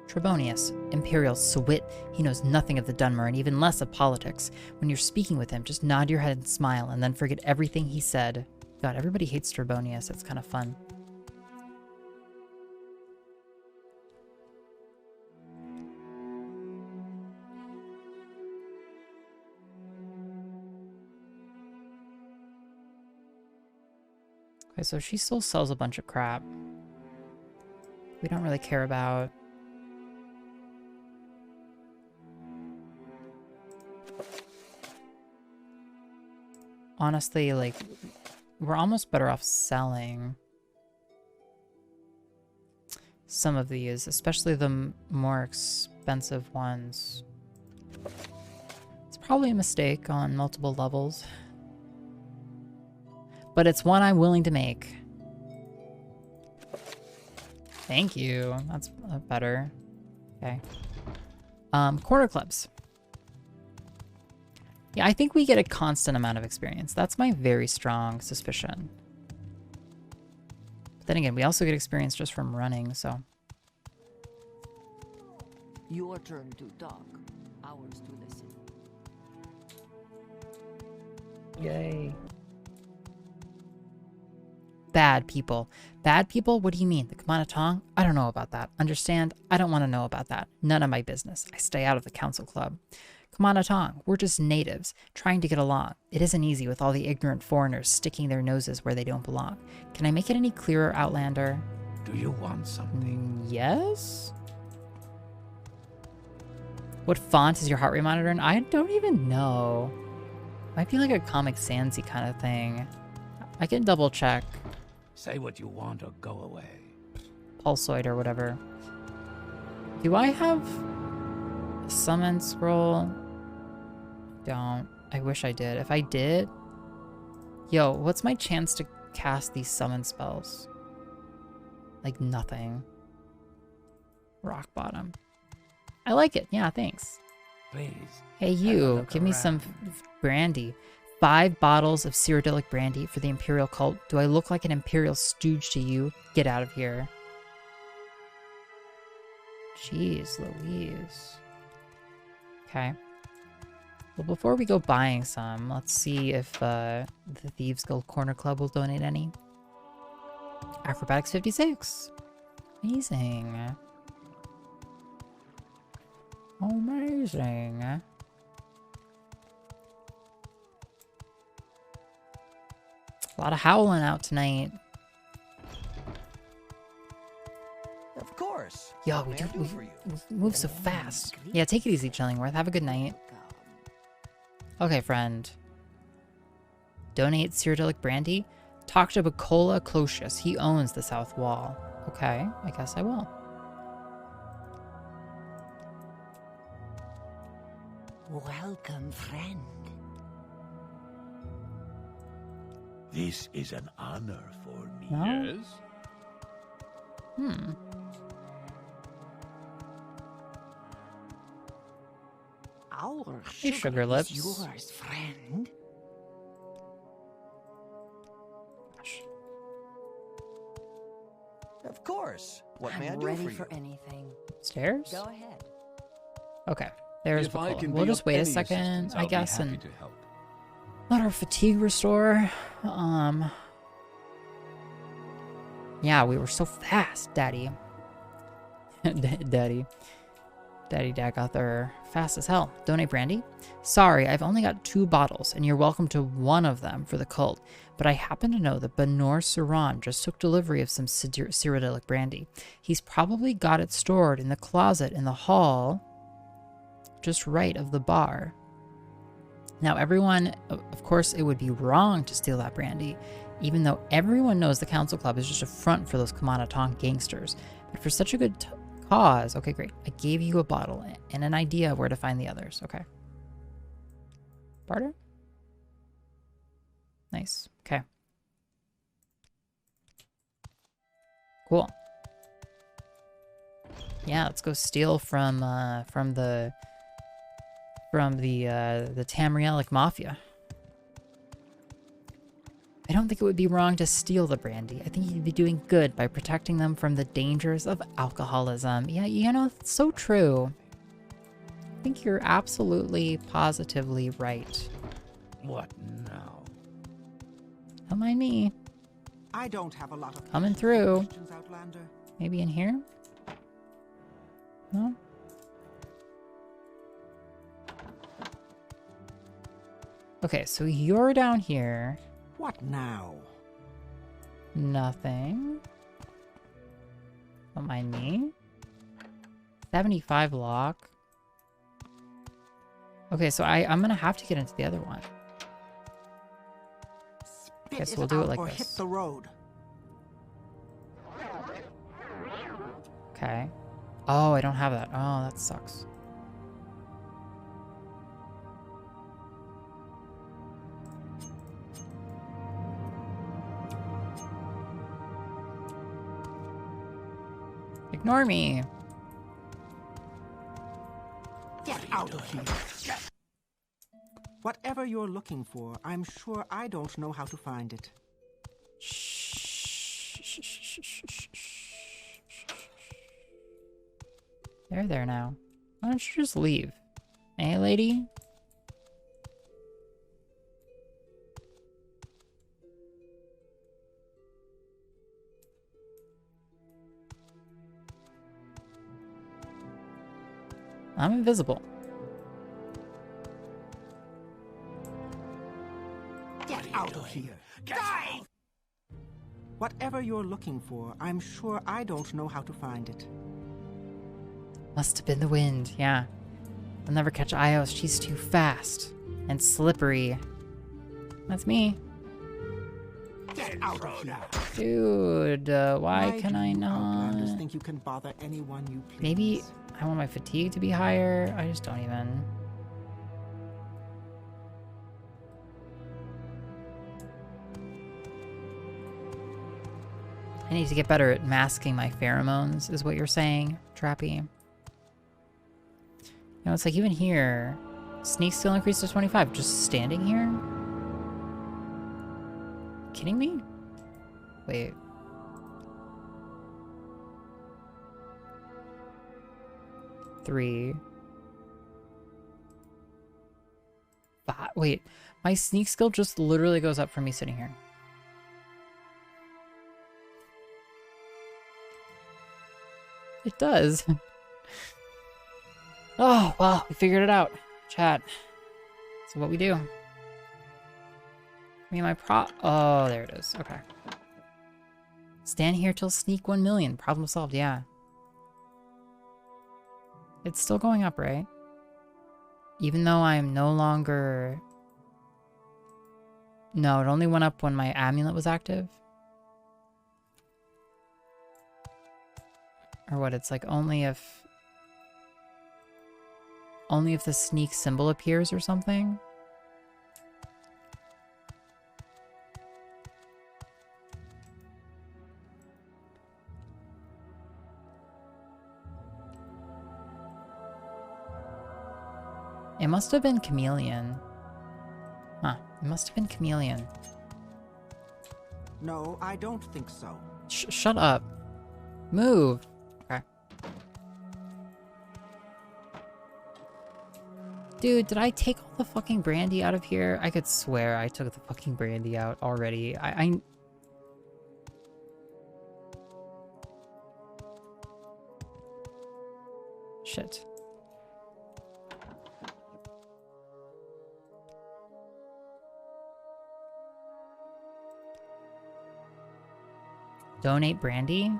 Trebonius, Imperial Swit. He knows nothing of the Dunmer and even less of politics. When you're speaking with him, just nod your head and smile and then forget everything he said. God, everybody hates Trebonius. It's kind of fun. Okay, so she still sells a bunch of crap. We don't really care about. Honestly, like, we're almost better off selling some of these, especially the more expensive ones. It's probably a mistake on multiple levels, but it's one I'm willing to make. Thank you. That's better. Okay. Quarter clubs. Yeah, I think we get a constant amount of experience. That's my very strong suspicion. But then again, we also get experience just from running, so. Your turn to talk, ours to listen. Yay. Bad people. Bad people? What do you mean? The Kamana Tong? I don't know about that. Understand? I don't want to know about that. None of my business. I stay out of the council club. Kamana Tong, we're just natives, trying to get along. It isn't easy with all the ignorant foreigners sticking their noses where they don't belong. Can I make it any clearer, Outlander? Do you want something? Yes? What font is your heart rate monitor in? I don't even know. Might be like a Comic Sans-y kind of thing. I can double check. Say what you want or go away. Pulsoid or whatever. Do I have a summon scroll? Don't. I wish I did. If I did... Yo, what's my chance to cast these summon spells? Like nothing. Rock bottom. I like it. Yeah, thanks. Please. Hey, you. Give me some brandy. 5 bottles of Cyrodiilic brandy for the Imperial cult. Do I look like an Imperial stooge to you? Get out of here. Jeez Louise. Okay. Well, before we go buying some, let's see if the Thieves Guild Corner Club will donate any. Acrobatics 56. Amazing. Amazing. A lot of howling out tonight. Of course. Yo, we move so fast. Yeah, take it easy, Chillingworth. Have a good night. Okay, friend. Donate Cyrodiilic brandy. Talk to Bacola Closius. He owns the South Wall. Okay, I guess I will. Welcome, friend. This is an honor for me. No? Yes? Our Hey, Sugar Lips. is yours, friend. Of course. What may I I'm do ready for you? anything. Stairs? Go ahead. Okay, there's If I Bacola. can We'll be just of wait a any second, assistance, I I'll be guess, happy and to help. let our fatigue restore. Yeah, we were so fast, Daddy. Daddy Dad got there fast as hell. Donate brandy? Sorry, I've only got 2 bottles, and you're welcome to one of them for the cult. But I happen to know that Benor Suran just took delivery of some Cyrodiilic brandy. He's probably got it stored in the closet in the hall, just right of the bar. Now, everyone, of course, it would be wrong to steal that brandy, even though everyone knows the Council Club is just a front for those Kamanaton gangsters. But for such a good cause, okay, great. I gave you a bottle and an idea of where to find the others. Okay. Barter? Nice. Okay. Cool. Yeah, let's go steal from the Tamrielic Mafia. I don't think it would be wrong to steal the brandy. I think you'd be doing good by protecting them from the dangers of alcoholism. Yeah, you know, it's so true. I think you're absolutely, positively right. What now? Don't mind me. I don't have a lot of Coming through. questions, Outlander. Maybe in here? No? Okay, so you're down here. What now? Nothing. Don't mind me. 75 lock. Okay, so I'm gonna have to get into the other one. Okay, so we'll do it like Hit this. the road. Okay. Oh, I don't have that. Oh, that sucks. Ignore me. Get out of here. Whatever you're looking for, I'm sure I don't know how to find it. There now. Why don't you just leave? Hey, lady? I'm invisible. Get out of here. Die! Whatever you're looking for, I'm sure I don't know how to find it. Must have been the wind, yeah. I'll never catch iios, she's too fast. And slippery. That's me. Get out of here. Dude, why can I Outlanders not? think you can bother anyone you please? Maybe I want my fatigue to be higher. I just don't even. I need to get better at masking my pheromones, is what you're saying, Trappy. You know, it's like even here, sneak skill increased to 25. Just standing here? Kidding me? Wait. Three. Wait, my sneak skill just literally goes up from me sitting here. It does. Oh, well, we figured it out. Chat. So what we do. I mean, oh, there it is. Okay. Stand here till sneak 1 million. Problem solved, yeah. It's still going up, right? Even though I'm no longer... No, it only went up when my amulet was active. Or what, it's like only if the sneak symbol appears or something? It must have been Chameleon. Huh, it must have been Chameleon. No, I don't think so. Shut up. Move. Okay. Dude, did I take all the fucking brandy out of here? I could swear I took the fucking brandy out already. Shit. Donate brandy?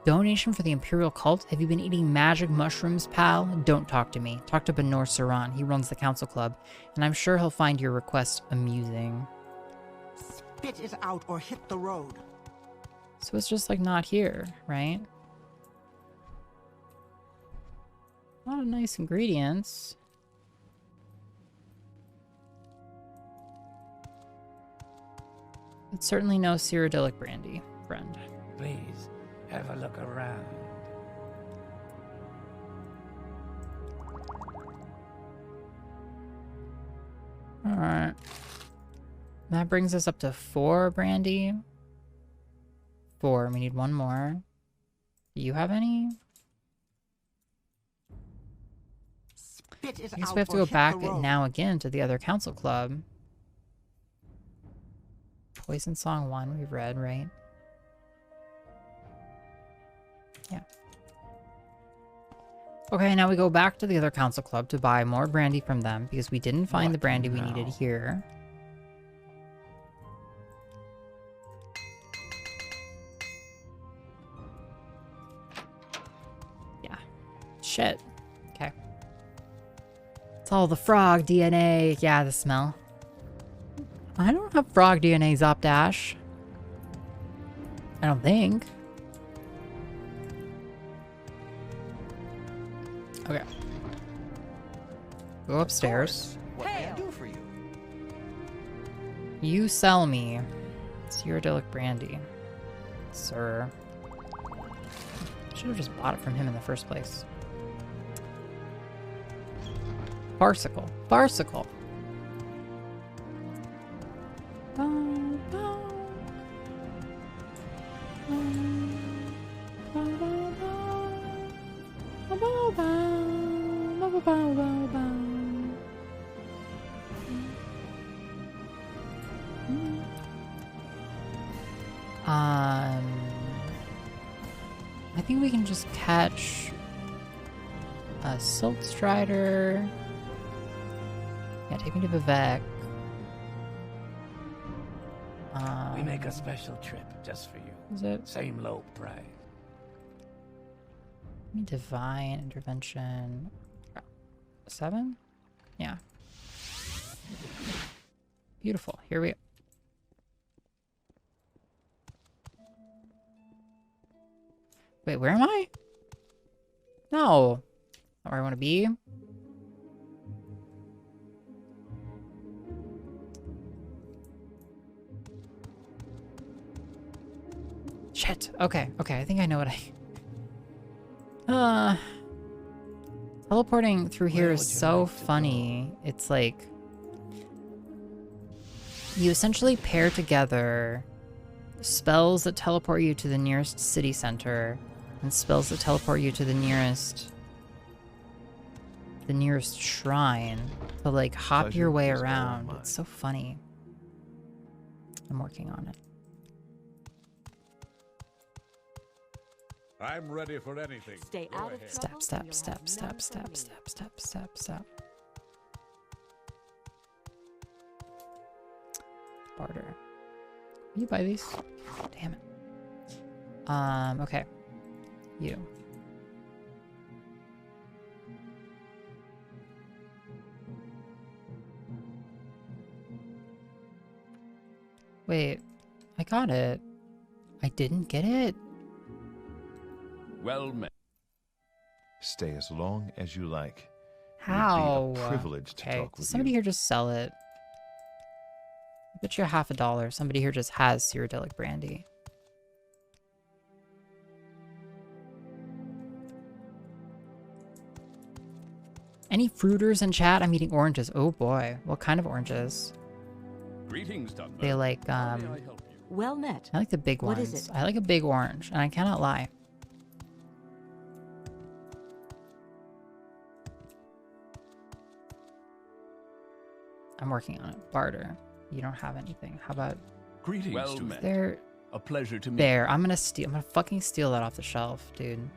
Donation for the Imperial Cult? Have you been eating magic mushrooms, pal? Don't talk to me. Talk to Benor Saran. He runs the Council Club, and I'm sure he'll find your request amusing. Spit it out or hit the road. So it's just like not here, right? A lot of nice ingredients. It's certainly no Cyrodiilic brandy, friend. Please, have a look around. Alright. That brings us up to 4 brandy. 4. We need 1 more. Do you have any? I guess we have to go back now again to the other council club. Poison Song 1 we've read, right? Yeah. Okay, now we go back to the other council club to buy more brandy from them because we didn't find the brandy we needed here. Yeah. Shit. Okay. It's all the frog DNA. Yeah, the smell. I don't have frog DNA, Zopdash. I don't think. Okay. Go upstairs. What can I do for you? You sell me Cyrodiilic brandy, sir. Should have just bought it from him in the first place. Farcical. Farcical. I think we can just catch a Silk Strider. Yeah, take me to Vivek. We make a special trip just for you. Is it? Same low price. Divine Intervention. 7? Yeah. Beautiful. Here we go. Wait, where am I? No. Not where I want to be. Shit. Okay, okay. I think I know what I Teleporting through here is so funny. It's like you essentially pair together spells that teleport you to the nearest city center and spells that teleport you to the nearest shrine to like hop your way around. It's so funny. I'm working on it. I'm ready for anything. Stay out of Step, step, step, step, step, step, step, step, step. Barter. Will you buy these? Damn it. Okay. You. Wait, I got it. I didn't get it? Well met. Stay as long as you like. How? It would be a privilege to talk with somebody you. here just sell it. I bet you $50. Somebody here just has Cyrodiilic brandy. Any fruiters in chat? I'm eating oranges. Oh boy. What kind of oranges? Greetings, Dunbar. They like, Well met. I like the big ones. What is it? I like a big orange, and I cannot lie. I'm working on it. Barter. You don't have anything. How about... Greetings well to met. There. A pleasure to meet There. I'm gonna fucking steal that off the shelf, dude.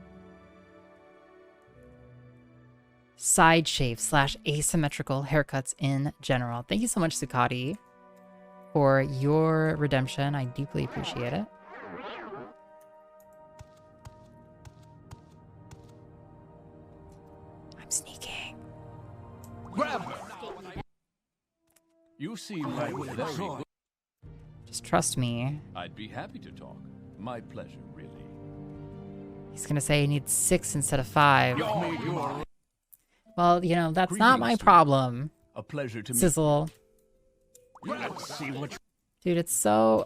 Side shave / asymmetrical haircuts in general. Thank you so much, Zucati, for your redemption. I deeply appreciate it. I'm sneaking. Grab her. You seem like very good. Just trust me. I'd be happy to talk. My pleasure, really. He's gonna say he needs 6 instead of 5. You're Well, you know, that's not my problem. a pleasure to meet. Sizzle. Let's see what. Dude, it's so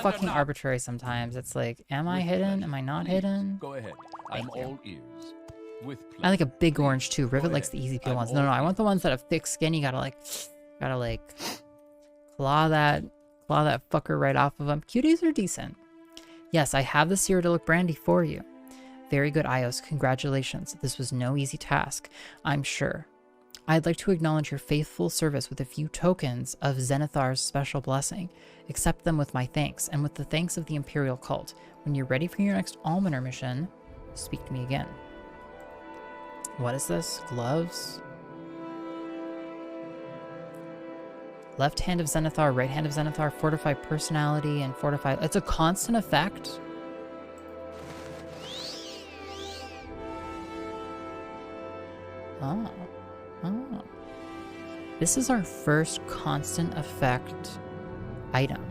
fucking arbitrary sometimes. It's like, am I hidden? Am I not hidden? Go ahead. I'm all ears. With I like a big orange too. Rivet likes the easy peel ones. No, I want the ones that have thick skin. You gotta like claw that fucker right off of them. Cuties are decent. Yes, I have the Cyrodiilic brandy for you. Very good, iios. Congratulations. This was no easy task, I'm sure. I'd like to acknowledge your faithful service with a few tokens of Zenithar's special blessing. Accept them with my thanks, and with the thanks of the Imperial cult. When you're ready for your next Almoner mission, speak to me again. What is this? Gloves? Left hand of Zenithar, right hand of Zenithar, fortify personality, and fortify... It's a constant effect? Oh. Oh. This is our first constant effect item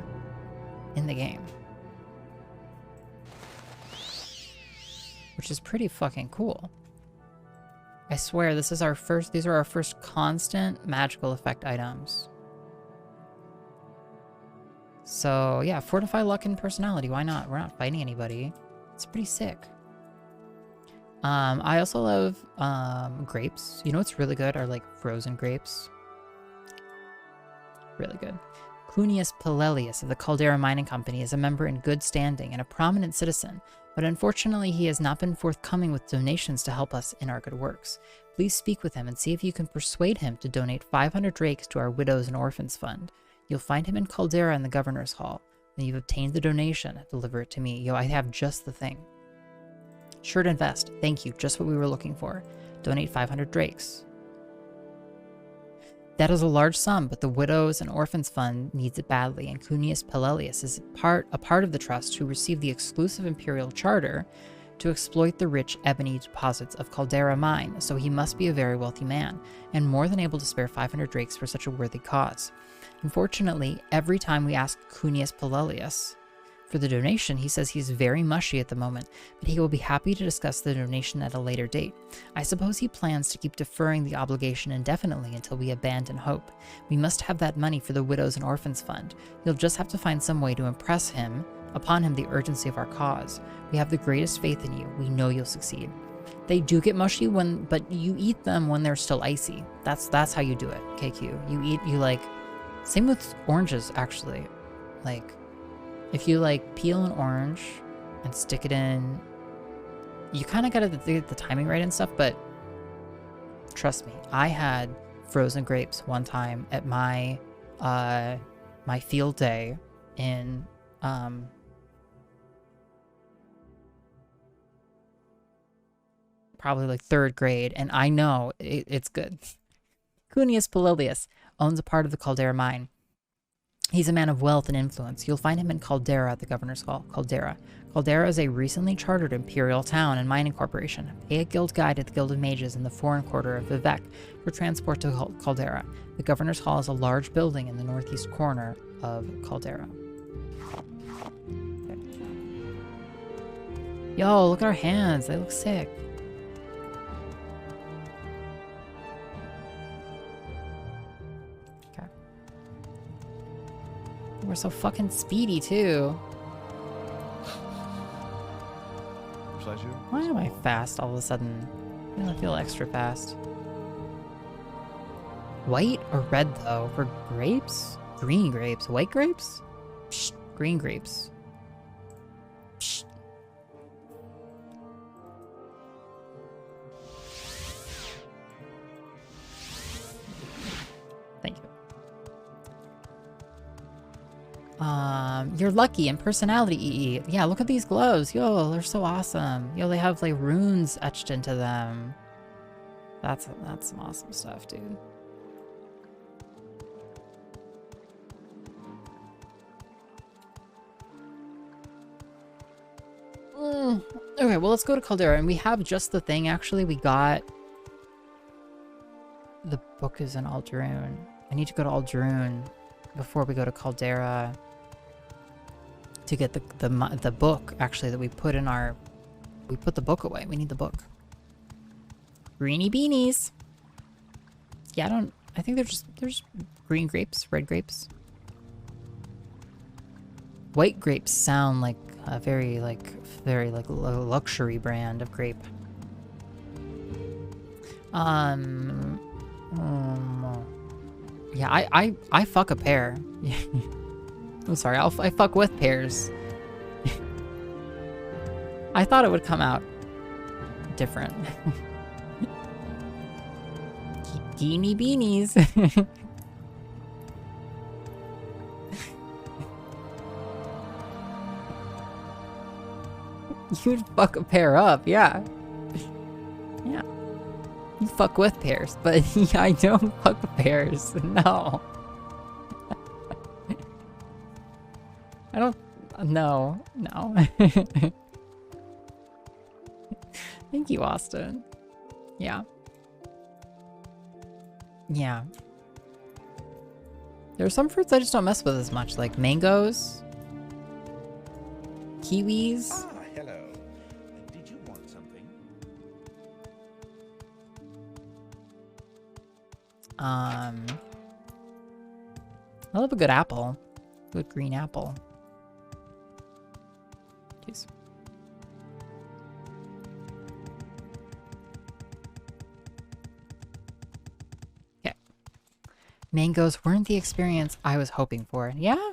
in the game. Which is pretty fucking cool. I swear these are our first constant magical effect items. So yeah, fortify luck and personality. Why not? We're not fighting anybody. It's pretty sick. I also love grapes. You know what's really good are like frozen grapes. Really good. Clunius Pelelius of the Caldera Mining Company is a member in good standing and a prominent citizen, but unfortunately he has not been forthcoming with donations to help us in our good works. Please speak with him and see if you can persuade him to donate 500 drakes to our Widows and Orphans Fund. You'll find him in Caldera in the Governor's Hall. When you've obtained the donation, deliver it to me. Yo, I have just the thing. Sure to invest. Thank you. Just what we were looking for. Donate 500 drakes. That is a large sum, but the Widows and Orphans Fund needs it badly, and Clunius Pelelius is a part of the trust who received the exclusive Imperial Charter to exploit the rich ebony deposits of Caldera Mine, so he must be a very wealthy man, and more than able to spare 500 drakes for such a worthy cause. Unfortunately, every time we ask Clunius Pelelius for the donation, he says he's very mushy at the moment, but he will be happy to discuss the donation at a later date. I suppose he plans to keep deferring the obligation indefinitely until we abandon hope. We must have that money for the Widows and Orphans Fund. You'll just have to find some way to impress upon him the urgency of our cause. We have the greatest faith in you. We know you'll succeed. They do get mushy but you eat them when they're still icy. That's how you do it, KQ. You like, same with oranges, actually. Like, if you like peel an orange and stick it in, you kind of gotta get the timing right and stuff, but trust me, I had frozen grapes one time at my my field day in probably like 3rd grade, and I know it's good. Cunius Polilius owns a part of the Caldera mine. He's a man of wealth and influence. You'll find him in Caldera at the Governor's Hall. Caldera. Caldera is a recently chartered imperial town and mining corporation. Pay a guild guide at the Guild of Mages in the foreign quarter of Vivek for transport to Caldera. The Governor's Hall is a large building in the northeast corner of Caldera. Okay. Yo, look at our hands. They look sick. We're so fucking speedy, too. Why am I fast all of a sudden? I feel extra fast. White or red, though? For grapes? Green grapes. White grapes? Psh, green grapes. Psh. Thank you. You're lucky in personality, EE. Yeah, look at these gloves. Yo, they're so awesome. Yo, they have like runes etched into them. That's some awesome stuff, dude. Okay, well, let's go to Caldera, and we have just the thing, actually. We got... The book is in Aldaroon. I need to go to Aldaroon before we go to Caldera to get the book, actually, that we put in our... We put the book away. We need the book. Greeny beanies. Yeah, I think there's green grapes, red grapes. White grapes sound like a very luxury brand of grape. Yeah, I fuck a pear. I'm sorry, I fuck with pears. I thought it would come out different. Geeny beanies. You'd fuck a pear up, yeah. Yeah. You fuck with pears, but yeah, I don't fuck with pears. No. I don't... No. Thank you, Austin. Yeah. Yeah. There are some fruits I just don't mess with as much, like mangoes, kiwis. Ah, hello. Did you want something? I love a good apple. Good green apple. Jeez. Okay. Mangoes weren't the experience I was hoping for. Yeah?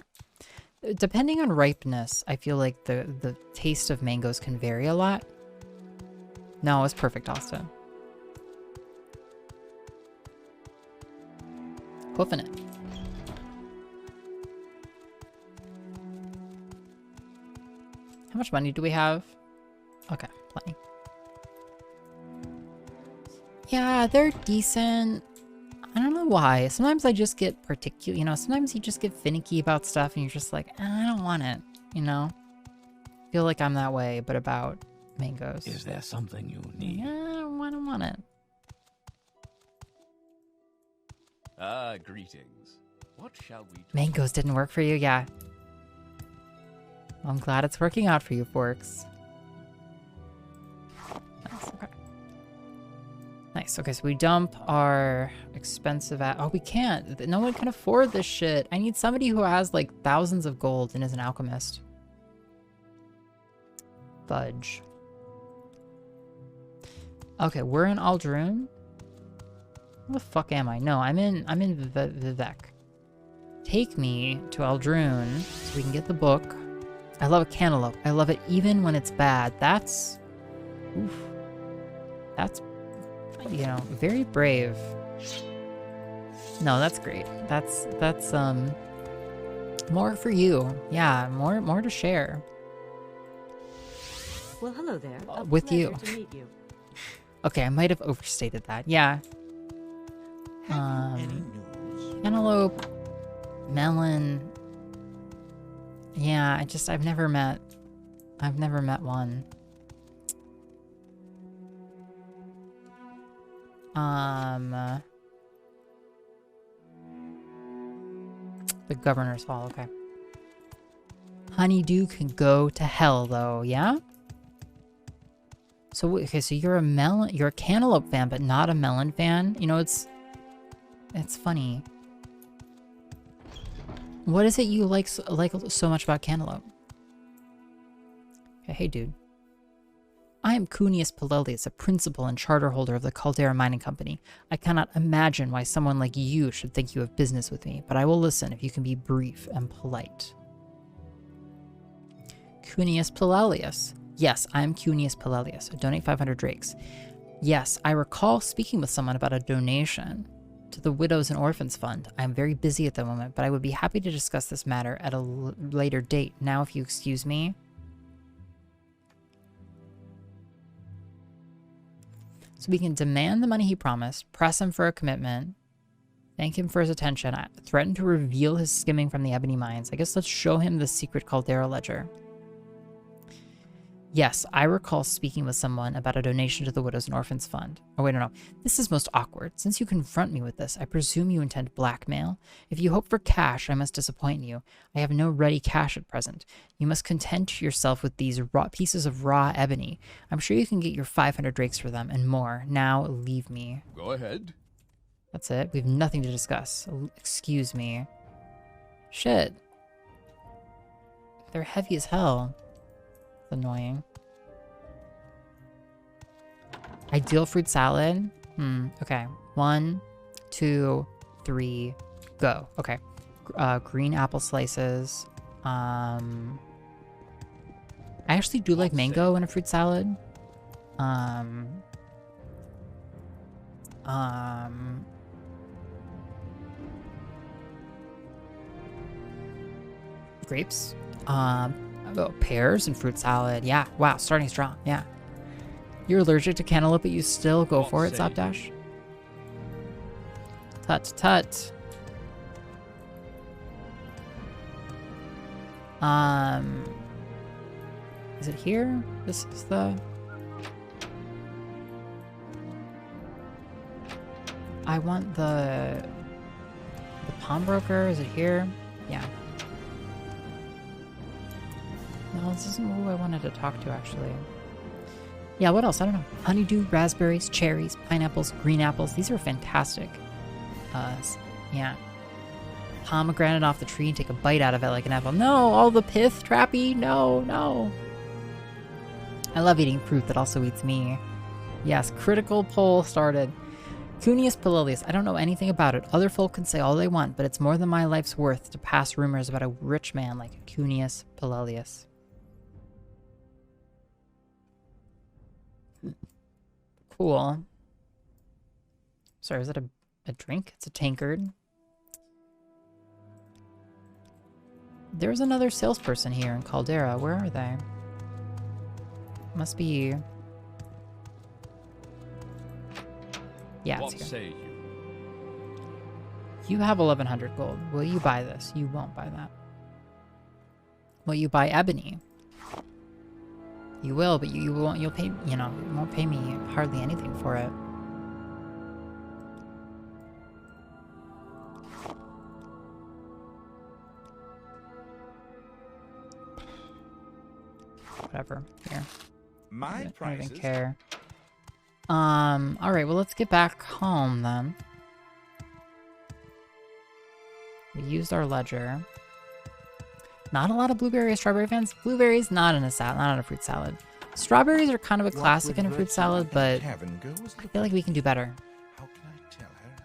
Depending on ripeness, I feel like the taste of mangoes can vary a lot. No, it's perfect, Austin. Hoofing it. How much money do we have? Okay, plenty. Yeah, they're decent. I don't know why. Sometimes I just get particular, sometimes you just get finicky about stuff and you're just like, I don't want it, I feel like I'm that way, but about mangoes. Is there something you need? Yeah, I don't want it. Ah, greetings. What shall we do? Mangoes didn't work for you, yeah. I'm glad it's working out for you, Forks. Nice, okay. Nice, okay, so we dump our expensive... Oh, we can't. No one can afford this shit. I need somebody who has, like, thousands of gold and is an alchemist. Fudge. Okay, we're in Aldroon. Where the fuck am I? No, I'm in Vivek. Take me to Aldroon so we can get the book. I love a cantaloupe. I love it even when it's bad. That's... Oof. That's, you know, very brave. No, that's great. That's more for you. Yeah, more to share. Well, hello there. With you. To meet you. Okay, I might have overstated that. Yeah. Cantaloupe, melon. Yeah, I've never met one. The Governor's Hall, okay. Honeydew can go to hell, though, yeah? So, okay, so you're a cantaloupe fan, but not a melon fan? You know, it's funny. What is it you like so much about cantaloupe? Okay, hey, dude. I am Cunius Pelelius, a principal and charter holder of the Caldera Mining Company. I cannot imagine why someone like you should think you have business with me, but I will listen if you can be brief and polite. Cunius Pelelius. Yes, I am Cunius Pelelius. Donate 500 drakes. Yes, I recall speaking with someone about a donation to the Widows and Orphans Fund. I am very busy at the moment, but I would be happy to discuss this matter at a later date. Now, if you excuse me. So we can demand the money he promised, press him for a commitment, thank him for his attention, threaten to reveal his skimming from the ebony mines. I guess let's show him the secret Caldera ledger. Yes, I recall speaking with someone about a donation to the Widows and Orphans Fund. Oh, wait, no. This is most awkward. Since you confront me with this, I presume you intend blackmail. If you hope for cash, I must disappoint you. I have no ready cash at present. You must content yourself with these pieces of raw ebony. I'm sure you can get your 500 drakes for them and more. Now, leave me. Go ahead. That's it. We have nothing to discuss. Excuse me. Shit. They're heavy as hell. Annoying. Ideal fruit salad. Okay. 1, 2, 3, go. Okay. Green apple slices. I actually do like mango in a fruit salad. Grapes. Pears and fruit salad. Yeah. Wow. Starting strong. Yeah. You're allergic to cantaloupe, but you still go for it, Zopdash. Tut tut. Is it here? This is the... I want the pawnbroker. Is it here? Yeah. No, this isn't who I wanted to talk to, actually. Yeah, what else? I don't know. Honeydew, raspberries, cherries, pineapples, green apples. These are fantastic. Yeah. Pomegranate off the tree and take a bite out of it like an apple. No, all the pith, Trappy. No, no. I love eating fruit that also eats me. Yes, critical poll started. Cunius Pelelius. I don't know anything about it. Other folk can say all they want, but it's more than my life's worth to pass rumors about a rich man like Cunius Pelelius. Cool. Sorry, is that a drink? It's a tankard. There's another salesperson here in Caldera. Where are they? Must be... Yeah, it's here. What say you? You have 1,100 gold. Will you buy this? You won't buy that. Will you buy ebony? You will, but you won't. You'll pay. You know, you won't pay me hardly anything for it. Whatever. Here. My prices. I don't even care. All right. Well, let's get back home then. We used our ledger. Not a lot of blueberry or strawberry fans. Blueberries, not in a salad, not in a fruit salad. Strawberries are kind of a classic in a fruit salad, but I feel like we can do better. How can I tell her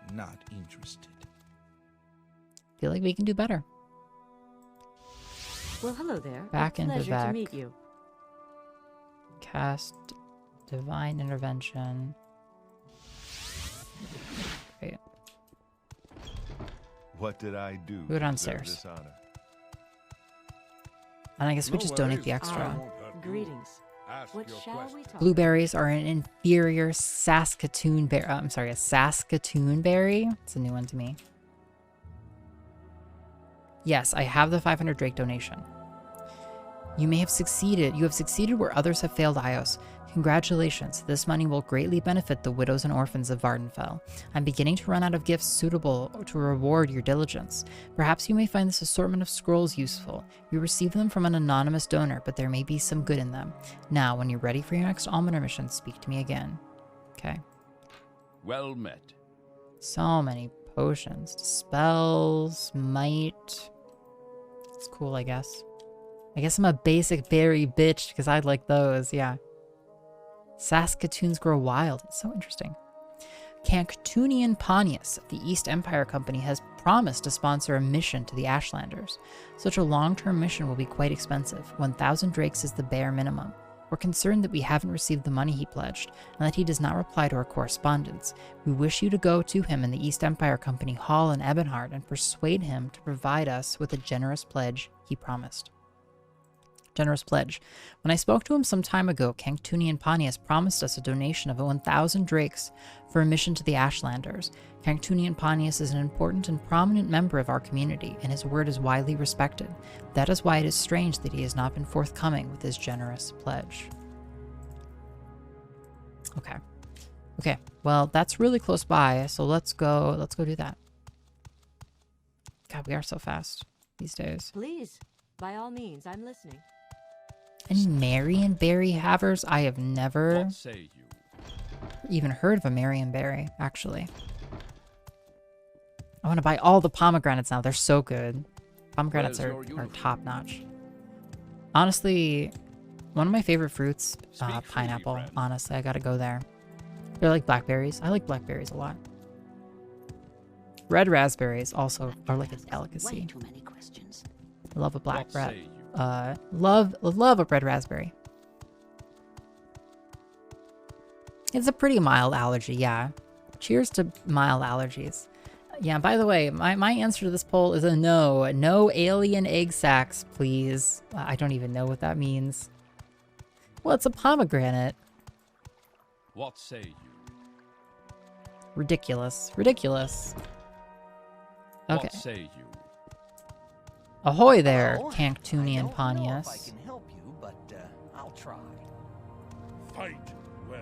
I'm not interested? I feel like we can do better. Well, hello there. Back in Pleasure Vivek. to meet you. Cast Divine Intervention. Great. What did I do? Go downstairs. And I guess we just donate the extra. Greetings. What shall we talk Blueberries are an inferior Saskatoon berry. I'm sorry, a Saskatoon berry. It's a new one to me. Yes, I have the 500 Drake donation. You may have succeeded. You have succeeded where others have failed, iios. Congratulations. This money will greatly benefit the widows and orphans of Vardenfell. I'm beginning to run out of gifts suitable to reward your diligence. Perhaps you may find this assortment of scrolls useful. You received them from an anonymous donor, but there may be some good in them. Now, when you're ready for your next almoner mission, speak to me again. Okay. Well met. So many potions. Spells, might. It's cool, I guess. I guess I'm a basic berry bitch because I like those, yeah. Saskatoons grow wild. It's so interesting. Canctunian Pontius of the East Empire Company has promised to sponsor a mission to the Ashlanders. Such a long-term mission will be quite expensive. 1,000 drakes is the bare minimum. We're concerned that we haven't received the money he pledged, and that he does not reply to our correspondence. We wish you to go to him in the East Empire Company Hall in Ebonheart and persuade him to provide us with a generous pledge he promised. Generous pledge. When I spoke to him some time ago, Canctunian Pontius promised us a donation of 1,000 drakes for a mission to the Ashlanders. Canctunian Pontius is an important and prominent member of our community, and his word is widely respected. That is why it is strange that he has not been forthcoming with his generous pledge. Okay. Okay, well, that's really close by, so let's go do that. God, we are so fast these days. Please, by all means, I'm listening. Any Marionberry havers? I have never even heard of a Marionberry, actually. I want to buy all the pomegranates now. They're so good. Pomegranates are top notch. Honestly, one of my favorite fruits, pineapple. Honestly, I gotta go there. They're like blackberries. I like blackberries a lot. Red raspberries also are like a delicacy. Too many questions. I love a black rat. Love a red raspberry. It's a pretty mild allergy, yeah. Cheers to mild allergies. Yeah, by the way, my answer to this poll is a no. No alien egg sacs, please. I don't even know what that means. Well, it's a pomegranate. What say you? Ridiculous. Ridiculous. Okay. What say you? Ahoy there, Canctunian Pontius. I can help you, but I'll try. Fight well.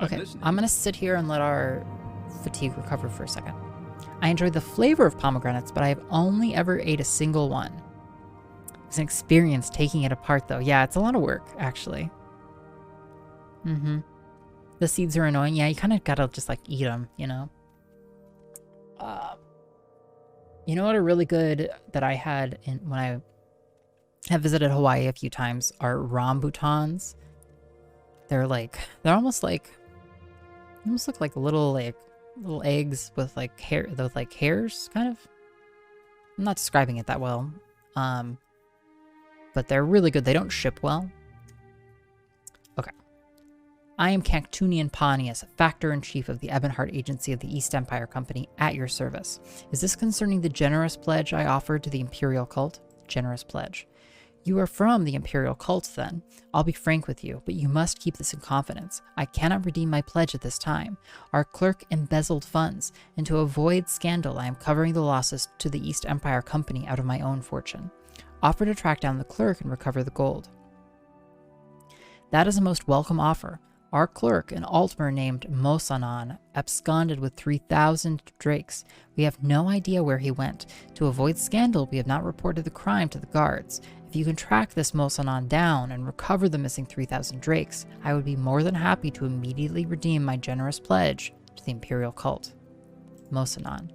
Okay, I'm gonna sit here and let our fatigue recover for a second. I enjoy the flavor of pomegranates, but I have only ever ate a single one. It's an experience taking it apart, though. Yeah, it's a lot of work, actually. The seeds are annoying. Yeah, you kind of gotta just like eat them, you know. You know what are really good that I had when I have visited Hawaii a few times are rambutans. They're almost look like little eggs with like hair, those like hairs kind of. I'm not describing it that well. But they're really good. They don't ship well. Okay. I am Canctunian Pontius, Factor-in-Chief of the Ebonheart Agency of the East Empire Company, at your service. Is this concerning the generous pledge I offered to the Imperial Cult? Generous pledge. You are from the Imperial Cult, then. I'll be frank with you, but you must keep this in confidence. I cannot redeem my pledge at this time. Our clerk embezzled funds, and to avoid scandal, I am covering the losses to the East Empire Company out of my own fortune. Offer to track down the clerk and recover the gold. That is a most welcome offer. Our clerk, an Altmer named Mosanon, absconded with 3,000 drakes. We have no idea where he went. To avoid scandal, we have not reported the crime to the guards. If you can track this Mosanon down and recover the missing 3,000 drakes, I would be more than happy to immediately redeem my generous pledge to the Imperial Cult. Mosanon.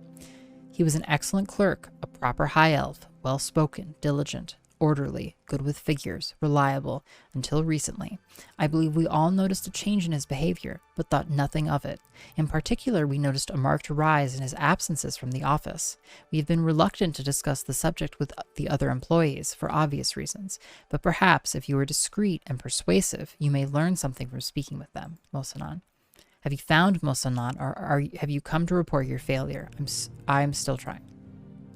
He was an excellent clerk, a proper high elf, well-spoken, diligent, orderly, good with figures, reliable, until recently. I believe we all noticed a change in his behavior, but thought nothing of it. In particular, we noticed a marked rise in his absences from the office. We have been reluctant to discuss the subject with the other employees, for obvious reasons, but perhaps if you are discreet and persuasive, you may learn something from speaking with them. Mosanon. Have you found Mosanon, or have you come to report your failure? I'm still trying.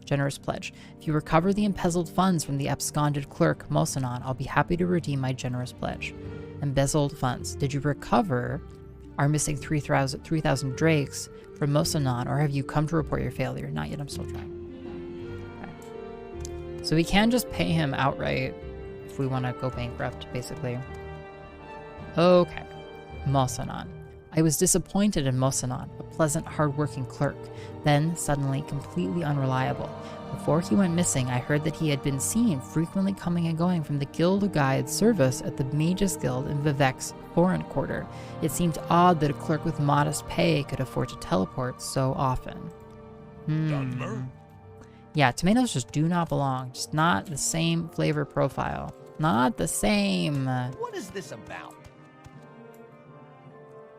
Generous pledge. If you recover the embezzled funds from the absconded clerk, Mosanon, I'll be happy to redeem my generous pledge. Embezzled funds. Did you recover our missing 3,000 drakes from Mosanon, or have you come to report your failure? Not yet, I'm still trying. Okay. So we can just pay him outright if we want to go bankrupt, basically. Okay. Mosanon. I was disappointed in Mosanon, a pleasant, hard-working clerk, then suddenly completely unreliable. Before he went missing, I heard that he had been seen frequently coming and going from the guild guide's service at the Mages Guild in Vivek's foreign quarter. It seemed odd that a clerk with modest pay could afford to teleport so often. Yeah, tomatoes just do not belong. Just not the same flavor profile. Not the same. What is this about?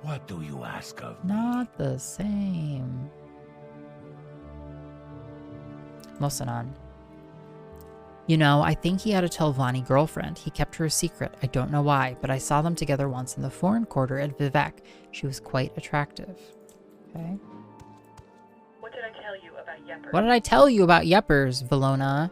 What do you ask of me? Not the same. Mosanon. You know, I think he had a Telvanni girlfriend. He kept her a secret. I don't know why, but I saw them together once in the foreign quarter at Vivek. She was quite attractive. Okay. What did I tell you about Yeppers? What did I tell you about Yeppers, Valona?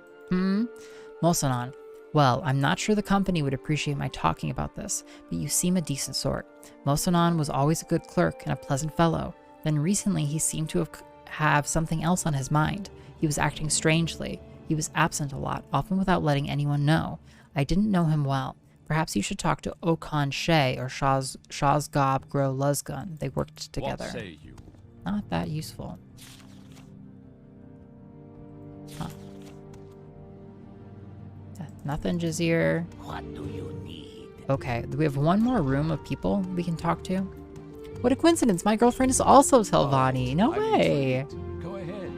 Mosanon. Well, I'm not sure the company would appreciate my talking about this, but you seem a decent sort. Mosanon was always a good clerk and a pleasant fellow. Then recently he seemed to have something else on his mind. He was acting strangely. He was absent a lot, often without letting anyone know. I didn't know him well. Perhaps you should talk to Okan Shea or Shazgob Gro Luzgun. They worked together. What say you? Not that useful. Huh. Nothing, Jazir. What do you need? Okay, we have one more room of people we can talk to. What a coincidence! My girlfriend is also Telvanni. No way. Go ahead.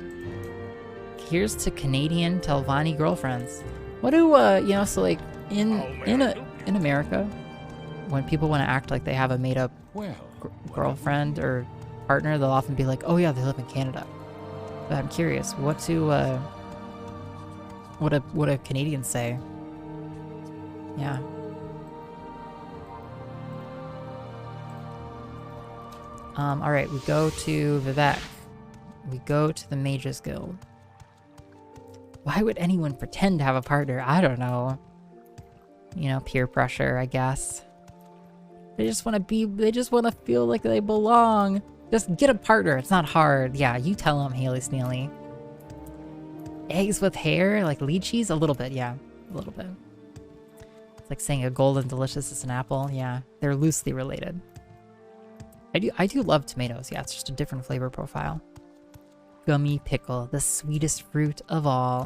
Here's to Canadian Telvanni girlfriends. What do so like in America, when people want to act like they have a made up girlfriend or partner, they'll often be like, "Oh yeah, they live in Canada." But I'm curious, what do Canadians say? Yeah. All right, we go to Vivek. We go to the Mages Guild. Why would anyone pretend to have a partner? I don't know. You know, peer pressure, I guess. They just want to feel like they belong. Just get a partner. It's not hard. Yeah, you tell them, Haley Sneely. Eggs with hair, like lychees? A little bit, yeah. A little bit. It's like saying a golden delicious is an apple. Yeah, they're loosely related. I do love tomatoes. Yeah, it's just a different flavor profile. Gummy pickle, the sweetest fruit of all.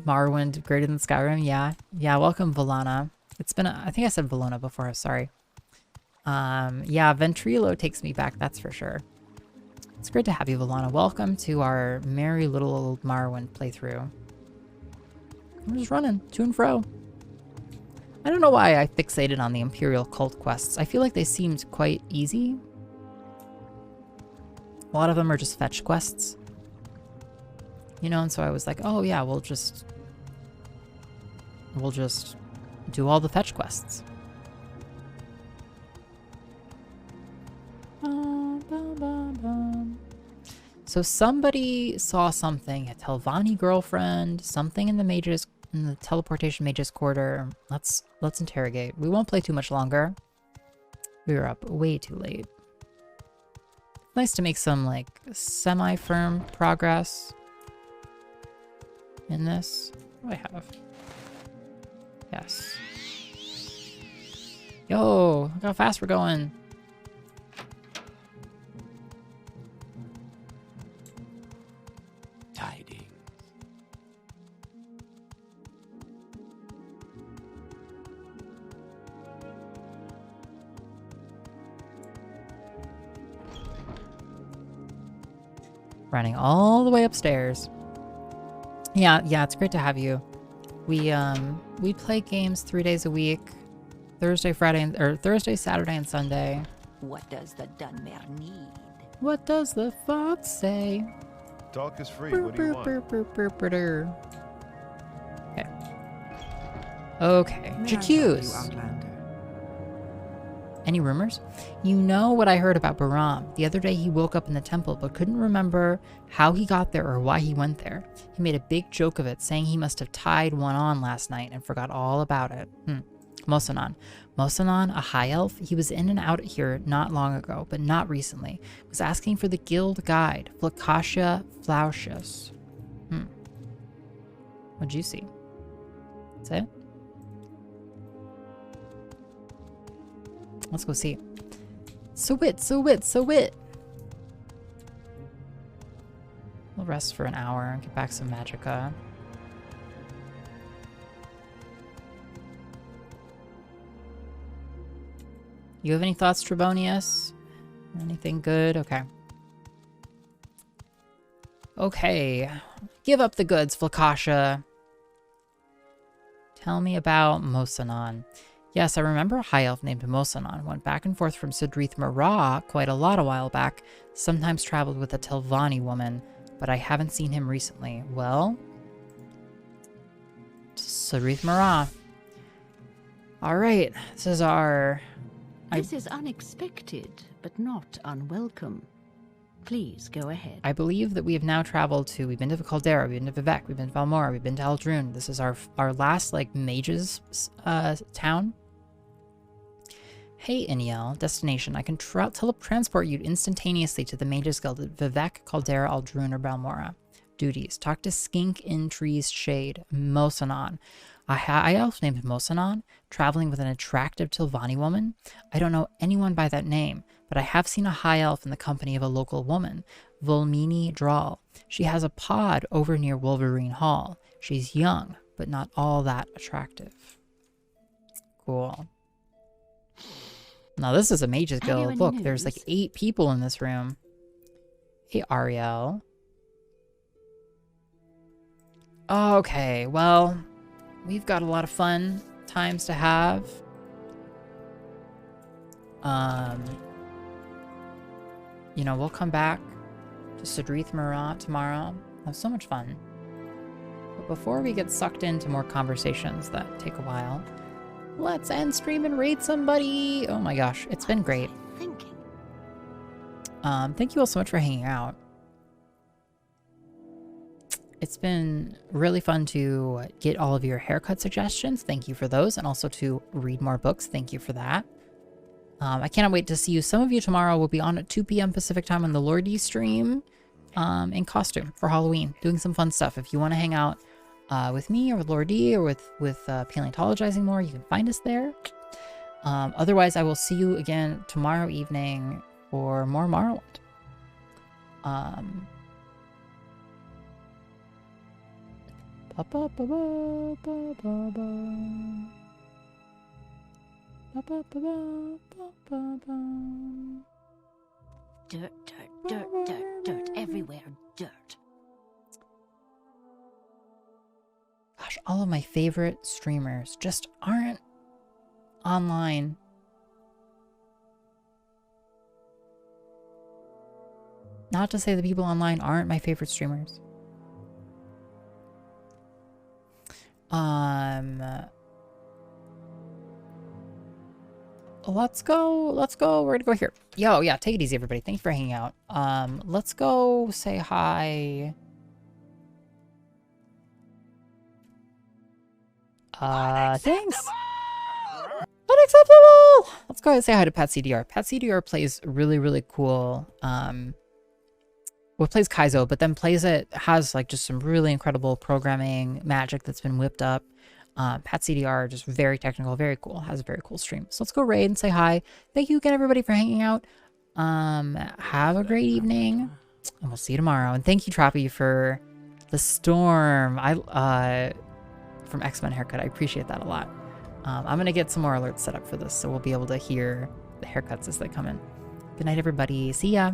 Morrowind, greater than Skyrim. Yeah, welcome, Valana. It's been I think I said Valona before, sorry. Yeah, Ventrilo takes me back, that's for sure. It's great to have you, Valana. Welcome to our merry little old Morrowind playthrough. I'm just running to and fro. I don't know why I fixated on the Imperial cult quests. I feel like they seemed quite easy. A lot of them are just fetch quests. You know, and so I was like, oh yeah, we'll just do all the fetch quests. So somebody saw something, a Telvanni girlfriend, something in the teleportation mages quarter. Let's interrogate. We won't play too much longer. We were up way too late. Nice to make some like semi-firm progress in this. What do I have? Yes. Yo, look how fast we're going. Tidings. Running all the way upstairs. Yeah, it's great to have you. We play games 3 days a week. Thursday, Saturday, and Sunday. What does the Dunmer need? What does the fox say? Talk is free. What do you want? Okay. JQs. Any rumors? You know what I heard about Baram. The other day he woke up in the temple but couldn't remember how he got there or why he went there. He made a big joke of it, saying he must have tied one on last night and forgot all about it. Mosanon. Mosanon, a high elf? He was in and out here not long ago, but not recently. Was asking for the guild guide, Flacacia Flaucius. What'd you see? That's it? Let's go see. So wit. We'll rest for an hour and get back some magicka. You have any thoughts, Trebonius? Anything good? Okay. Give up the goods, Flacacia. Tell me about Mosanon. Yes, I remember a high elf named Mosanon. Went back and forth from Sidrith Marah quite a lot a while back. Sometimes traveled with a Telvanni woman, but I haven't seen him recently. Well, Sidrith Marah. All right, this is our... This is unexpected, but not unwelcome. Please go ahead. I believe that we have now traveled to... We've been to Caldera, we've been to Vivec, we've been to Valmora, we've been to Aldrune. This is our last, mages town. Hey, Iniel. Destination. I can transport you instantaneously to the Mages Guild at Vivec, Caldera, Aldrune, or Balmora. Duties. Talk to Skink in Tree's Shade. Mosanon. A high elf named Mosanon, traveling with an attractive Telvanni woman. I don't know anyone by that name, but I have seen a high elf in the company of a local woman, Volmini Drawl. She has a pod over near Wolverine Hall. She's young, but not all that attractive. Cool. Now this is a Mages Guild. Look, there's 8 people in this room. Hey, Ariel. Okay, well, we've got a lot of fun times to have. We'll come back to Sidrith Marah tomorrow. Have so much fun. But before we get sucked into more conversations that take a while, let's end stream and raid somebody. Oh my gosh, it's been great. Thank you all so much for hanging out. It's been really fun to get all of your haircut suggestions. Thank you for those. And also to read more books. Thank you for that. I cannot wait to see you. Some of you tomorrow will be on at 2 p.m. Pacific time on the Lordy stream in costume for Halloween, doing some fun stuff. If you want to hang out with me or with Lordy or with Paleontologizing more, you can find us there. Otherwise, I will see you again tomorrow evening for more Morrowind. Dirt everywhere, dirt. Gosh, all of my favorite streamers just aren't online. Not to say the people online aren't my favorite streamers. Let's go. We're gonna go here. Yo, yeah, take it easy, everybody. Thank you for hanging out. Let's go say hi. Thanks. Unacceptable! Let's go ahead and say hi to Pat CDR. Pat CDR plays really, really cool. Plays Kaizo, but then has just some really incredible programming magic that's been whipped up. Pat CDR, just very technical, very cool. Has a very cool stream. So let's go raid and say hi. Thank you again, everybody, for hanging out. Have a great evening, and we'll see you tomorrow. And thank you, Trappy, for the storm. From X-Men haircut. I appreciate that a lot. I'm gonna get some more alerts set up for this, so we'll be able to hear the haircuts as they come in. Good night, everybody. See ya.